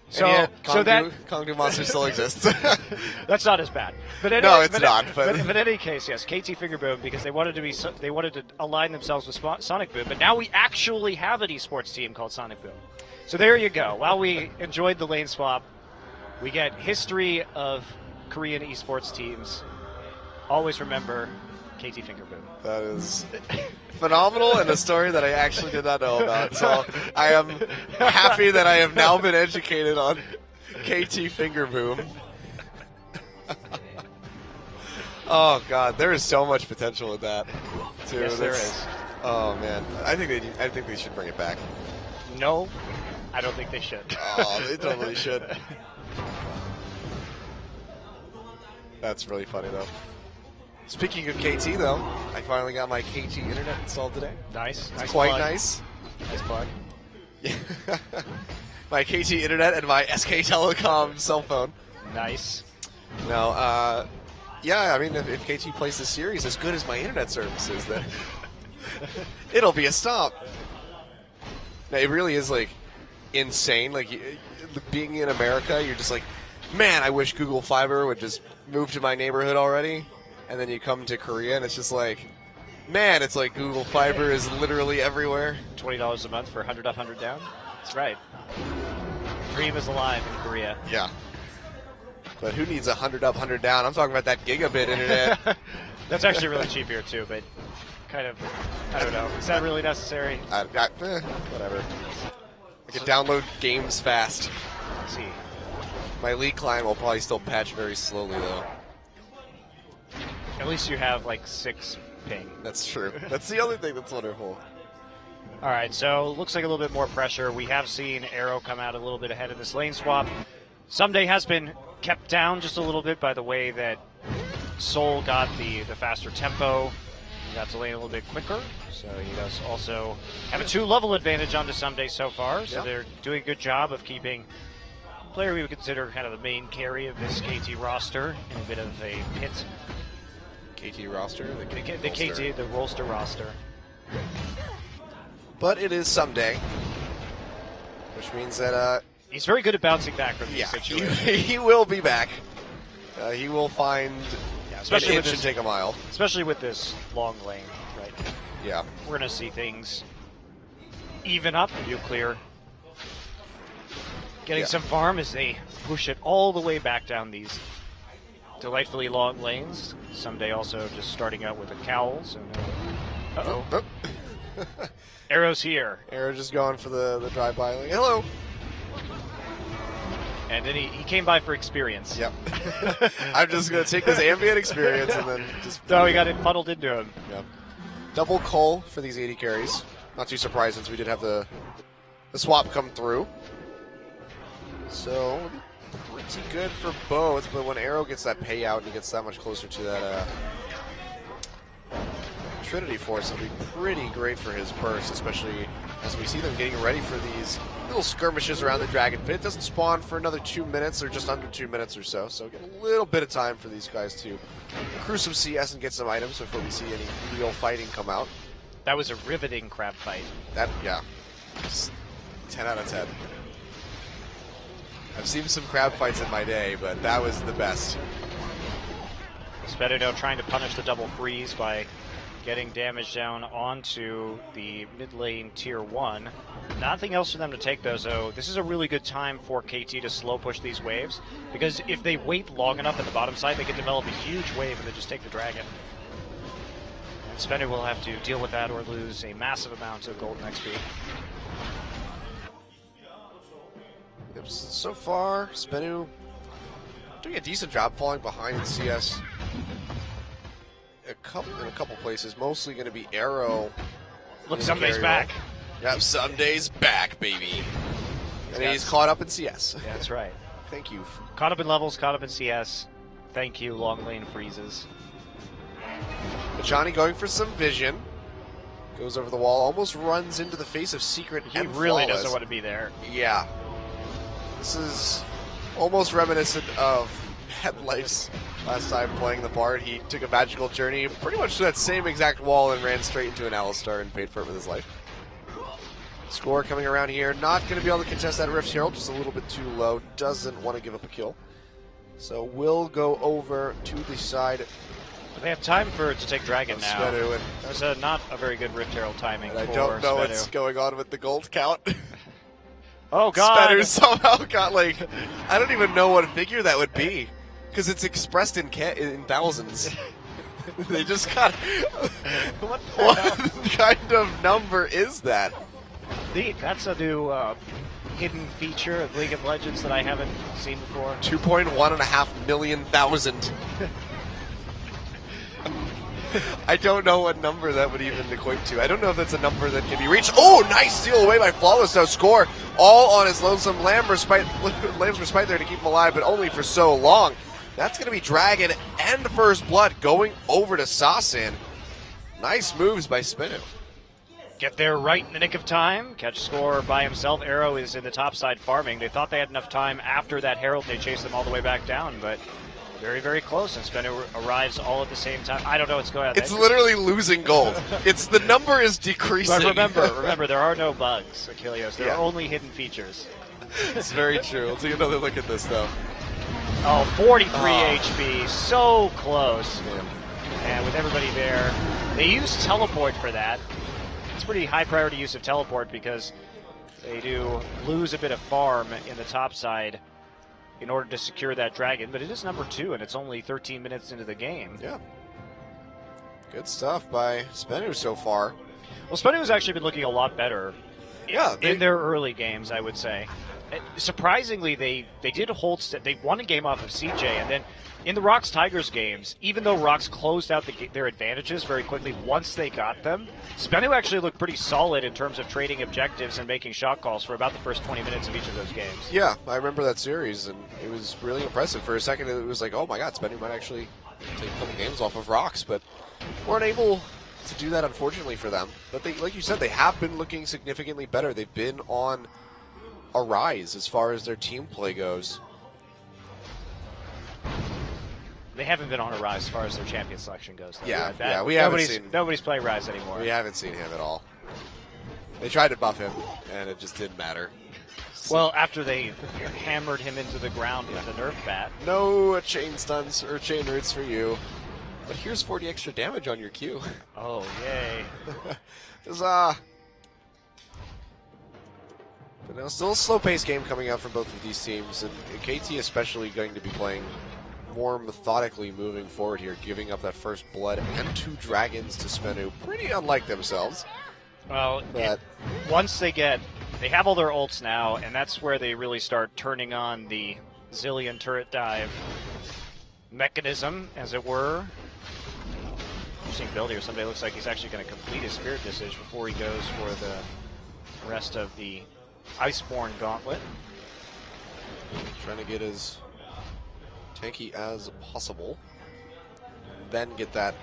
So Kongdu Monster still exists. That's not as bad. But no, it's not. But in any case, yes, KT Finger Boom, because they wanted to align themselves with Sonic Boom. But now we actually have an esports team called Sonic Boom. So there you go. While we enjoyed the lane swap, we get history of Korean esports teams. Always remember KT Finger Boom. That is phenomenal and a story that I actually did not know about. So I am happy that I have now been educated on KT Finger Boom. Oh God, there is so much potential with that. Too. Yes, there is. Oh man, I think they should bring it back. No, I don't think they should. Oh, they totally should. That's really funny though. Speaking of KT, though, I finally got my KT internet installed today. Nice. It's quite plug. nice. Nice plug. My KT internet and my SK Telecom cell phone. Nice. No, yeah, I mean, if KT plays this series as good as my internet services, then it'll be a stomp. Now, it really is, like, insane. Like, being in America, you're just like, man, I wish Google Fiber would just move to my neighborhood already. And then you come to Korea, and it's just like, man, it's like Google Fiber is literally everywhere. $20 a month for 100 up, 100 down. That's right. Dream is alive in Korea. Yeah. But who needs 100 up, 100 down? I'm talking about that gigabit internet. That's actually really cheap here, too, but kind of, I don't know. Is that really necessary? Whatever. I can download games fast. Let's see. My League client will probably still patch very slowly, though. At least you have like 6 ping. That's true. That's the other thing that's wonderful. All right, so looks like a little bit more pressure. We have seen Arrow come out a little bit ahead of this lane swap. Someday has been kept down just a little bit by the way that Seoul got the faster tempo. He got to lane a little bit quicker, so he does also have a 2-level advantage onto Someday so far. So they're doing a good job of keeping a player we would consider kind of the main carry of this KT roster in a bit of a pit. KT roster? The KT, the Rollster roster. But it is someday, which means that he's very good at bouncing back from these yeah, situations. he will be back. He will find especially an with inch this, and take a mile. Especially with this long lane, right? Yeah. We're going to see things even up. Nuclear getting some farm as they push it all the way back down these delightfully long lanes. Someday also just starting out with the cowls. And, uh-oh. Arrow's here. Arrow just going for the drive-by. Like, hello. And then he came by for experience. Yep. I'm just going to take this ambient experience and then just... No, he got it funneled into him. Yep. Double cull for these 80 carries. Not too surprised since we did have the swap come through. So, pretty good for both, but when Arrow gets that payout and he gets that much closer to that Trinity Force, it'll be pretty great for his purse, especially as we see them getting ready for these little skirmishes around the Dragon Pit. It doesn't spawn for another 2 minutes or just under 2 minutes or so, so get a little bit of time for these guys to accrue some CS and get some items before we see any real fighting come out. That was a riveting crab fight. That, yeah, just 10 out of 10. I've seen some crab fights in my day, but that was the best. Spedino trying to punish the double freeze by getting damage down onto the mid lane tier 1. Nothing else for them to take though, so this is a really good time for KT to slow push these waves, because if they wait long enough at the bottom side, they can develop a huge wave and then just take the dragon. And Spedino will have to deal with that or lose a massive amount of golden XP. Yep, so far, Spenu doing a decent job falling behind in CS. In a couple places, mostly going to be Arrow. Look, Sunday's back. Yep, Sunday's back, baby. And he's caught up in CS. Yeah, that's right. Thank you. Caught up in levels, caught up in CS. Thank you, long lane freezes. Johnny going for some vision. Goes over the wall, almost runs into the face of Secret. He and really Flawless. doesn't want to be there. Yeah. This is almost reminiscent of Headlife's last time playing the Bard. He took a magical journey pretty much to that same exact wall and ran straight into an Alistar and paid for it with his life. Score coming around here. Not going to be able to contest that Rift Herald, just a little bit too low. Doesn't want to give up a kill. So we'll go over to the side. They have time to take Dragon now. Spenu, There's not a very good Rift Herald timing for I don't know Spenu. what's going on with the gold count. Oh, God. Spenu somehow got, like, I don't even know what figure that would be, because it's expressed in thousands. They just got... what kind of number is that? That's a new hidden feature of League of Legends that I haven't seen before. 2.1 million thousand. I don't know what number that would even equate to. I don't know if that's a number that can be reached. Oh, nice steal away by Flawless. Now score all on his lonesome Lamb's respite there to keep him alive, but only for so long. That's going to be Dragon and First Blood going over to Sasin. Nice moves by Spinu. Get there right in the nick of time. Catch score by himself. Arrow is in the top side farming. They thought they had enough time after that Herald. They chased them all the way back down, but very, very close. And Spenu arrives all at the same time. I don't know what's going on. It's literally losing gold. The number is decreasing. But remember, there are no bugs, Achilleos. There are only hidden features. It's very true. Let's take another look at this, though. Oh, 43 HP. So close. And with everybody there, they use teleport for that. It's pretty high priority use of teleport because they do lose a bit of farm in the top side in order to secure that dragon, but it is number 2 and it's only 13 minutes into the game. Yeah. Good stuff by Spenu so far. Well, Spenu has actually been looking a lot better in their early games, I would say. Surprisingly, they did hold, they won a game off of CJ, and then in the Rox Tigers games, even though Rox closed out their advantages very quickly once they got them, Spenu actually looked pretty solid in terms of trading objectives and making shot calls for about the first 20 minutes of each of those games. Yeah, I remember that series, and it was really impressive. For a second, it was like, oh my god, Spenu might actually take a couple games off of Rox, but weren't able to do that, unfortunately, for them. But they, like you said, they have been looking significantly better. They've been on a rise as far as their team play goes. They haven't been on a rise as far as their champion selection goes. Though. Yeah, we haven't seen. Nobody's playing Rise anymore. We haven't seen him at all. They tried to buff him, and it just didn't matter. Well, after they hammered him into the ground with a Nerf bat. No chain stuns or chain roots for you. But here's 40 extra damage on your Q. Oh, yay. Huzzah. But now still a slow-paced game coming out from both of these teams, and KT especially going to be playing more methodically moving forward here, giving up that first blood and 2 dragons to Spenu. Pretty unlike themselves. Well, but once they have all their ults now, and that's where they really start turning on the Zillion turret dive mechanism, as it were. Interesting build here. Somebody looks like he's actually going to complete his Spirit Visage before he goes for the rest of the Iceborne Gauntlet. Trying to get as tanky as possible. Then get that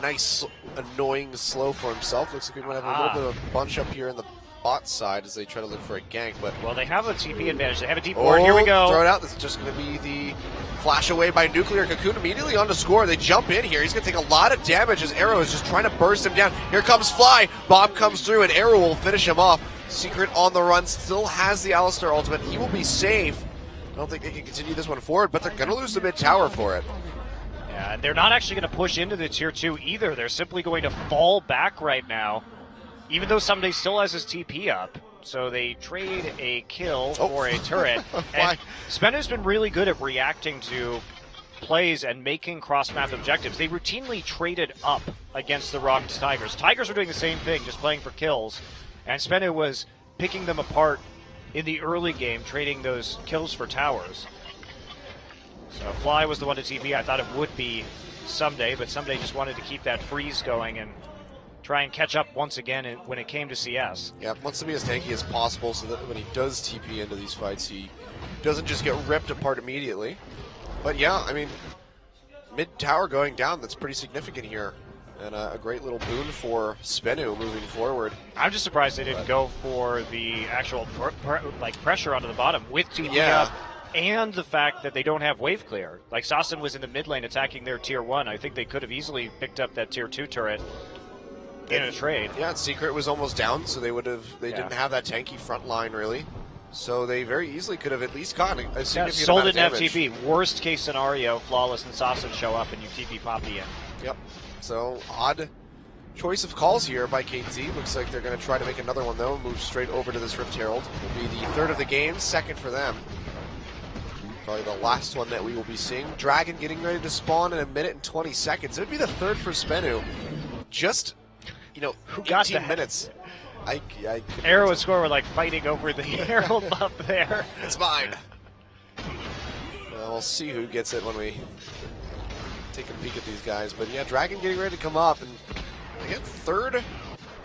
nice, annoying slow for himself. Looks like we might have a little bit of a bunch up here in the bot side as they try to look for a gank. But well, they have a TP advantage. They have a deep ward. Here we go. Throw it out. This is just going to be the flash away by Nuclear. Cocoon immediately on to score. They jump in here. He's going to take a lot of damage as Arrow is just trying to burst him down. Here comes Fly. Bomb comes through, and Arrow will finish him off. Secret on the run. Still has the Alistar ultimate. He will be safe. I don't think they can continue this one forward, but they're going to lose the mid tower for it. Yeah, and they're not actually going to push into the tier 2 either. They're simply going to fall back right now, even though somebody still has his TP up. So they trade a kill for a turret. And Spenu's been really good at reacting to plays and making cross-map objectives. They routinely traded up against the Rocks Tigers. Tigers were doing the same thing, just playing for kills. And Spenu was picking them apart in the early game, trading those kills for towers. So Fly was the one to TP. I thought it would be Someday, but Someday just wanted to keep that freeze going and try and catch up once again when it came to CS. Yeah, wants to be as tanky as possible so that when he does TP into these fights, he doesn't just get ripped apart immediately. But yeah, I mean, mid-tower going down, that's pretty significant here. And a great little boon for Spenu moving forward. I'm just surprised they didn't go for the actual pressure onto the bottom with TP up, and the fact that they don't have wave clear. Like Sassen was in the mid lane attacking their tier 1. I think they could have easily picked up that tier 2 turret in a trade. Yeah, Secret was almost down, so they didn't have that tanky front line really. So they very easily could have at least gotten a significant amount of damage. Soul didn't have TP. Worst case scenario, Flawless and Sassen show up and you TP Poppy in. Yep. So odd choice of calls here by KT. Looks like they're going to try to make another one though. Move straight over to this Rift Herald. Will be the third of the game, second for them. Probably the last one that we will be seeing. Dragon getting ready to spawn in 1 minute and 20 seconds. It would be the third for Spenu. Just, who 18 got that? minutes. Arrow and Score were like fighting over the Herald up there. It's mine. Well, we'll see who gets it when we take a peek at these guys. But yeah, Dragon getting ready to come up. And again, third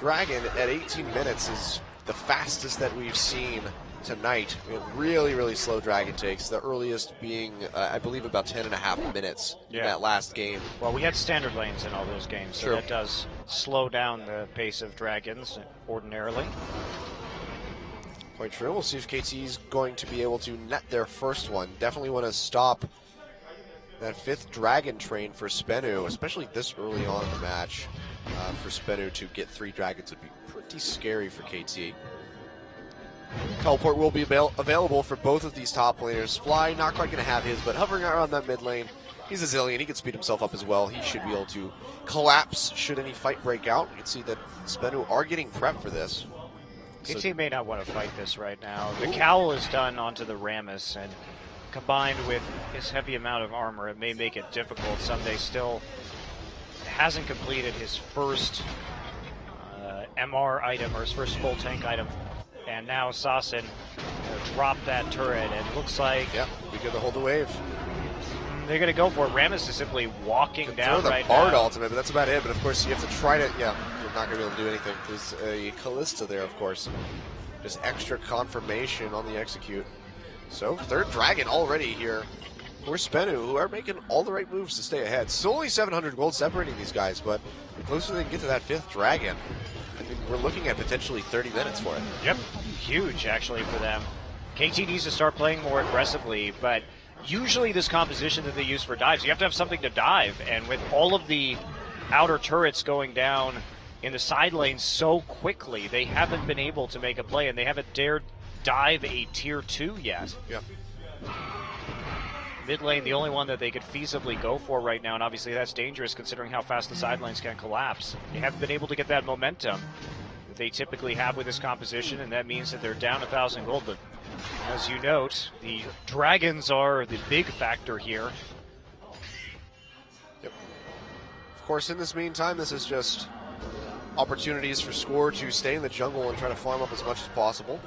Dragon at 18 minutes is the fastest that we've seen tonight. We have really, really slow Dragon takes. The earliest being, I believe, about 10.5 minutes in that last game. Well, we had standard lanes in all those games, so that does slow down the pace of Dragons ordinarily. Quite true. We'll see if KT's going to be able to net their first one. Definitely want to stop that 5th Dragon train for Spenu, especially this early on in the match. For Spenu to get 3 Dragons would be pretty scary for KT. Teleport will be available for both of these top laners. Fly, not quite going to have his, but hovering around that mid lane, he's a Zillion. He can speed himself up as well. He should be able to collapse should any fight break out. You can see that Spenu are getting prepped for this. KT may not want to fight this right now. The cowl is done onto the Rammus, and combined with his heavy amount of armor, it may make it difficult. Someday still hasn't completed his first MR item, or his first full tank item. And now Sassen dropped that turret, and it looks like... Yep, we get to hold the wave. They're going to go for it. Rammus is simply walking down right now. Throw the Bard ultimate, but that's about it. But of course, you have to try to... Yeah, you're not going to be able to do anything. There's a Callista there, of course. Just extra confirmation on the execute. So, 3rd Dragon already here for Spenu, who are making all the right moves to stay ahead. Still only 700 gold separating these guys, but the closer they can get to that 5th Dragon, I mean, we're looking at potentially 30 minutes for it. Yep, huge actually for them. KT needs to start playing more aggressively, but usually this composition that they use for dives, you have to have something to dive, and with all of the outer turrets going down in the side lane so quickly, they haven't been able to make a play, and they haven't dared dive a tier 2 yet. Yeah. Mid lane, the only one that they could feasibly go for right now, and obviously that's dangerous considering how fast the side lanes can collapse. They haven't been able to get that momentum that they typically have with this composition, and that means that they're down 1,000 gold. But as you note, the dragons are the big factor here. Yep. Of course, in this meantime, this is just opportunities for Score to stay in the jungle and try to farm up as much as possible.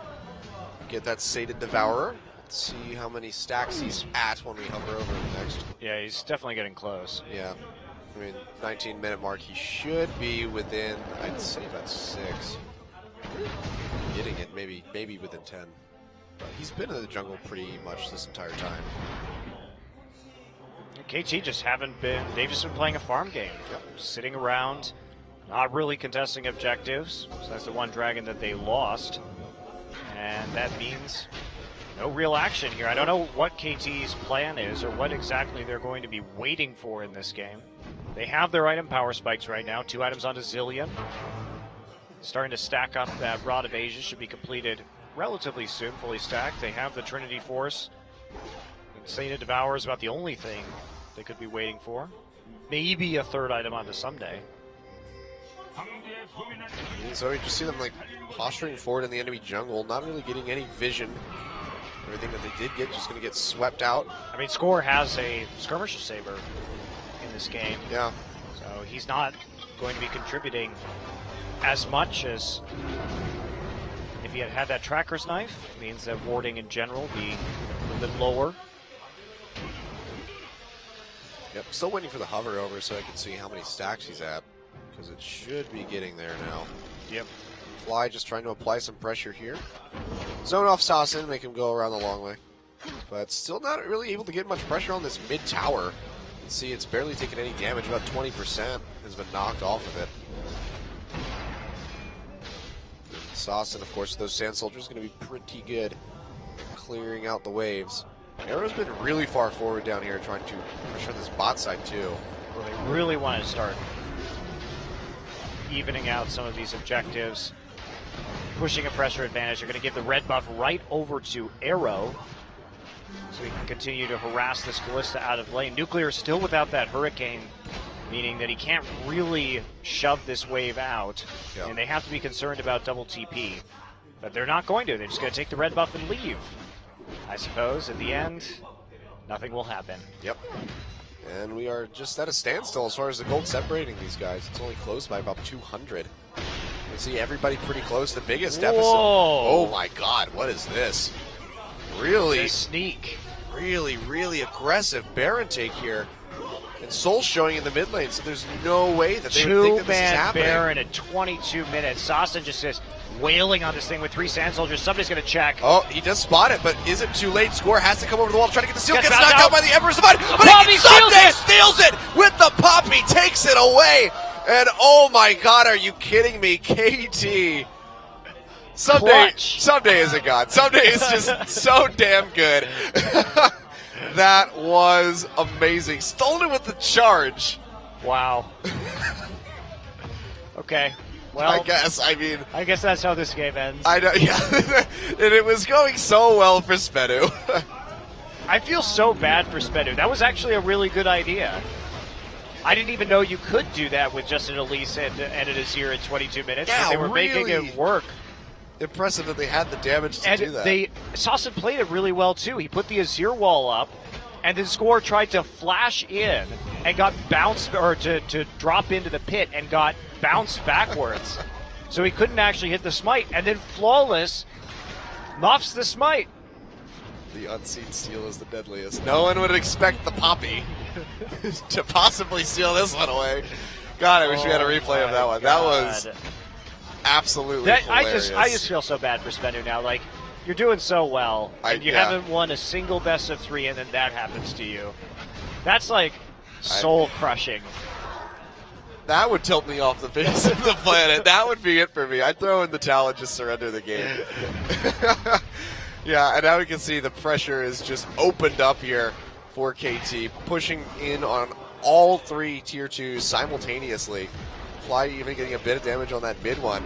Get that sated Devourer. Let's see how many stacks he's at when we hover over him next. Yeah, he's definitely getting close. Yeah. I mean, 19-minute mark, he should be within, I'd say about 6. Getting it, maybe within 10. But he's been in the jungle pretty much this entire time. KT just haven't been, they've just been playing a farm game. Yep. Sitting around, not really contesting objectives. So that's the one dragon that they lost. And that means no real action here. I don't know what KT's plan is or what exactly they're going to be waiting for in this game. They have their item power spikes right now. 2 items onto Zillion. Starting to stack up that Rod of Asia. Should be completed relatively soon, fully stacked. They have the Trinity Force. Sated Devour is about the only thing they could be waiting for. Maybe a 3rd item onto Someday. So you just see them like posturing forward in the enemy jungle, not really getting any vision. Everything that they did get just going to get swept out. I mean, Score has a Skirmisher Saber in this game. Yeah. So he's not going to be contributing as much as if he had had that Tracker's Knife. It means that warding in general would be a little bit lower. Yep, still waiting for the hover over so I can see how many stacks he's at, because it should be getting there now. Yep. Fly just trying to apply some pressure here. Zone off Sasson, make him go around the long way. But still not really able to get much pressure on this mid tower. You can see it's barely taken any damage, about 20% has been knocked off of it. Sasson, of course, those Sand Soldiers going to be pretty good clearing out the waves. Arrow's been really far forward down here trying to pressure this bot side too. Well, they really want to start evening out some of these objectives. Pushing a pressure advantage. They're going to give the red buff right over to Arrow, so he can continue to harass this Kalista out of lane. Nuclear still without that Hurricane, meaning that he can't really shove this wave out, and they have to be concerned about double TP. But they're not going to. They're just going to take the red buff and leave. I suppose, at the end, nothing will happen. Yep. And we are just at a standstill as far as the gold separating these guys. It's only closed by about 200. You see everybody pretty close. The biggest deficit. Whoa. Oh my god, what is this? Really sneak. Really aggressive Baron take here. And Soul showing in the mid lane, so there's no way that they would think that this is happening. Baron at 22 minutes. Sasson just says, wailing on this thing with 3 Sand Soldiers. Somebody's going to check. Oh, he does spot it, but is it too late? Score has to come over the wall to try to get the steal. Gets knocked knocked out out by the Emperor's Divine, but Poppy Someday steals it with the Poppy, takes it away. And oh my god, are you kidding me? KT. Someday is a god. Someday is just so damn good. That was amazing. Stolen it with the charge. Wow. Okay. Well, I guess that's how this game ends. I know, yeah. And it was going so well for Spedu. I feel so bad for Spedu. That was actually a really good idea. I didn't even know you could do that with just an Elise and an Azir in 22 minutes. Yeah, but they were making it work. Impressive that they had the damage to do that. Sasson played it really well too. He put the Azir wall up, and then Score tried to flash in and got bounced, or to drop into the pit and got bounced backwards. So he couldn't actually hit the smite, and then Flawless muffs the smite. The unseen steal is the deadliest. No one would expect the Poppy to possibly steal this one away. God, I wish we had a replay of that one. That was absolutely hilarious. I just feel so bad for Spedu now. Like, you're doing so well, and you haven't won a single best of 3, and then that happens to you. That's like soul-crushing. That would tilt me off the face of the planet. That would be it for me. I'd throw in the towel and just surrender the game. Yeah, and now we can see the pressure is just opened up here for KT, pushing in on all 3 tier 2s simultaneously. Fly even getting a bit of damage on that mid one.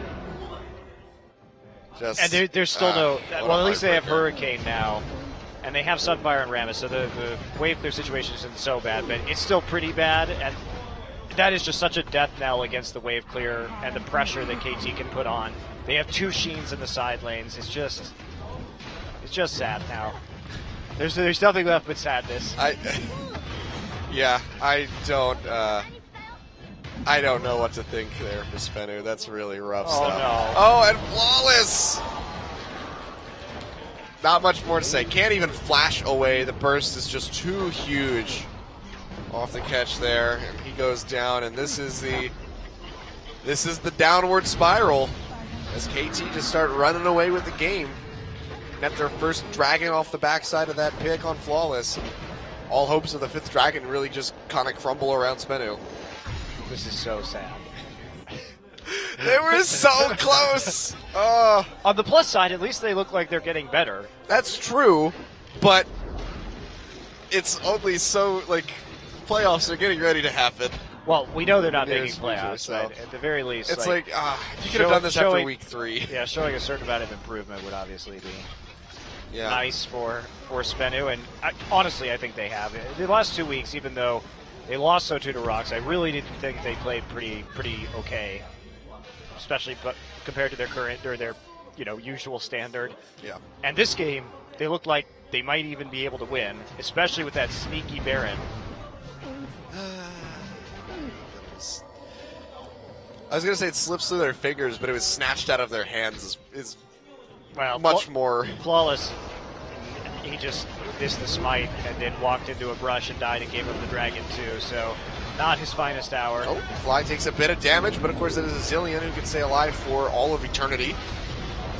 And there's still no. Well, at least they have heartbreaker. Hurricane now, and they have Sunfire and Rammus, so the wave clear situation isn't so bad, but it's still pretty bad. And that is just such a death knell against the wave clear and the pressure that KT can put on. They have 2 Sheens in the side lanes. It's just sad now. There's nothing left but sadness. Yeah, I don't know what to think there for Spenu. That's really rough stuff. No. Oh, and Flawless! Not much more to say. Can't even flash away. The burst is just too huge. Off the catch there, and he goes down, and this is the downward spiral as KT just start running away with the game. And after first dragon off the backside of that pick on Flawless, all hopes of the 5th dragon really just kind of crumble around Spenu. This is so sad. They were so close. On the plus side, at least they look like they're getting better. That's true, but it's only so, like, playoffs are getting ready to happen. Well, we know they're not Near making future, playoffs, so but at the very least, it's like you could have done this after week 3. Yeah, showing a certain amount of improvement would obviously be Yeah. nice for Spenu, and honestly, I think they have. The last 2 weeks, even though they lost 0-2 to Rocks, I really didn't think they played pretty okay, especially compared to their current or their usual standard. Yeah. And this game, they looked like they might even be able to win, especially with that sneaky Baron. I was going to say it slips through their fingers, but it was snatched out of their hands is Well, much more. Flawless. He just missed the smite and then walked into a brush and died and gave up the dragon too. So, not his finest hour. Oh, Fly takes a bit of damage, but of course it is a Zillion who can stay alive for all of eternity.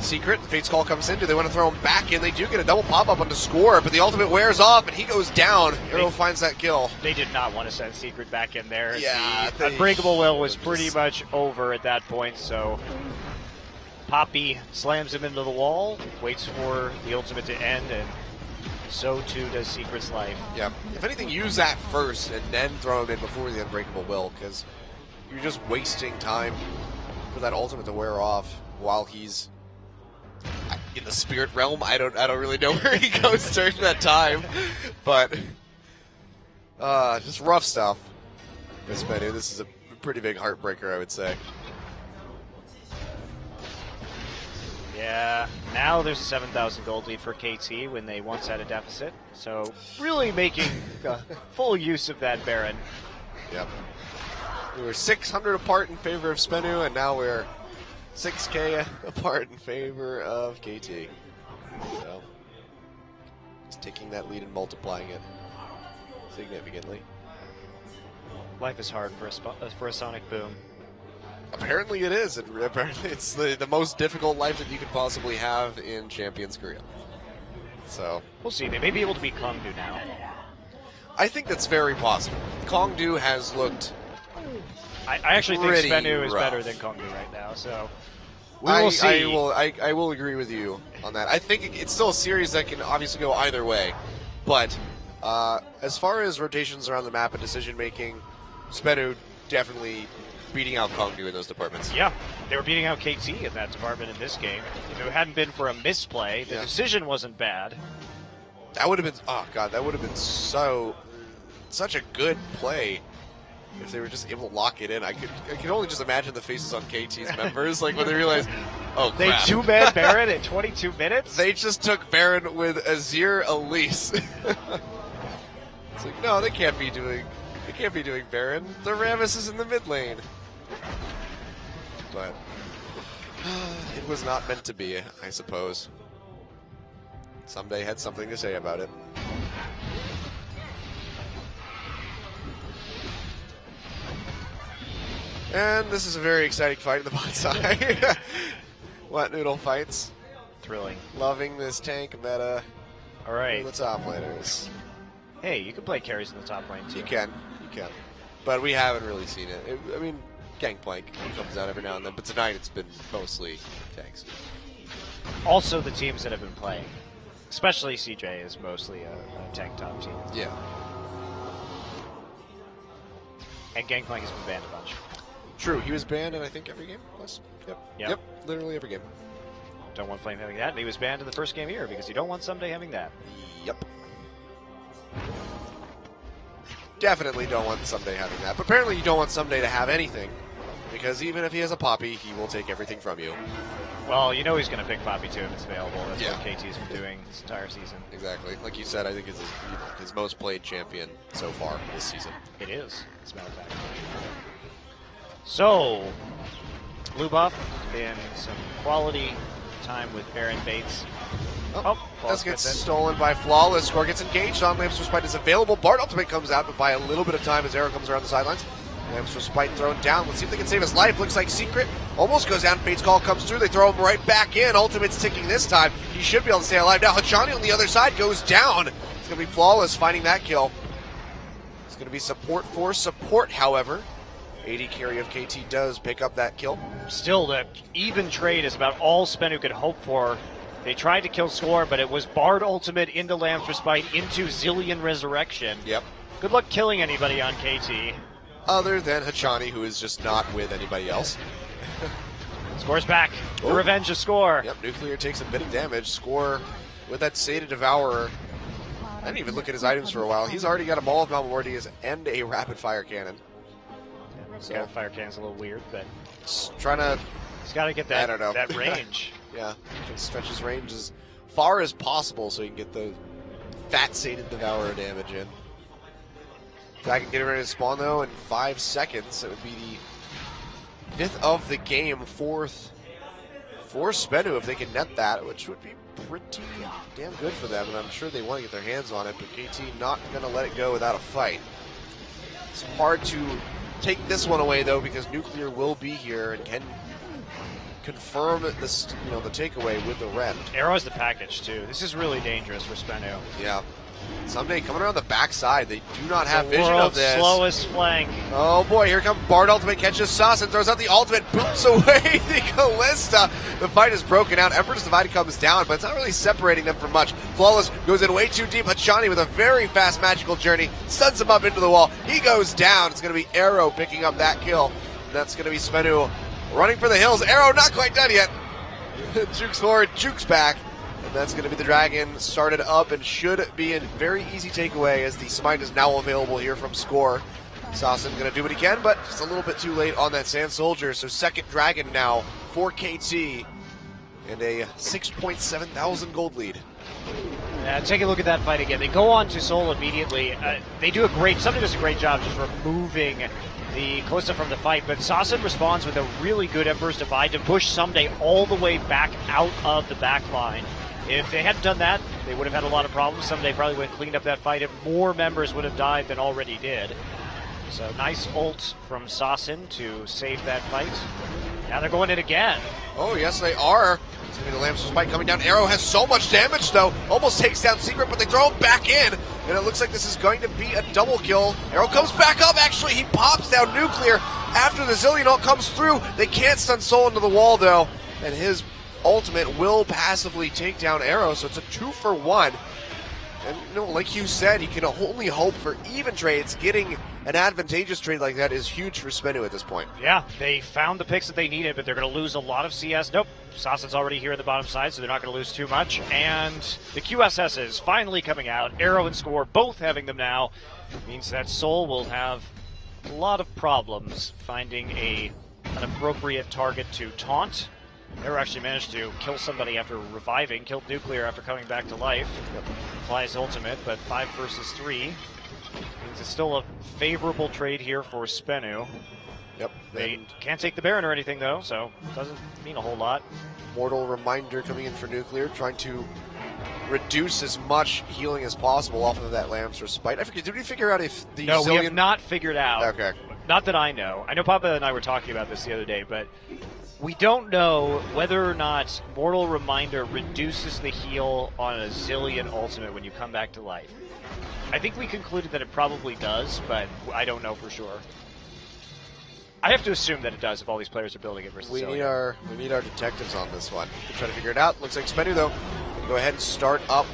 Secret, the Fate's Call comes in. Do they want to throw him back in? They do get a double pop-up on the score, but the ultimate wears off, and he goes down. Arrow finds that kill. They did not want to send Secret back in there. Yeah, The Unbreakable Will was pretty much over at that point, so Poppy slams him into the wall, waits for the ultimate to end, and so too does Secret's life. Yeah, if anything, use that first and then throw him in before the Unbreakable Will, because you're just wasting time for that ultimate to wear off while he's in the spirit realm. I don't really know where he goes during that time, but just rough stuff. This is a pretty big heartbreaker, I would say. Yeah, now there's a 7,000 gold lead for KT when they once had a deficit. So really making full use of that Baron. Yep. We were 600 apart in favor of Spenu, and now we're 6K apart in favor of KT. So, just taking that lead and multiplying it significantly. Life is hard for a Sonic Boom. Apparently it is. Apparently it's the most difficult life that you could possibly have in Champions Korea. So we'll see. They may be able to beat Kongdu now. I think that's very possible. Kongdu has looked. I actually think pretty Spenu is rough. better than Kongdu right now. So we will see. I will agree with you on that. I think it's still a series that can obviously go either way, but as far as rotations around the map and decision making, Spenu definitely beating out Kongdu in those departments. Yeah, they were beating out KT in that department in this game. If it hadn't been for a misplay, the decision wasn't bad. That would have been, oh god, that would have been such a good play if they were just able to lock it in. I could only just imagine the faces on KT's members, like when they realized, oh crap. They two-man Baron in 22 minutes? They just took Baron with Azir Elise. It's like, no, they can't be doing Baron. The Rammus is in the mid lane. But it was not meant to be, I suppose. Someday had something to say about it. And this is a very exciting fight in the bot side. What Noodle fights? Thrilling. Loving this tank meta. All right. The top laners. Hey, you can play carries in the top lane too. You can. But we haven't really seen it. I mean, Gangplank comes out every now and then, but tonight it's been mostly tanks. Also the teams that have been playing. Especially CJ is mostly a tank top team. Yeah. And Gangplank has been banned a bunch. True, he was banned in I think every game. Yep, literally every game. Don't want Flame having that, and he was banned in the first game here because you don't want Someday having that. Yep. Definitely don't want Someday having that. But apparently you don't want Someday to have anything, because even if he has a Poppy, he will take everything from you. Well, you know he's going to pick Poppy too if it's available. That's Yeah. what KT's been doing this entire season. Exactly. Like you said, I think it's his most played champion so far this season. It is, as a matter of fact. So, blue buff, been some quality time with Baron Bates. Oh, this gets stolen by Flawless. Score gets engaged on. Lamb's Respite is available. Bard Ultimate comes out, but by a little bit of time as Arrow comes around the sidelines. Lamb's Respite thrown down. Let's see if they can save his life. Looks like Secret almost goes down. Bates' call comes through. They throw him right back in. Ultimate's ticking this time. He should be able to stay alive. Now Hachani on the other side goes down. It's going to be Flawless finding that kill. It's going to be support for support, however. AD carry of KT does pick up that kill. Still, the even trade is about all Spenu could hope for. They tried to kill Score, but it was Bard Ultimate into Lamb's Respite into Zillion Resurrection. Yep. Good luck killing anybody on KT. Other than Hachani, who is just not with anybody else. Score's back. The revenge of Score. Yep, Nuclear takes a bit of damage. Score with that Sated Devourer. I didn't even look at his items for a while. He's already got a Maul of Malmortius and a Rapid Fire Cannon. So yeah, fire cannon's a little weird, but just trying to. He's got to get that. I don't know. That range. Yeah, stretch his range as far as possible so he can get the fat Sated Devourer damage in. Dragon getting ready to spawn though in 5 seconds. It would be the 5th of the game, 4th for Spenu if they can net that, which would be pretty damn good for them. And I'm sure they want to get their hands on it, but KT not going to let it go without a fight. It's hard to take this one away though, because Nuclear will be here and can confirm this, the takeaway with the Rend. Arrow's the package too. This is really dangerous for Spenu. Yeah. Someday coming around the backside, they do not have vision of this. Slowest flank. Oh boy, here comes Bard Ultimate, catches Sauce and throws out the ultimate, boots away the Callista. The fight is broken out. Emperor's Divide comes down, but it's not really separating them from much. Flawless goes in way too deep. Hachani with a very fast magical journey, stuns him up into the wall. He goes down. It's going to be Arrow picking up that kill. That's going to be Spenu running for the hills. Arrow not quite done yet. Jukes forward, Jukes back. That's going to be the Dragon started up and should be a very easy takeaway as the Smite is now available here from Score. Sasson going to do what he can, but just a little bit too late on that Sand Soldier. So second Dragon now for KT and a 6.7 thousand gold lead. Take a look at that fight again. They go on to Soul immediately. Somebody does a great job just removing the Callista from the fight, but Sasson responds with a really good Emperor's Divide to push Someday all the way back out of the back line. If they hadn't done that, they would have had a lot of problems. Someday probably would have cleaned up that fight and more members would have died than already did. So nice ult from Sasson to save that fight. Now they're going in again. Oh, yes, they are. It's going to be the Lamb's Spike coming down. Arrow has so much damage, though. Almost takes down Secret, but they throw him back in. And it looks like this is going to be a double kill. Arrow comes back up. Actually, he pops down Nuclear after the Zillion ult comes through. They can't stun Soul into the wall, though. And his ultimate will passively take down Arrow, so it's a 2-for-1. And like you said, you can only hope for even trades. Getting an advantageous trade like that is huge for Spenu at this point. Yeah, they found the picks that they needed, but they're going to lose a lot of CS. Nope, Sasson's already here at the bottom side, so they're not going to lose too much. And the QSS is finally coming out. Arrow and Score both having them now. Means that Soul will have a lot of problems finding an appropriate target to taunt. Arrow actually managed to kill somebody after reviving, killed Nuclear after coming back to life. Flies ultimate, but 5 versus 3. Means it's still a favorable trade here for Spenu. Yep. They can't take the Baron or anything, though, so it doesn't mean a whole lot. Mortal Reminder coming in for Nuclear, trying to reduce as much healing as possible off of that Lamb's Respite. I forget, did we figure out if the No, we have not figured out. Okay. Not that I know. I know Papa and I were talking about this the other day, but we don't know whether or not Mortal Reminder reduces the heal on a Zillion ultimate when you come back to life. I think we concluded that it probably does, but I don't know for sure. I have to assume that it does if all these players are building it versus We Zillion. need our detectives on this one to try to figure it out. Looks like Spenu, though, can go ahead and start up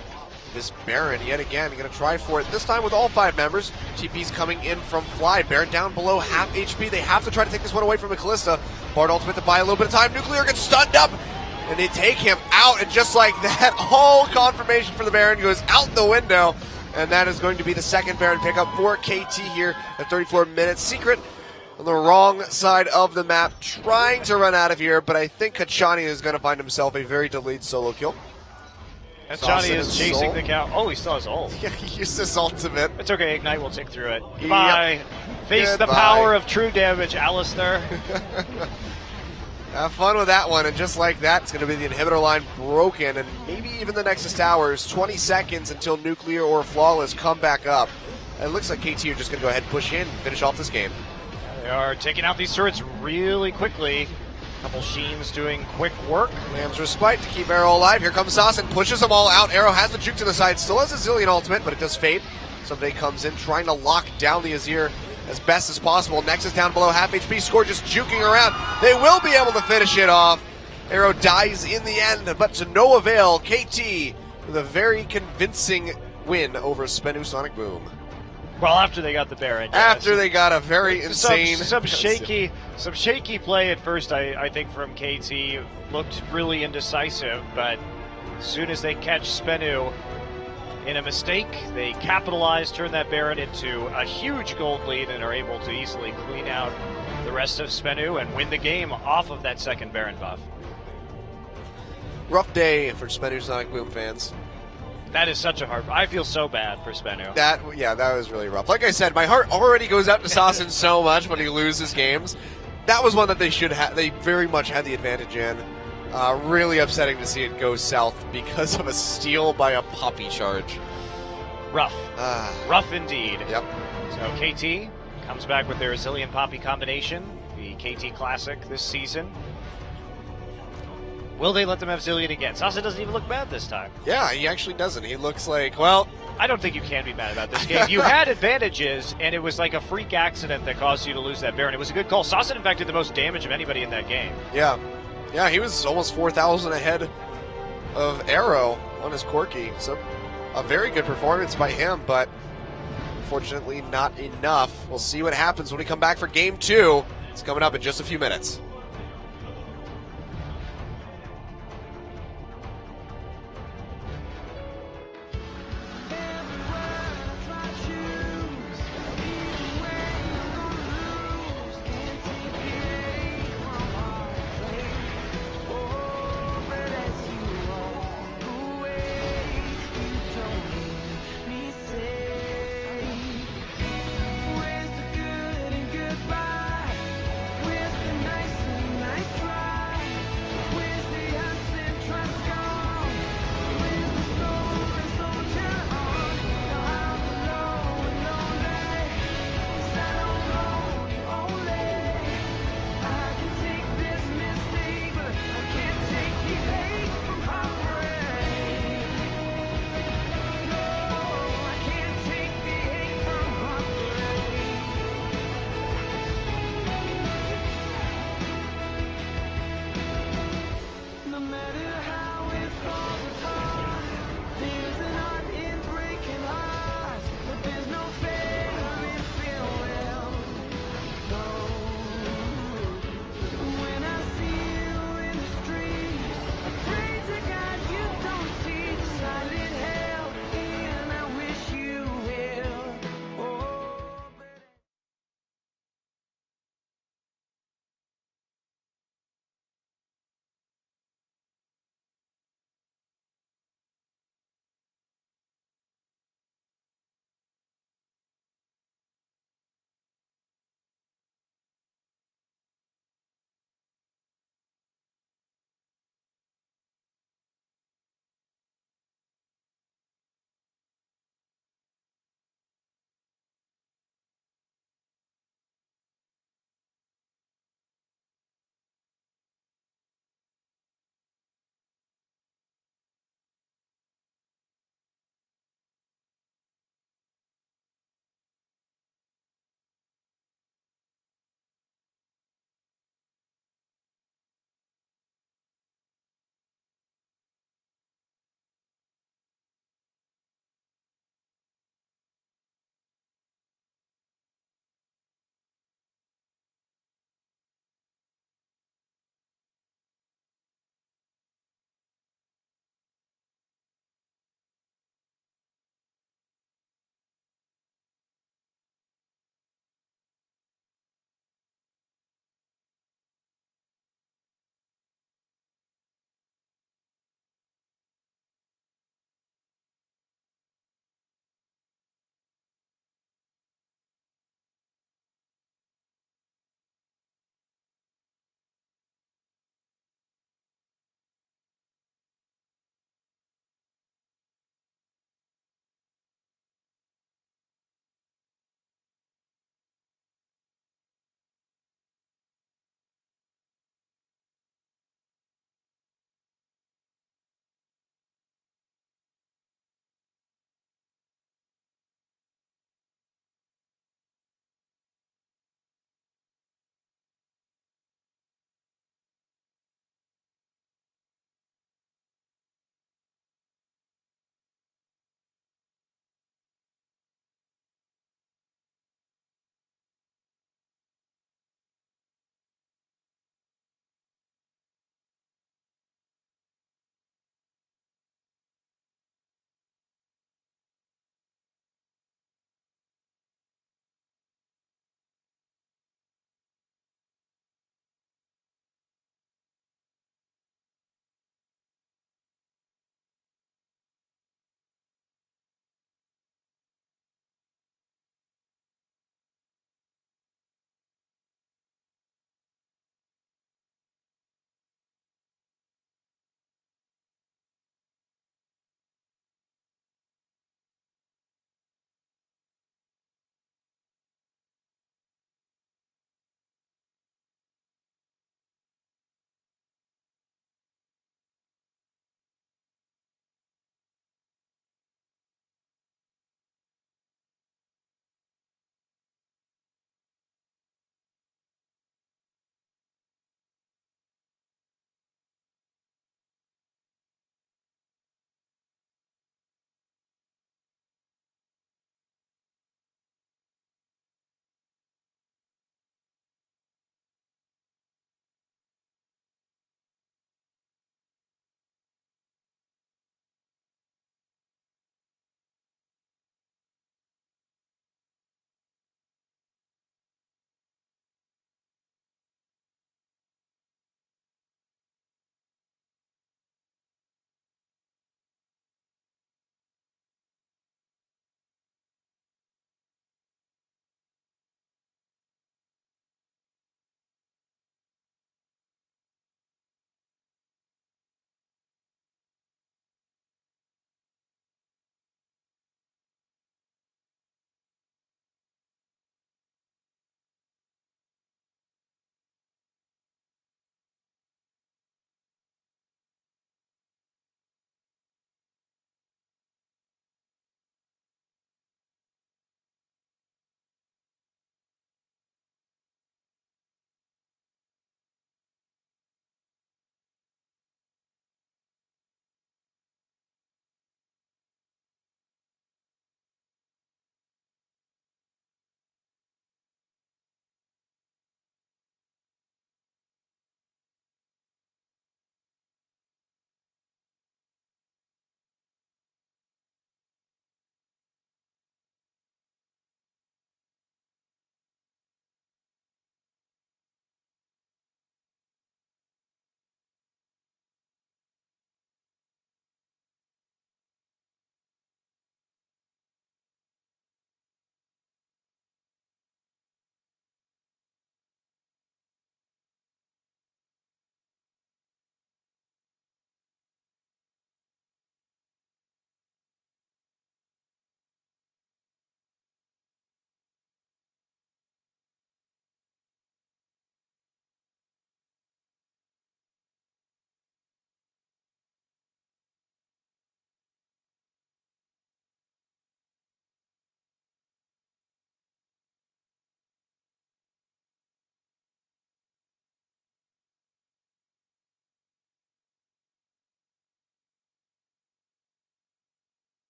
this Baron yet again. Going to try for it, this time with all 5 members. TP's coming in from Fly. Baron down below half HP. They have to try to take this one away from the Callista. Bard ultimate to buy a little bit of time. Nuclear gets stunned up, and they take him out. And just like that, all confirmation for the Baron goes out the window. And that is going to be the second Baron pickup for KT here at 34 minutes. Secret on the wrong side of the map, trying to run out of here, but I think Kachani is going to find himself a very delayed solo kill. Kachani is chasing the cow. Oh, he still has ult. Yeah, he used his ultimate. It's okay, Ignite will tick through it. Goodbye. Yep. Face Goodbye. the power of true damage, Alistair. Have fun with that one, and just like that, it's going to be the inhibitor line broken, and maybe even the Nexus Towers. 20 seconds until Nuclear or Flawless come back up. And it looks like KT are just going to go ahead and push in and finish off this game. They are taking out these turrets really quickly. A couple Sheens doing quick work. Lamb's Respite to keep Arrow alive. Here comes Sauce and pushes them all out. Arrow has the juke to the side, still has a Zillion ultimate, but it does fade. Someday comes in trying to lock down the Azir as best as possible. Nexus down below half HP. Score just juking around. They will be able to finish it off. Arrow dies in the end, but to no avail. KT with a very convincing win over Spenu Sonic Boom. Well, after they got the Baron. After they got a very insane... Some shaky play at first, I think, from KT. Looked really indecisive, but as soon as they catch Spenu in a mistake, they capitalize, turn that Baron into a huge gold lead, and are able to easily clean out the rest of Spenu and win the game off of that second Baron buff. Rough day for Spenu Sonic Boom fans. That is such a hard... I feel so bad for Spenu. That was really rough. Like I said, my heart already goes out to Sasson so much when he loses games. That was one that they should have. They very much had the advantage in. Really upsetting to see it go south because of a steal by a Poppy charge. Rough. Rough indeed. Yep. So KT comes back with their Zillion Poppy combination, the KT Classic this season. Will they let them have Zillion again? Sasa doesn't even look bad this time. Yeah, he actually doesn't. He looks like, well... I don't think you can be mad about this game. You had advantages, and it was like a freak accident that caused you to lose that Baron. It was a good call. Sasa, in fact, did the most damage of anybody in that game. Yeah. Yeah, he was almost 4,000 ahead of Arrow on his Corki. So a very good performance by him, but unfortunately not enough. We'll see what happens when we come back for Game 2. It's coming up in just a few minutes.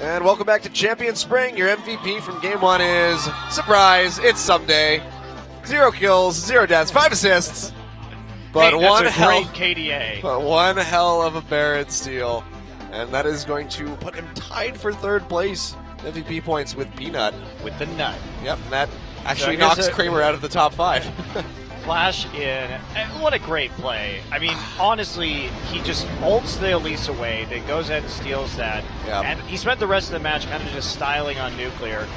And welcome back to Champion Spring. Your MVP from game 1 is, surprise, it's Someday. 0 kills, 0 deaths, 5 assists. But Hey, one that's a hell, great KDA. but one hell of a Baron steal. And that is going to put him tied for 3rd place. MVP points with Peanut. With the nut. Yep, and that actually So here's knocks a- Kramer out of the top 5. Flash in. And what a great play. I mean, honestly, he just ults the Elise away, then goes ahead and steals that. Yeah. And he spent the rest of the match kind of just styling on Nuclear.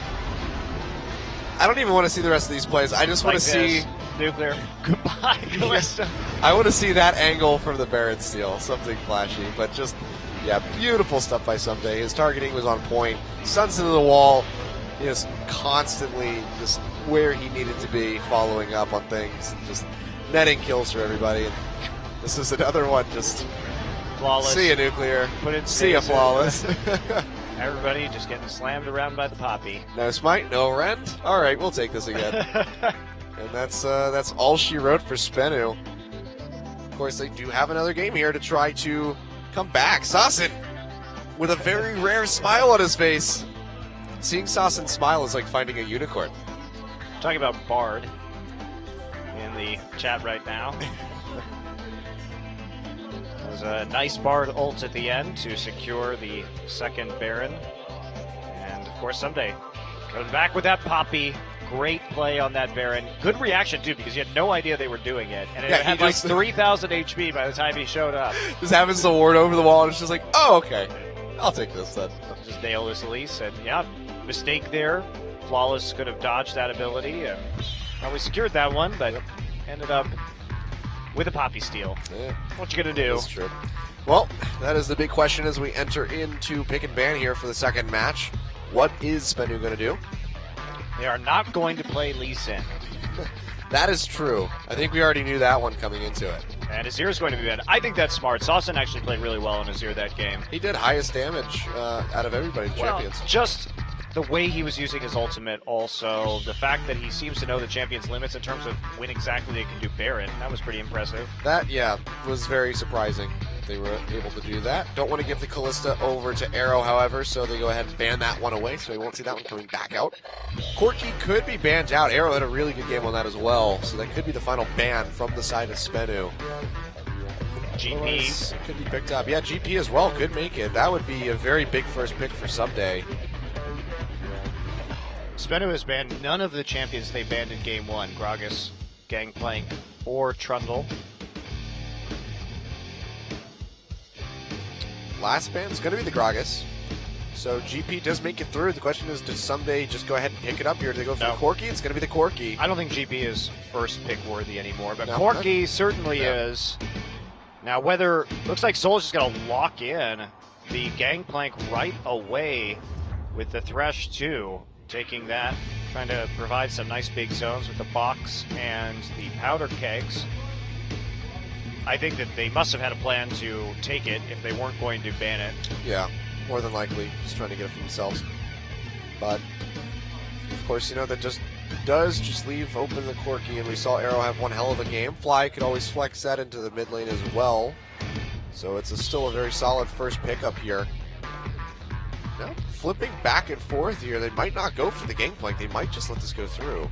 I don't even want to see the rest of these plays. I just want Like to see. this. Nuclear. Goodbye, Callisto. I want to see that angle from the Baron steal. Something flashy, but just, yeah, beautiful stuff by Someday. His targeting was on point. Suns into the wall. Just constantly just where he needed to be, following up on things. Just netting kills for everybody. And this is another one. Just Flawless. see a Nuclear. Put it See a stays in. Flawless. Everybody just getting slammed around by the Poppy. No smite, no rend. All right, we'll take this again. And that's all she wrote for Spenu. Of course, they do have another game here to try to come back. Sasin with a very rare smile on his face. Seeing Sasin smile is like finding a unicorn. Talking about Bard in the chat right now. There's a nice Bard ult at the end to secure the 2nd Baron. And of course, Someday coming back with that Poppy. Great play on that Baron. Good reaction, too, because you had no idea they were doing it. And it Yeah, had he like just- 3,000 HP by the time he showed up. Just having the ward over the wall, and it's just like, oh, okay. I'll take this then. Just nail this Elise. And yeah, mistake there. Flawless could have dodged that ability and probably secured that one, but ended up with a Poppy steal. Yeah. What you going to do? That's true. Well, that is the big question as we enter into pick and ban here for the 2nd match. What is Spenu going to do? They are not going to play Lee Sin. That is true. I think we already knew that one coming into it. And Azir is going to be bad. I think that's smart. Saucin actually played really well on Azir that game. He did highest damage out of everybody's champions. Just the way he was using his ultimate, also the fact that he seems to know the champion's limits in terms of when exactly they can do Baron, that was pretty impressive. That, yeah, was very surprising. They were able to do that. Don't want to give the Callista over to Arrow, however, so they go ahead and ban that one away, so we won't see that one coming back out. Corki could be banned out. Arrow had a really good game on that as well, so that could be the final ban from the side of Spenu. GP Otherwise, could be picked up. Yeah, GP as well could make it. That would be a very big first pick for Someday. Spenu has banned none of the champions they banned in Game 1. Gragas, Gangplank, or Trundle. Last ban is going to be the Gragas. So GP does make it through. The question is, does Someday just go ahead and pick it up here? Do they go for the Corki? It's going to be the Corki. I don't think GP is first pick worthy anymore, but No, Corki certainly is. Now, whether looks like Soul's just going to lock in the Gangplank right away with the Thresh too, taking that, trying to provide some nice big zones with the box and the powder kegs. I think that they must have had a plan to take it if they weren't going to ban it. Yeah, more than likely, just trying to get it for themselves. But, of course, you know, that does just leave open the Corki, and we saw Arrow have one hell of a game. Fly could always flex that into the mid lane as well. So it's still a very solid first pickup here. Now, flipping back and forth here, they might not go for the Gangplank. They might just let this go through.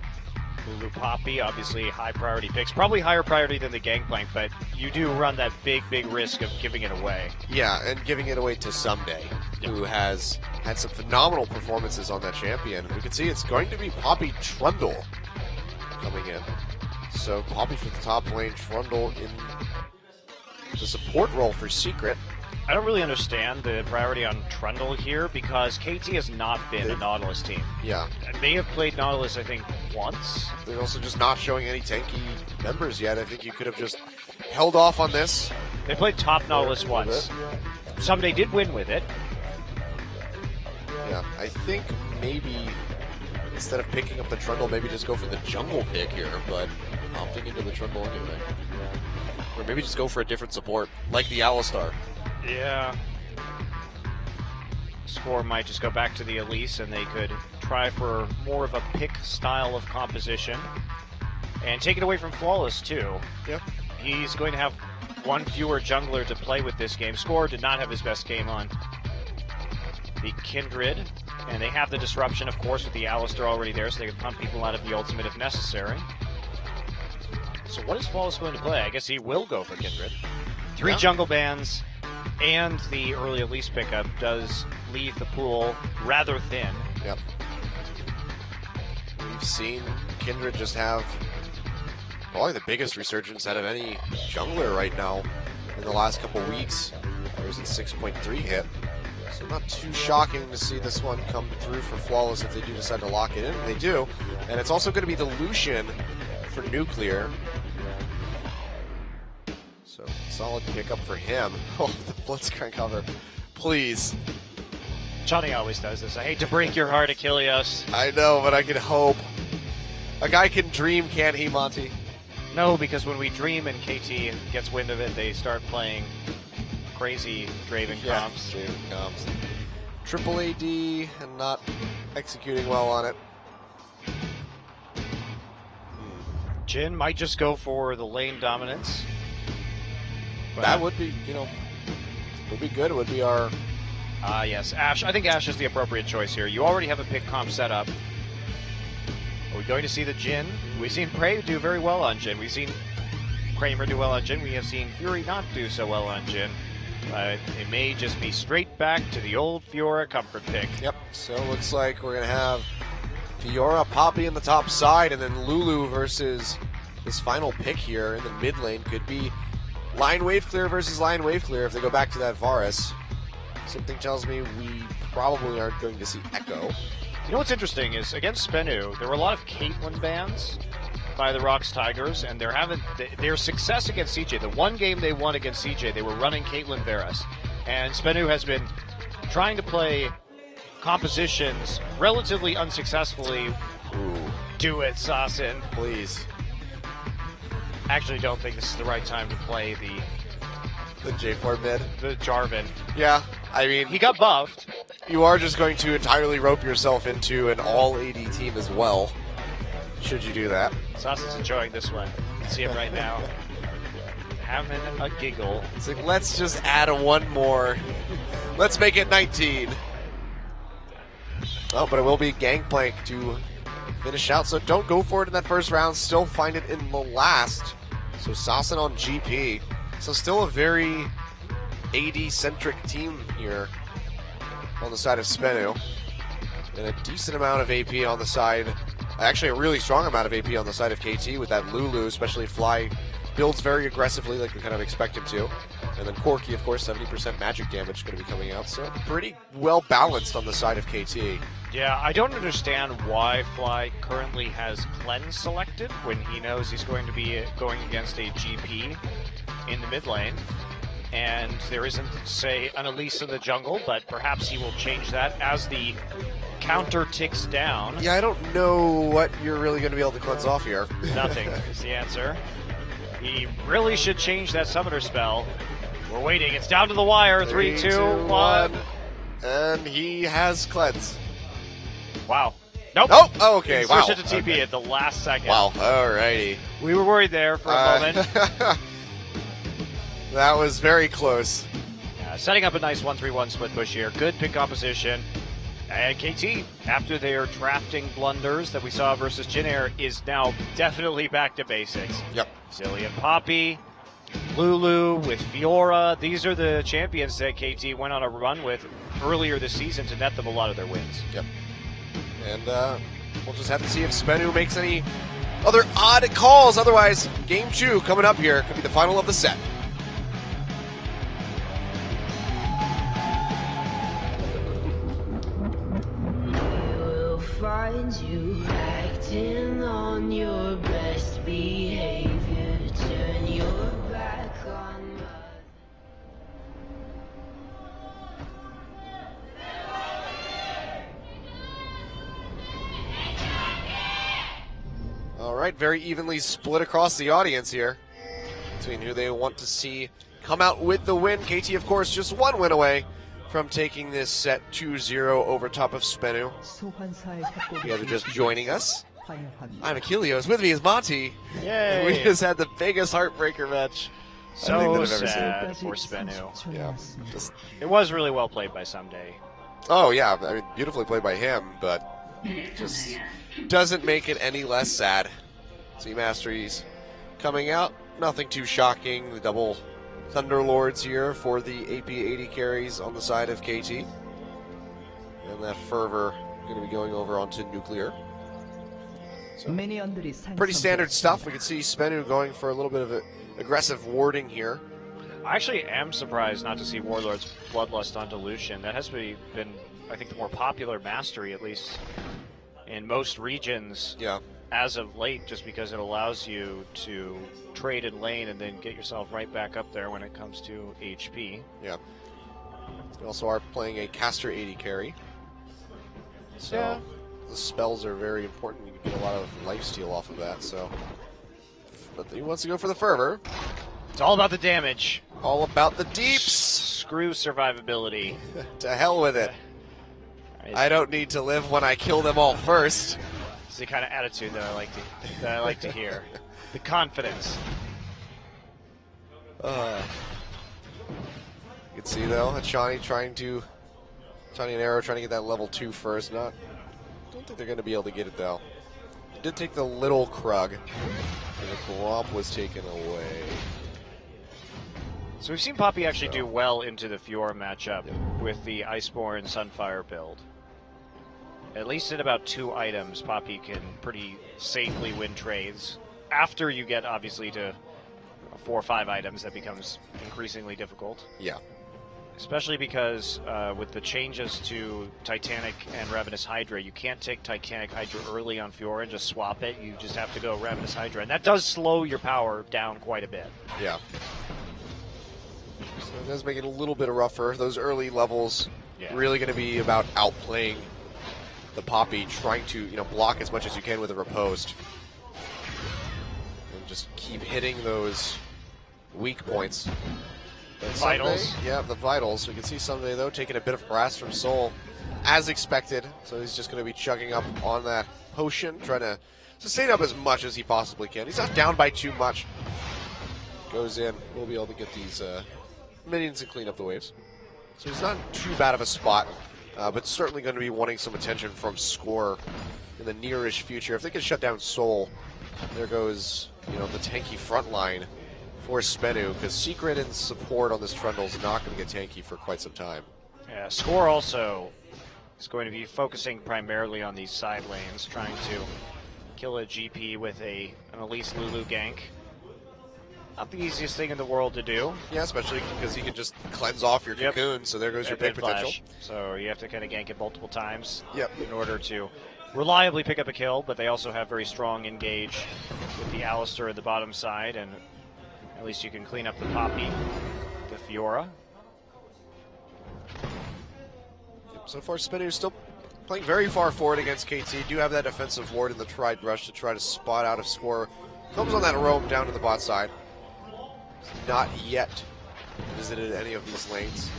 Lulu Poppy, obviously high priority picks. Probably higher priority than the Gangplank, but you do run that big risk of giving it away. Yeah, and giving it away to Someday, who has had some phenomenal performances on that champion. We can see it's going to be Poppy Trundle coming in. So Poppy for the top lane, Trundle in the support role for Secret. I don't really understand the priority on Trundle here because KT has not been a Nautilus team. Yeah. They have played Nautilus, I think, once. They're also just not showing any tanky members yet. I think you could have just held off on this. They played top Nautilus once. Someday did win with it. Yeah, I think maybe instead of picking up the Trundle, maybe just go for the jungle pick here, but opting into the Trundle anyway. Or maybe just go for a different support, like the Alistar. Yeah. Score might just go back to the Elise and they could try for more of a pick style of composition. And take it away from Flawless too. Yep. He's going to have one fewer jungler to play with this game. Score did not have his best game on. the Kindred, and they have the disruption, of course, with the Alistar already there, so they can pump people out of the ultimate if necessary. So what is Flawless going to play? I guess he will go for Kindred. 3 jungle bans and the early Elise pickup does leave the pool rather thin. Yep. We've seen Kindred just have probably the biggest resurgence out of any jungler right now in the last couple weeks. There's a 6.3 hit. So not too shocking to see this one come through for Flawless if they do decide to lock it in. And they do. And it's also going to be the Lucian for Nuclear. So solid pickup for him. Oh, the Blitzcrank cover. Please. Johnny always does this. I hate to break your heart, Achilles. I know, but I can hope. A guy can dream, can't he, Monty? No, because when we dream and KT gets wind of it, they start playing crazy Draven comps. Draven comps. Triple AD and not executing well on it. Jhin might just go for the lane dominance. That would be, would be good. It would be our... yes, Ashe. I think Ashe is the appropriate choice here. You already have a pick comp set up. Are we going to see the Jhin? We've seen Prey do very well on Jhin. We've seen Kramer do well on Jhin. We have seen Fury not do so well on Jhin. It may just be straight back to the old Fiora comfort pick. Yep, so it looks like we're going to have Fiora, Poppy in the top side, and then Lulu versus this final pick here in the mid lane could be line wave clear versus line wave clear if they go back to that Varus. Something tells me we probably aren't going to see Echo. You know what's interesting is against Spenu, there were a lot of Caitlyn bans by the Rocks Tigers, and their success against CJ, the one game they won against CJ, they were running Caitlyn Varus. And Spenu has been trying to play compositions relatively unsuccessfully. Ooh. Do it, Sasin. Please. Actually don't think this is the right time to play the J4 mid. The Jarvan. Yeah, I mean... He got buffed. You are just going to entirely rope yourself into an all-AD team as well, should you do that. Sasin's enjoying this one. You can see him right now. Having a giggle. It's like, let's just add one more. Let's make it 19. Oh, but it will be Gangplank to finish out, so don't go for it in that first round. Still find it in the last. So Sasin on GP. So still a very AD-centric team here on the side of Spenu. And a decent amount of AP on the side. Actually, a really strong amount of AP on the side of KT with that Lulu, especially Fly builds very aggressively like we kind of expect him to. And then Corki, of course, 70% magic damage going to be coming out. So pretty well balanced on the side of KT. Yeah, I don't understand why Fly currently has Cleanse selected when he knows he's going to be going against a GP in the mid lane. And there isn't, say, an Elise in the jungle, but perhaps he will change that as the counter ticks down. Yeah, I don't know what you're really going to be able to cleanse off here. Nothing is the answer. He really should change that summoner spell. We're waiting. It's down to the wire. 3, 2, 1. And he has cleanse. Wow. Nope. Oh, okay. Wow. Switch it to TP at the last second. Wow. Alrighty. We were worried there for a moment. That was very close. Yeah, setting up a nice 1-3-1 split push here. Good pick composition. And KT, after their drafting blunders that we saw versus Jhin, is now definitely back to basics. Yep. Silly and Poppy, Lulu with Fiora. These are the champions that KT went on a run with earlier this season to net them a lot of their wins. Yep. And we'll just have to see if Spenu makes any other odd calls. Otherwise, game 2 coming up here could be the final of the set. Find you acting on your best behavior. Turn your back on my... All right, very evenly split across the audience here between who they want to see come out with the win. KT, of course, just one win away from taking this set 2-0 over top of Spenu. You guys are just joining us. I'm Achilles. With me is Monty. Yay! And we just had the biggest heartbreaker match. So sad for Spenu. Yeah, it was really well played by Someday. Oh, yeah. I mean, beautifully played by him, but just doesn't make it any less sad. See Masteries coming out. Nothing too shocking. The double Thunderlords here for the AP 80 carries on the side of KT. And that Fervor going to be going over onto Nuclear. So, pretty standard stuff. We can see Spenu going for a little bit of aggressive warding here. I actually am surprised not to see Warlord's Bloodlust on Dilution. That has been, I think, the more popular mastery, at least in most regions as of late, just because it allows you to trade in lane and then get yourself right back up there when it comes to HP. Yeah. We also are playing a Caster 80 carry. So the spells are very important. You can get a lot of lifesteal off of that. So, but he wants to go for the Fervor. It's all about the damage. All about the deeps. Screw survivability. To hell with it. I don't need to live when I kill them all first. It's the kind of attitude that I like to hear. The confidence. You can see though, Achani and Arrow trying to get that level 2 first. Don't think they're going to be able to get it though. Did take the little Krug, and the Gromp was taken away. So we've seen Poppy actually do well into the Fiora matchup with the Iceborne Sunfire build. At least in about 2 items, Poppy can pretty safely win trades. After you get, obviously, to 4 or 5 items, that becomes increasingly difficult. Yeah. Especially because with the changes to Titanic and Ravenous Hydra, you can't take Titanic Hydra early on Fiora and just swap it. You just have to go Ravenous Hydra. And that does slow your power down quite a bit. Yeah. So it does make it a little bit rougher. Those early levels really going to be about outplaying the Poppy, trying to block as much as you can with a riposte, and just keep hitting those weak points. Vitals. The vitals. We can see Sunday though taking a bit of harass from Soul, as expected. So he's just going to be chugging up on that potion, trying to sustain up as much as he possibly can. He's not down by too much. Goes in. We'll be able to get these minions and clean up the waves. So he's not too bad of a spot, but certainly going to be wanting some attention from Score in the nearish future. If they can shut down Soul, there goes the tanky front line for Spenu, because Secret and support on this Trundle is not going to get tanky for quite some time. Yeah, Score also is going to be focusing primarily on these side lanes, trying to kill a GP with an Elise Lulu gank. Not the easiest thing in the world to do. Yeah, especially because he can just cleanse off your cocoon, so there goes your big potential. So you have to kind of gank it multiple times in order to reliably pick up a kill, but they also have very strong engage with the Alistair at the bottom side, and at least you can clean up the Poppy, the Fiora. So far, Spinu is still playing very far forward against KT. Do have that defensive ward in the Tried Rush to try to spot out if Score comes on that roam down to the bot side. Not yet visited any of these lanes.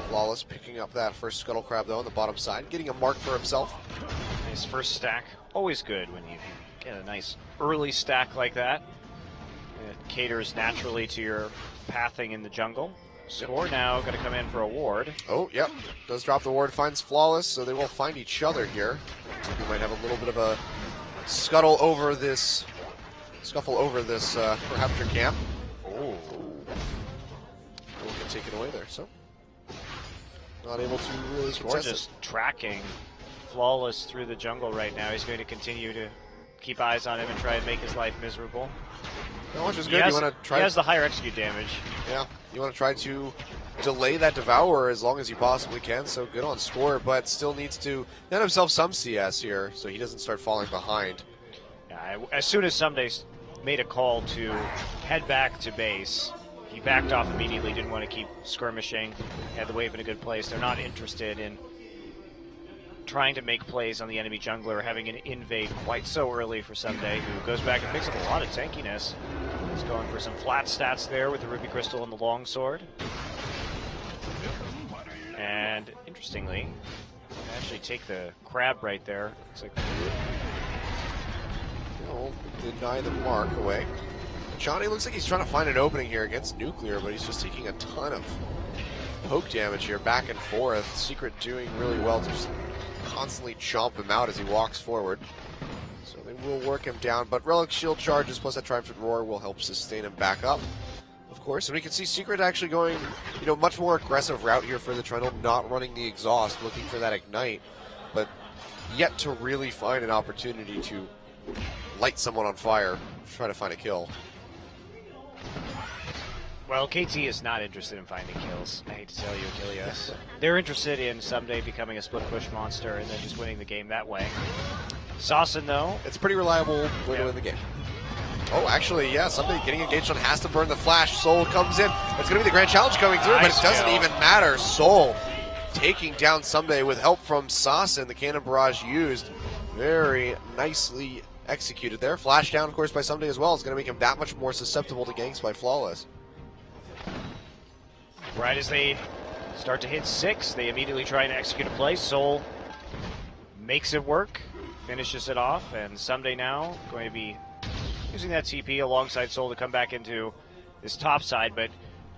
Flawless picking up that first Scuttle Crab though on the bottom side, getting a mark for himself. Nice first stack. Always good when you get a nice early stack like that. It caters naturally to your pathing in the jungle. Score now going to come in for a ward. Oh, yep. Does drop the ward, finds Flawless, so they will find each other here. We might have a little bit of a scuffle over this Raptor camp. Oh. Will get taken away there, so. Not able to really Score just tracking Flawless through the jungle right now. He's going to continue to keep eyes on him and try and make his life miserable. No, which is good. He has the higher execute damage. Yeah, you want to try to delay that Devourer as long as you possibly can, so good on Score, but still needs to net himself some CS here so he doesn't start falling behind. Yeah, as soon as Someday made a call to head back to base, he backed off immediately, didn't want to keep skirmishing, had the wave in a good place. They're not interested in trying to make plays on the enemy jungler, having an invade quite so early for Someday, who goes back and picks up a lot of tankiness. He's going for some flat stats there with the Ruby Crystal and the Longsword. And interestingly, actually take the crab right there. It's like deny the mark away. Johnny looks like he's trying to find an opening here against Nuclear, but he's just taking a ton of poke damage here, back and forth. Secret doing really well to just constantly chomp him out as he walks forward. So they will work him down, but Relic Shield charges plus that Triumphant Roar will help sustain him back up, of course. And we can see Secret actually going, much more aggressive route here for the Trundle, not running the exhaust, looking for that ignite, but yet to really find an opportunity to light someone on fire, try to find a kill. Well, KT is not interested in finding kills. I hate to tell you, Achilles. They're interested in someday becoming a split push monster and then just winning the game that way. Sawson, though, it's a pretty reliable way to win the game. Oh, actually, yeah, somebody getting engaged on has to burn the flash. Soul comes in. It's going to be the grand challenge coming through, but it doesn't even matter. Soul taking down Someday with help from Sawson. The cannon barrage used. Very nicely executed there. Flash down, of course, by Someday as well. It's going to make him that much more susceptible to ganks by Flawless. Right as they start to hit 6, they immediately try and execute a play. Soul makes it work, finishes it off, and Someday now going to be using that TP alongside Soul to come back into this top side, but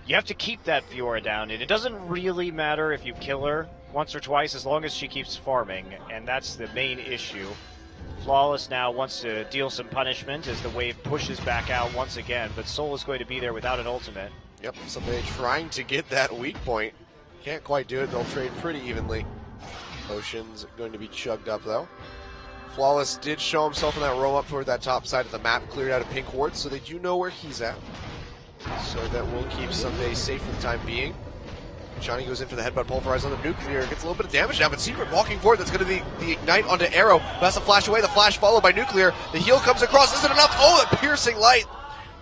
you have to keep that Fiora down, and it doesn't really matter if you kill her once or twice as long as she keeps farming, and that's the main issue. Flawless now wants to deal some punishment as the wave pushes back out once again, but Soul is going to be there without an ultimate. Yep, Someday trying to get that weak point. Can't quite do it. They'll trade pretty evenly. Potion's going to be chugged up, though. Flawless did show himself in that roam up toward that top side of the map, cleared out a pink ward, so they do know where he's at. So that will keep Someday safe for the time being. Johnny goes in for the headbutt pulverize on the Nuclear. Gets a little bit of damage now, but Secret walking forward. That's going to be the ignite onto Arrow. That's a flash away. The flash followed by Nuclear. The heal comes across. Isn't enough. Oh, the piercing light.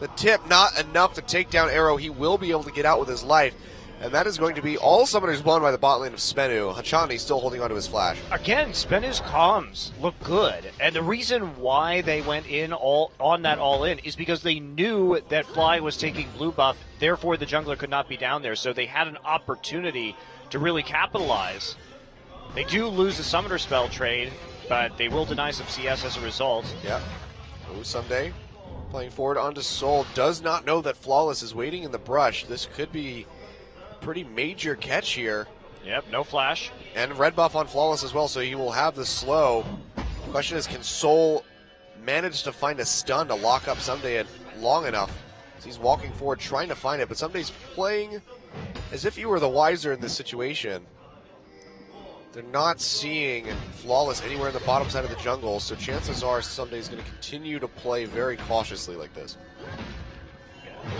The tip not enough to take down Arrow. He will be able to get out with his life. And that is going to be all summoners won by the bot lane of Spenu. Hachani still holding onto his flash. Again, Spenu's comms look good. And the reason why they went in on that all-in is because they knew that Fly was taking blue buff, therefore the jungler could not be down there. So they had an opportunity to really capitalize. They do lose the summoner spell trade, but they will deny some CS as a result. Yeah. Oh, Someday playing forward onto Soul. Does not know that Flawless is waiting in the brush. This could be pretty major catch here. Yep, no flash. And red buff on Flawless as well, so he will have the slow. The question is, can Soul manage to find a stun to lock up Someday long enough? So he's walking forward trying to find it, but Someday's playing as if he were the wiser in this situation. They're not seeing Flawless anywhere in the bottom side of the jungle, so chances are Someday's going to continue to play very cautiously like this.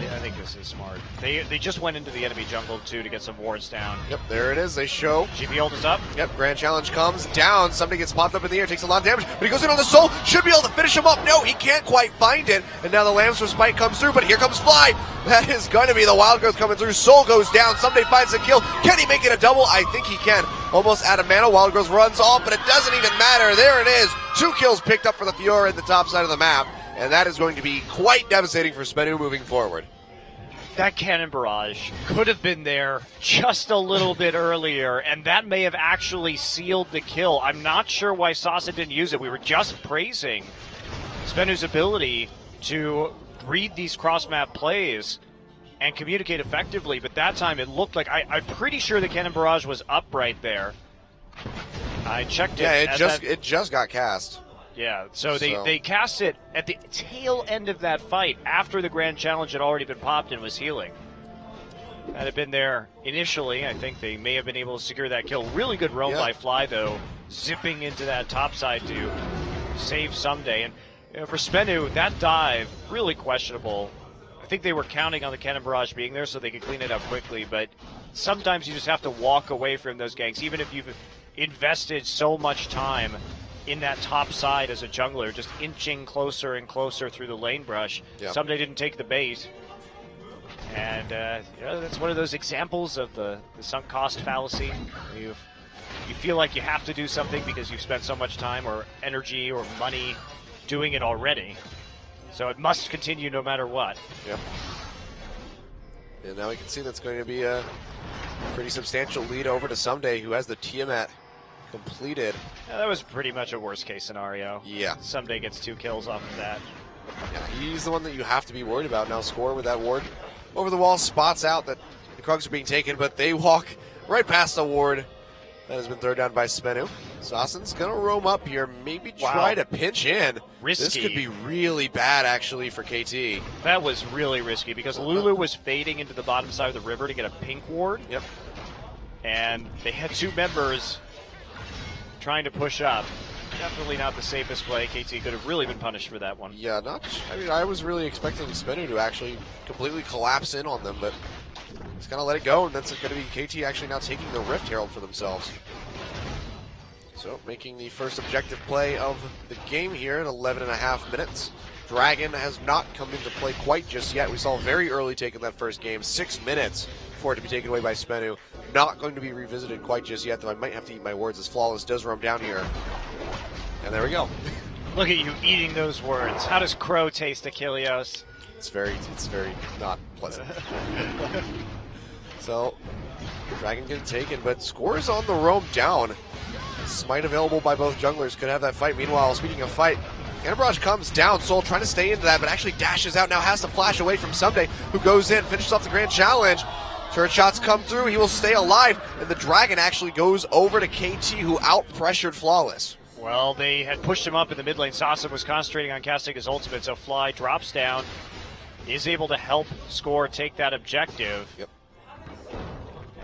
Yeah, I think this is smart. They just went into the enemy jungle, too, to get some wards down. Yep, there it is. They show. GP ult is up. Yep, grand challenge comes down. Somebody gets popped up in the air, takes a lot of damage, but he goes in on the Soul. Should be able to finish him up. No, he can't quite find it. And now the Lambs Respite comes through, but here comes Fly. That is going to be the Wild Growth coming through. Soul goes down. Somebody finds a kill. Can he make it a double? I think he can. Almost out of mana. Wild Growth runs off, but it doesn't even matter. There it is. 2 kills picked up for the Fiora at the top side of the map. And that is going to be quite devastating for Spenu moving forward. That cannon barrage could have been there just a little bit earlier, and that may have actually sealed the kill. I'm not sure why Sasa didn't use it. We were just praising Spenu's ability to read these cross-map plays and communicate effectively, but that time it looked like I'm pretty sure the cannon barrage was up right there. I checked it. Yeah, it just got cast. Yeah, so they cast it at the tail end of that fight after the Grand Challenge had already been popped and was healing. That had been there initially. I think they may have been able to secure that kill. Really good roam by Fly, though, zipping into that top side to save Someday. And for Spenu, that dive, really questionable. I think they were counting on the cannon barrage being there so they could clean it up quickly, but sometimes you just have to walk away from those ganks, even if you've invested so much time in that top side as a jungler, just inching closer and closer through the lane brush. Yep. Someday didn't take the bait. And that's one of those examples of the sunk cost fallacy. You feel like you have to do something because you've spent so much time or energy or money doing it already. So it must continue no matter what. Yep. And now we can see that's going to be a pretty substantial lead over to Someday, who has the Tiamat completed. Yeah, that was pretty much a worst case scenario. Yeah. Someday gets 2 kills off of that. Yeah, he's the one that you have to be worried about now. Score with that ward over the wall, spots out that the Krugs are being taken, but they walk right past the ward that has been thrown down by Spenu. Sassen's going to roam up here, maybe try to pinch in. Risky. This could be really bad, actually, for KT. That was really risky because Lulu was fading into the bottom side of the river to get a pink ward. Yep. And they had two members trying to push up. Definitely not the safest play. KT could have really been punished for that one. Yeah, I was really expecting Spenu to actually completely collapse in on them, but he's going to let it go, and that's going to be KT actually now taking the Rift Herald for themselves. So, making the first objective play of the game here at 11.5 minutes. Dragon has not come into play quite just yet. We saw a very early take in that first game, 6 minutes for it to be taken away by Spenu. Not going to be revisited quite just yet, though I might have to eat my words as Flawless does roam down here. And there we go. Look at you eating those words. How does crow taste, Achilleos? It's very not pleasant. So, Dragon getting taken, but scores on the roam down. Smite available by both junglers, could have that fight. Meanwhile, speaking of fight, Canterbarrage comes down, Soul trying to stay into that, but actually dashes out, now has to flash away from Someday, who goes in, finishes off the grand challenge. Turret shots come through, he will stay alive, and the Dragon actually goes over to KT, who out-pressured Flawless. Well, they had pushed him up in the mid lane. Sassen was concentrating on casting his ultimate, so Fly drops down, is able to help Score take that objective. Yep.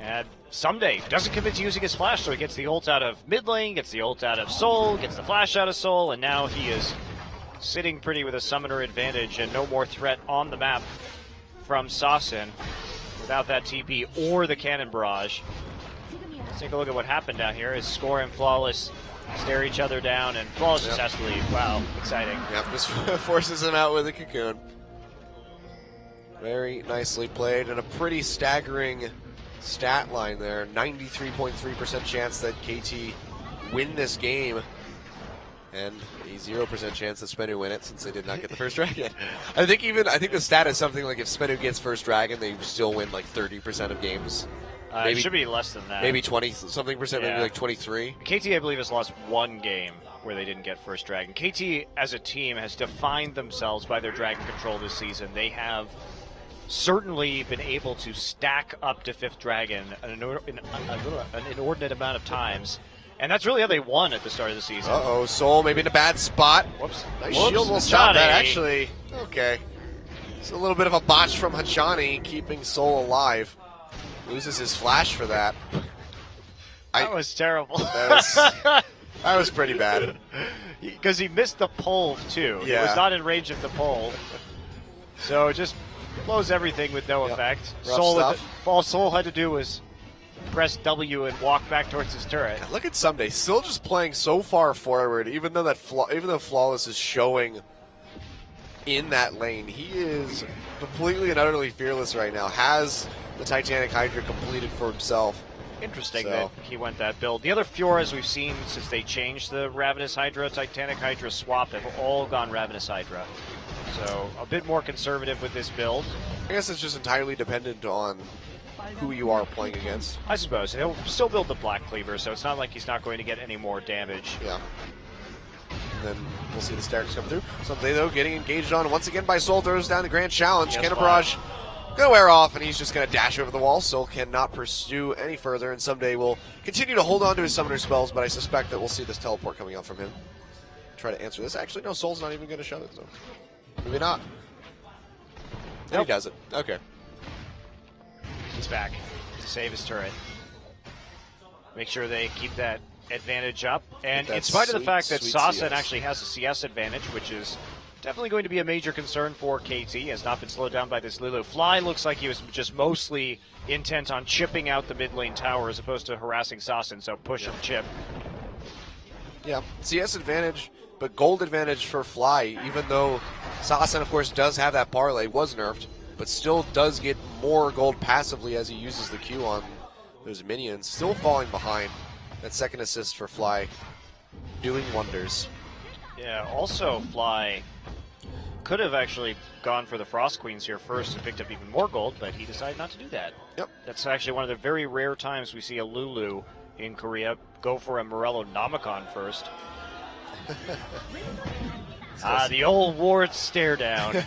And Someday doesn't commit to using his flash, so he gets the ult out of mid lane, gets the ult out of Soul, gets the flash out of Soul, and now he is sitting pretty with a summoner advantage and no more threat on the map from Sassen without that TP or the cannon barrage. Let's take a look at what happened down here as Score and Flawless stare each other down, and Flawless just has to leave. Wow, exciting. Yep, this forces him out with a cocoon. Very nicely played, and a pretty staggering stat line there. 93.3% chance that KT win this game, and a 0% chance that Spenu win it since they did not get the first dragon. I think the stat is something like if Spenu gets first dragon, they still win like 30% of games. It should be less than that. Maybe 20-something percent, maybe like 23. KT, I believe, has lost one game where they didn't get first dragon. KT, as a team, has defined themselves by their dragon control this season. They have certainly been able to stack up to fifth dragon an inordinate amount of times. And that's really how they won at the start of the season. Uh-oh, Soul maybe in a bad spot. Whoops. Nice Whoops, shield will stop that, Hachani. actually. Okay. It's a little bit of a botch from Hachani, keeping Soul alive. Loses his flash for that. That was terrible. That was pretty bad. Because he missed the pole, too. Yeah. He was not in range of the pole. So it just blows everything with no effect. All Soul had to do was press W and walk back towards his turret. Look at Someday, still just playing so far forward, even though Flawless is showing in that lane. He is completely and utterly fearless right now. Has the Titanic Hydra completed for himself. Interesting that he went that build. The other Fioras we've seen since they changed the Ravenous Hydra, Titanic Hydra swap, have all gone Ravenous Hydra. So a bit more conservative with this build. I guess it's just entirely dependent on who you are playing against. I suppose. He'll still build the Black Cleaver, so it's not like he's not going to get any more damage. Yeah. And then we'll see the stacks come through. Someday, though, getting engaged on once again by Soul, throws down the Grand Challenge. Cannon Barrage gonna wear off, and he's just gonna dash over the wall. Soul cannot pursue any further, and Someday will continue to hold on to his summoner spells, but I suspect that we'll see this teleport coming out from him. Try to answer this. Actually, no, Soul's not even gonna shove it, so maybe not. Nope. He does it. Okay. He's back to save his turret. Make sure they keep that advantage up. And in spite of the fact that Sassen actually has a CS advantage, which is definitely going to be a major concern for KT, has not been slowed down by this Lulu. Fly looks like he was just mostly intent on chipping out the mid lane tower as opposed to harassing Sassen, so push and chip. Yeah, CS advantage, but gold advantage for Fly, even though Sassen, of course, does have that parlay, was nerfed, but still does get more gold passively as he uses the Q on those minions. Still falling behind. That second assist for Fly, doing wonders. Yeah, also Fly could have actually gone for the Frost Queens here first and picked up even more gold, but he decided not to do that. Yep. That's actually one of the very rare times we see a Lulu in Korea go for a Morello Nomicon first. The old Ward stare down.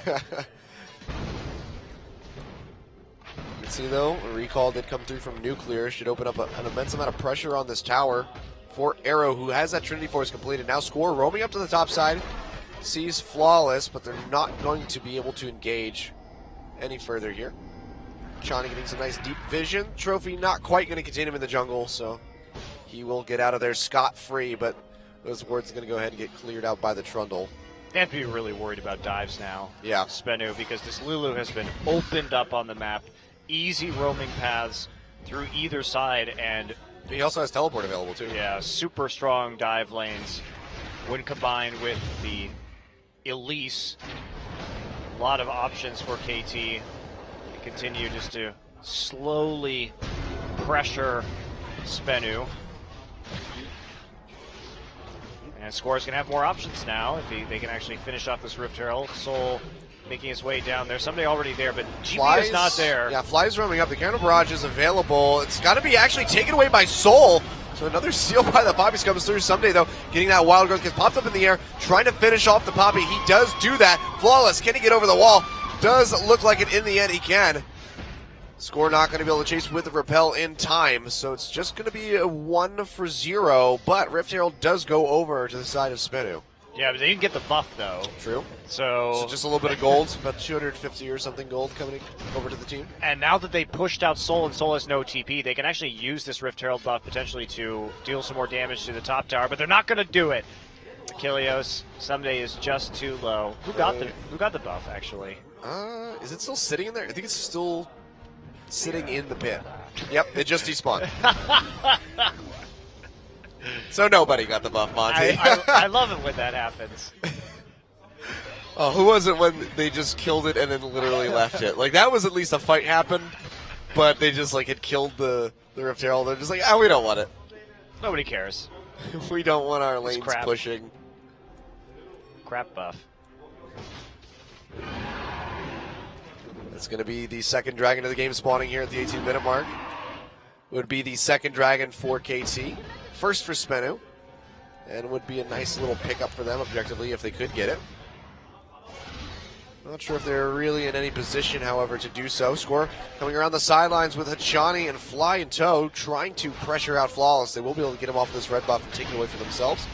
See though, a recall did come through from Nuclear. Should open up an immense amount of pressure on this tower for Arrow, who has that Trinity Force completed. Now Score roaming up to the top side, sees Flawless, but they're not going to be able to engage any further here. Chani getting some nice deep vision. Trophy not quite going to contain him in the jungle, so he will get out of there scot-free, but those wards are going to go ahead and get cleared out by the Trundle. They have to be really worried about dives now. Yeah. Spenu, because this Lulu has been opened up on the map. Easy roaming paths through either side, and he also has teleport available too. Yeah, super strong dive lanes when combined with the Elise. A lot of options for KT. They continue just to slowly pressure Spenu. And Score's going to have more options now if they can actually finish off this Rift Herald. Soul making his way down there. Somebody already there, but GB is not there. Yeah, Fly's roaming up. The counter barrage is available. It's got to be actually taken away by Soul. So another steal by the Poppies comes through. Someday, though, getting that Wild Growth gets popped up in the air, trying to finish off the Poppy. He does do that. Flawless. Can he get over the wall? Does look like it in the end. He can. Score not going to be able to chase with the Repel in time, so it's just going to be a 1-for-0, but Rift Herald does go over to the side of Spenu. Yeah, but they didn't get the buff, though. True. So just a little bit of gold, about 250 or something gold coming over to the team. And now that they pushed out Soul and Soul has no TP, they can actually use this Rift Herald buff potentially to deal some more damage to the top tower, but they're not going to do it. Achilleos, Someday is just too low. Who got the buff, actually? Is it still sitting in there? I think it's still sitting in the pit. Yep, it just despawned. So nobody got the buff, Monty. I love it when that happens. Oh, who was it when they just killed it and then literally left it? Like, that was at least a fight happened, but they just, like, had killed the Rift Herald. They're just like, we don't want it. Nobody cares. We don't want our lanes pushing. Crap buff. It's going to be the second dragon of the game spawning here at the 18-minute mark. Would be the second dragon for KT. First for Spenu. And would be a nice little pickup for them objectively if they could get it. Not sure if they're really in any position, however, to do so. Score coming around the sidelines with Hachani and Fly in tow, trying to pressure out Flawless. They will be able to get him off this red buff and take it away for themselves.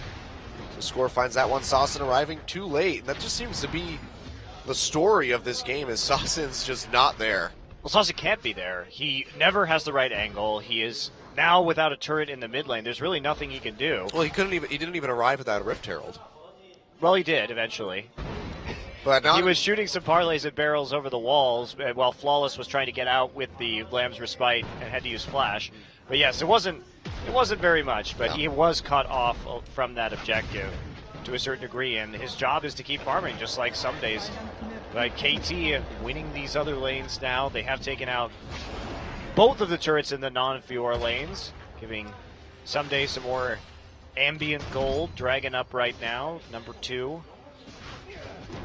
So Score finds that one. Sawson arriving too late. And that just seems to be the story of this game, is Sawson's just not there. Well, Sawson can't be there. He never has the right angle. He is now without a turret in the mid lane. There's really nothing he can do. Well, he didn't even arrive without a Rift Herald. Well, he did eventually. But now he was shooting some parlays at barrels over the walls while Flawless was trying to get out with the Lamb's Respite and had to use Flash. But yes, it wasn't very much, but he was cut off from that objective to a certain degree, and his job is to keep farming, just like some days. But KT winning these other lanes now. They have taken out both of the turrets in the non-Fiora lanes, giving Someday some more ambient gold. Dragon up right now, number 2.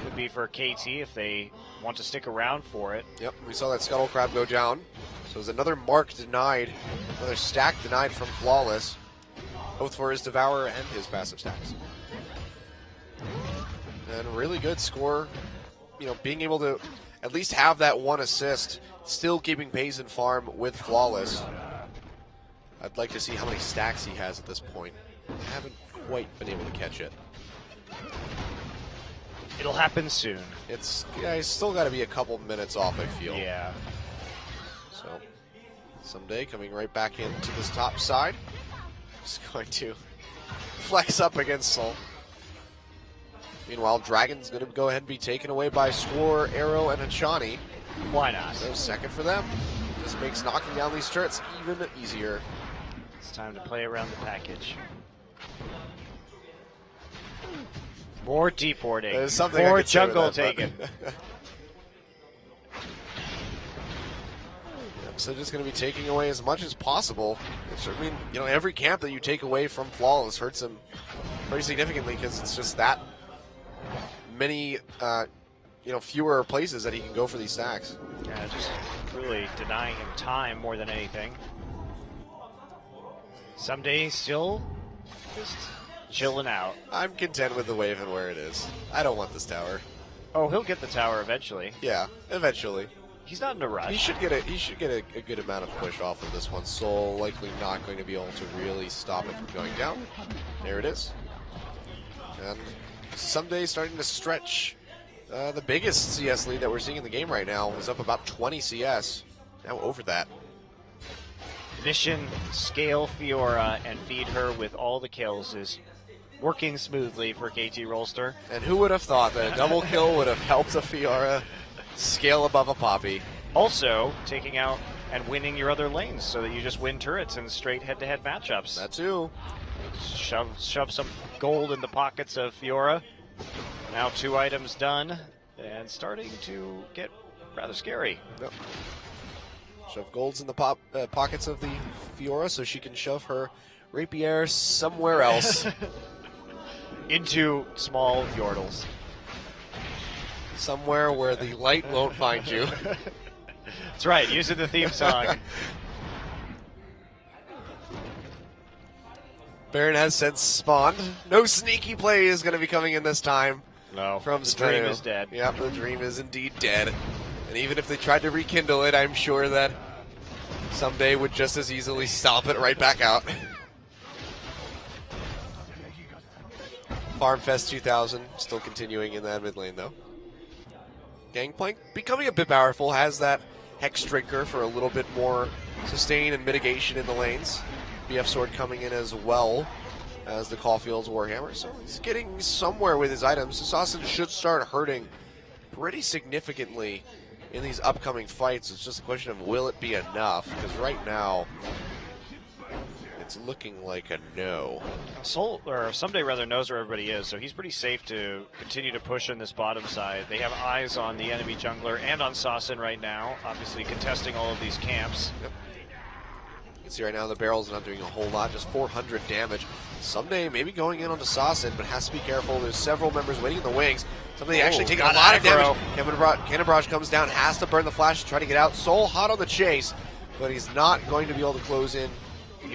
Could be for KT if they want to stick around for it. Yep, we saw that Scuttle Crab go down. So there's another mark denied, another stack denied from Flawless, both for his Devourer and his passive stacks. And really good Score, being able to at least have that one assist, still keeping pace and farm with Flawless. I'd like to see how many stacks he has at this point. I haven't quite been able to catch it. It'll happen soon. He's still got to be a couple minutes off, I feel. Yeah. So, Someday coming right back into this top side. Just going to flex up against Soul. Meanwhile, Dragon's going to go ahead and be taken away by Score, Arrow, and Hachani. Why not? So second for them. Just makes knocking down these turrets even easier. It's time to play around the package. More deep warding. More jungle taken. So just going to be taking away as much as possible. Every camp that you take away from Flawless hurts him pretty significantly because it's just that many, fewer places that he can go for these stacks. Yeah, just really denying him time more than anything. Someday still just chilling out. I'm content with the wave and where it is. I don't want this tower. Oh, he'll get the tower eventually. Yeah, eventually. He's not in a rush. He should get a good amount of push off of this one. Soul likely not going to be able to really stop it from going down. There it is. And someday starting to stretch. The biggest CS lead that we're seeing in the game right now is up about 20 CS. Now over that. Mission, scale Fiora, and feed her with all the kills is working smoothly for KT Rolster. And who would have thought that a double kill would have helped a Fiora scale above a Poppy? Also, taking out and winning your other lanes so that you just win turrets in straight head-to-head matchups. That too. Shove some gold in the pockets of Fiora. Now 2 items done, and starting to get rather scary. Yep. Shove golds in the pockets of the Fiora so she can shove her rapier somewhere else. Into small Yordles. Somewhere where the light won't find you. That's right, using the theme song. Baron has since spawned. No sneaky play is going to be coming in this time. No, from the dream is dead. Yep, the dream is indeed dead. And even if they tried to rekindle it, I'm sure that someday would just as easily stomp it right back out. Farmfest 2000 still continuing in that mid lane though. Gangplank becoming a bit powerful, has that Hex Drinker for a little bit more sustain and mitigation in the lanes. BF Sword coming in as well as the Caulfield's Warhammer, so he's getting somewhere with his items. Assassin should start hurting pretty significantly in these upcoming fights. It's just a question of will it be enough, because right now it's looking like a no. Soul, or Someday rather, knows where everybody is, so he's pretty safe to continue to push in this bottom side. They have eyes on the enemy jungler and on Sassin right now, obviously contesting all of these camps. Yep. You can see right now the barrel's not doing a whole lot, just 400 damage. Someday maybe going in onto Sassin, but has to be careful. There's several members waiting in the wings. Someday actually taking a lot of damage. Cannon Barrage comes down, has to burn the flash to try to get out. Soul hot on the chase, but he's not going to be able to close in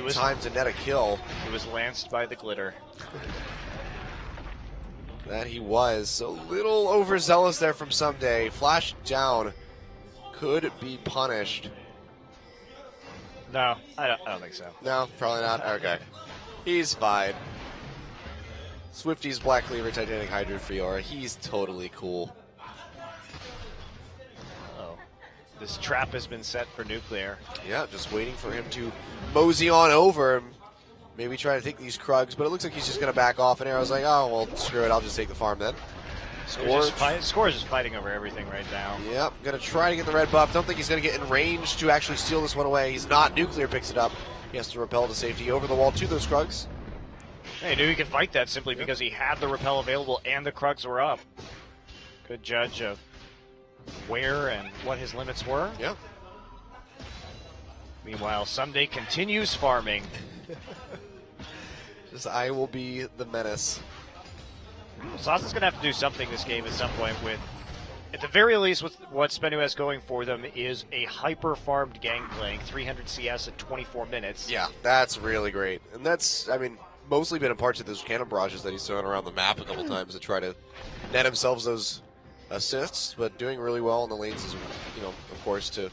time to net a kill. He was lanced by the glitter. That he was. So little overzealous there from Someday. Flash down. Could be punished. No, I don't think so. No, probably not. Okay. He's fine. Swifty's Black Cleaver, Titanic Hydra Fiora. He's totally cool. Oh, this trap has been set for Nuclear. Yeah, just waiting for him to mosey on over and maybe try to take these Krugs, but it looks like he's just going to back off, and Arrow's like, oh, well, screw it, I'll just take the farm then. Score's just fighting over everything right now. Yep, going to try to get the red buff. Don't think he's going to get in range to actually steal this one away. He's not. Nuclear picks it up. He has to repel to safety over the wall to those Krugs. He knew he could fight that simply because he had the repel available and the Krugs were up. Good judge of where and what his limits were. Yep. Meanwhile, Someday continues farming. Just I will be the menace. Sassin's going to have to do something this game at some point with, at the very least, with what Spenu has going for them is a hyper-farmed Gangplank, 300 CS in 24 minutes. Yeah, that's really great. And that's, I mean, mostly been a part of those cannon barrages that he's thrown around the map a couple times to try to net himself those assists, but doing really well in the lanes is, you know, of course, to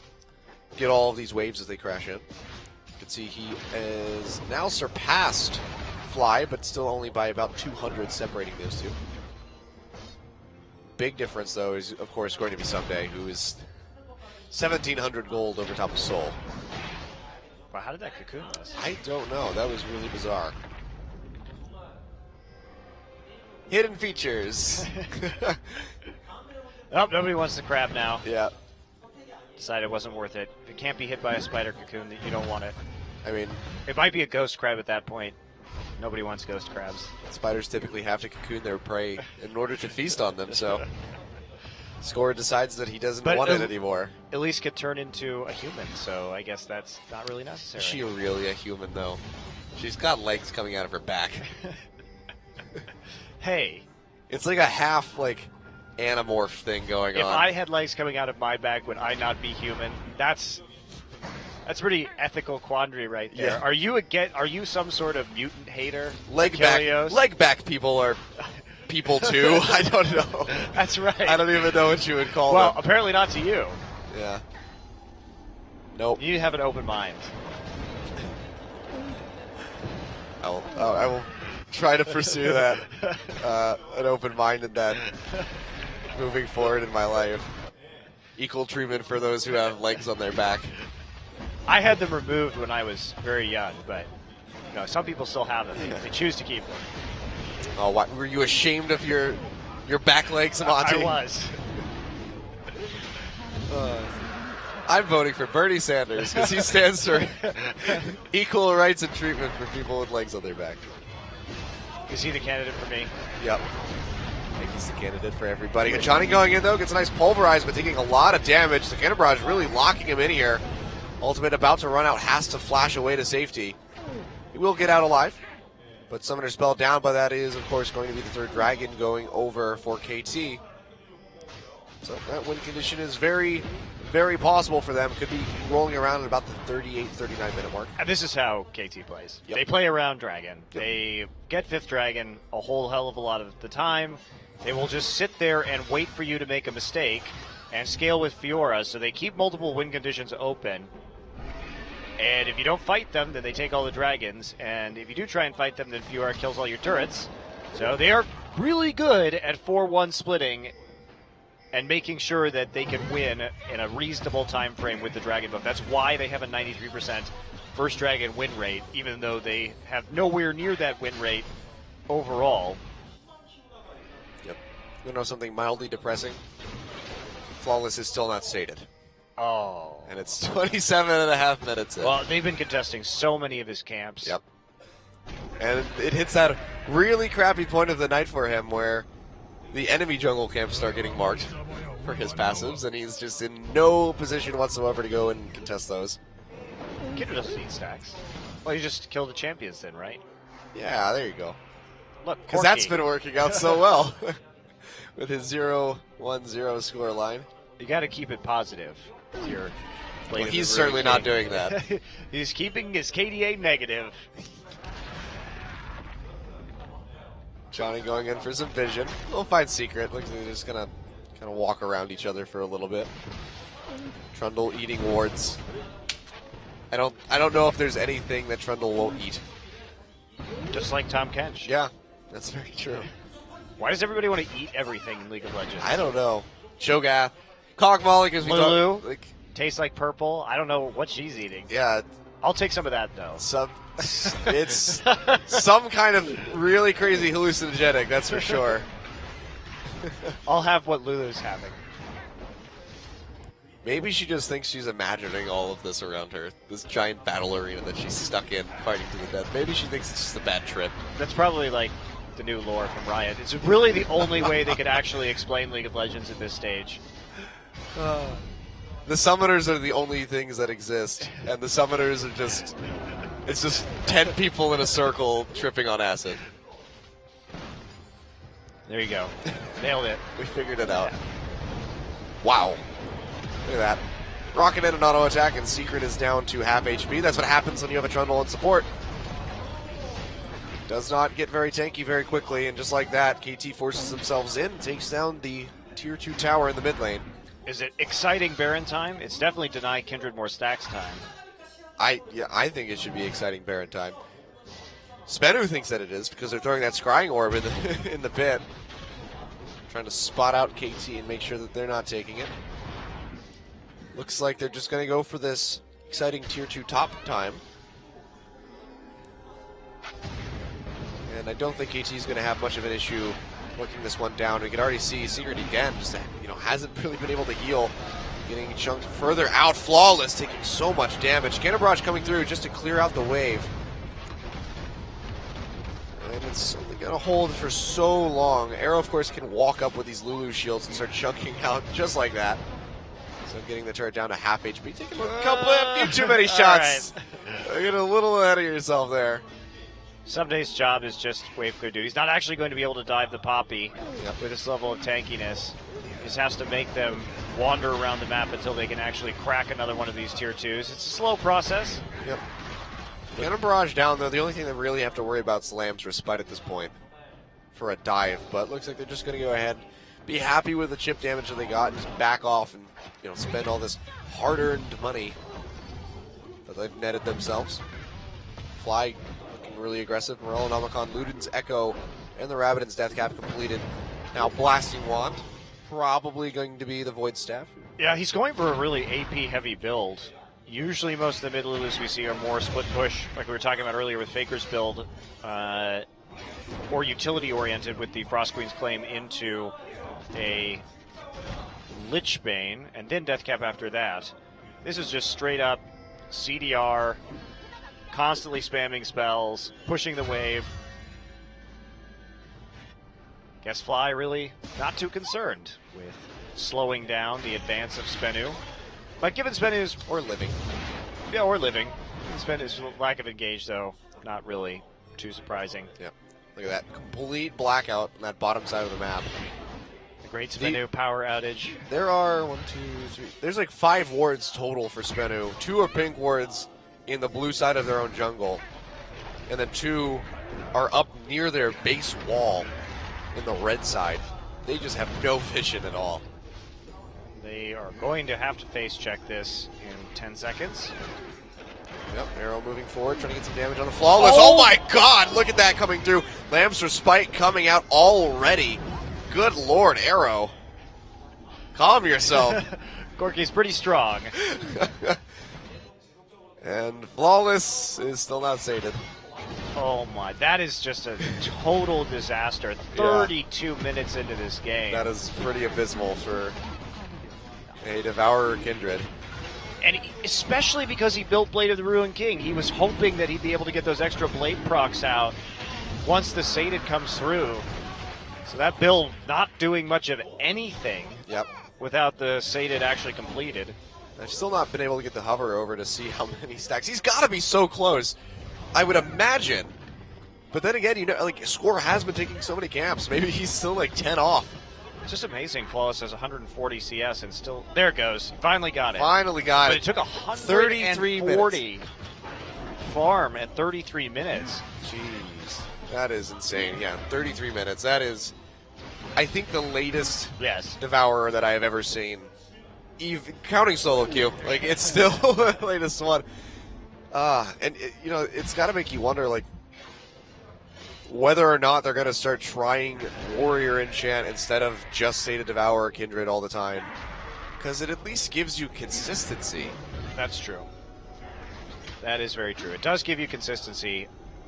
get all of these waves as they crash in. You can see he is now surpassed Fly, but still only by about 200 separating those two. Big difference, though, is, of course, going to be Someday, who is 1,700 gold over top of Soul. Wow, how did that cocoon us? I don't know. That was really bizarre. Hidden features. Oh, nobody wants the crab now. Yeah. Decided it wasn't worth it. If it can't be hit by a spider cocoon, you don't want it. I mean, it might be a ghost crab at that point. Nobody wants ghost crabs. Spiders typically have to cocoon their prey in order to feast on them, so Score decides that he doesn't want it anymore. Elise could turn into a human, so I guess that's not really necessary. Is she really a human, though? She's got legs coming out of her back. Hey. It's like a half, like, Animorph thing going on. If I had legs coming out of my back, would I not be human? That's That's pretty ethical quandary right there. Yeah. Are you some sort of mutant hater? Leg Achilleos? back people are people too. I don't know. That's right. I don't even know what you would call Well, them. apparently not to you. Yeah. Nope. You have an open mind. I will try to pursue that. An open mind in that. Moving forward in my life. Equal treatment for those who have legs on their back. I had them removed when I was very young, but some people still have them. They choose to keep them. Oh, what, were you ashamed of your back legs, Monty? I was. I'm voting for Bernie Sanders because he stands for equal rights and treatment for people with legs on their back. Is he the candidate for me? Yep. I think he's the candidate for everybody. Johnny going in, though, gets a nice pulverize, but taking a lot of damage. The Cannon Barrage really locking him in here. Ultimate about to run out, has to flash away to safety. He will get out alive, but Summoner Spell down, but that is, of course, going to be the third Dragon going over for KT. So that win condition is very, very possible for them. Could be rolling around at about the 38, 39 minute mark. And this is how KT plays. Yep. They play around Dragon. Yep. They get 5th Dragon a whole hell of a lot of the time. They will just sit there and wait for you to make a mistake and scale with Fiora, so they keep multiple win conditions open. And if you don't fight them, then they take all the dragons. And if you do try and fight them, then Fiora kills all your turrets. So they are really good at 4-1 splitting and making sure that they can win in a reasonable time frame with the dragon buff. That's why they have a 93% first dragon win rate, even though they have nowhere near that win rate overall. Yep. You know something mildly depressing? Flawless is still not stated. Oh. And it's 27.5 minutes in. Well, they've been contesting so many of his camps. Yep. And it hits that really crappy point of the night for him where the enemy jungle camps start getting marked for his passives, and he's just in no position whatsoever to go and contest those. Kidder doesn't need stacks. Well, you just kill the champions then, right? Yeah, there you go. Look, because that's been working out so well with his 0-1-0 score line. You got to keep it positive. Well, he's certainly not doing that. He's keeping his KDA negative. Johnny going in for some vision. We'll find Secret. Looks like they're just gonna kind of walk around each other for a little bit. Trundle eating wards. I don't know if there's anything that Trundle won't eat. Just like Tom Kench. Yeah, that's very true. Why does everybody want to eat everything in League of Legends? I don't know. Shogath, Kog'Maw, as we Lulu, talk, like, tastes like purple. I don't know what she's eating. Yeah, I'll take some of that though. It's some kind of really crazy hallucinogenic, that's for sure. I'll have what Lulu's having. Maybe she just thinks she's imagining all of this around her. This giant battle arena that she's stuck in, fighting to the death. Maybe she thinks it's just a bad trip. That's probably like the new lore from Riot. It's really the only way they could actually explain League of Legends at this stage. The summoners are the only things that exist, and the summoners are just... It's just 10 people in a circle tripping on acid. There you go. Nailed it. We figured it out. Wow. Look at that. Rocket in an auto attack, and Secret is down to half HP. That's what happens when you have a Trundle on support. Does not get very tanky very quickly, and just like that, KT forces themselves in, takes down the Tier 2 tower in the mid lane. Is it exciting Baron time? It's definitely deny Kindred more stacks time. I think it should be exciting Baron time. Spenu thinks that it is because they're throwing that scrying orb in the in the pit, trying to spot out KT and make sure that they're not taking it. Looks like they're just going to go for this exciting Tier 2 top time. And I don't think KT is going to have much of an issue looking this one down. We can already see Secret again just hasn't really been able to heal. Getting chunked further out. Flawless taking so much damage. Cannon Barrage coming through just to clear out the wave. And it's only going to hold for so long. Arrow, of course, can walk up with these Lulu shields and start chunking out just like that. So getting the turret down to half HP. Taking a few too many shots. Right. Get a little ahead of yourself there. Sunday's job is just wave clear dude. He's not actually going to be able to dive the Poppy with this level of tankiness. just has to make them wander around the map until they can actually crack another one of these tier 2s. It's a slow process. Yep. Get a barrage down, though. The only thing they really have to worry about is Lamb's respite at this point for a dive. But looks like they're just going to go ahead, be happy with the chip damage that they got, and just back off and spend all this hard-earned money that they've netted themselves. Fly looking really aggressive. Morello, Namacon, Luden's Echo, and the Rabbitin's Death Cap completed. Now Blasting Wand, probably going to be the Void Staff. Yeah, he's going for a really AP-heavy build. Usually most of the mid Lulus we see are more split push, like we were talking about earlier with Faker's build, or utility-oriented with the Frost Queen's Claim into a Lich Bane, and then Deathcap after that. This is just straight-up CDR, constantly spamming spells, pushing the wave. Guess Fly really not too concerned with slowing down the advance of Spenu. But given Spenu's... Or living. Yeah, or living. Spenu's lack of engage, though, not really too surprising. Yeah. Look at that. Complete blackout on that bottom side of the map. The great Spenu power outage. There are 1, 2, 3... There's like 5 wards total for Spenu. 2 are pink wards in the blue side of their own jungle. And then 2 are up near their base wall in the red side. They just have no vision at all. They are going to have to face check this in 10 seconds. Yep, Arrow moving forward, trying to get some damage on the Flawless. Oh my god, look at that coming through. Lamb's Respite coming out already. Good lord, Arrow. Calm yourself. Gorky's pretty strong. And Flawless is still not sated. Oh my, that is just a total disaster. 32 minutes into this game. That is pretty abysmal for a Devourer Kindred. And especially because he built Blade of the Ruined King, he was hoping that he'd be able to get those extra Blade procs out once the Sated comes through. So that build not doing much of anything without the Sated actually completed. I've still not been able to get the hover over to see how many stacks. He's got to be so close, I would imagine. But then again, Score has been taking so many camps. Maybe he's still like 10 off. It's just amazing. Flawless has 140 CS and still... There it goes. Finally got it. Finally got but it. It took 140 farm at 33 minutes. Jeez. That is insane. Yeah, 33 minutes. That is, I think, the latest Devourer that I have ever seen. Even counting solo queue. Like, it's still the latest one. And, it's got to make you wonder, like, whether or not they're going to start trying Warrior Enchant instead of just Sated Devourer Kindred all the time. Because it at least gives you consistency. That's true. That is very true. It does give you consistency.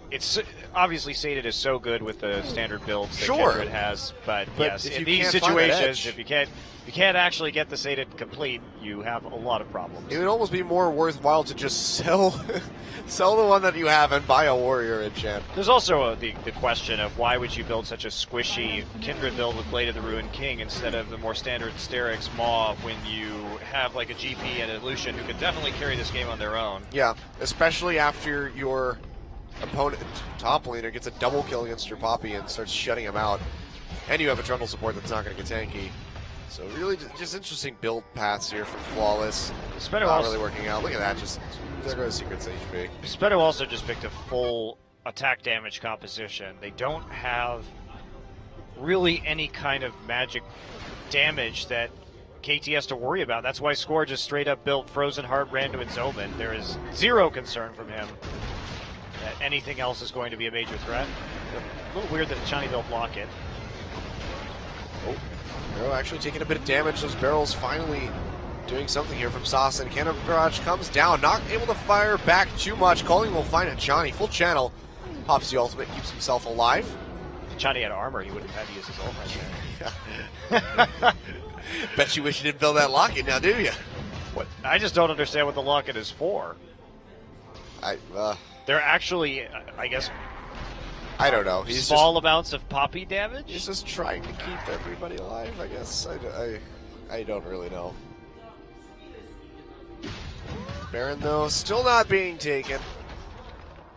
It's obviously Sated is so good with the standard builds that Kindred has, but yes, in these situations, if you can't actually get the Sated complete, you have a lot of problems. It would almost be more worthwhile to just sell the one that you have and buy a Warrior Enchant. There's also the question of why would you build such a squishy Kindred build with Blade of the Ruined King instead of the more standard Sterix Maw when you have like a GP and a Lucian who could definitely carry this game on their own. Yeah, especially after your opponent, top laner, gets a double kill against your Poppy and starts shutting him out. And you have a Trundle support that's not going to get tanky. So really just interesting build paths here from Flawless. Not really working out. Look at that, just there goes Secret's HP. Spedo also just picked a full attack damage composition. They don't have really any kind of magic damage that KT has to worry about. That's why Score just straight up built Frozen Heart, Randu, and Zoman. There is zero concern from him that anything else is going to be a major threat. A little weird that Chani don't block it. Oh, Arrow actually taking a bit of damage. Those barrels finally doing something here from Sauce, and Cannon Barrage comes down, not able to fire back too much. Calling will find Chani. Full channel. Pops the ultimate, keeps himself alive. If Chani had armor, he wouldn't have had to use his ult right there. Bet you wish you didn't build that locket now, do you? What? I just don't understand what the locket is for. They're actually, I guess, I don't know. He's small amounts of Poppy damage? He's just trying to keep everybody alive, I guess. I don't really know. Baron, though, still not being taken.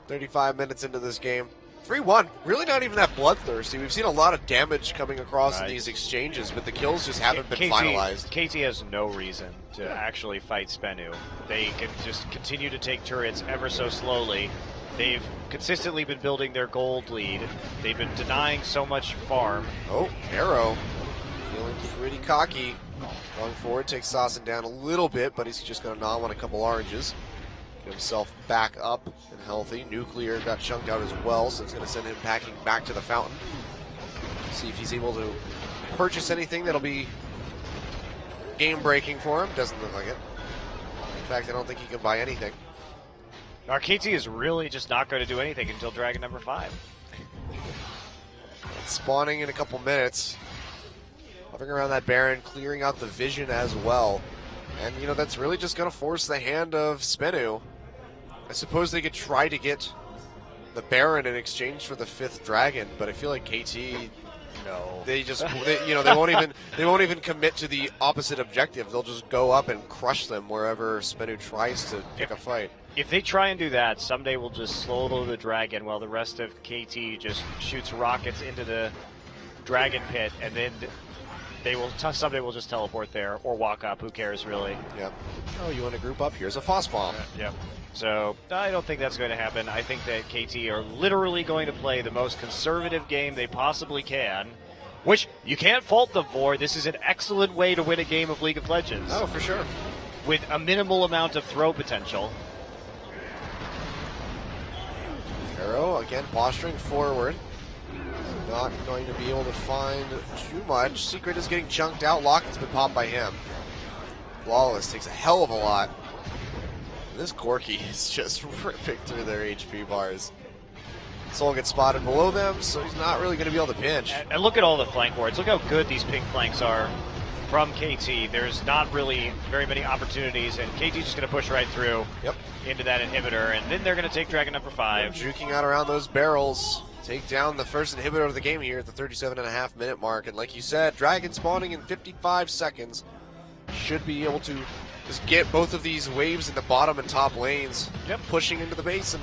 35 minutes into this game. 3-1. Really not even that bloodthirsty. We've seen a lot of damage coming across in these exchanges, but the kills just haven't been finalized. KT has no reason to actually fight Spenu. They can just continue to take turrets ever so slowly. They've consistently been building their gold lead. They've been denying so much farm. Oh, Arrow feeling pretty cocky. Going forward, takes Sasson down a little bit, but he's just going to nom on a couple oranges. Get himself back up and healthy. Nuclear got chunked out as well, so it's going to send him packing back to the fountain. See if he's able to purchase anything that'll be game-breaking for him. Doesn't look like it. In fact, I don't think he can buy anything. Our KT is really just not going to do anything until Dragon number 5. It's spawning in a couple minutes. Hovering around that Baron, clearing out the vision as well. And, you know, that's really just going to force the hand of Spenu. I suppose they could try to get the Baron in exchange for the 5th Dragon, but I feel like KT, no, they just, they won't even commit to the opposite objective. They'll just go up and crush them wherever Spenu tries to pick a fight. If they try and do that, someday we'll just slow the Dragon while the rest of KT just shoots rockets into the Dragon pit, and then someday we'll just teleport there or walk up. Who cares, really? Yep. Oh, you want to group up? Here's a Foss Bomb. Yep. So I don't think that's going to happen. I think that KT are literally going to play the most conservative game they possibly can, which you can't fault them for. This is an excellent way to win a game of League of Legends. Oh, for sure. With a minimal amount of throw potential. Arrow, again, posturing forward. Not going to be able to find too much. Secret is getting chunked out. Locket's been popped by him. Flawless takes a hell of a lot. This Corki is just ripping through their HP bars. Soul gets spotted below them, so he's not really going to be able to pinch. And look at all the flank wards. Look how good these pink flanks are from KT. There's not really very many opportunities, and KT's just going to push right through into that inhibitor, and then they're going to take Dragon number 5. Juking out around those barrels. Take down the first inhibitor of the game here at the 37.5-minute mark. And like you said, Dragon spawning in 55 seconds. Should be able to just get both of these waves in the bottom and top lanes. Pushing into the base and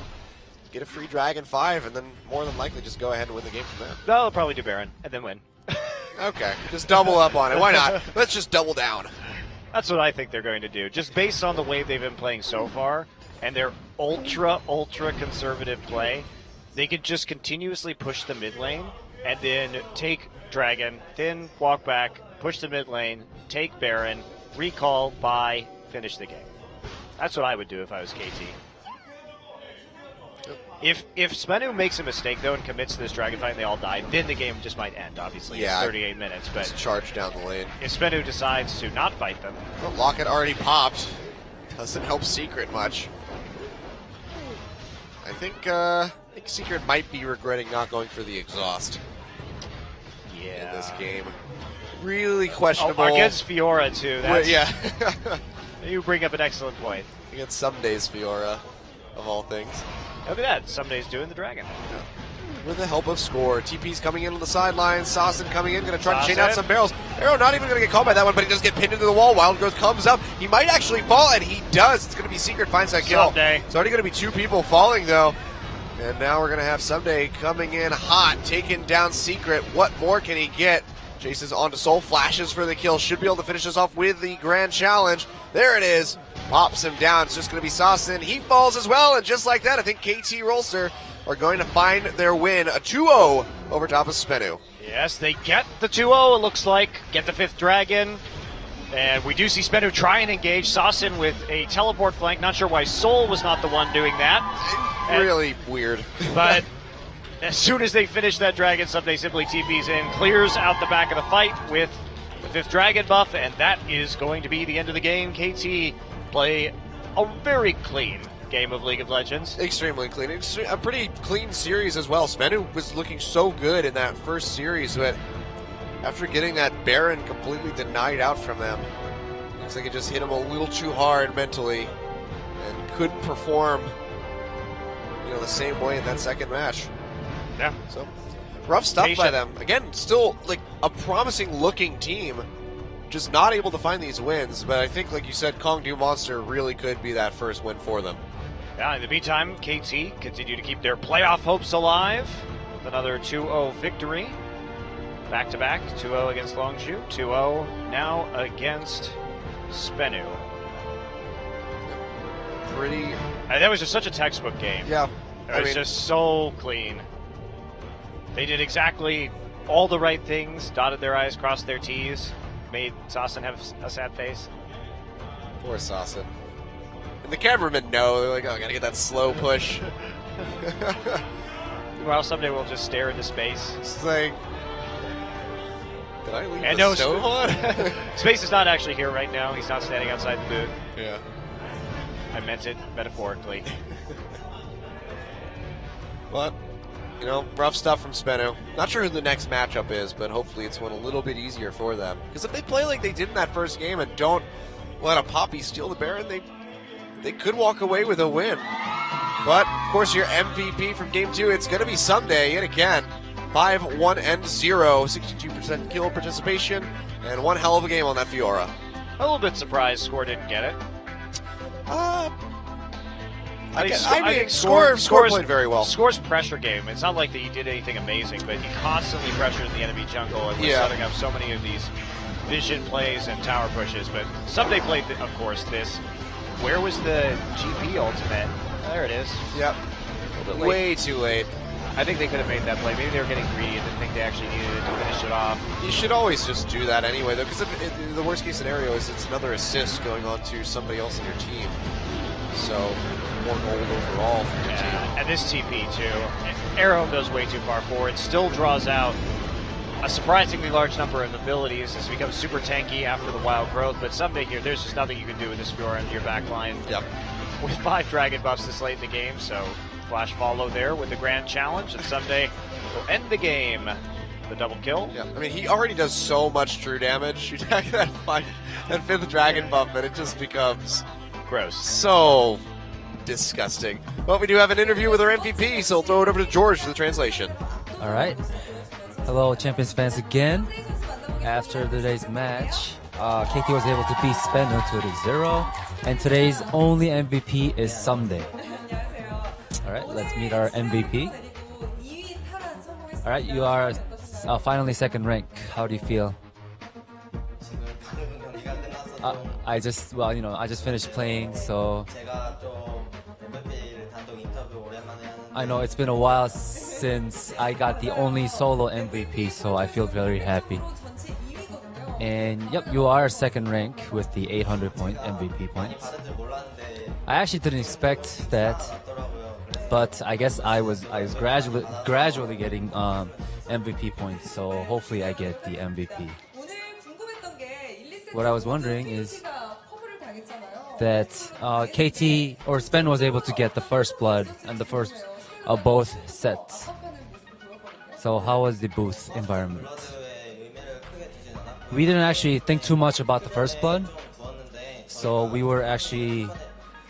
get a free Dragon 5, and then more than likely just go ahead and win the game from there. They'll probably do Baron and then win. Okay, just double up on it. Why not? Let's just double down. That's what I think they're going to do. Just based on the way they've been playing so far and their ultra conservative play, they could just continuously push the mid lane and then take Dragon, then walk back, push the mid lane, take Baron, recall, buy, finish the game. That's what I would do if I was KT. If Spenu makes a mistake, though, and commits to this Dragon fight and they all die, then the game just might end, obviously. Yeah, it's 38 minutes. But just charge down the lane. If Spenu decides to not fight them... Well, Locket already popped. Doesn't help Secret much. I think Secret might be regretting not going for the exhaust. Yeah. In this game. Really questionable. Oh, against Fiora, too. That's, yeah. You bring up an excellent point. Against some days Fiora, of all things. Look at that. Some days doing the Dragon. With the help of Score. TP's coming in on the sidelines. Sasson coming in, going to try to chain out some barrels. Arrow not even going to get caught by that one, but he does get pinned into the wall. Wild Growth comes up. He might actually fall, and he does. It's going to be Secret finds that kill. Someday. It's already going to be 2 people falling, though. And now we're going to have Someday coming in hot, taking down Secret. What more can he get? Chases onto Soul, flashes for the kill. Should be able to finish this off with the grand challenge. There it is. Pops him down. It's just going to be Sasson. He falls as well, and just like that, I think KT Rolster are going to find their win. A 2-0 over top of Spenu. Yes, they get the 2-0, it looks like. Get the 5th Dragon. And we do see Spenu try and engage Sasson with a teleport flank. Not sure why Soul was not the one doing that. Really weird. But as soon as they finish that Dragon, Someday simply TPs in, clears out the back of the fight with the 5th Dragon buff, and that is going to be the end of the game. KT play a very clean game of League of Legends. Extremely clean. A pretty clean series as well. Spenu was looking so good in that first series, but after getting that Baron completely denied out from them, looks like it just hit him a little too hard mentally and couldn't perform the same way in that second match. Yeah. So rough stuff by them. Again, still like a promising looking team, just not able to find these wins. But I think, like you said, Kong Du Monster really could be that first win for them. Yeah, in the meantime, KT continue to keep their playoff hopes alive. with another 2-0 victory. Back-to-back, 2-0 against Longju, 2-0 now against Spenu. Pretty. That was just such a textbook game. Yeah. It was just so clean. They did exactly all the right things, dotted their I's, crossed their T's, made Sassen have a sad face. Poor Sassen. And the cameramen know. They're like, oh, I gotta get that slow push. Well, someday we'll just stare into space. It's like, did I leave and the no, stove on? Space is not actually here right now. He's not standing outside the booth. Yeah. I meant it metaphorically. But, you know, rough stuff from Spenu. Not sure who the next matchup is, but hopefully it's one a little bit easier for them. Because if they play like they did in that first game and don't let a Poppy steal the Baron, they could walk away with a win. But, of course, your MVP from Game 2, it's going to be Sunday yet again. 5-1-0, 62% kill participation, and one hell of a game on that Fiora. A little bit surprised Score didn't get it. I think Score played very well. Score's pressure game. It's not like that he did anything amazing, but he constantly pressured the enemy jungle and was setting up so many of these vision plays and tower pushes. But Someday played, of course, this. Where was the GP ultimate? There it is. Yep. Way too late. I think they could have made that play. Maybe they were getting greedy and didn't think they actually needed it to finish it off. You should always just do that anyway, though, because the worst case scenario is it's another assist going on to somebody else in your team. So, more gold overall for your team. And this TP, too. Arrow goes way too far forward. Still draws out a surprisingly large number of abilities. This becomes super tanky after the wild growth, but Someday here, there's just nothing you can do with this Fiora into your back line. Yep. With 5 dragon buffs this late in the game, so flash follow there with the grand challenge, and Someday will end the game. The double kill. Yeah, I mean, he already does so much true damage. You take that 5th dragon buff, and it just becomes gross. So disgusting. But we do have an interview with our MVP, so we'll throw it over to George for the translation. All right. Hello, Champions fans again. After today's match, KT was able to beat Spenu 2-0, and today's only MVP is Someday. All right, let's meet our MVP. All right, you are finally second rank. How do you feel? I just finished playing, so I know it's been a while since I got the only solo MVP, so I feel very happy. And yep, you are second rank with the 800 point MVP points. I actually didn't expect that, but I guess I was gradually getting MVP points, so hopefully I get the MVP. What I was wondering is that KT or Spen was able to get the first blood and the first of both sets. So how was the booth environment? We didn't actually think too much about the first blood, so we were actually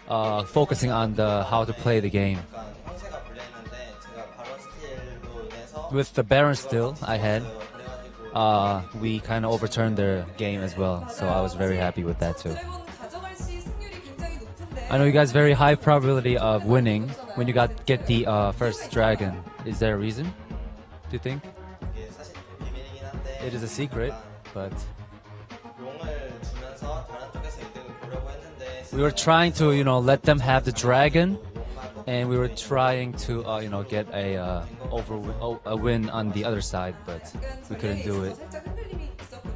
focusing on how to play the game. With the Baron still I had, we kind of overturned their game as well, so I was very happy with that too. I know you guys very high probability of winning when you get the first dragon. Is there a reason, do you think? It is a secret, but we were trying to let them have the dragon, and we were trying to get a win on the other side, but we couldn't do it.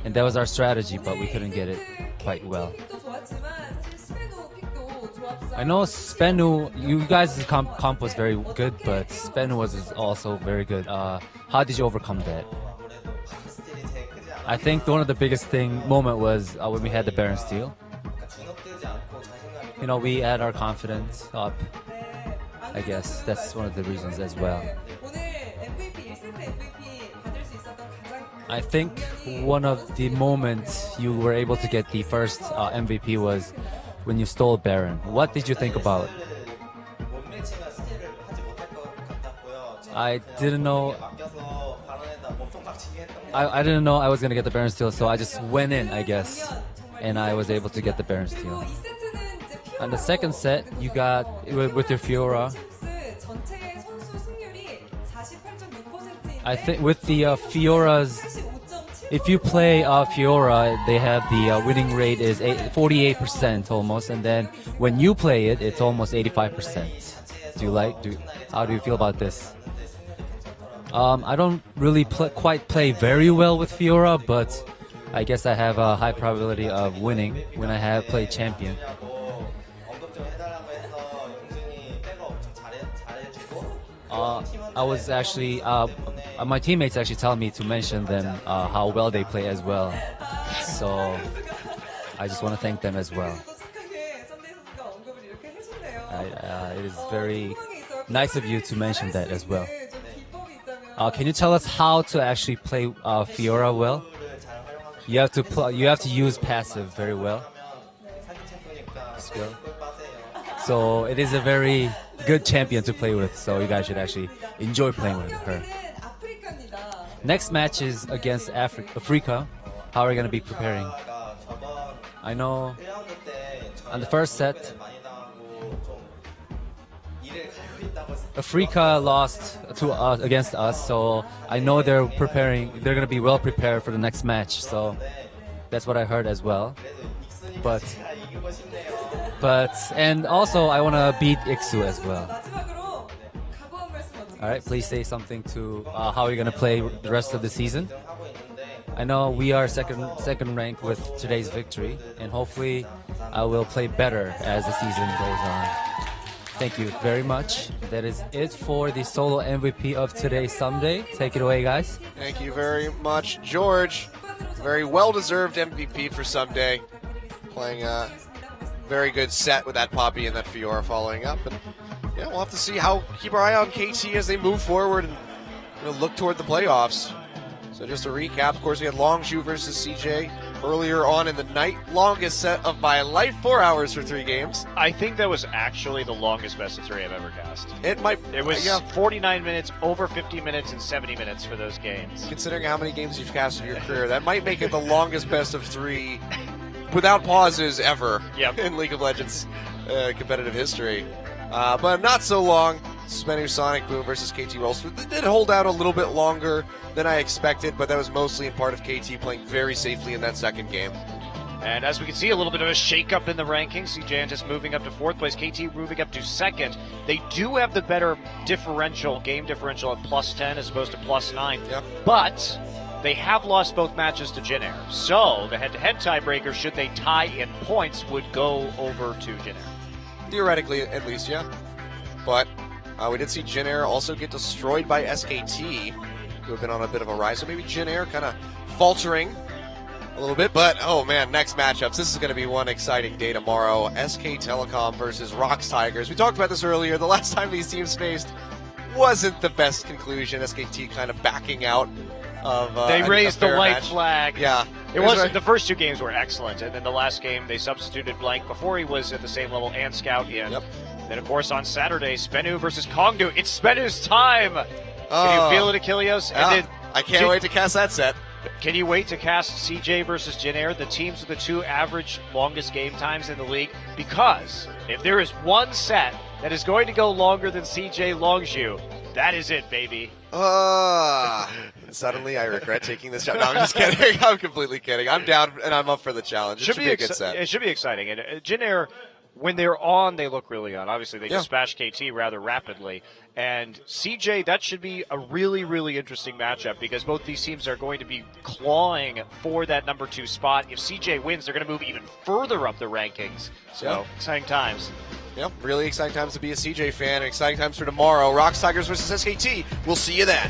And that was our strategy, but we couldn't get it quite well. I know Spenu, you guys' comp was very good, but Spenu was also very good. How did you overcome that? I think one of the biggest moment was when we had the Baron steal. We had our confidence up. I guess that's one of the reasons as well. I think one of the moments you were able to get the first MVP was when you stole Baron. What did you think about? I didn't know. I didn't know I was gonna get the Baron steal, so I just went in, I guess, and I was able to get the Baron steal. On the second set, you got with your Fiora. I think with the Fiora's, if you play Fiora, they have the winning rate is 48% almost, and then when you play it, it's almost 85%. How do you feel about this? I don't really quite play very well with Fiora, but I guess I have a high probability of winning when I have played champion. I was actually, my teammates actually telling me to mention them how well they play as well. So I just want to thank them as well. It is very nice of you to mention that as well. Can you tell us how to actually play Fiora well? You have to use passive very well. So it is a very good champion to play with. So you guys should actually enjoy playing with her. Next match is against Africa. How are we going to be preparing? I know on the first set, Africa lost against us, so I know they're preparing. They're going to be well prepared for the next match. So that's what I heard as well. But and also I want to beat Iksu as well. All right, please say something to how you're going to play the rest of the season. I know we are second ranked with today's victory, and hopefully I will play better as the season goes on. Thank you very much. That is it for the solo MVP of today's Sunday. Take it away, guys. Thank you very much, George. Very well-deserved MVP for Sunday. Playing a very good set with that Poppy and that Fiora following up. And yeah, we'll have to keep our eye on KT as they move forward and look toward the playoffs. So just to recap, of course, we had Longzhu versus CJ earlier on in the night. Longest set of my life, 4 hours for 3 games. I think that was actually the longest best of 3 I've ever cast. It was 49 minutes, over 50 minutes, and 70 minutes for those games. Considering how many games you've cast in your career, that might make it the longest best of 3 without pauses ever in League of Legends competitive history. But not so long. Spenu Sonic Boom versus KT Rolster. They did hold out a little bit longer than I expected, but that was mostly in part of KT playing very safely in that second game. And as we can see, a little bit of a shake-up in the rankings. CJ just moving up to 4th place, KT moving up to 2nd. They do have the better game differential at +10 as opposed to +9. Yep. But they have lost both matches to Jin Air. So the head-to-head tiebreaker, should they tie in points, would go over to Jin Air. Theoretically, at least, yeah. But we did see Jin Air also get destroyed by SKT, who have been on a bit of a rise. So maybe Jin Air kind of faltering a little bit. But, oh man, next matchups. This is going to be one exciting day tomorrow. SK Telecom versus Rox Tigers. We talked about this earlier. The last time these teams faced wasn't the best conclusion. SKT kind of backing out of they raised the white match. flag. Yeah. It wasn't. The first 2 games were excellent. And then the last game, they substituted Blank before he was at the same level and Scout in. Yep. Then, of course, on Saturday, Spenu versus Kongdu. It's Spenu's time! Can you feel it, Achilleos? Yeah. And then, I can't wait to cast that set. Can you wait to cast CJ versus Jin Air, the teams with the 2 average longest game times in the league? Because if there is one set that is going to go longer than CJ Longzhu, that is it, baby. Suddenly I regret taking this job. No, I'm just kidding. I'm completely kidding. I'm down and I'm up for the challenge. It should be a good set. It should be exciting. And Jin Air, when they're on, they look really on. Obviously, they dispatch KT rather rapidly. And CJ, that should be a really, really interesting matchup because both these teams are going to be clawing for that number 2 spot. If CJ wins, they're going to move even further up the rankings. So, exciting times. Yep, really exciting times to be a CJ fan. Exciting times for tomorrow. Rox Tigers versus SKT. We'll see you then.